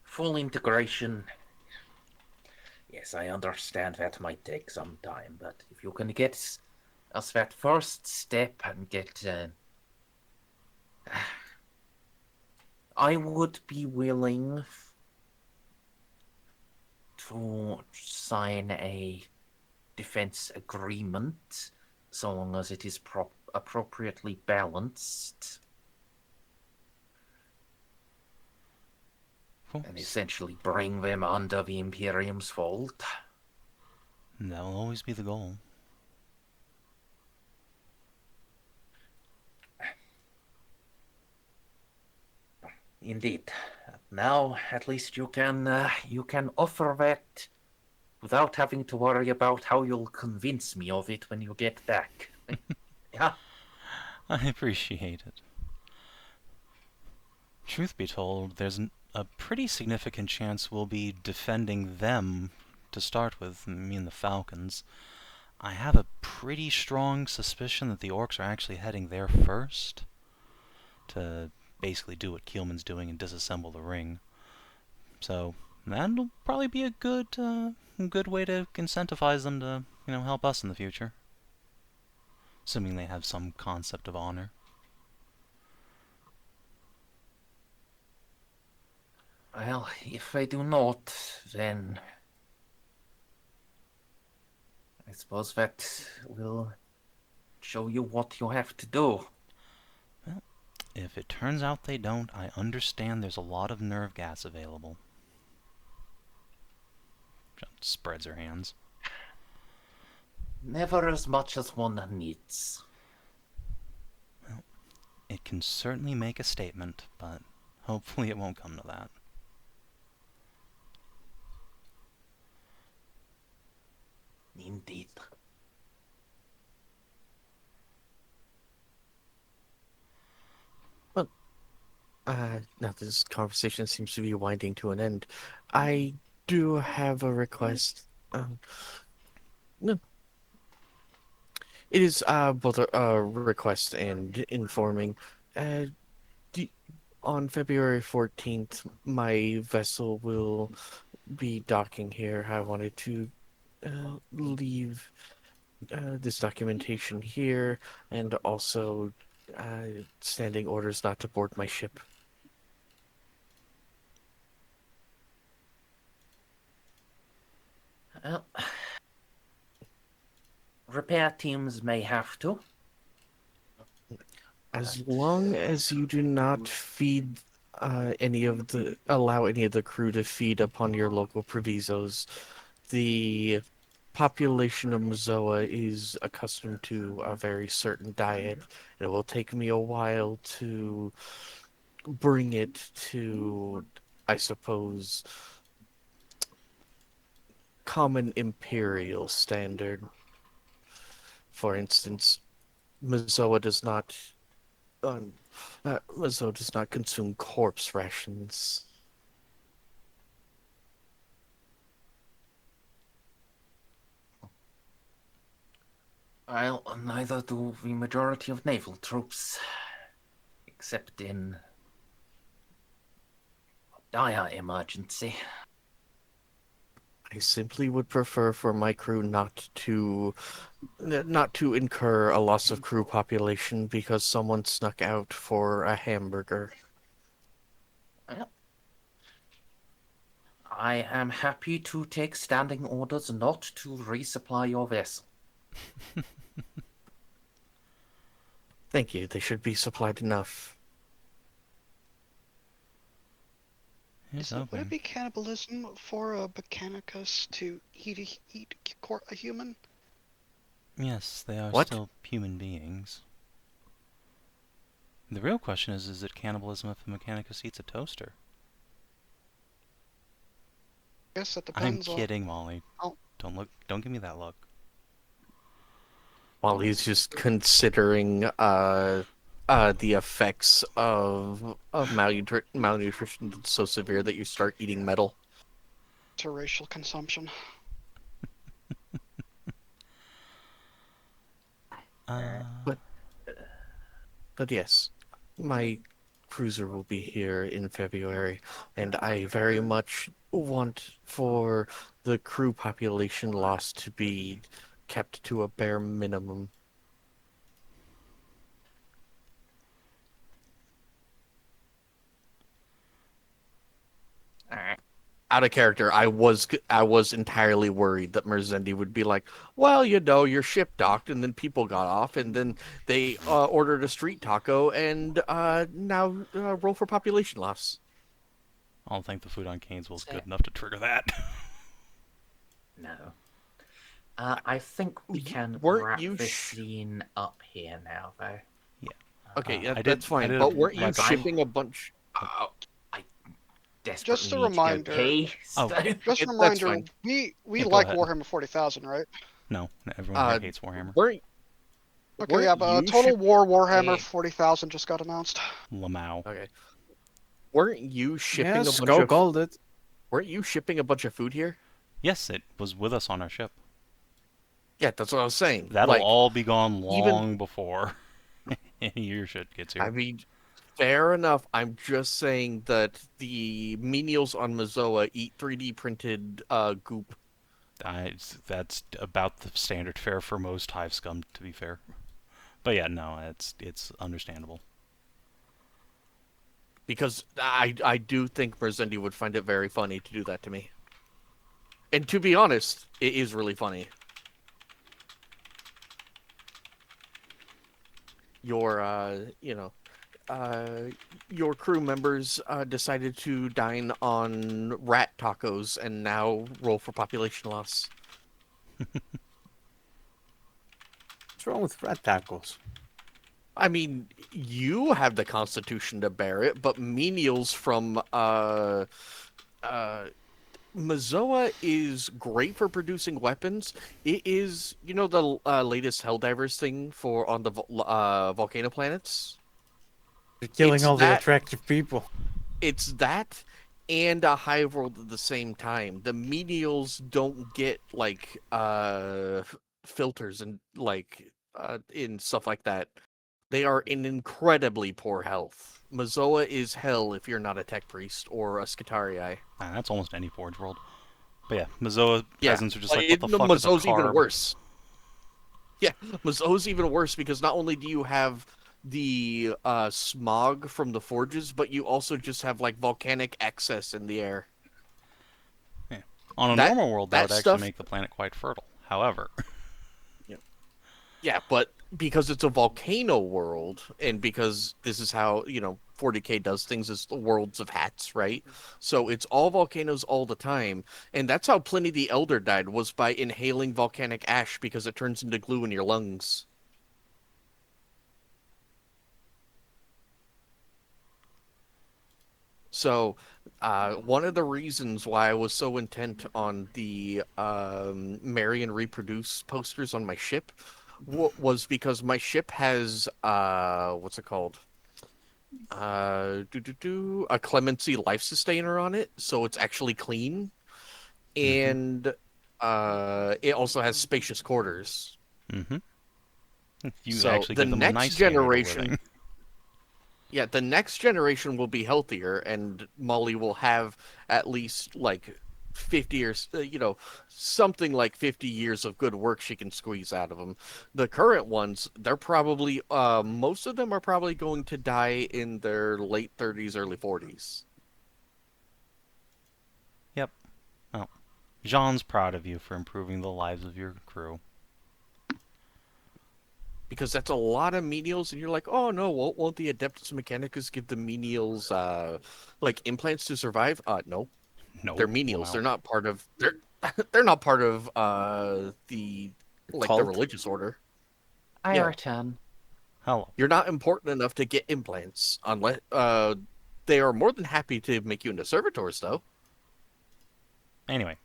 [SPEAKER 1] Full integration. Yes, I understand that might take some time, but if you can get us that first step and get... I would be willing to sign a defense agreement so long as it is appropriately balanced. And essentially bring them under the Imperium's fold.
[SPEAKER 2] That will always be the goal.
[SPEAKER 1] Indeed. Now, at least you can offer that without having to worry about how you'll convince me of it when you get back. Yeah?
[SPEAKER 2] I appreciate it. Truth be told, there's a pretty significant chance we'll be defending them to start with, me and the Falcons. I have a pretty strong suspicion that the orcs are actually heading there first to basically do what Keelman's doing and disassemble the ring. So that'll probably be a good way to incentivize them to, help us in the future. Assuming they have some concept of honor.
[SPEAKER 1] Well, if they do not, then I suppose that will show you what you have to do.
[SPEAKER 2] Well, if it turns out they don't, I understand there's a lot of nerve gas available. Jeanne spreads her hands.
[SPEAKER 1] Never as much as one needs.
[SPEAKER 2] Well, it can certainly make a statement, but hopefully it won't come to that.
[SPEAKER 1] Indeed.
[SPEAKER 3] Well, now this conversation seems to be winding to an end. I do have a request. No. It is both a request and informing. On February 14th, my vessel will be docking here. I wanted to leave this documentation here and also standing orders not to board my ship.
[SPEAKER 1] Well, repair teams may have to.
[SPEAKER 3] As long as you do not feed allow any of the crew to feed upon your local provisos, the population of Mazoa is accustomed to a very certain diet. It will take me a while to bring it to, I suppose, common imperial standard. For instance, Mazoa does not Mazoa does not consume corpse rations.
[SPEAKER 1] Well, neither do the majority of naval troops, except in dire emergency.
[SPEAKER 3] I simply would prefer for my crew not to incur a loss of crew population because someone snuck out for a hamburger.
[SPEAKER 1] Well, I am happy to take standing orders not to resupply your vessel.
[SPEAKER 3] Thank you. They should be supplied enough.
[SPEAKER 2] Yes,
[SPEAKER 7] Would it be cannibalism for a Mechanicus to eat a human?
[SPEAKER 2] Yes, they are
[SPEAKER 3] What?
[SPEAKER 2] still human beings. The real question is it cannibalism if a Mechanicus eats a toaster?
[SPEAKER 7] I guess that
[SPEAKER 2] I'm
[SPEAKER 7] depends on.
[SPEAKER 2] kidding, Molly.
[SPEAKER 7] Oh.
[SPEAKER 2] Don't give me that look.
[SPEAKER 3] While he's just considering the effects of malnutrition so severe that you start eating metal.
[SPEAKER 7] To racial consumption.
[SPEAKER 3] But yes, my cruiser will be here in February, and I very much want for the crew population loss to be kept to a bare minimum. Out of character, I was entirely worried that Merzendi would be like, well, your ship docked, and then people got off, and then they ordered a street taco, and now roll for population loss.
[SPEAKER 2] I don't think the food on Canesville is good enough to trigger that.
[SPEAKER 1] No. I think we can
[SPEAKER 3] Weren't
[SPEAKER 1] wrap
[SPEAKER 3] you
[SPEAKER 1] this scene up here now, though.
[SPEAKER 2] Yeah.
[SPEAKER 3] Okay, yeah,
[SPEAKER 2] I did-
[SPEAKER 3] that's
[SPEAKER 2] I
[SPEAKER 3] fine.
[SPEAKER 2] did
[SPEAKER 3] But weren't you
[SPEAKER 1] like, I'm-
[SPEAKER 3] shipping a bunch?
[SPEAKER 1] I desperately
[SPEAKER 7] Just a
[SPEAKER 1] need to go
[SPEAKER 7] reminder.
[SPEAKER 1] pee,
[SPEAKER 2] Oh.
[SPEAKER 1] so-
[SPEAKER 7] Just a
[SPEAKER 3] That's
[SPEAKER 7] reminder,
[SPEAKER 3] fine.
[SPEAKER 7] we
[SPEAKER 2] Yeah, go
[SPEAKER 7] like
[SPEAKER 2] ahead.
[SPEAKER 7] Warhammer 40,000, right?
[SPEAKER 2] No, everyone here hates Warhammer.
[SPEAKER 3] Weren't
[SPEAKER 7] Okay, yeah, but
[SPEAKER 3] you
[SPEAKER 7] Total
[SPEAKER 3] ship-
[SPEAKER 7] War Warhammer
[SPEAKER 3] Hey.
[SPEAKER 7] 40,000 just got announced.
[SPEAKER 2] Lamau.
[SPEAKER 3] Okay. Weren't you shipping
[SPEAKER 5] Yes,
[SPEAKER 3] a bunch
[SPEAKER 5] go
[SPEAKER 3] of
[SPEAKER 5] gold it.
[SPEAKER 3] Weren't you shipping a bunch of food here?
[SPEAKER 2] Yes, it was with us on our ship.
[SPEAKER 3] Yeah, that's what I was saying.
[SPEAKER 2] That'll
[SPEAKER 3] Like,
[SPEAKER 2] all be gone
[SPEAKER 3] even-
[SPEAKER 2] long before your shit gets here.
[SPEAKER 3] I mean, fair enough. I'm just saying that the menials on Mazoa eat 3D printed goop.
[SPEAKER 2] That's about the standard fare for most hive scum, to be fair. But yeah, no, it's understandable.
[SPEAKER 3] Because I do think Merzendi would find it very funny to do that to me. And to be honest, it is really funny. Your your crew members decided to dine on rat tacos and now roll for population loss.
[SPEAKER 5] What's wrong with rat tacos?
[SPEAKER 3] I mean, you have the constitution to bear it, but menials from Mazoa is great for producing weapons. It is, the latest Helldivers thing for on the volcano planets.
[SPEAKER 5] You're killing
[SPEAKER 3] It's
[SPEAKER 5] all the
[SPEAKER 3] that-
[SPEAKER 5] attractive people.
[SPEAKER 3] It's that and a hive world at the same time. The menials don't get like filters and in stuff like that. They are in incredibly poor health. Mazoa is hell if you're not a tech priest or a Skitarii.
[SPEAKER 2] That's almost any Forge world. But yeah, Mazoa
[SPEAKER 3] Yeah,
[SPEAKER 2] peasants are just like, what the fuck is a
[SPEAKER 3] Mazoa's even
[SPEAKER 2] carb?
[SPEAKER 3] worse. Yeah, Mazoa's even worse because not only do you have the smog from the forges, but you also just have like volcanic excess in the air.
[SPEAKER 2] On a
[SPEAKER 3] That-
[SPEAKER 2] normal world, that
[SPEAKER 3] that
[SPEAKER 2] would actually
[SPEAKER 3] stuff-
[SPEAKER 2] make the planet quite fertile. However,
[SPEAKER 3] Yeah, but because it's a volcano world, and because this is how, 40K does things, is the worlds of hats, right? So it's all volcanoes all the time, and that's how Pliny the Elder died, was by inhaling volcanic ash because it turns into glue in your lungs. So, one of the reasons why I was so intent on the marry and reproduce posters on my ship was because my ship has what's it called? A clemency life sustainer on it, so it's actually clean, and it also has spacious quarters.
[SPEAKER 2] mm-hmm. You
[SPEAKER 3] So
[SPEAKER 2] actually
[SPEAKER 3] the
[SPEAKER 2] give them a
[SPEAKER 3] next
[SPEAKER 2] nice standard of
[SPEAKER 3] generation,
[SPEAKER 2] living.
[SPEAKER 3] yeah, the next generation will be healthier, and Molly will have at least like 50 years, something like 50 years of good work she can squeeze out of them. The current ones, they're probably, most of them are probably going to die in their late 30s, early 40s.
[SPEAKER 2] Yep. Oh, Jean's proud of you for improving the lives of your crew.
[SPEAKER 3] Because that's a lot of menials, and you're like, oh no, won't the Adeptus Mechanicus give the menials, like implants to survive? No.
[SPEAKER 2] No,
[SPEAKER 3] They're menials.
[SPEAKER 2] wow.
[SPEAKER 3] They're not part of they're not part of the
[SPEAKER 5] Cult?
[SPEAKER 3] religious order.
[SPEAKER 1] I
[SPEAKER 3] Yeah.
[SPEAKER 1] return.
[SPEAKER 2] Hello.
[SPEAKER 3] You're not important enough to get implants unless they are more than happy to make you into servitors though.
[SPEAKER 2] Anyway.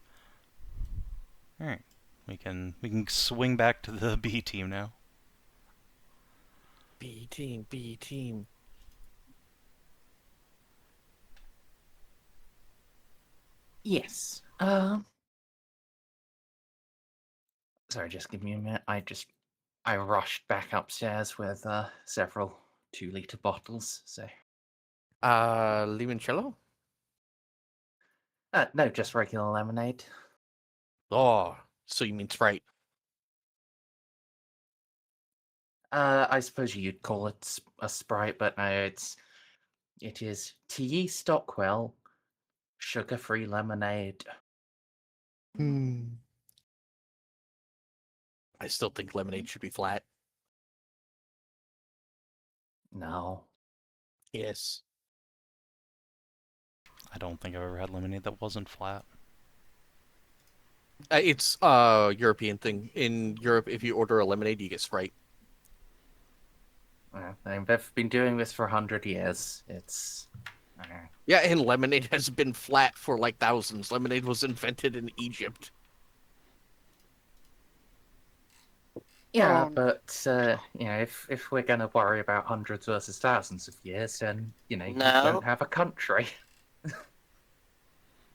[SPEAKER 2] Alright. We can swing back to the B team now.
[SPEAKER 3] B team.
[SPEAKER 1] Yes. Sorry, just give me a minute. I rushed back upstairs with several 2-liter bottles. So
[SPEAKER 3] Limoncello?
[SPEAKER 1] no, just regular lemonade.
[SPEAKER 3] Oh, so you mean Sprite.
[SPEAKER 1] I suppose you'd call it a Sprite, but no, it is tea Stockwell, sugar-free lemonade.
[SPEAKER 3] I still think lemonade should be flat.
[SPEAKER 1] No.
[SPEAKER 3] Yes.
[SPEAKER 2] I don't think I've ever had lemonade that wasn't flat.
[SPEAKER 3] It's a European thing. In Europe, if you order a lemonade, you get Sprite.
[SPEAKER 1] They've been doing this for 100 years. It's
[SPEAKER 3] Yeah, and lemonade has been flat for like thousands. Lemonade was invented in Egypt.
[SPEAKER 1] yeah,
[SPEAKER 7] Um,
[SPEAKER 1] but if we're gonna worry about hundreds versus thousands of years, then you
[SPEAKER 6] No.
[SPEAKER 1] don't have a country.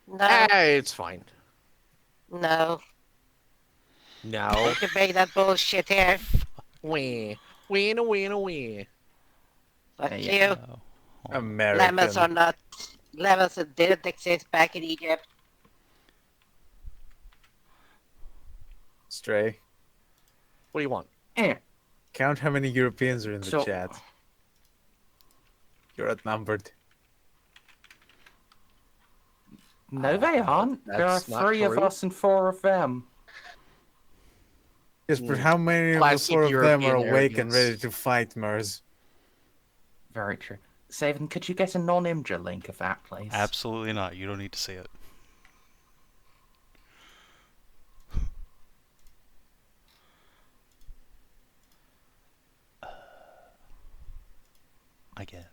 [SPEAKER 6] No,
[SPEAKER 3] It's fine.
[SPEAKER 6] no.
[SPEAKER 3] No.
[SPEAKER 6] You can make that bullshit here.
[SPEAKER 3] Win.
[SPEAKER 6] Fuck
[SPEAKER 1] Yeah.
[SPEAKER 6] you.
[SPEAKER 2] Oh.
[SPEAKER 6] Lemons are
[SPEAKER 5] American.
[SPEAKER 6] not. Lemons that didn't exist back in Egypt.
[SPEAKER 5] Stray.
[SPEAKER 3] What do you want?
[SPEAKER 1] Eh,
[SPEAKER 5] Count how many Europeans are in the
[SPEAKER 1] So-
[SPEAKER 5] chat. You're outnumbered.
[SPEAKER 1] no, they aren't. There are
[SPEAKER 3] that's not
[SPEAKER 1] 3 of
[SPEAKER 3] true.
[SPEAKER 1] us and 4 of them.
[SPEAKER 5] Yes, but
[SPEAKER 3] Hmm.
[SPEAKER 5] how many of the
[SPEAKER 3] Classic
[SPEAKER 5] 4 of them are
[SPEAKER 3] European
[SPEAKER 5] awake and ready
[SPEAKER 3] arrogance.
[SPEAKER 5] to fight, Merz?
[SPEAKER 1] Very true. Savin, could you get a non-Imgur link of that, please?
[SPEAKER 2] Absolutely not. You don't need to see it. I guess.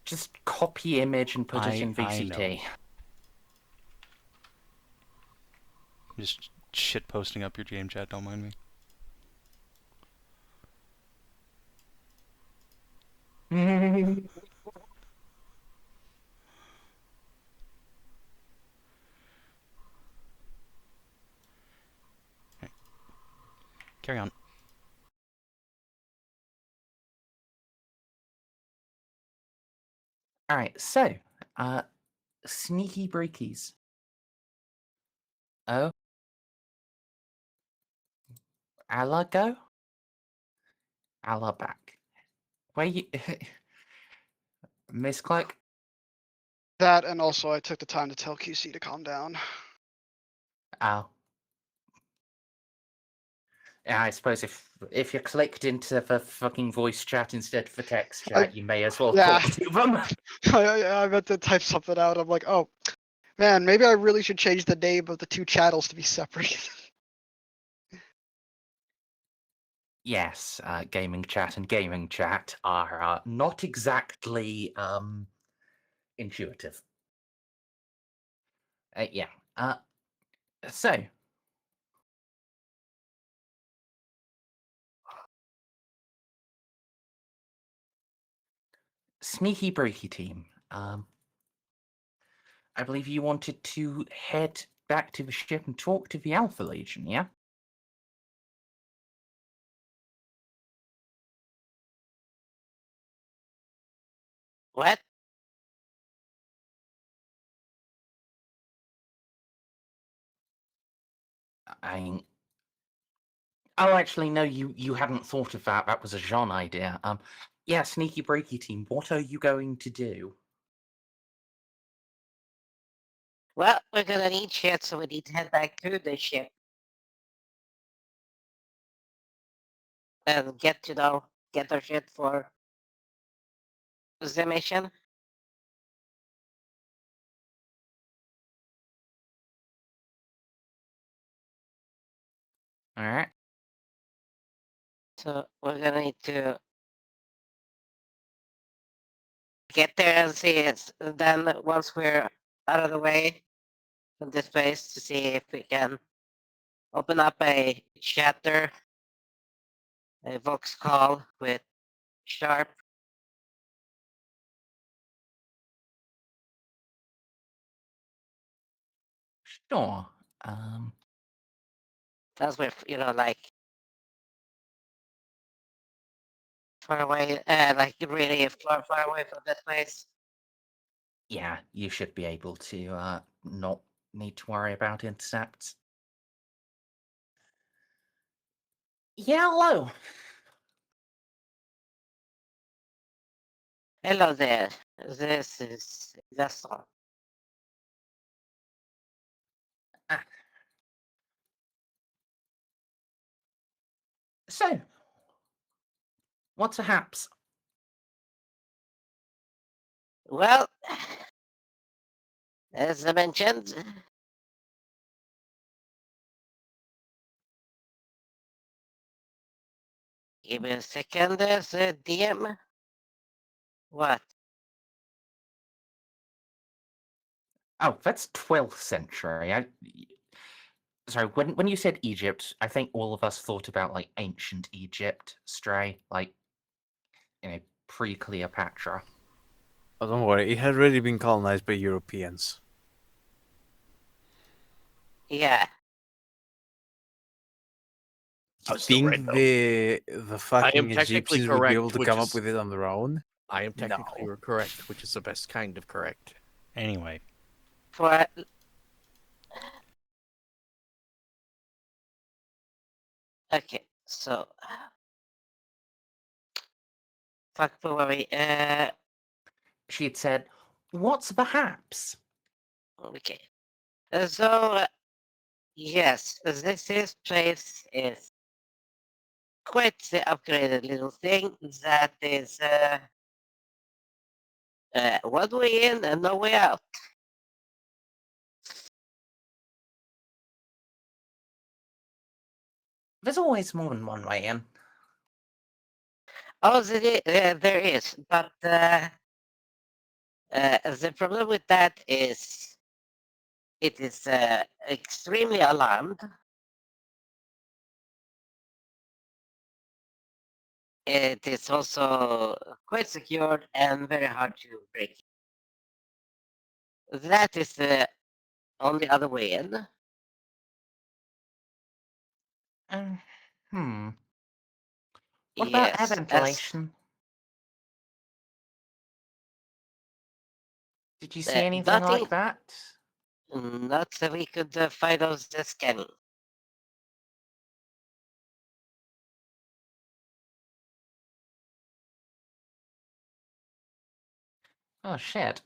[SPEAKER 1] Just copy image and put it in
[SPEAKER 2] I
[SPEAKER 1] VCT.
[SPEAKER 2] know. Just shit posting up your game chat, don't mind me. Carry on.
[SPEAKER 1] All right, so sneaky breakies. Oh, Alago, Alaback. Where you, Miss Cloak?
[SPEAKER 7] That, and also I took the time to tell QC to calm down.
[SPEAKER 1] Oh. Yeah, I suppose if you clicked into the fucking voice chat instead of the text chat, you may as well
[SPEAKER 7] Yeah.
[SPEAKER 1] talk to them.
[SPEAKER 7] I meant to type something out. I'm like, oh, man, maybe I really should change the name of the two channels to be separate.
[SPEAKER 1] Yes, gaming chat and gaming chat are not exactly intuitive. Yeah. So, Sneaky Breaky team. I believe you wanted to head back to the ship and talk to the Alpha Legion, yeah?
[SPEAKER 6] What?
[SPEAKER 1] I. Oh, actually, no. You hadn't thought of that. That was a Jeanne idea. Yeah, Sneaky Breaky team. What are you going to do?
[SPEAKER 6] Well, we're gonna need shit, so we need to head back to the ship. And get our shit for the mission.
[SPEAKER 1] All right.
[SPEAKER 6] So we're gonna need to get there and see it. Then once we're out of the way from this place, to see if we can open up a chatter, a Vox call with Sharp.
[SPEAKER 1] Sure.
[SPEAKER 6] That's where like far away, like really far away from this place.
[SPEAKER 1] Yeah, you should be able to not need to worry about intercepts. Yeah, hello.
[SPEAKER 6] Hello there. This is Gaston.
[SPEAKER 1] So, what's a haps?
[SPEAKER 6] Well, as I mentioned, give me a second there, so DM. What?
[SPEAKER 1] Oh, that's 12th century. Sorry, when you said Egypt, I think all of us thought about like ancient Egypt, Stray, like pre-Cleopatra.
[SPEAKER 5] Oh, don't worry, it had already been colonized by Europeans.
[SPEAKER 6] Yeah.
[SPEAKER 5] I
[SPEAKER 3] Still
[SPEAKER 5] think
[SPEAKER 3] right, though.
[SPEAKER 5] the fucking
[SPEAKER 3] technically
[SPEAKER 5] Egyptians would be able
[SPEAKER 3] correct,
[SPEAKER 5] to
[SPEAKER 3] which
[SPEAKER 5] come up
[SPEAKER 3] is-
[SPEAKER 5] with it on their own.
[SPEAKER 3] I am technically
[SPEAKER 5] No.
[SPEAKER 3] correct, which is the best kind of correct.
[SPEAKER 2] Anyway,
[SPEAKER 6] For okay, so fuck worry.
[SPEAKER 1] She had said, "What's the haps?"
[SPEAKER 6] Okay. So yes, this place is quite the upgraded little thing that is one way in and no way out.
[SPEAKER 1] There's always more than one way in.
[SPEAKER 6] Oh, there is, but the problem with that is it is extremely alarmed. It is also quite secured and very hard to break. That is the only other way in.
[SPEAKER 1] What about air
[SPEAKER 6] Yes,
[SPEAKER 1] ventilation? Did you see anything
[SPEAKER 6] nothing.
[SPEAKER 1] like that?
[SPEAKER 6] Not that we could find out the scanning.
[SPEAKER 1] Oh shit.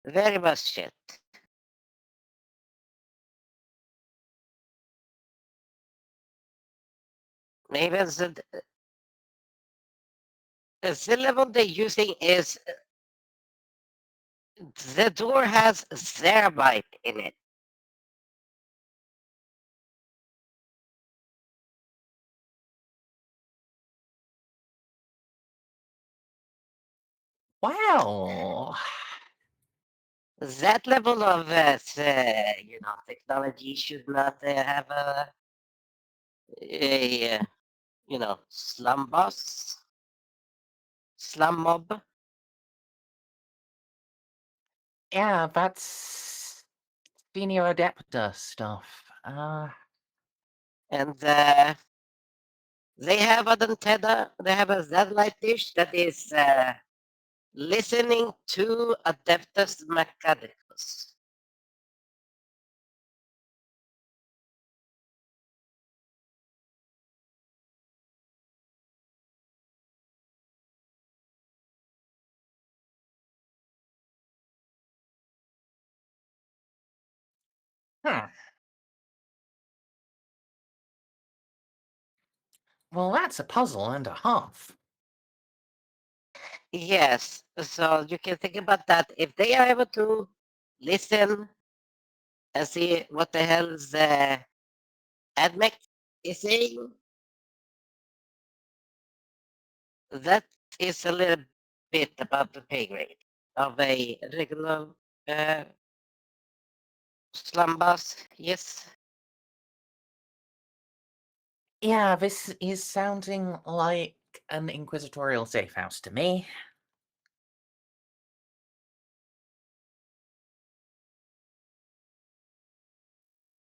[SPEAKER 6] Very much shit. Maybe the level they're using is the door has Zerbite in it.
[SPEAKER 1] Wow.
[SPEAKER 6] That level of technology should not have a slum boss, slum mob.
[SPEAKER 1] Yeah, that's senior adepta stuff.
[SPEAKER 6] And they have an antenna, they have a satellite dish that is listening to Adeptus Mechanicus.
[SPEAKER 1] Hmm. Well, that's a puzzle and a half.
[SPEAKER 6] Yes, so you can think about that. If they are able to listen and see what the hell's AdMech is saying, that is a little bit above the pay grade of a regular slum boss. Yes.
[SPEAKER 1] Yeah, this is sounding like an inquisitorial safe house to me.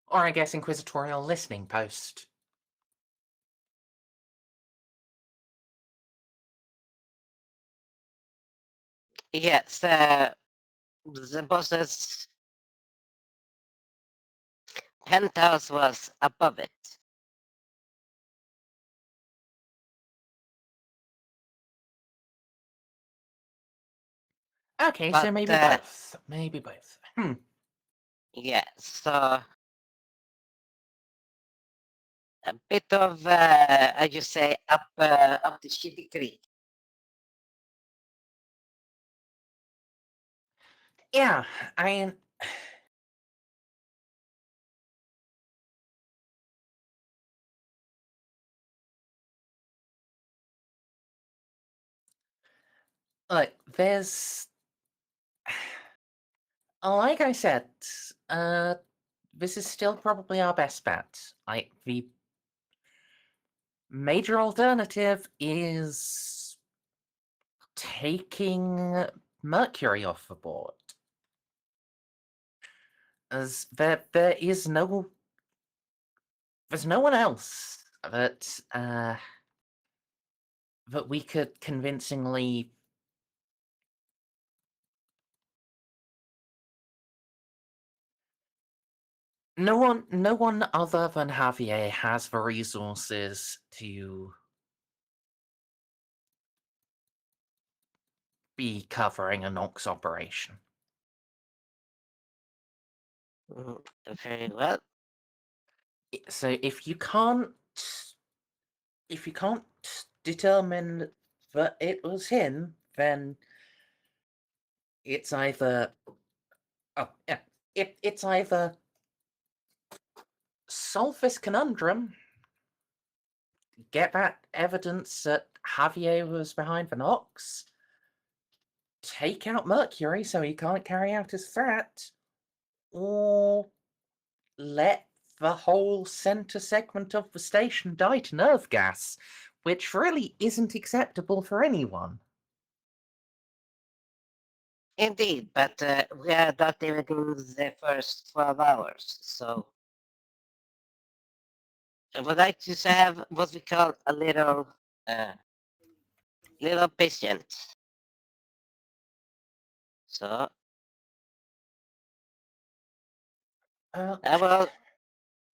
[SPEAKER 1] Or I guess inquisitorial listening post.
[SPEAKER 6] Yes, the boss's penthouse was above it.
[SPEAKER 1] Okay, so
[SPEAKER 6] But,
[SPEAKER 1] maybe both. Maybe both.
[SPEAKER 6] Yeah, so a bit of, I just say, up the shitty creek.
[SPEAKER 1] Yeah, I mean, look, there's, like I said, this is still probably our best bet. Like, the major alternative is taking Mercury off the board. As there is there's no one else that that we could convincingly no one other than Javier has the resources to be covering a Nox operation.
[SPEAKER 6] Very well.
[SPEAKER 1] So if you can't determine that it was him, then it's either it's either solve this conundrum, get that evidence that Javier was behind the Nox, take out Mercury so he can't carry out his threat, or let the whole center segment of the station die to nerve gas, which really isn't acceptable for anyone.
[SPEAKER 6] Indeed, but we are not even in the first 12 hours, so I would like to have what we call a little patience. So I will,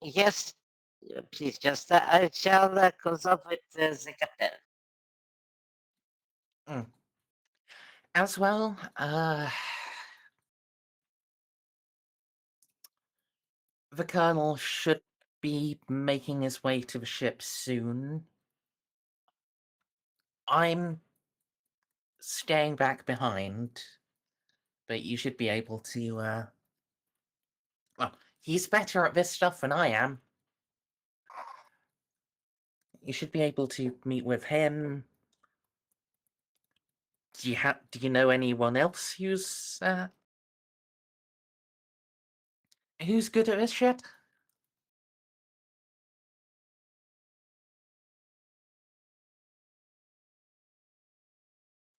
[SPEAKER 6] yes, please just, I shall consult with the captain.
[SPEAKER 1] As well, the colonel should be making his way to the ship soon. I'm staying back behind, but you should be able to, well, he's better at this stuff than I am. You should be able to meet with him. Do you know anyone else who's good at this shit?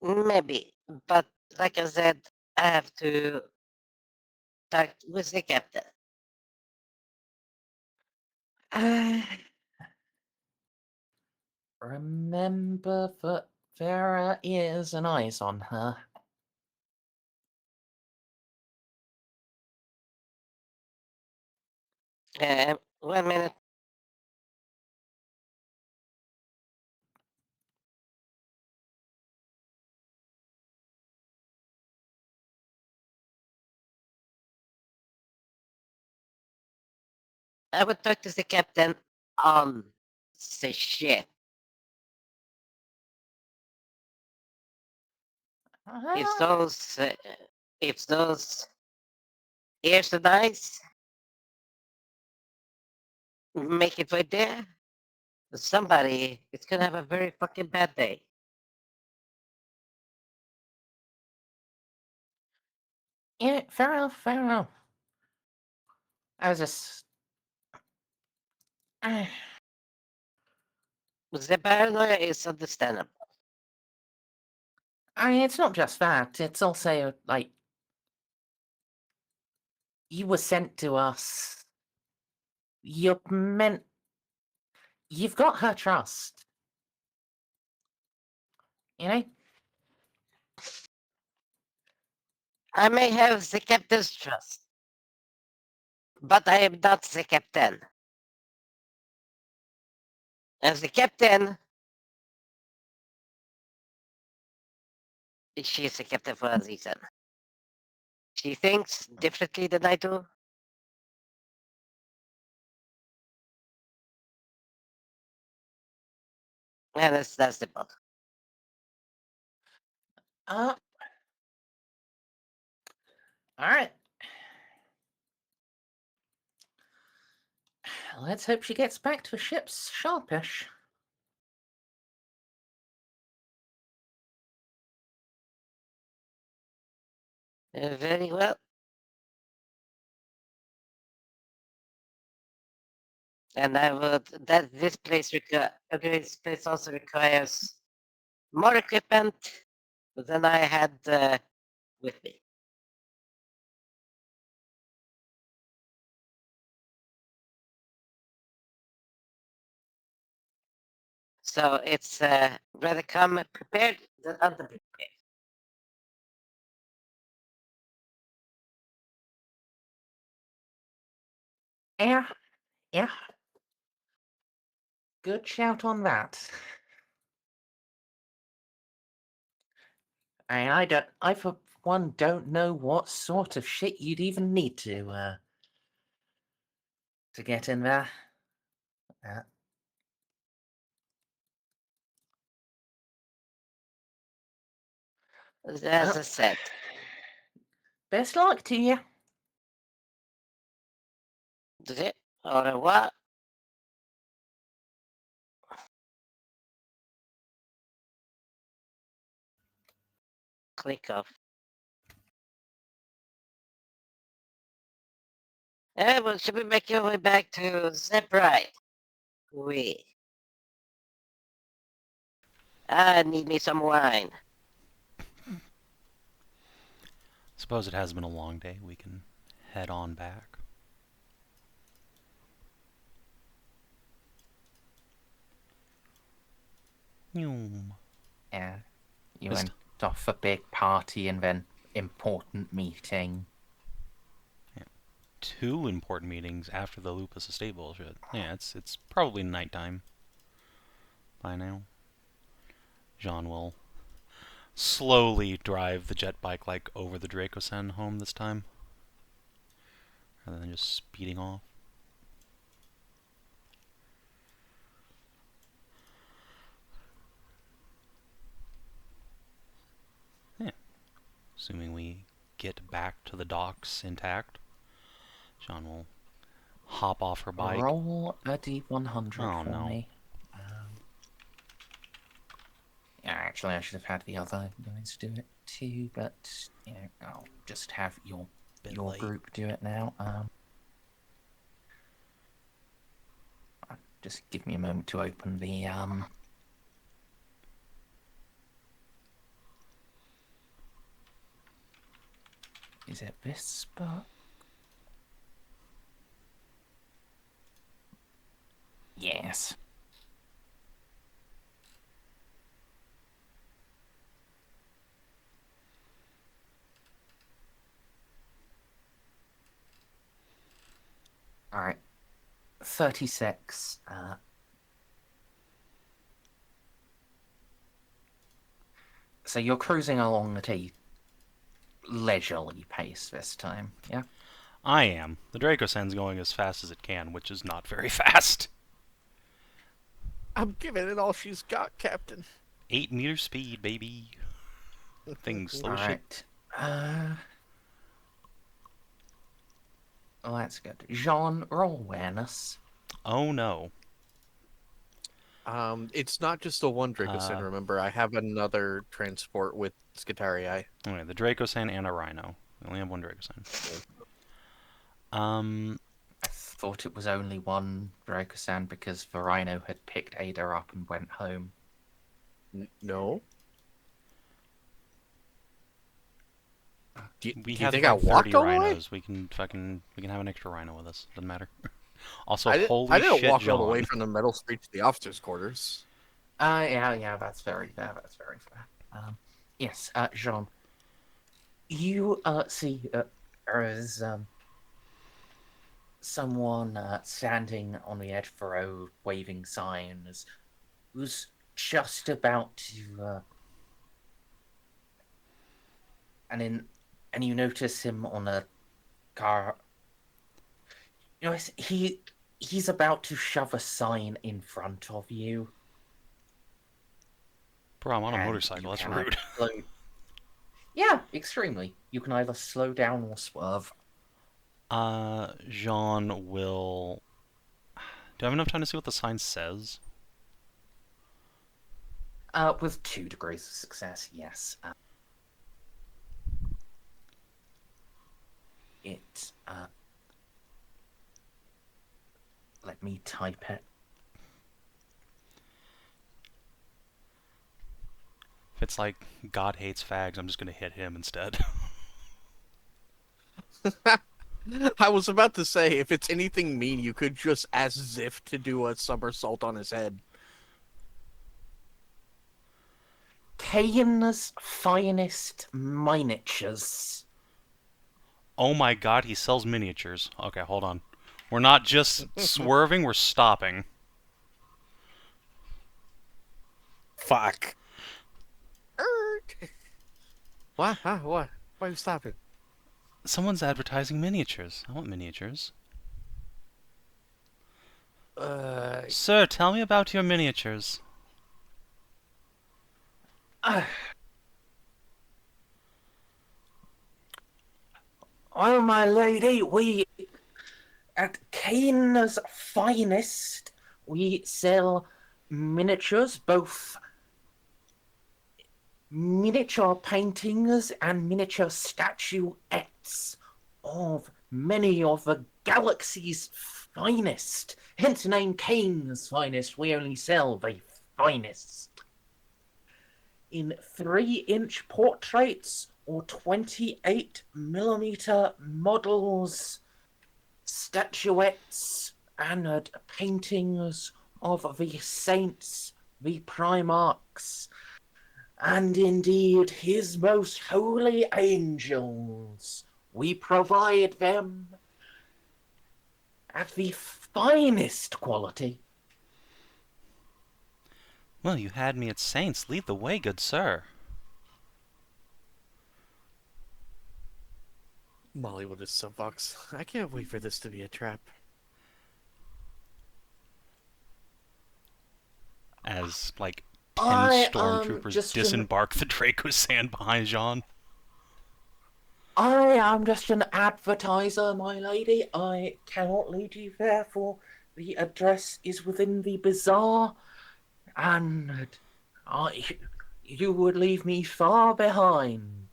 [SPEAKER 6] Maybe, but like I said, I have to talk with the captain.
[SPEAKER 1] Remember that there are ears and eyes on her.
[SPEAKER 6] 1 minute. I would talk to the captain on the ship. If those ears and eyes make it right there, somebody is gonna have a very fucking bad day.
[SPEAKER 1] Yeah, fair enough, fair enough. I was just...
[SPEAKER 6] The paranoia is understandable.
[SPEAKER 1] I mean, it's not just that. It's also, like... You were sent to us. You've got her trust. You know?
[SPEAKER 6] I may have the captain's trust, but I am not the captain. As the captain, she is the captain for a reason. She thinks differently than I do. And that's the book.
[SPEAKER 1] Alright. Let's hope she gets back to the ships sharpish.
[SPEAKER 6] Very well. And I would that this place also requires more equipment than I had with me. So it's rather come prepared than underprepared.
[SPEAKER 1] Yeah. Good shout on that. I for one don't know what sort of shit you'd even need to get in there.
[SPEAKER 6] As I said.
[SPEAKER 1] Best luck to you.
[SPEAKER 6] Au revoir. Click off. Well, should we make your way back to the bride? Oui. I need me some wine.
[SPEAKER 2] Suppose it has been a long day. We can head on back. Yum.
[SPEAKER 1] Yeah. You
[SPEAKER 2] Just-
[SPEAKER 1] went off a big party and then important meeting.
[SPEAKER 2] 2 important meetings after the Lupus estate bullshit. Yeah, it's probably nighttime by now. Jeanne will slowly drive the jet bike like over the Dracosen home this time, rather than just speeding off. assuming we get back to the docks intact. Jeanne will hop off her bike.
[SPEAKER 1] Roll a d100
[SPEAKER 2] Oh,
[SPEAKER 1] for
[SPEAKER 2] no.
[SPEAKER 1] me. Yeah, actually, I should have had the other guys do it too, but you know, I'll just have your
[SPEAKER 2] Late.
[SPEAKER 1] group do it now. Just give me a moment to open the Is it this book? Yes. All right. 36. So you're cruising along at a leisurely pace this time, yeah?
[SPEAKER 2] I am. The Dracosan's going as fast as it can, which is not very fast.
[SPEAKER 3] I'm giving it all she's got, Captain.
[SPEAKER 2] 8-meter speed, baby. Things slow
[SPEAKER 1] All
[SPEAKER 2] as shit.
[SPEAKER 1] right. Well, that's good. Jeanne, roll awareness.
[SPEAKER 2] Oh no.
[SPEAKER 3] It's not just the one Dracosan, remember. I have another transport with Skitarii.
[SPEAKER 2] Okay, the Dracosan and a Rhino. We only have one Dracosan.
[SPEAKER 1] I thought it was only one Dracosan because the Rhino had picked Ada up and went home.
[SPEAKER 3] No? Do
[SPEAKER 2] We
[SPEAKER 3] you
[SPEAKER 2] have
[SPEAKER 3] think I
[SPEAKER 2] about 30
[SPEAKER 3] walked all the way?
[SPEAKER 2] rhinos. We can have an extra rhino with us. Doesn't matter. Also,
[SPEAKER 3] I
[SPEAKER 2] holy
[SPEAKER 3] didn't
[SPEAKER 2] shit,
[SPEAKER 3] walk all the
[SPEAKER 2] Jeanne.
[SPEAKER 3] way from the metal street to the officers' quarters.
[SPEAKER 1] Yeah, that's very fair. That's very fair. Yes, Jeanne. You see there is someone standing on the edge of the road, waving signs, who's just about to. And you notice him on a car. You know, he's about to shove a sign in front of you.
[SPEAKER 2] Bro, I'm on a
[SPEAKER 1] and
[SPEAKER 2] motorcycle.
[SPEAKER 1] you
[SPEAKER 2] That's
[SPEAKER 1] can
[SPEAKER 2] rude.
[SPEAKER 1] Yeah, extremely. You can either slow down or swerve.
[SPEAKER 2] Jeanne will... Do I have enough time to see what the sign says?
[SPEAKER 1] With 2 degrees of success, yes. Let me type it.
[SPEAKER 2] If it's like, God hates fags, I'm just gonna hit him instead.
[SPEAKER 3] I was about to say, if it's anything mean, you could just ask Xiph to do a somersault on his head.
[SPEAKER 1] Kane's finest miniatures.
[SPEAKER 2] Oh my god, he sells miniatures. Okay, hold on. We're not just swerving, we're stopping.
[SPEAKER 5] Fuck.
[SPEAKER 3] What? Huh? What? Why are you stopping?
[SPEAKER 2] Someone's advertising miniatures. I want miniatures. Sir, tell me about your miniatures.
[SPEAKER 1] Oh, my lady, we at Kane's finest, we sell miniatures, both miniature paintings and miniature statuettes of many of the galaxy's finest. Hence the name Kane's finest. We only sell the finest. In 3-inch portraits or 28mm models, statuettes, and paintings of the saints, the primarchs, and indeed his most holy angels. We provide them at the finest quality.
[SPEAKER 2] Well, you had me at Saints. Lead the way, good sir.
[SPEAKER 3] Molly with his soapbox. I can't wait for this to be a trap.
[SPEAKER 2] As, like, 10
[SPEAKER 1] I,
[SPEAKER 2] stormtroopers
[SPEAKER 1] just
[SPEAKER 2] disembark the Dracosan behind Jeanne.
[SPEAKER 1] I am just an advertiser, my lady. I cannot lead you there, for the address is within the bazaar, and you would leave me far behind.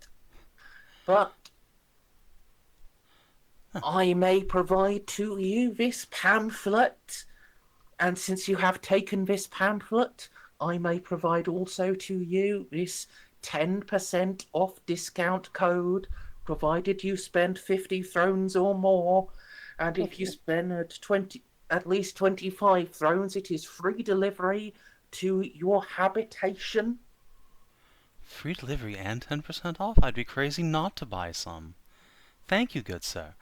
[SPEAKER 1] But I may provide to you this pamphlet, and since you have taken this pamphlet, I may provide also to you this 10% off discount code, provided you spend 50 thrones or more. And if you spend at least 25 thrones, it is free delivery to your habitation.
[SPEAKER 2] Free delivery and 10% off? I'd be crazy not to buy some. Thank you, good sir.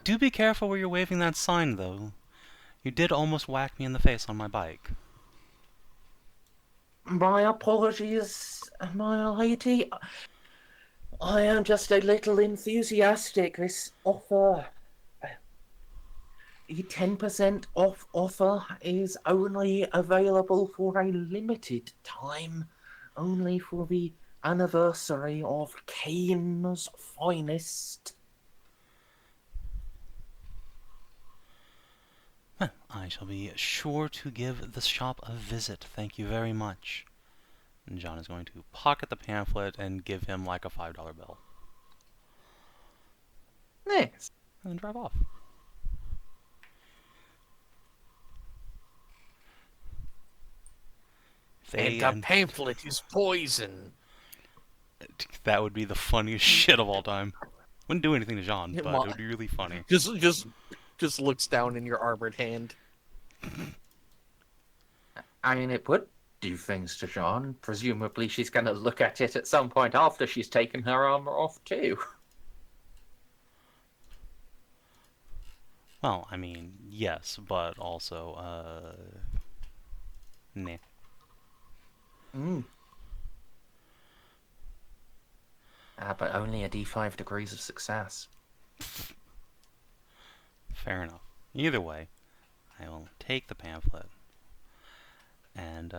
[SPEAKER 2] Do be careful where you're waving that sign, though. You did almost whack me in the face on my bike.
[SPEAKER 1] My apologies, my lady. I am just a little enthusiastic. This offer, the 10% off offer, is only available for a limited time, only for the anniversary of Kane's finest.
[SPEAKER 2] Well, I shall be sure to give the shop a visit. Thank you very much. And John is going to pocket the pamphlet and give him like a $5 bill.
[SPEAKER 1] Yes.
[SPEAKER 2] And then drive off.
[SPEAKER 3] And the pamphlet is poison.
[SPEAKER 2] That would be the funniest shit of all time. Wouldn't do anything to Jeanne,
[SPEAKER 3] Yeah,
[SPEAKER 2] but it would be really funny.
[SPEAKER 3] Just looks down in your armored hand.
[SPEAKER 1] I mean, it would do things to Jeanne. Presumably she's going to look at it at some point after she's taken her armor off too.
[SPEAKER 2] Well, I mean, yes, but also, nah.
[SPEAKER 1] But only a D5 degrees of success.
[SPEAKER 2] Fair enough. Either way, I will take the pamphlet. And,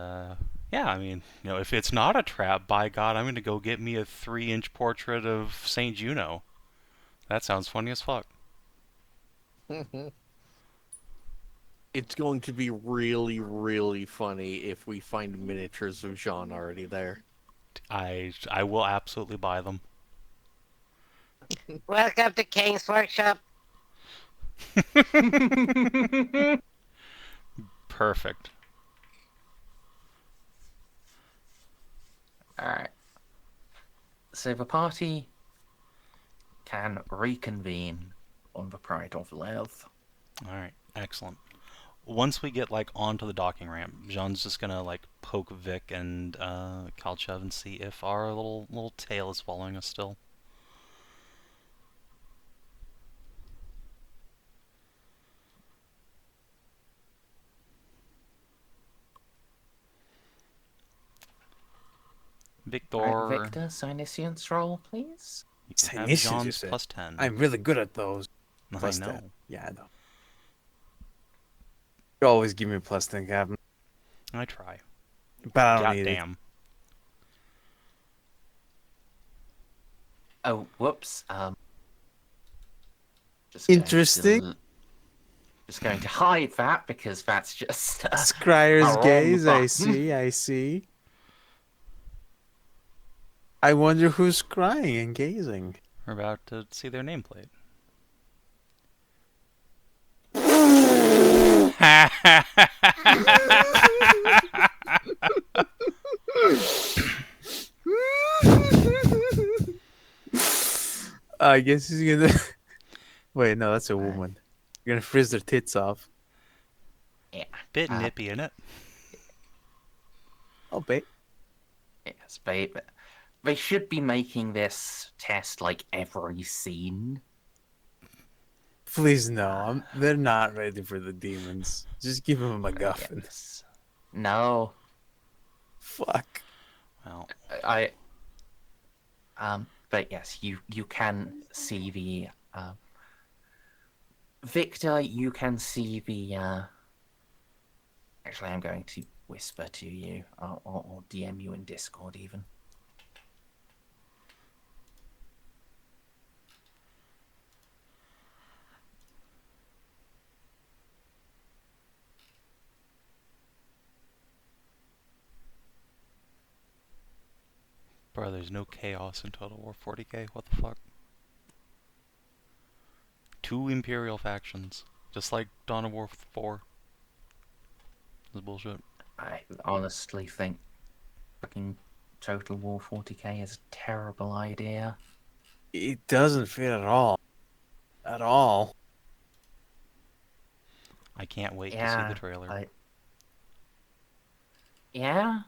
[SPEAKER 2] yeah, I mean, you know, if it's not a trap, by God, I'm going to go get me a 3-inch portrait of Saint Juno. That sounds funny as fuck.
[SPEAKER 3] It's going to be really, really funny if we find miniatures of Jeanne already there.
[SPEAKER 2] I will absolutely buy them.
[SPEAKER 6] Welcome to Kane's Workshop.
[SPEAKER 2] Perfect.
[SPEAKER 1] Alright. So the party can reconvene on the Pride of Lev.
[SPEAKER 2] Alright, excellent. Once we get, like, onto the docking ramp, Jeanne's just gonna, like, poke Vic and, Kalchev and see if our little tail is following us still. Victor,
[SPEAKER 1] Right, Victor, Sinisians roll, please.
[SPEAKER 2] you can have
[SPEAKER 5] Sinisians, you
[SPEAKER 2] Jeanne's
[SPEAKER 5] said?
[SPEAKER 2] plus 10.
[SPEAKER 5] I'm really good at those.
[SPEAKER 2] I
[SPEAKER 5] Plus
[SPEAKER 2] know.
[SPEAKER 5] 10. Yeah, I know. You always give me a plus 10, Captain.
[SPEAKER 2] I try.
[SPEAKER 5] But I don't
[SPEAKER 2] God
[SPEAKER 5] need
[SPEAKER 2] damn.
[SPEAKER 1] Oh, whoops.
[SPEAKER 5] Interesting.
[SPEAKER 1] Just going to hide that because that's just
[SPEAKER 5] it. Scryer's
[SPEAKER 1] wrong
[SPEAKER 5] gaze, I
[SPEAKER 1] button.
[SPEAKER 5] see, I see. I wonder who's crying and gazing.
[SPEAKER 2] We're about to see their nameplate.
[SPEAKER 5] I guess he's gonna. Wait, no, that's a woman. You're gonna frizz their tits off.
[SPEAKER 1] Yeah.
[SPEAKER 2] Bit nippy, innit?
[SPEAKER 5] I'll bet.
[SPEAKER 1] Yes, but they should be making this test like every scene.
[SPEAKER 5] Please no, they're not ready for the demons. Just give them a MacGuffin.
[SPEAKER 1] Yes. No,
[SPEAKER 5] Fuck.
[SPEAKER 2] Well,
[SPEAKER 1] but yes, you can see the Victor. You can see the. Actually, I'm going to whisper to you, or DM you in Discord even.
[SPEAKER 2] Bro, there's no chaos in Total War 40k. What the fuck? 2 Imperial factions. Just like Dawn of War 4. This is bullshit.
[SPEAKER 1] I honestly think fucking Total War 40k is a terrible idea.
[SPEAKER 5] It doesn't fit at all. At all.
[SPEAKER 2] I can't wait to see
[SPEAKER 1] Yeah,
[SPEAKER 2] the trailer.
[SPEAKER 1] Yeah?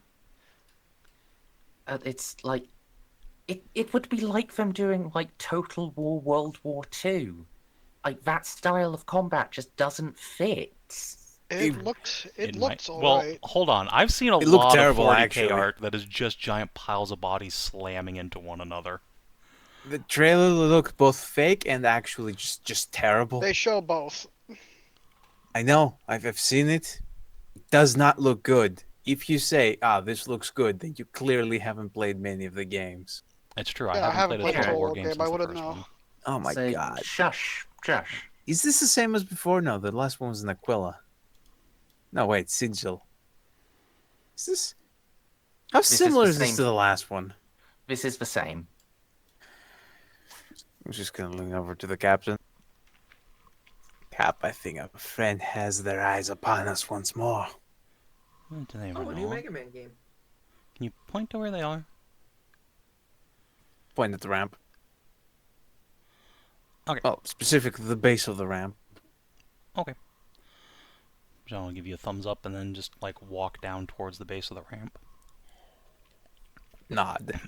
[SPEAKER 1] It's like... It would be like them doing, like, Total War World War II. Like, that style of combat just doesn't fit.
[SPEAKER 7] It looked
[SPEAKER 2] might.
[SPEAKER 7] alright.
[SPEAKER 2] Well, hold on. I've seen a
[SPEAKER 5] It looked
[SPEAKER 2] lot of
[SPEAKER 5] terrible,
[SPEAKER 2] 40k
[SPEAKER 5] actually.
[SPEAKER 2] art that is just giant piles of bodies slamming into one another.
[SPEAKER 5] The trailer looked both fake and actually just terrible.
[SPEAKER 7] They show both.
[SPEAKER 5] I know. I've seen it. It does not look good. If you say, this looks good, then you clearly haven't played many of the games.
[SPEAKER 2] It's true.
[SPEAKER 7] Yeah,
[SPEAKER 2] I haven't played a Total War game
[SPEAKER 7] game.
[SPEAKER 2] since
[SPEAKER 7] I
[SPEAKER 2] the
[SPEAKER 7] wouldn't
[SPEAKER 2] first
[SPEAKER 7] know.
[SPEAKER 2] one.
[SPEAKER 5] Oh my
[SPEAKER 1] So,
[SPEAKER 5] god.
[SPEAKER 1] Shush.
[SPEAKER 5] Is this the same as before? No, the last one was in Aquila. No, wait, Sigil. Is this... How
[SPEAKER 1] is
[SPEAKER 5] similar
[SPEAKER 1] the
[SPEAKER 5] is this
[SPEAKER 1] same-
[SPEAKER 5] to the last one?
[SPEAKER 1] This is the same.
[SPEAKER 5] I'm just gonna lean over to the captain. Cap, I think a friend has their eyes upon us once more.
[SPEAKER 2] Do they ever
[SPEAKER 4] Oh, a
[SPEAKER 2] know?
[SPEAKER 4] new Mega Man game.
[SPEAKER 2] Can you point to where they are?
[SPEAKER 5] Point at the ramp.
[SPEAKER 2] Okay.
[SPEAKER 5] Oh, specifically the base of the ramp.
[SPEAKER 2] Okay. John will give you a thumbs up and then just like walk down towards the base of the ramp.
[SPEAKER 5] Nod.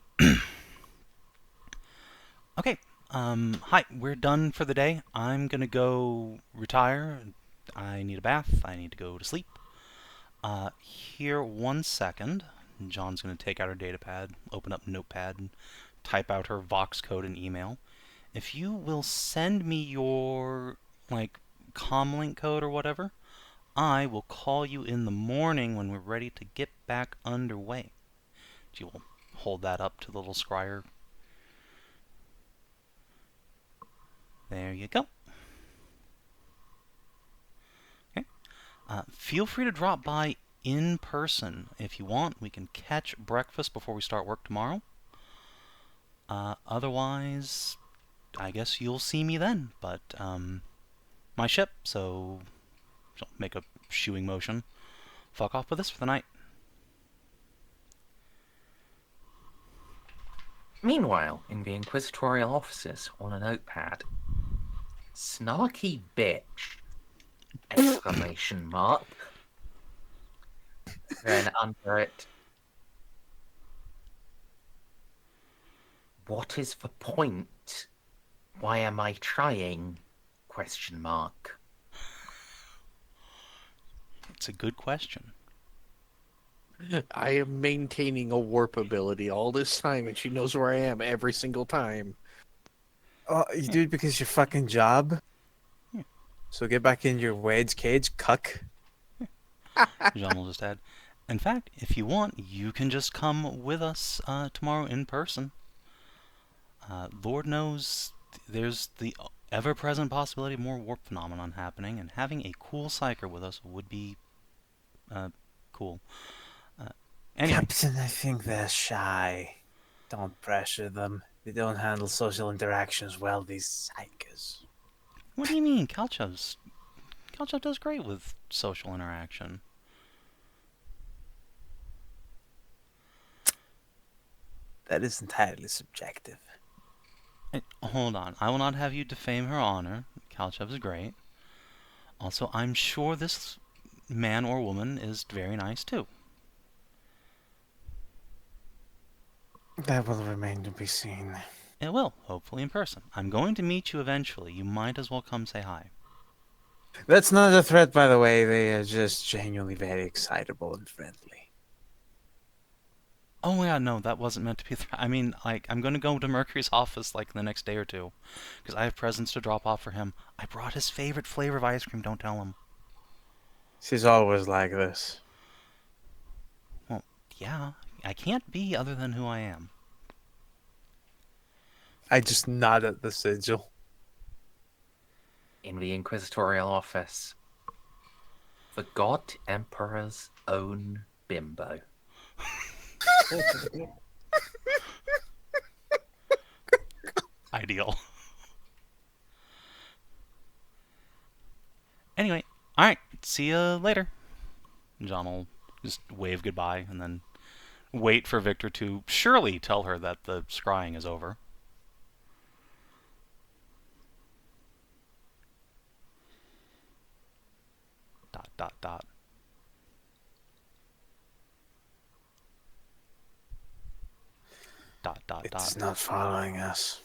[SPEAKER 2] Okay. Hi, we're done for the day. I'm gonna go retire. I need a bath. I need to go to sleep. Here, 1 second. John's gonna take out her data pad, open up Notepad, and type out her Vox code and email. If you will send me your, like, comlink code or whatever, I will call you in the morning when we're ready to get back underway. She will hold that up to the little scryer. There you go. Okay. Feel free to drop by in person if you want. We can catch breakfast before we start work tomorrow. Otherwise, I guess you'll see me then. But my ship, so make a shooing motion. Fuck off with this for the night.
[SPEAKER 1] Meanwhile, in the inquisitorial offices on a notepad, snarky bitch! Exclamation mark. Then under it, what is the point? Why am I trying? Question mark.
[SPEAKER 2] It's a good question.
[SPEAKER 3] I am maintaining a warp ability all this time, and she knows where I am every single time.
[SPEAKER 5] Oh, you do it because it's your fucking job?
[SPEAKER 2] Yeah.
[SPEAKER 5] So get back in your Wade's cage, cuck.
[SPEAKER 2] Jean will just add, in fact, if you want, you can just come with us tomorrow in person. Lord knows there's the ever-present possibility of more warp phenomenon happening, and having a cool psyker with us would be cool. Anyway.
[SPEAKER 5] Captain, I think they're shy. Don't pressure them. They don't handle social interactions well, these psychers.
[SPEAKER 2] What do you mean? Kalchev does great with social interaction.
[SPEAKER 5] That is entirely subjective.
[SPEAKER 2] Hold on. I will not have you defame her honor. Kalchev is great. Also, I'm sure this man or woman is very nice too.
[SPEAKER 5] That will remain to be seen.
[SPEAKER 2] It will, hopefully in person. I'm going to meet you eventually. You might as well come say hi.
[SPEAKER 5] That's not a threat, by the way. They are just genuinely very excitable and friendly.
[SPEAKER 2] Oh yeah, no, that wasn't meant to be. I mean, like, I'm going to go to Mercury's office like the next day or two, because I have presents to drop off for him. I brought his favorite flavor of ice cream. Don't tell him.
[SPEAKER 5] She's always like this.
[SPEAKER 2] Well, yeah, I can't be other than who I am.
[SPEAKER 5] I just nod at the sigil.
[SPEAKER 1] In the inquisitorial office, the God Emperor's own bimbo.
[SPEAKER 2] ideal. Anyway, alright, see you later. Jeanne will just wave goodbye and then wait for Victor to surely tell her that the scrying is over. Dot, dot, dot. Dot, dot,
[SPEAKER 5] It's
[SPEAKER 2] dot.
[SPEAKER 5] not following us.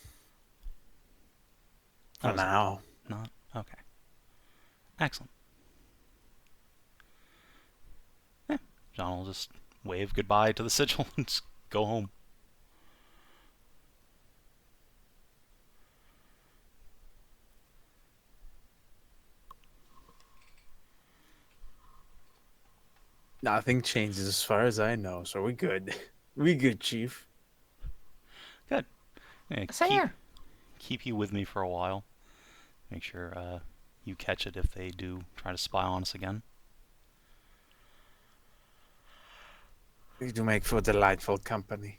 [SPEAKER 2] Oh,
[SPEAKER 5] For
[SPEAKER 2] is it
[SPEAKER 5] now.
[SPEAKER 2] not? Okay. Excellent. Yeah, Jeanne will just wave goodbye to the sigil and just go home.
[SPEAKER 5] Nothing changes as far as I know, so we're good. We good, Chief.
[SPEAKER 2] Good. Yeah,
[SPEAKER 1] So
[SPEAKER 2] keep you with me for a while. Make sure you catch it if they do try to spy on us again.
[SPEAKER 5] We do make for delightful company.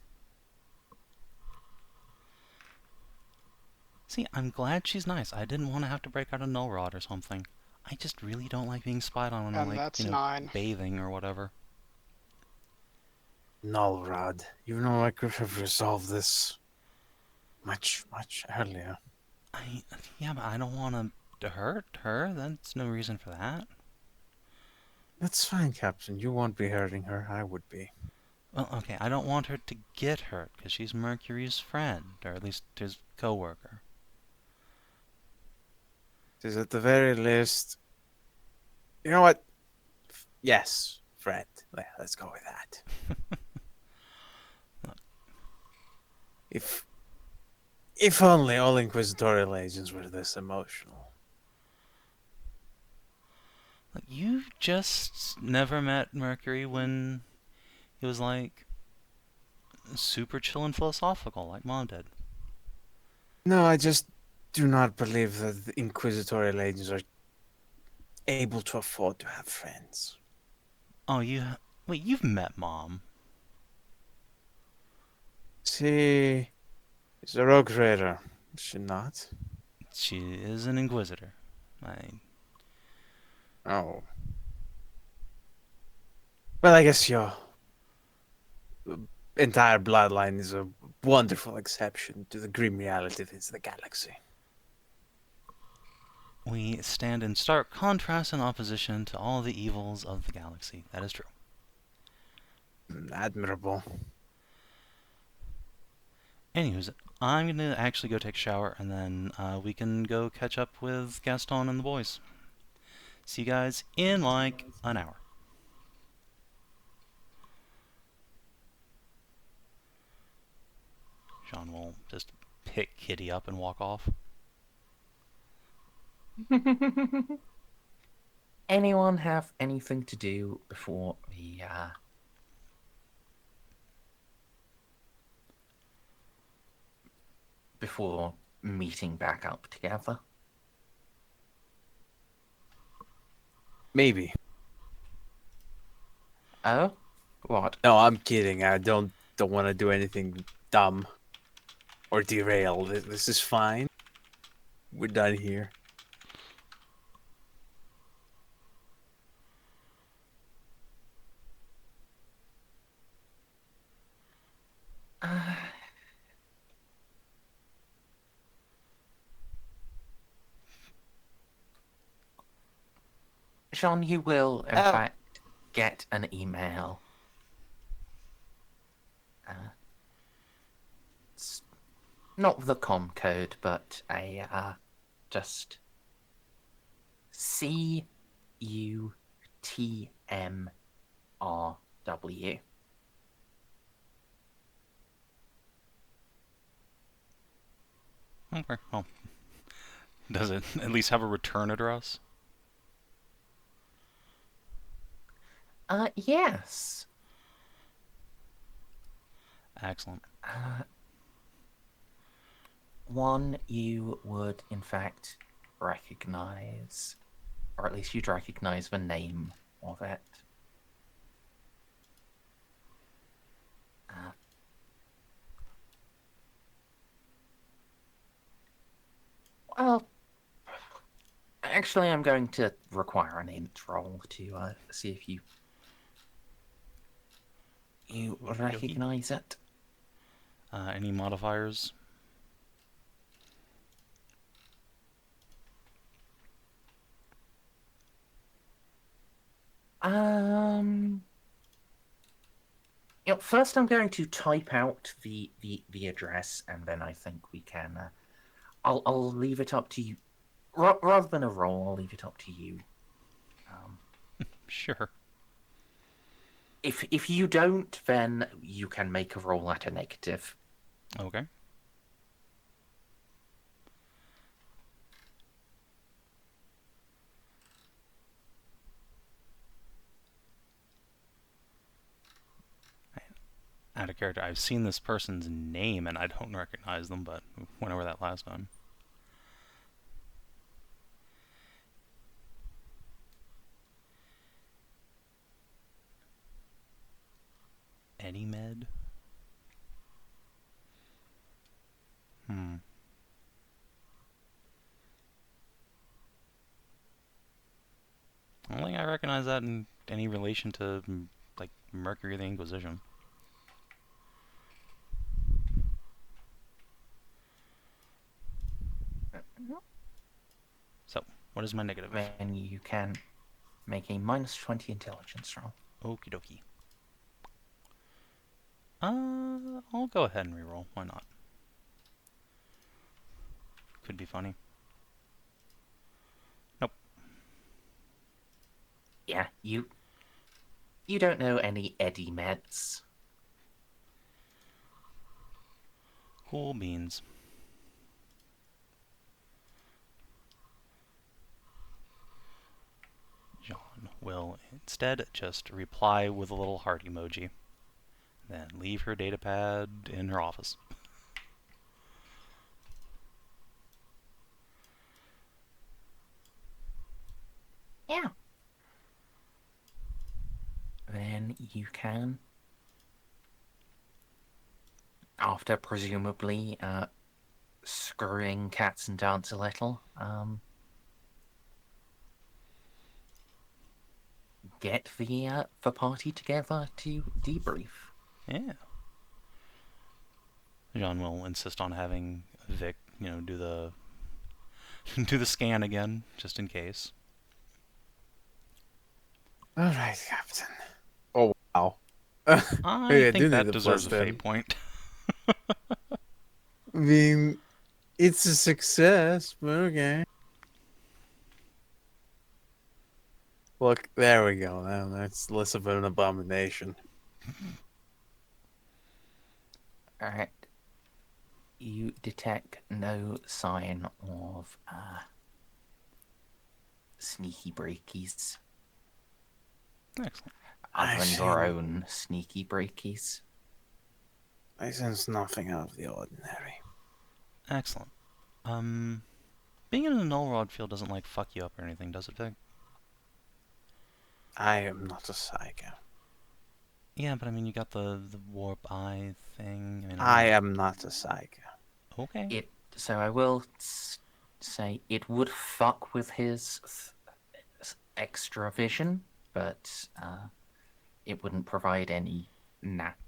[SPEAKER 2] See, I'm glad she's nice. I didn't want to have to break out a null rod or something. I just really don't like being spied on when I'm
[SPEAKER 7] And
[SPEAKER 2] like,
[SPEAKER 7] that's
[SPEAKER 2] you know,
[SPEAKER 7] 9.
[SPEAKER 2] bathing or whatever.
[SPEAKER 5] Null Rod. You know I could have resolved this much earlier.
[SPEAKER 2] Yeah, but I don't want to hurt her. That's no reason for that.
[SPEAKER 5] That's fine, Captain. You won't be hurting her. I would be.
[SPEAKER 2] Well, okay, I don't want her to get hurt because she's Mercury's friend, or at least his co-worker.
[SPEAKER 5] Is at the very least. You know what? Yes, friend. Yeah, let's go with that. If only all inquisitorial agents were this emotional.
[SPEAKER 2] Like, you just never met Mercury when he was like super chill and philosophical, like Mom did.
[SPEAKER 5] No, I just do not believe that the inquisitorial agents are able to afford to have friends.
[SPEAKER 2] Oh, wait, you've met Mom.
[SPEAKER 5] See, she's a rogue trader. Is she not?
[SPEAKER 2] She is an Inquisitor.
[SPEAKER 5] Oh. Well, I guess your entire bloodline is a wonderful exception to the grim reality that is the galaxy.
[SPEAKER 2] We stand in stark contrast and opposition to all the evils of the galaxy. That is true.
[SPEAKER 5] Admirable.
[SPEAKER 2] Anywho's, I'm going to actually go take a shower, and then we can go catch up with Gaston and the boys. See you guys in like an hour. Jeanne will just pick Kitty up and walk off.
[SPEAKER 1] anyone have anything to do before we before meeting back up together?
[SPEAKER 5] Maybe.
[SPEAKER 1] Oh, what?
[SPEAKER 5] No, I'm kidding. I don't want to do anything dumb or derail. This is fine. We're done here.
[SPEAKER 1] Jeanne, you will in
[SPEAKER 6] Oh.
[SPEAKER 1] fact get an email. It's not the com code, but a just CUTMRW.
[SPEAKER 2] Okay, well, does it at least have a return address?
[SPEAKER 1] Yes.
[SPEAKER 2] Excellent.
[SPEAKER 1] One you would in fact recognize, or at least you'd recognize the name of it. Well, actually, I'm going to require an int roll to see if you
[SPEAKER 2] Okey dokey.
[SPEAKER 1] recognize it.
[SPEAKER 2] Any modifiers?
[SPEAKER 1] First I'm going to type out the address, and then I think we can. I'll leave it up to you. Rather than a roll, I'll leave it up to you.
[SPEAKER 2] Sure.
[SPEAKER 1] If you don't, then you can make a roll at a negative.
[SPEAKER 2] Okay. Out of character, I've seen this person's name and I don't recognize them, but we went over that last time. Eddie Med? I don't think I recognize that in any relation to, like, Mercury the Inquisition. So, what is my negative?
[SPEAKER 1] Then you can make a -20 intelligence roll.
[SPEAKER 2] Okie dokie. I'll go ahead and reroll. Why not? Could be funny. Nope.
[SPEAKER 1] Yeah, you don't know any Eddie Meds.
[SPEAKER 2] Cool beans. Jeanne will instead just reply with a little heart emoji. Then leave her datapad in her office.
[SPEAKER 1] Yeah. Then you can, after presumably screwing cats and dance a little, get the party together to debrief.
[SPEAKER 2] Yeah. Jeanne will insist on having Vic, do the do the scan again, just in case.
[SPEAKER 5] All right, Captain. Oh wow.
[SPEAKER 2] I
[SPEAKER 5] Maybe I do
[SPEAKER 2] think
[SPEAKER 5] need
[SPEAKER 2] that
[SPEAKER 5] the
[SPEAKER 2] deserves a
[SPEAKER 5] plus
[SPEAKER 2] fate
[SPEAKER 5] 10.
[SPEAKER 2] point.
[SPEAKER 5] I mean, it's a success, but okay. Look, there we go. Now that's less of an abomination.
[SPEAKER 1] Alright. You detect no sign of sneaky breakies.
[SPEAKER 2] Excellent.
[SPEAKER 1] Other than your own sneaky breakies.
[SPEAKER 5] I sense nothing out of the ordinary.
[SPEAKER 2] Excellent. Being in a null rod field doesn't, like, fuck you up or anything, does it, Vic?
[SPEAKER 5] I am not a psycho.
[SPEAKER 2] Yeah, but I mean, you got the warp eye thing.
[SPEAKER 5] I am not a psycho.
[SPEAKER 2] Okay.
[SPEAKER 1] So I will say it would fuck with his extra vision, but it wouldn't provide any natural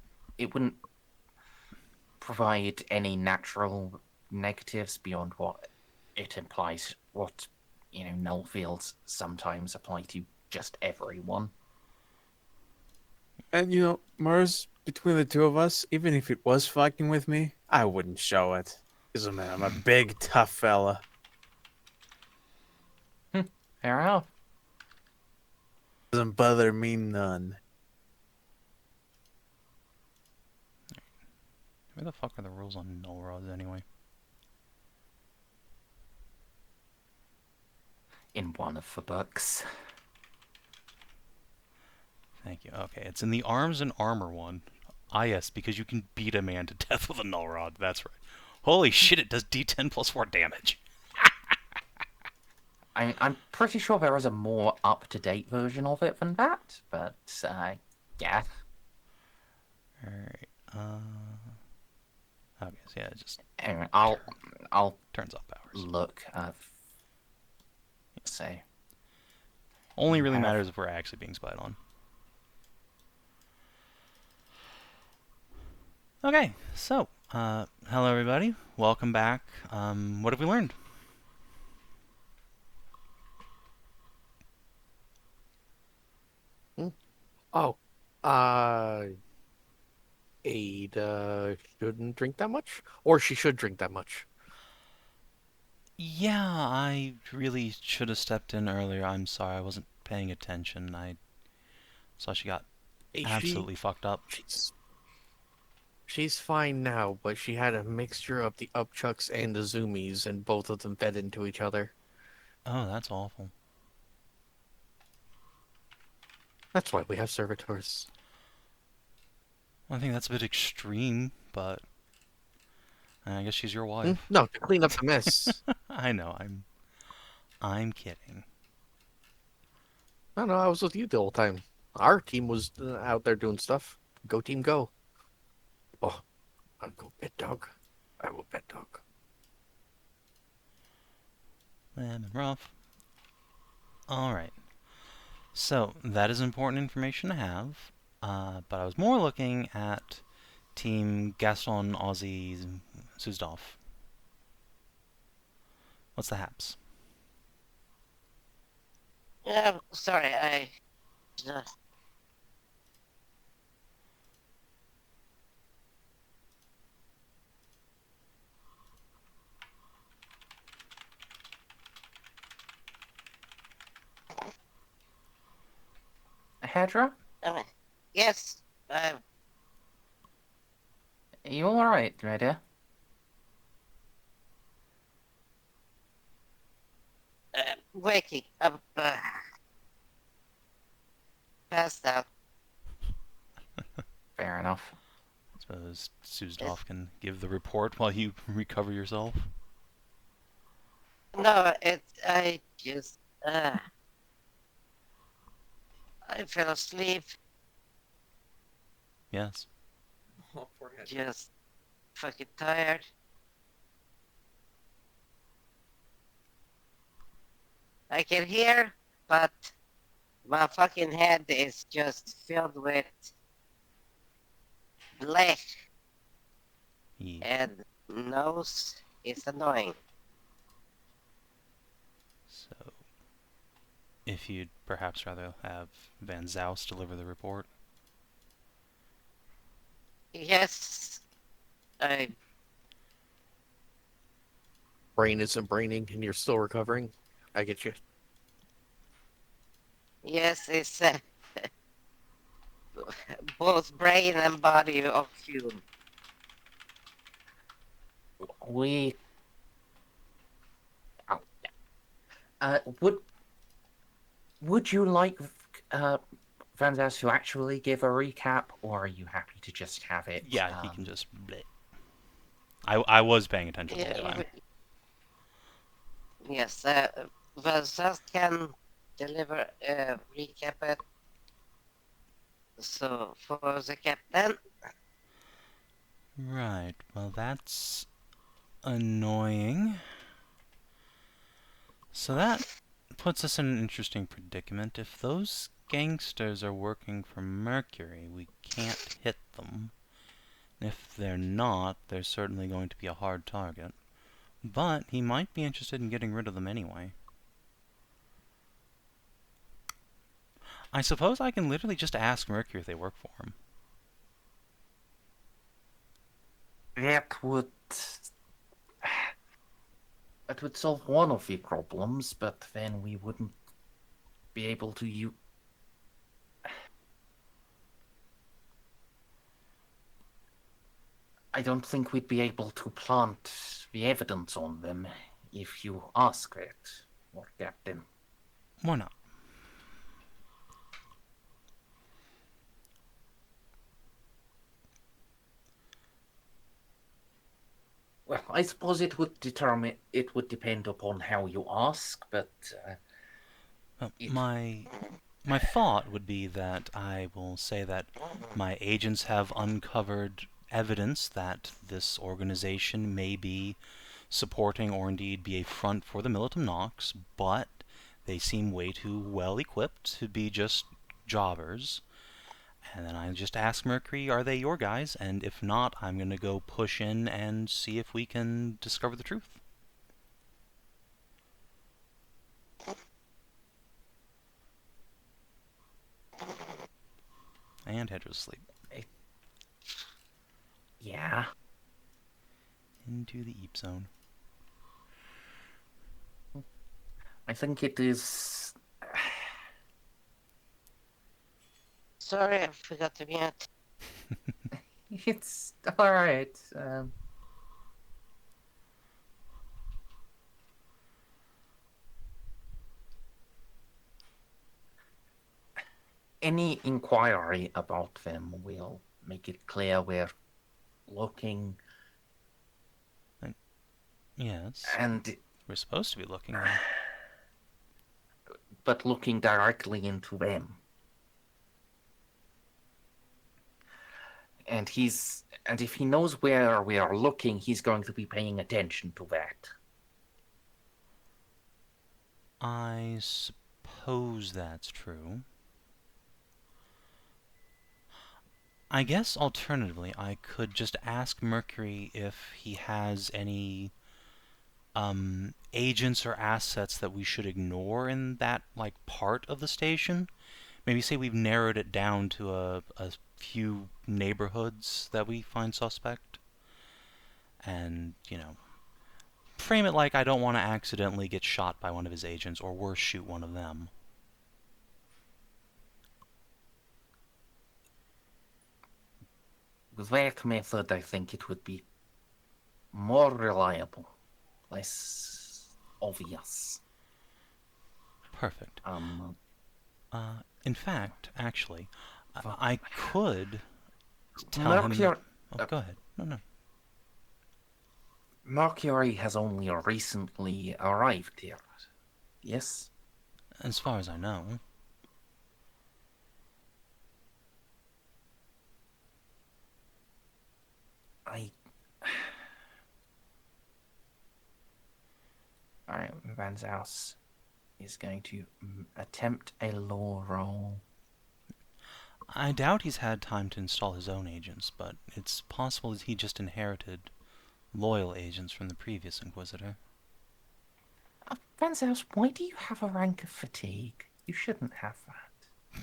[SPEAKER 1] negatives beyond what it implies. What null fields sometimes apply to just everyone.
[SPEAKER 5] And Mars, between the two of us, even if it was fucking with me, I wouldn't show it. Because I'm a big, tough fella.
[SPEAKER 1] Fair enough.
[SPEAKER 5] Doesn't bother me none.
[SPEAKER 2] Where the fuck are the rules on null rods anyway?
[SPEAKER 1] In one of the books.
[SPEAKER 2] Thank you. Okay, it's in the arms and armor one. Ah, yes, because you can beat a man to death with a null rod. That's right. Holy shit, it does D10 plus 4 damage.
[SPEAKER 1] I'm pretty sure there is a more up-to-date version of it than that, but yeah.
[SPEAKER 2] Alright, okay, so yeah, it just
[SPEAKER 1] Anyway, I'll
[SPEAKER 2] turns off power.
[SPEAKER 1] look at, say.
[SPEAKER 2] Only really
[SPEAKER 1] have-
[SPEAKER 2] matters if we're actually being spied on. Okay, so, hello everybody. Welcome back. What have we learned?
[SPEAKER 3] Oh, Ada shouldn't drink that much, or she should drink that much.
[SPEAKER 2] Yeah, I really should have stepped in earlier. I'm sorry, I wasn't paying attention. I saw she got
[SPEAKER 3] Hey,
[SPEAKER 2] absolutely fucked up.
[SPEAKER 3] She's fine now, but she had a mixture of the upchucks and the zoomies, and both of them fed into each other.
[SPEAKER 2] Oh, that's awful.
[SPEAKER 3] That's why we have servitors.
[SPEAKER 2] I think that's a bit extreme, but I guess she's your wife.
[SPEAKER 3] No, to clean up the mess.
[SPEAKER 2] I know, I'm kidding.
[SPEAKER 3] I know, I was with you the whole time. Our team was out there doing stuff. Go team, go. Oh, I'll go pet dog. I will pet dog.
[SPEAKER 2] Lemon rough. Alright. So, that is important information to have. But I was more looking at Team Gaston, Aussie, Suzdolf. What's the haps?
[SPEAKER 6] Sorry, I...
[SPEAKER 1] Hedrah?
[SPEAKER 6] yes,
[SPEAKER 1] You alright, my dear?
[SPEAKER 6] waking up, passed out.
[SPEAKER 1] Fair enough.
[SPEAKER 2] I suppose Suzdolf can give the report while you recover yourself.
[SPEAKER 6] No, I just, I fell asleep,
[SPEAKER 2] Yes.
[SPEAKER 4] Oh, poor head.
[SPEAKER 6] just fucking tired. I can hear, but my fucking head is just filled with black,
[SPEAKER 2] Yeah.
[SPEAKER 6] and nose is annoying.
[SPEAKER 2] So, if you'd perhaps rather have Van Zaus deliver the report.
[SPEAKER 6] Yes, I,
[SPEAKER 3] Brain isn't braining, and you're still recovering. I get you.
[SPEAKER 6] yes, it's both brain and body occupied.
[SPEAKER 1] We... Oh, yeah. Would you like Van Zas to actually give a recap, or are you happy to just have it?
[SPEAKER 2] Yeah, he can just bleh. I was paying attention the whole time.
[SPEAKER 6] Yes, Versus can deliver a recap it. So, for the captain,
[SPEAKER 2] Right, well that's annoying. So that puts us in an interesting predicament. If those gangsters are working for Mercury, we can't hit them. If they're not, they're certainly going to be a hard target. But he might be interested in getting rid of them anyway. I suppose I can literally just ask Mercury if they work for him.
[SPEAKER 1] That would... It would solve one of the problems, but then we wouldn't be able to use... I don't think we'd be able to plant the evidence on them if you ask that, Lord Captain.
[SPEAKER 2] Why not?
[SPEAKER 1] Well, I suppose it would depend upon how you ask, but
[SPEAKER 2] My thought would be that I will say that my agents have uncovered evidence that this organization may be supporting or indeed be a front for the Militum Nox, but they seem way too well equipped to be just jobbers. And then I just ask Mercury, are they your guys? And if not, I'm going to go push in and see if we can discover the truth. And Hedrah's asleep.
[SPEAKER 1] Yeah.
[SPEAKER 2] Into the Eep Zone.
[SPEAKER 1] I think it is.
[SPEAKER 6] Sorry, I forgot to mute.
[SPEAKER 1] It's alright. Any inquiry about them will make it clear we're looking,
[SPEAKER 2] Yes.
[SPEAKER 1] and
[SPEAKER 2] We're supposed to be looking there.
[SPEAKER 1] but looking directly into them. And if he knows where we are looking, he's going to be paying attention to that.
[SPEAKER 2] I suppose that's true. I guess alternatively, I could just ask Mercury if he has any agents or assets that we should ignore in that part of the station. Maybe say we've narrowed it down to a few neighborhoods that we find suspect. And, frame it like I don't want to accidentally get shot by one of his agents, or worse, shoot one of them.
[SPEAKER 1] With that method, I think it would be more reliable, less obvious.
[SPEAKER 2] Perfect. In fact, actually, I could tell him... Oh, go ahead. No.
[SPEAKER 1] Mercury has only recently arrived here. Yes?
[SPEAKER 2] As far as I know.
[SPEAKER 1] Alright, Van Zaus is going to attempt a law roll.
[SPEAKER 2] I doubt he's had time to install his own agents, but it's possible that he just inherited loyal agents from the previous Inquisitor.
[SPEAKER 1] Van Zaus, why do you have a rank of fatigue? You shouldn't have that.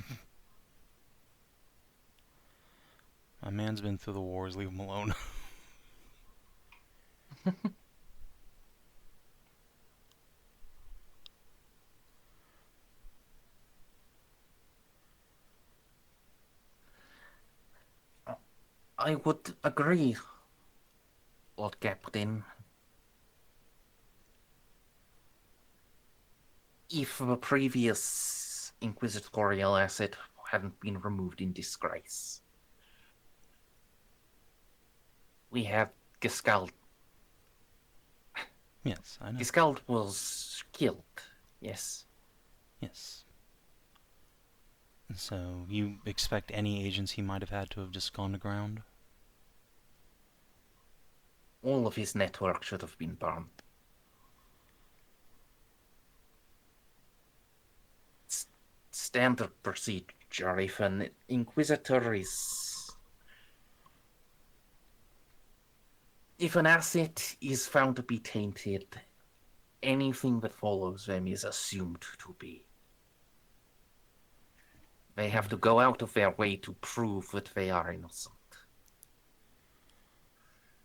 [SPEAKER 2] My man's been through the wars, leave him alone.
[SPEAKER 1] I would agree, Lord Captain. If the previous inquisitorial asset hadn't been removed in disgrace. We have Gaston.
[SPEAKER 2] Yes, I know.
[SPEAKER 1] Gaston was killed, yes.
[SPEAKER 2] Yes. So, you expect any agents he might have had to have just gone to ground?
[SPEAKER 1] All of his network should have been burned. Standard procedure. If an Inquisitor is... If an asset is found to be tainted, anything that follows them is assumed to be. They have to go out of their way to prove that they are innocent.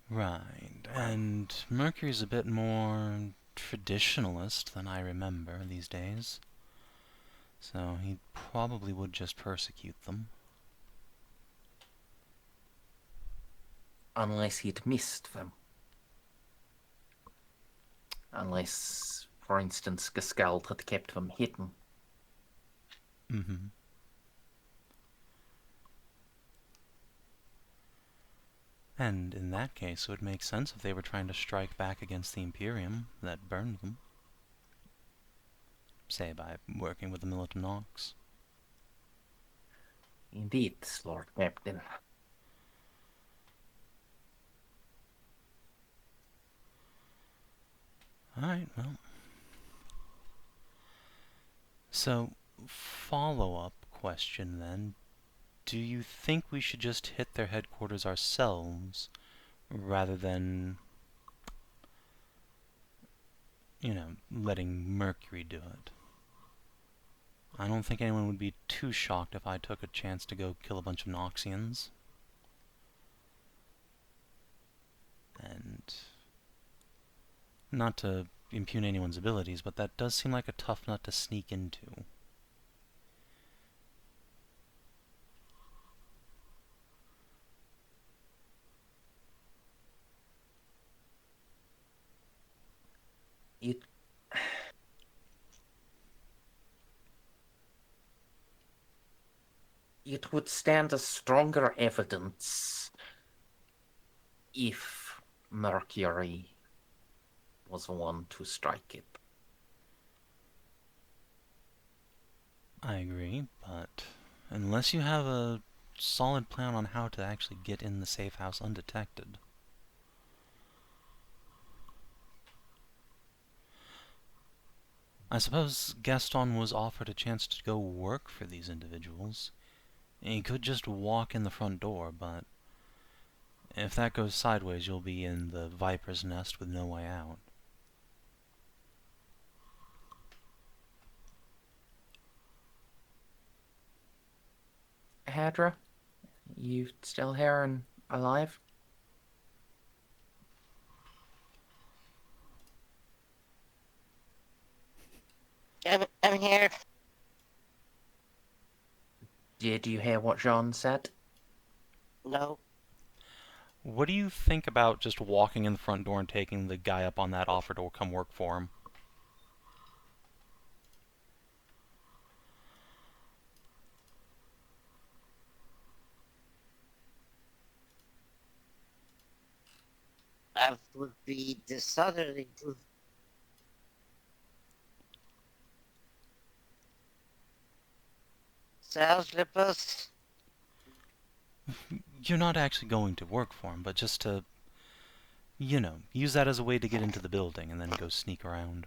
[SPEAKER 2] Right, and Mercury's a bit more traditionalist than I remember these days. So he probably would just persecute them.
[SPEAKER 1] Unless he'd missed them. Unless, for instance, Gascald had kept them hidden.
[SPEAKER 2] Mm-hmm. And in that case, it would make sense if they were trying to strike back against the Imperium that burned them. Say, by working with the Militum Nox.
[SPEAKER 1] Indeed, Lord Captain.
[SPEAKER 2] Alright, well. So, follow-up question then. Do you think we should just hit their headquarters ourselves, rather than, letting Mercury do it? I don't think anyone would be too shocked if I took a chance to go kill a bunch of Noxians. And not to impugn anyone's abilities, but that does seem like a tough nut to sneak into.
[SPEAKER 1] It would stand as stronger evidence if Mercury was the one to strike it.
[SPEAKER 2] I agree, but unless you have a solid plan on how to actually get in the safe house undetected. I suppose Gaston was offered a chance to go work for these individuals. He could just walk in the front door, but if that goes sideways, you'll be in the Viper's nest with no way out.
[SPEAKER 1] Hedrah, you still here and alive?
[SPEAKER 6] I'm here.
[SPEAKER 1] Did you hear what Jeanne said?
[SPEAKER 6] No.
[SPEAKER 2] What do you think about just walking in the front door and taking the guy up on that offer to come work for him?
[SPEAKER 6] That would be disorderly. Slippers.
[SPEAKER 2] You're not actually going to work for him, but just to, use that as a way to get into the building and then go sneak around.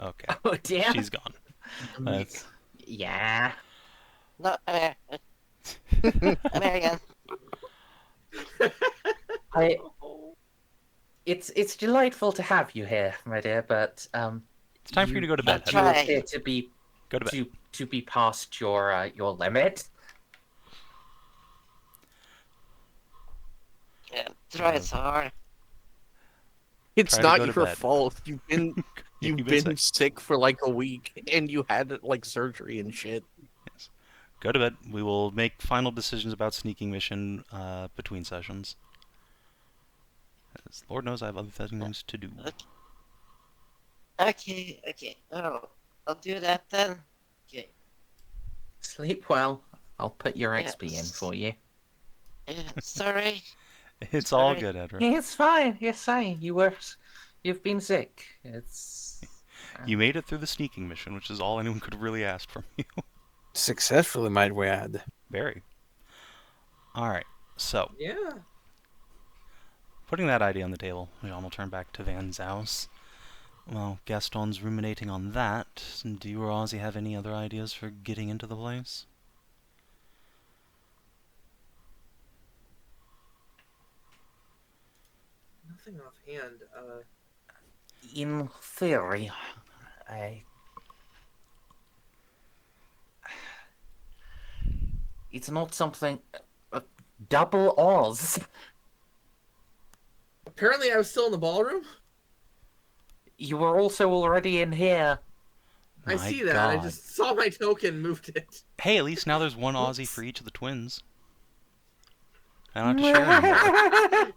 [SPEAKER 2] Okay.
[SPEAKER 1] Oh dear.
[SPEAKER 2] She's gone. That's...
[SPEAKER 1] Yeah.
[SPEAKER 6] No, I'm here. I'm here again.
[SPEAKER 1] It's delightful to have you here, my dear, but
[SPEAKER 2] It's time for you to go to bed.
[SPEAKER 6] Try.
[SPEAKER 1] You appear to be
[SPEAKER 2] Go to bed.
[SPEAKER 1] to be past your limit.
[SPEAKER 6] Yeah, try so hard.
[SPEAKER 3] It's
[SPEAKER 2] Try to
[SPEAKER 3] not
[SPEAKER 2] go to
[SPEAKER 3] your
[SPEAKER 2] bed.
[SPEAKER 3] fault. You've been
[SPEAKER 2] You've been
[SPEAKER 3] sick for like a week, and you had like surgery and shit.
[SPEAKER 2] Yes. Go to bed. We will make final decisions about sneaking mission between sessions. As Lord knows I have other things to do.
[SPEAKER 6] Okay. I'll do that then. Okay.
[SPEAKER 1] Sleep well. I'll put your XP in
[SPEAKER 6] Yes.
[SPEAKER 1] for you.
[SPEAKER 6] Yeah, sorry.
[SPEAKER 2] It's all
[SPEAKER 6] Sorry.
[SPEAKER 2] good, Hedrah.
[SPEAKER 1] It's fine. It's fine. You've been sick. It's.
[SPEAKER 2] You made it through the sneaking mission, which is all anyone could really ask from you.
[SPEAKER 5] Successfully, might we add.
[SPEAKER 2] Very. Alright, so,
[SPEAKER 4] Yeah.
[SPEAKER 2] putting that idea on the table, Jeanne will turn back to Van Zaus. Well, Gaston's ruminating on that. Do you or Ozzy have any other ideas for getting into the place?
[SPEAKER 4] Nothing offhand.
[SPEAKER 1] In theory, it's not something. Double Oz.
[SPEAKER 4] Apparently, I was still in the ballroom.
[SPEAKER 1] You were also already in here.
[SPEAKER 4] I
[SPEAKER 2] My
[SPEAKER 4] see that. I
[SPEAKER 2] God.
[SPEAKER 4] just saw my token, moved it.
[SPEAKER 2] Hey, at least now there's one Aussie
[SPEAKER 4] Whoops.
[SPEAKER 2] for each of the twins. I don't have to share anymore.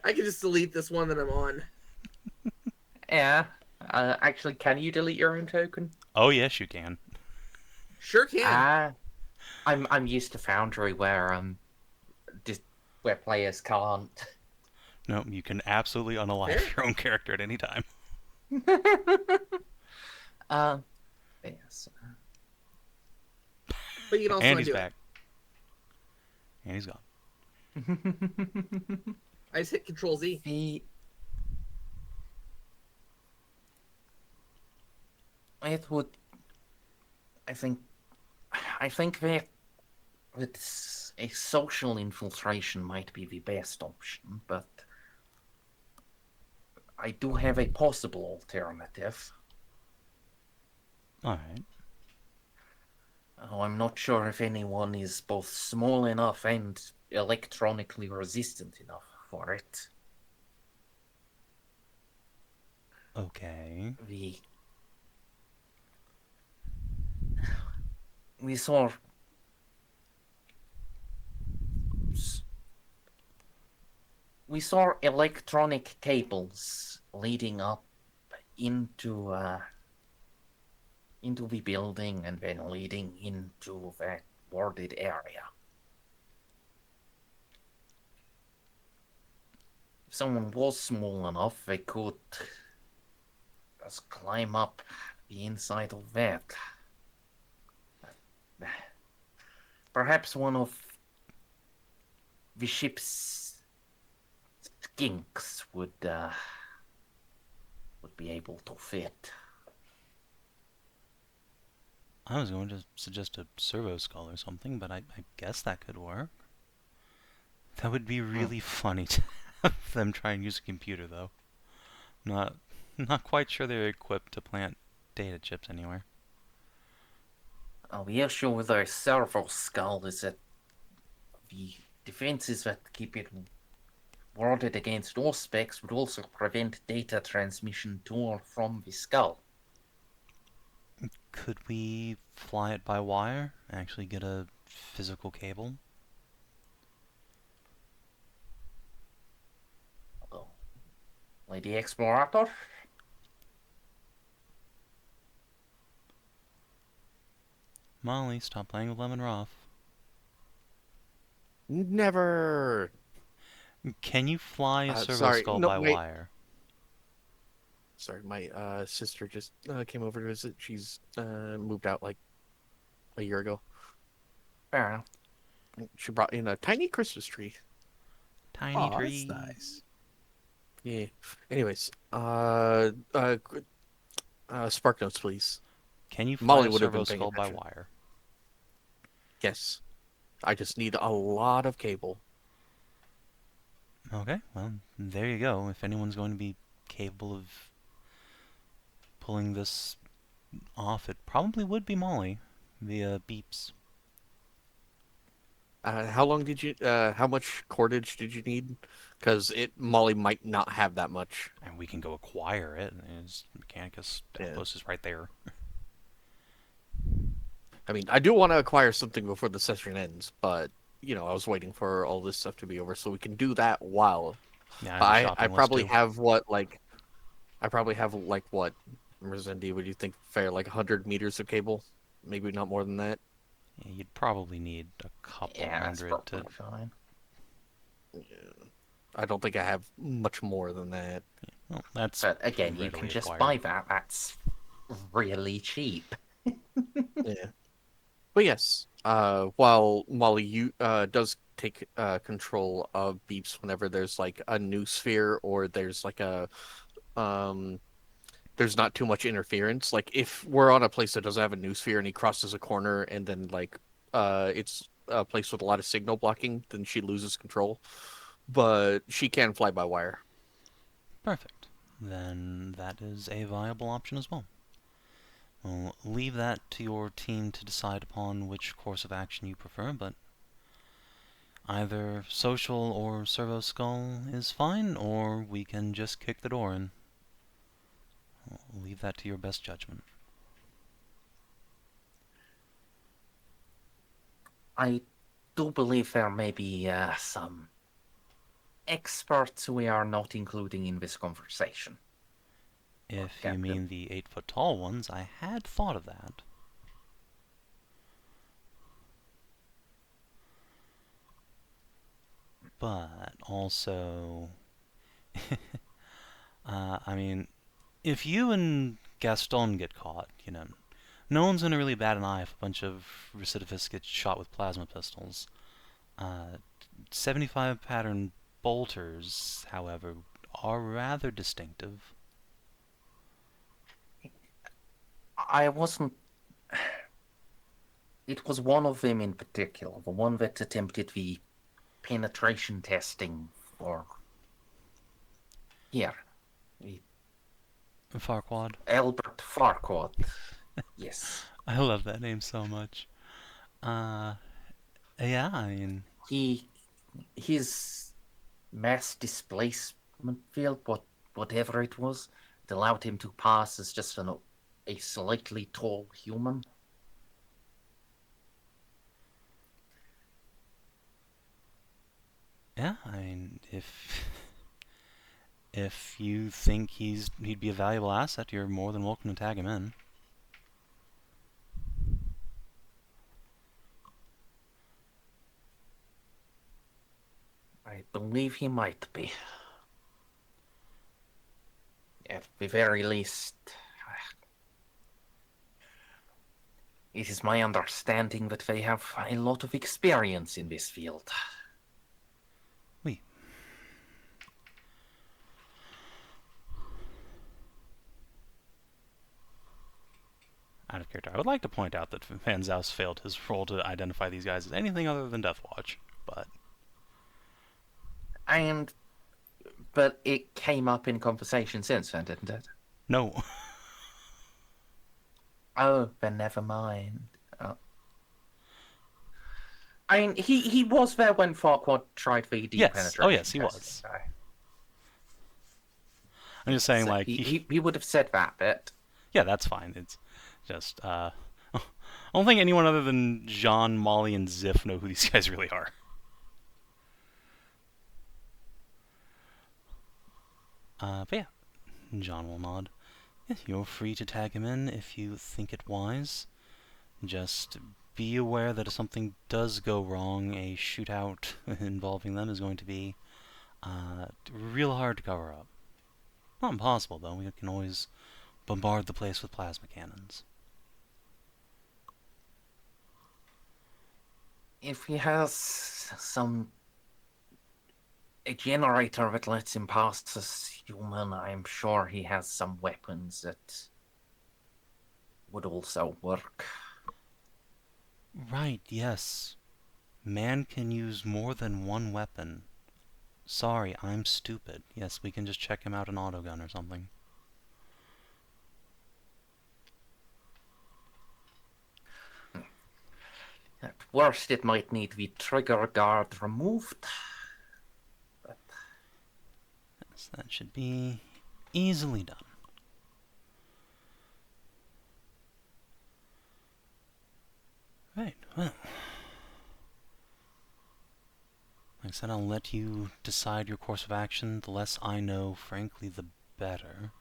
[SPEAKER 4] I can just delete this one that I'm on.
[SPEAKER 1] Yeah. Actually, can you delete your own token?
[SPEAKER 2] Oh, yes, you can.
[SPEAKER 4] Sure can.
[SPEAKER 1] I'm used to Foundry where where players can't.
[SPEAKER 2] No, you can absolutely unalive
[SPEAKER 4] Yeah.
[SPEAKER 2] your own character at any time.
[SPEAKER 1] Yes.
[SPEAKER 4] But you can also
[SPEAKER 2] And he's
[SPEAKER 4] undo
[SPEAKER 2] back. And he's gone.
[SPEAKER 4] it. I just hit Control Z.
[SPEAKER 1] the it would. I think that a social infiltration might be the best option, but I do have a possible alternative.
[SPEAKER 2] Alright.
[SPEAKER 1] Oh, I'm not sure if anyone is both small enough and electronically resistant enough for it.
[SPEAKER 2] Okay.
[SPEAKER 1] We saw electronic cables leading up into the building and then leading into that warded area. If someone was small enough, they could just climb up the inside of that. Perhaps one of the ship's skinks would be able to fit.
[SPEAKER 2] I was going to suggest a servo skull or something, but I guess that could work. That would be really funny to have them try and use a computer, though. Not quite sure they're equipped to plant data chips anywhere.
[SPEAKER 1] The issue with our servo skull is that the defenses that keep it warded against all specs would also prevent data transmission to or from the skull.
[SPEAKER 2] Could we fly it by wire? Actually get a physical cable?
[SPEAKER 1] Hello, Lady Explorator?
[SPEAKER 2] Molly, stop playing with Lemon Ruff.
[SPEAKER 3] Never.
[SPEAKER 2] Can you fly a servo
[SPEAKER 3] Sorry,
[SPEAKER 2] skull
[SPEAKER 3] no,
[SPEAKER 2] by
[SPEAKER 3] wait.
[SPEAKER 2] wire?
[SPEAKER 3] Sorry, my sister just came over to visit. She's moved out like a year ago.
[SPEAKER 1] Fair enough.
[SPEAKER 3] She brought in a tiny Christmas tree.
[SPEAKER 2] Tiny
[SPEAKER 5] Oh,
[SPEAKER 2] tree.
[SPEAKER 5] that's nice.
[SPEAKER 3] Yeah. Anyways, spark notes, please.
[SPEAKER 2] Can you fly
[SPEAKER 3] Molly
[SPEAKER 2] a
[SPEAKER 3] would have
[SPEAKER 2] servo
[SPEAKER 3] been paying
[SPEAKER 2] skull by
[SPEAKER 3] attention.
[SPEAKER 2] wire?
[SPEAKER 3] Yes. I just need a lot of cable.
[SPEAKER 2] Okay, well, there you go. If anyone's going to be capable of pulling this off, it probably would be Molly via beeps.
[SPEAKER 3] How long did you? How much cordage did you need? Because Molly might not have that much.
[SPEAKER 2] And we can go acquire it. Mechanicus Outpost is right there.
[SPEAKER 3] I mean, I do want to acquire something before the session ends, but I was waiting for all this stuff to be over so we can do that while.
[SPEAKER 2] Yeah,
[SPEAKER 3] I probably have what Merzendi, would you think fair? Like 100 meters of cable? Maybe not more than that.
[SPEAKER 2] Yeah, you'd probably need a couple
[SPEAKER 1] That's
[SPEAKER 2] hundred to.
[SPEAKER 1] probably fine.
[SPEAKER 3] Yeah. I don't think I have much more than that.
[SPEAKER 2] Well, that's.
[SPEAKER 1] But again, you
[SPEAKER 2] readily
[SPEAKER 1] can just
[SPEAKER 2] acquired.
[SPEAKER 1] buy that. That's really cheap.
[SPEAKER 3] Yeah. But yes, while Molly does take control of beeps whenever there's like a new sphere or there's like there's not too much interference. Like if we're on a place that doesn't have a new sphere and he crosses a corner and then like it's a place with a lot of signal blocking, then she loses control. But she can fly by wire.
[SPEAKER 2] Perfect. Then that is a viable option as well. We'll leave that to your team to decide upon which course of action you prefer, but either social or servo skull is fine, or we can just kick the door in. We'll leave that to your best judgment.
[SPEAKER 1] I do believe there may be some experts we are not including in this conversation.
[SPEAKER 2] If you
[SPEAKER 1] Captain.
[SPEAKER 2] mean the 8-foot-tall ones, I had thought of that. But also, I mean, if you and Gaston get caught, no one's gonna really bat an eye if a bunch of recidivists get shot with plasma pistols. 75 pattern bolters, however, are rather distinctive.
[SPEAKER 1] I wasn't. It was one of them in particular, the one that attempted the penetration testing for. Here.
[SPEAKER 2] Farquaad.
[SPEAKER 1] Albert Farquaad. Yes.
[SPEAKER 2] I love that name so much. Yeah, I mean...
[SPEAKER 1] His mass displacement field, whatever it was, it allowed him to pass as just a slightly tall human.
[SPEAKER 2] Yeah, I mean, if you think he'd be a valuable asset, you're more than welcome to tag him in.
[SPEAKER 1] I believe he might be. At the very least, it is my understanding that they have a lot of experience in this field.
[SPEAKER 2] Oui. Out of character, I would like to point out that Van Zaus failed his role to identify these guys as anything other than Death Watch, but...
[SPEAKER 1] But it came up in conversation since then, didn't it?
[SPEAKER 2] No.
[SPEAKER 1] Oh, then never mind. Oh. I mean, he was there when Farquaad tried the deep penetration.
[SPEAKER 2] Oh yes, he was. I'm just saying,
[SPEAKER 1] So
[SPEAKER 2] like...
[SPEAKER 1] he would have said that bit.
[SPEAKER 2] Yeah, that's fine. It's just, I don't think anyone other than Jeanne, Molly, and Xiph know who these guys really are. But yeah, John will nod. Yeah, you're free to tag him in if you think it wise. Just be aware that if something does go wrong, a shootout involving them is going to be real hard to cover up. Not impossible, though. We can always bombard the place with plasma cannons.
[SPEAKER 1] If he has a generator that lets him pass as human, I'm sure he has some weapons that would also work.
[SPEAKER 2] Right, yes. Man can use more than one weapon. Sorry, I'm stupid. Yes, we can just check him out an autogun or something.
[SPEAKER 1] At worst, it might need the trigger guard removed. But
[SPEAKER 2] Yes, that should be easily done. Right, well. Like I said, I'll let you decide your course of action. The less I know, frankly, the better.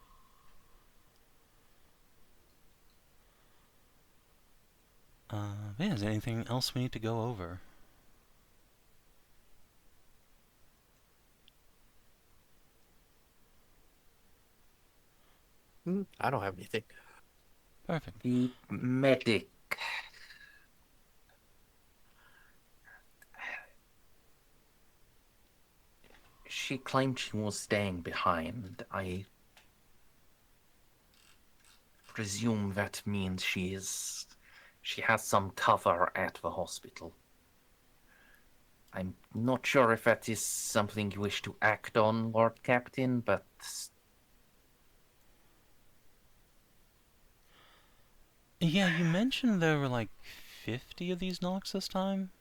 [SPEAKER 2] Yeah, is there anything else we need to go over?
[SPEAKER 3] I don't have anything.
[SPEAKER 2] Perfect.
[SPEAKER 1] the medic. She claimed she was staying behind. I presume that means she has some cover at the hospital. I'm not sure if that is something you wish to act on, Lord Captain, but...
[SPEAKER 2] Yeah, you mentioned there were like 50 of these knocks this time?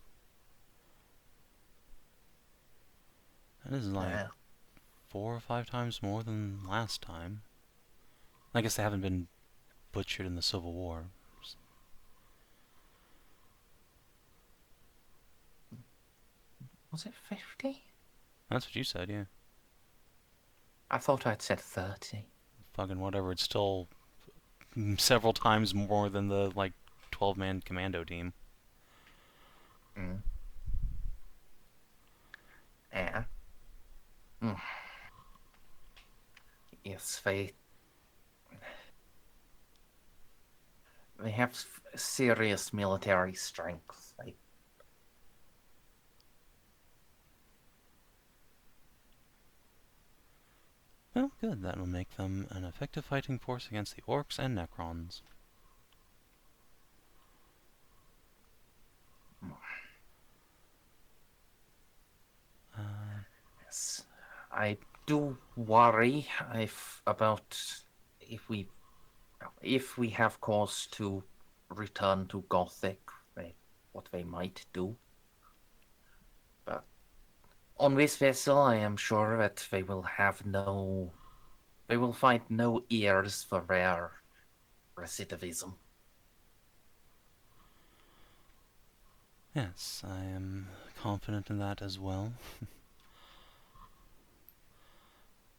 [SPEAKER 2] That is like 4 or 5 times more than last time. I guess they haven't been butchered in the Civil War.
[SPEAKER 1] Was it 50?
[SPEAKER 2] That's what you said, yeah.
[SPEAKER 1] I thought I'd said 30.
[SPEAKER 2] Fucking whatever, it's still several times more than the, like, 12-man commando team.
[SPEAKER 1] Mm. Yeah. Mm. Yes, They have serious military strength.
[SPEAKER 2] Well, good. That will make them an effective fighting force against the orcs and necrons.
[SPEAKER 1] Yes, I do worry about if we have cause to return to Gothic, what they might do. But on this vessel, I am sure that they will find no ears for their recidivism.
[SPEAKER 2] Yes, I am confident in that as well.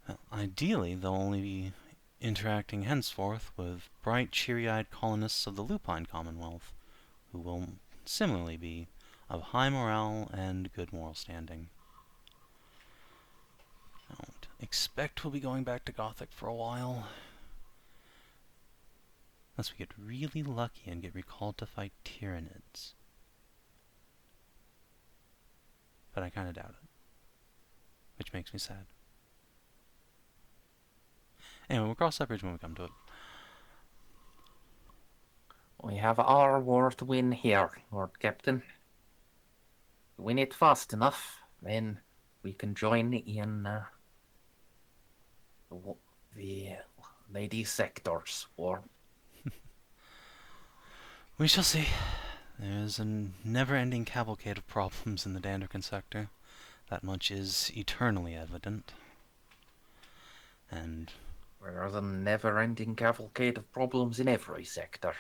[SPEAKER 2] Well, ideally, they'll only be interacting henceforth with bright, cheery-eyed colonists of the Lupine Commonwealth, who will similarly be of high morale and good moral standing. I don't expect we'll be going back to Gothic for a while. Unless we get really lucky and get recalled to fight Tyranids. But I kind of doubt it. Which makes me sad. Anyway, we'll cross that bridge when we come to it.
[SPEAKER 1] We have our war to win here, Lord Captain. Win it fast enough, then we can join in the Lady Sector's war.
[SPEAKER 2] We shall see. There's a never-ending cavalcade of problems in the Danderkan sector. That much is eternally evident. And
[SPEAKER 1] There's a never-ending cavalcade of problems in every sector.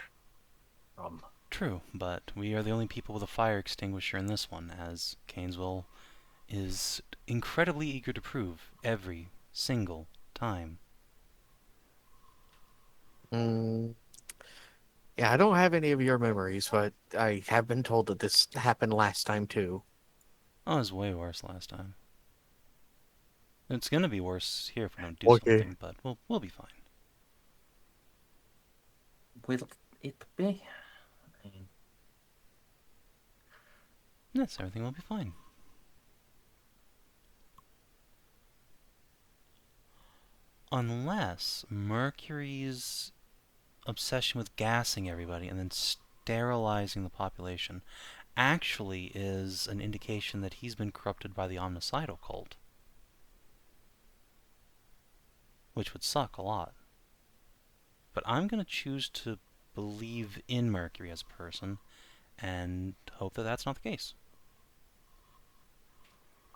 [SPEAKER 2] True, but we are the only people with a fire extinguisher in this one, as Canesville is incredibly eager to prove every single time.
[SPEAKER 3] Yeah, I don't have any of your memories, but I have been told that this happened last time too.
[SPEAKER 2] Oh, it was way worse last time. It's gonna be worse here if we don't do
[SPEAKER 3] Okay.
[SPEAKER 2] something, but we'll be fine.
[SPEAKER 1] Will it be?
[SPEAKER 2] Yes, everything will be fine. Unless Mercury's obsession with gassing everybody and then sterilizing the population actually is an indication that he's been corrupted by the omnicidal cult. Which would suck a lot. But I'm going to choose to believe in Mercury as a person and hope that that's not the case.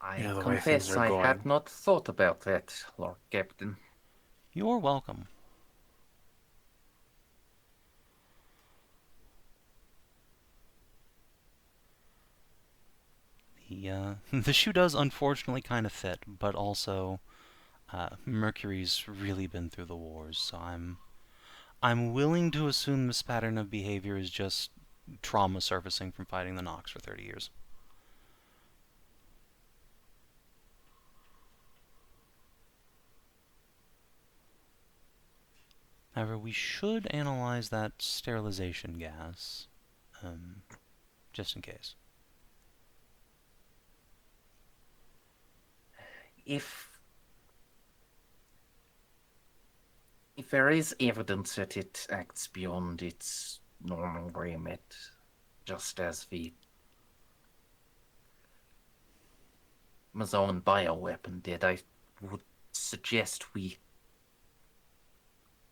[SPEAKER 1] I
[SPEAKER 5] Yeah, the way
[SPEAKER 1] confess
[SPEAKER 5] things are
[SPEAKER 1] I had
[SPEAKER 5] going.
[SPEAKER 1] not thought about that, Lord Captain.
[SPEAKER 2] You're welcome. The shoe does unfortunately kind of fit, but also Mercury's really been through the wars, so I'm willing to assume this pattern of behavior is just trauma surfacing from fighting the Nox for 30 years. However, we should analyze that sterilization gas, just in case.
[SPEAKER 1] If there is evidence that it acts beyond its normal remit, just as the Mazolan bioweapon did, I would suggest we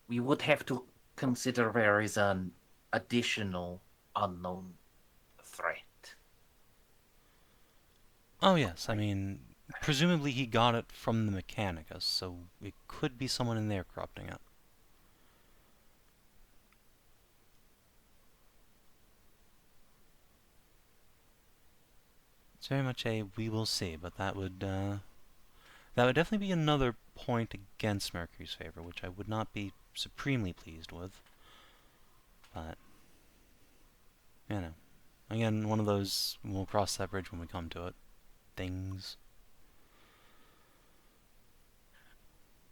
[SPEAKER 1] would have to consider there is an additional unknown threat.
[SPEAKER 2] Oh yes, I mean, presumably he got it from the Mechanicus, so it could be someone in there corrupting it. It's very much a we will see, but that would definitely be another point against Mercury's favor, which I would not be supremely pleased with. But, you know, again, one of those, we'll cross that bridge when we come to it, things.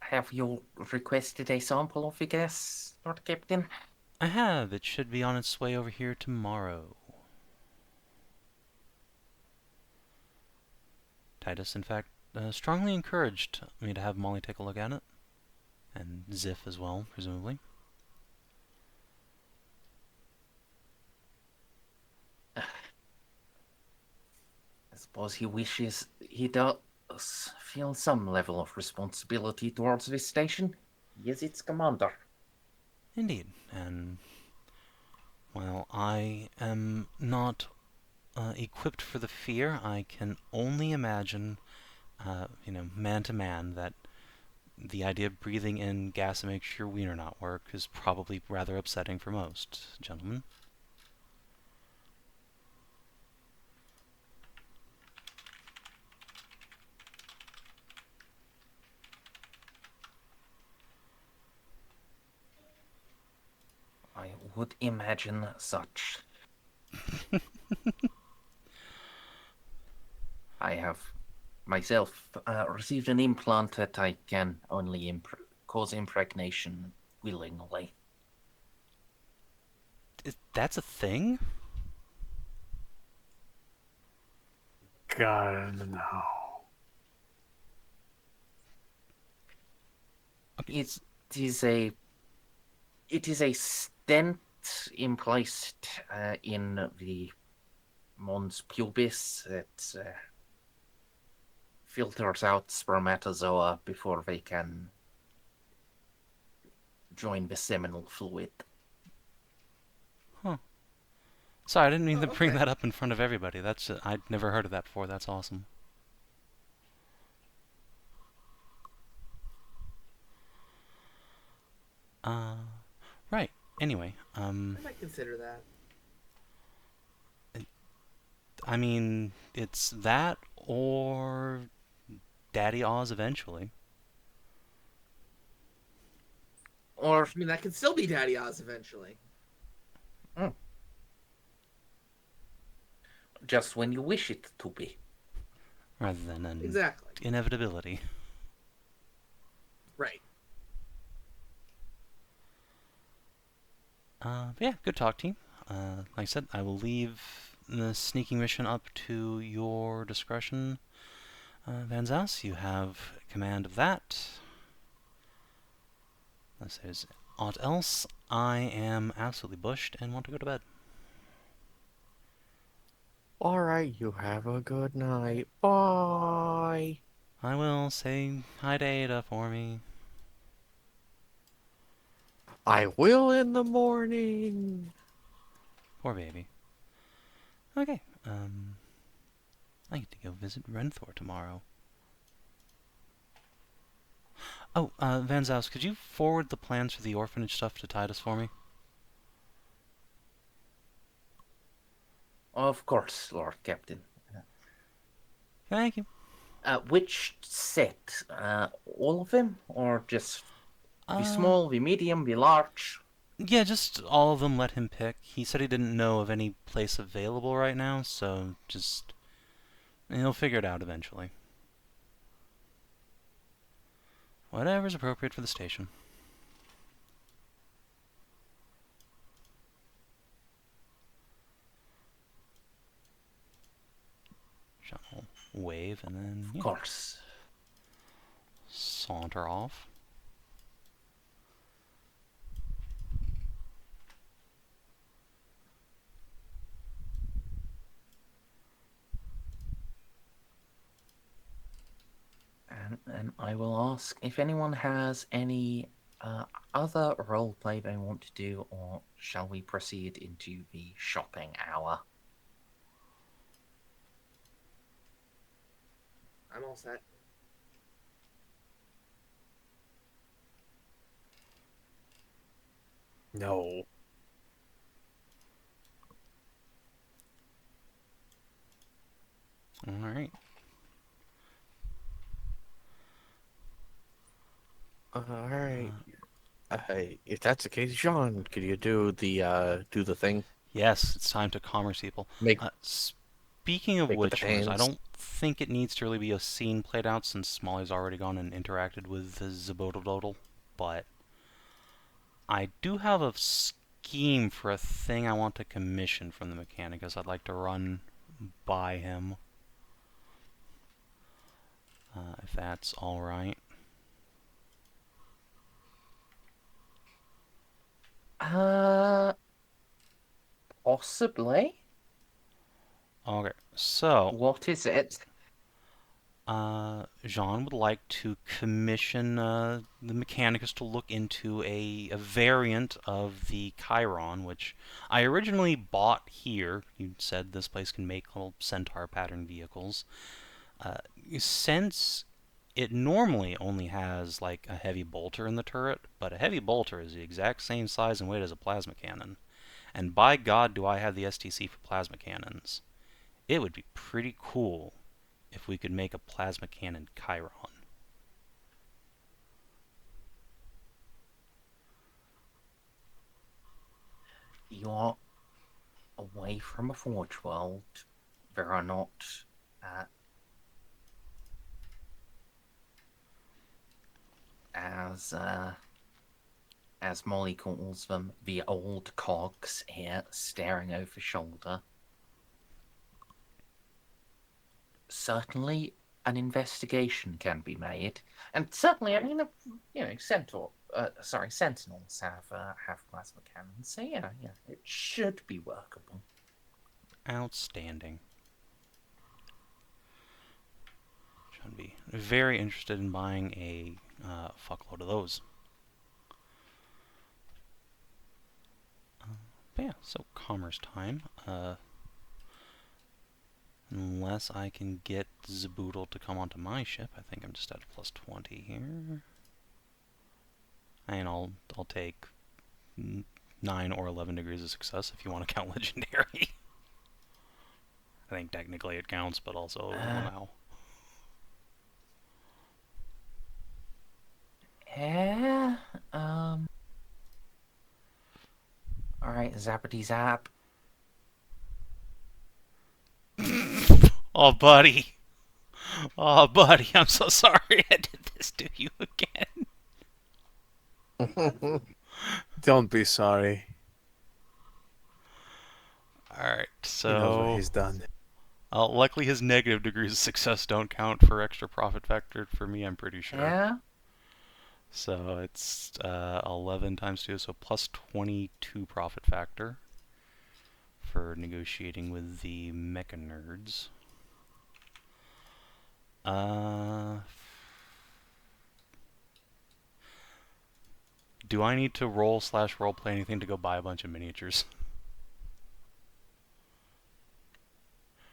[SPEAKER 1] Have you requested a sample of the gas, Lord Captain?
[SPEAKER 2] I have. It should be on its way over here tomorrow. Titus, in fact, strongly encouraged me to have Molly take a look at it. And Xiph as well, presumably.
[SPEAKER 1] I suppose he wishes he does feel some level of responsibility towards this station. He is its commander.
[SPEAKER 2] Indeed. And while I am not equipped for the fear, I can only imagine, man to man, that the idea of breathing in gas that makes your wiener not work is probably rather upsetting for most gentlemen.
[SPEAKER 1] I would imagine such. I have myself received an implant that I can only cause impregnation willingly.
[SPEAKER 2] That's a thing?
[SPEAKER 5] God, no.
[SPEAKER 1] It is a stent emplaced in the mons pubis that filters out spermatozoa before they can join the seminal fluid.
[SPEAKER 2] Huh. Sorry, I didn't mean to bring
[SPEAKER 4] okay.
[SPEAKER 2] that up in front of everybody. I'd never heard of that before. That's awesome. Right. Anyway,
[SPEAKER 4] I might consider that.
[SPEAKER 2] I mean, it's that or Daddy Oz eventually.
[SPEAKER 1] Or
[SPEAKER 4] I mean, that could still be Daddy Oz eventually.
[SPEAKER 1] just when you wish it to be.
[SPEAKER 2] Rather than an
[SPEAKER 4] Exactly.
[SPEAKER 2] inevitability.
[SPEAKER 4] Right.
[SPEAKER 2] Yeah, good talk, team. Like I said, I will leave the sneaking mission up to your discretion. Van Zaus, you have command of that. Unless there's aught else, I am absolutely bushed and want to go to bed.
[SPEAKER 3] Alright, you have a good night. Bye.
[SPEAKER 2] I will say hi to Ada for me.
[SPEAKER 3] I will in the morning.
[SPEAKER 2] Poor baby. Okay, I get to go visit Renthor tomorrow. Oh, Van Zaus, could you forward the plans for the orphanage stuff to Titus for me?
[SPEAKER 1] Of course, Lord Captain.
[SPEAKER 2] Thank you.
[SPEAKER 1] Which set? All of them? Or just the small, the medium, the large?
[SPEAKER 2] Yeah, just all of them let him pick. He said he didn't know of any place available right now, so just... he'll figure it out eventually. Whatever's appropriate for the station. I'll wave and then
[SPEAKER 1] Of course.
[SPEAKER 2] saunter off.
[SPEAKER 1] And I will ask if anyone has any other roleplay they want to do, or shall we proceed into the shopping hour?
[SPEAKER 4] I'm all set.
[SPEAKER 5] No.
[SPEAKER 2] Alright.
[SPEAKER 3] Alright. If that's the case, Jeanne, could you do the thing?
[SPEAKER 2] Yes, it's time to commerce people.
[SPEAKER 3] Make
[SPEAKER 2] Speaking of
[SPEAKER 3] make the
[SPEAKER 2] which, I
[SPEAKER 3] pains.
[SPEAKER 2] don't think it needs to really be a scene played out since Molly's already gone and interacted with the Zabodododle, but I do have a scheme for a thing I want to commission from the Mechanicus. I'd like to run by him. If that's alright.
[SPEAKER 1] Possibly.
[SPEAKER 2] Okay, so
[SPEAKER 1] What is it?
[SPEAKER 2] Jeanne would like to commission the Mechanicus to look into a variant of the Chiron, which I originally bought here. You said this place can make little centaur pattern vehicles. Since it normally only has like a heavy bolter in the turret, but a heavy bolter is the exact same size and weight as a plasma cannon. And by God, do I have the STC for plasma cannons. It would be pretty cool if we could make a plasma cannon Chiron.
[SPEAKER 1] You're away from a Forge World. There are not as Molly calls them, the old cogs here staring over shoulder. Certainly an investigation can be made, and certainly, I mean, sentinels have plasma cannons, so yeah, it should be workable.
[SPEAKER 2] Outstanding. Should be very interested in buying a fuckload of those. But yeah, so commerce time. Unless I can get Zaboodle to come onto my ship, I think I'm just at plus 20 here. And I'll take 9 or 11 degrees of success if you want to count legendary. I think technically it counts, but also now.
[SPEAKER 1] Yeah. Alright, zappity zap.
[SPEAKER 2] Oh, buddy. Oh, buddy, I'm so sorry I did this to you again.
[SPEAKER 5] Don't be sorry.
[SPEAKER 2] Alright, so...
[SPEAKER 5] He knows what he's done.
[SPEAKER 2] Luckily his negative degrees of success don't count for extra profit factor for me, I'm pretty sure.
[SPEAKER 1] Yeah?
[SPEAKER 2] So it's 11 times 2, so plus 22 profit factor for negotiating with the mecha nerds. Do I need to roleplay anything to go buy a bunch of miniatures?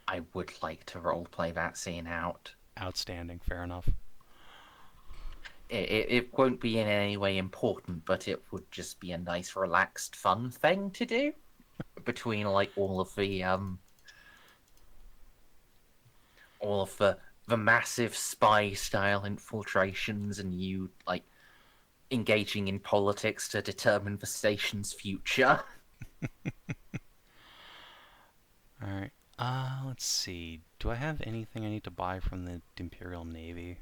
[SPEAKER 1] I would like to roleplay that scene out.
[SPEAKER 2] Outstanding, fair enough.
[SPEAKER 1] It won't be in any way important, but it would just be a nice, relaxed, fun thing to do. Between, like, all of the massive spy-style infiltrations and you, like, engaging in politics to determine the station's future.
[SPEAKER 2] Alright. Let's see. Do I have anything I need to buy from the Imperial Navy?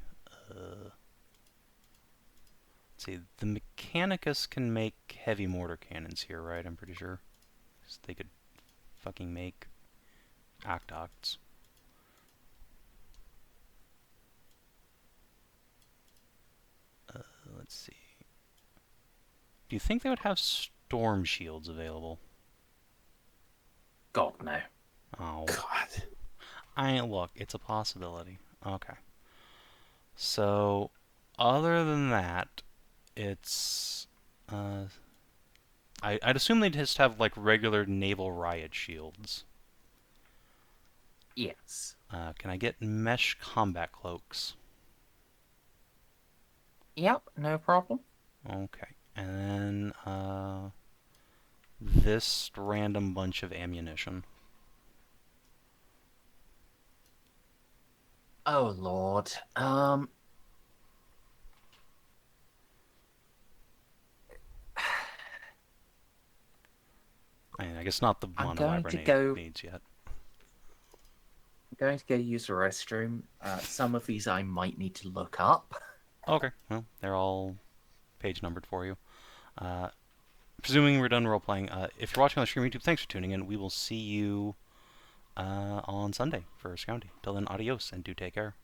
[SPEAKER 2] Let's see. The Mechanicus can make heavy mortar cannons here, right? I'm pretty sure. 'Cause they could fucking make octocts. Let's see. Do you think they would have storm shields available?
[SPEAKER 1] God, no.
[SPEAKER 2] Oh.
[SPEAKER 5] God.
[SPEAKER 2] Look, it's a possibility. Okay. So, other than that, it's... I'd assume they'd just have, like, regular naval riot shields.
[SPEAKER 1] Yes.
[SPEAKER 2] Can I get mesh combat cloaks?
[SPEAKER 1] Yep, no problem.
[SPEAKER 2] Okay. And then, this random bunch of ammunition.
[SPEAKER 1] Oh, Lord.
[SPEAKER 2] I guess not the
[SPEAKER 1] I'm
[SPEAKER 2] mono
[SPEAKER 1] going to
[SPEAKER 2] hibernate
[SPEAKER 1] go-
[SPEAKER 2] needs yet.
[SPEAKER 1] I'm going to go use the restroom. Some of these I might need to look up.
[SPEAKER 2] Okay, well, they're all page numbered for you. presuming we're done role-playing, if you're watching on the stream YouTube, thanks for tuning in. We will see you on Sunday for Scounty. Till then, adios, and do take care.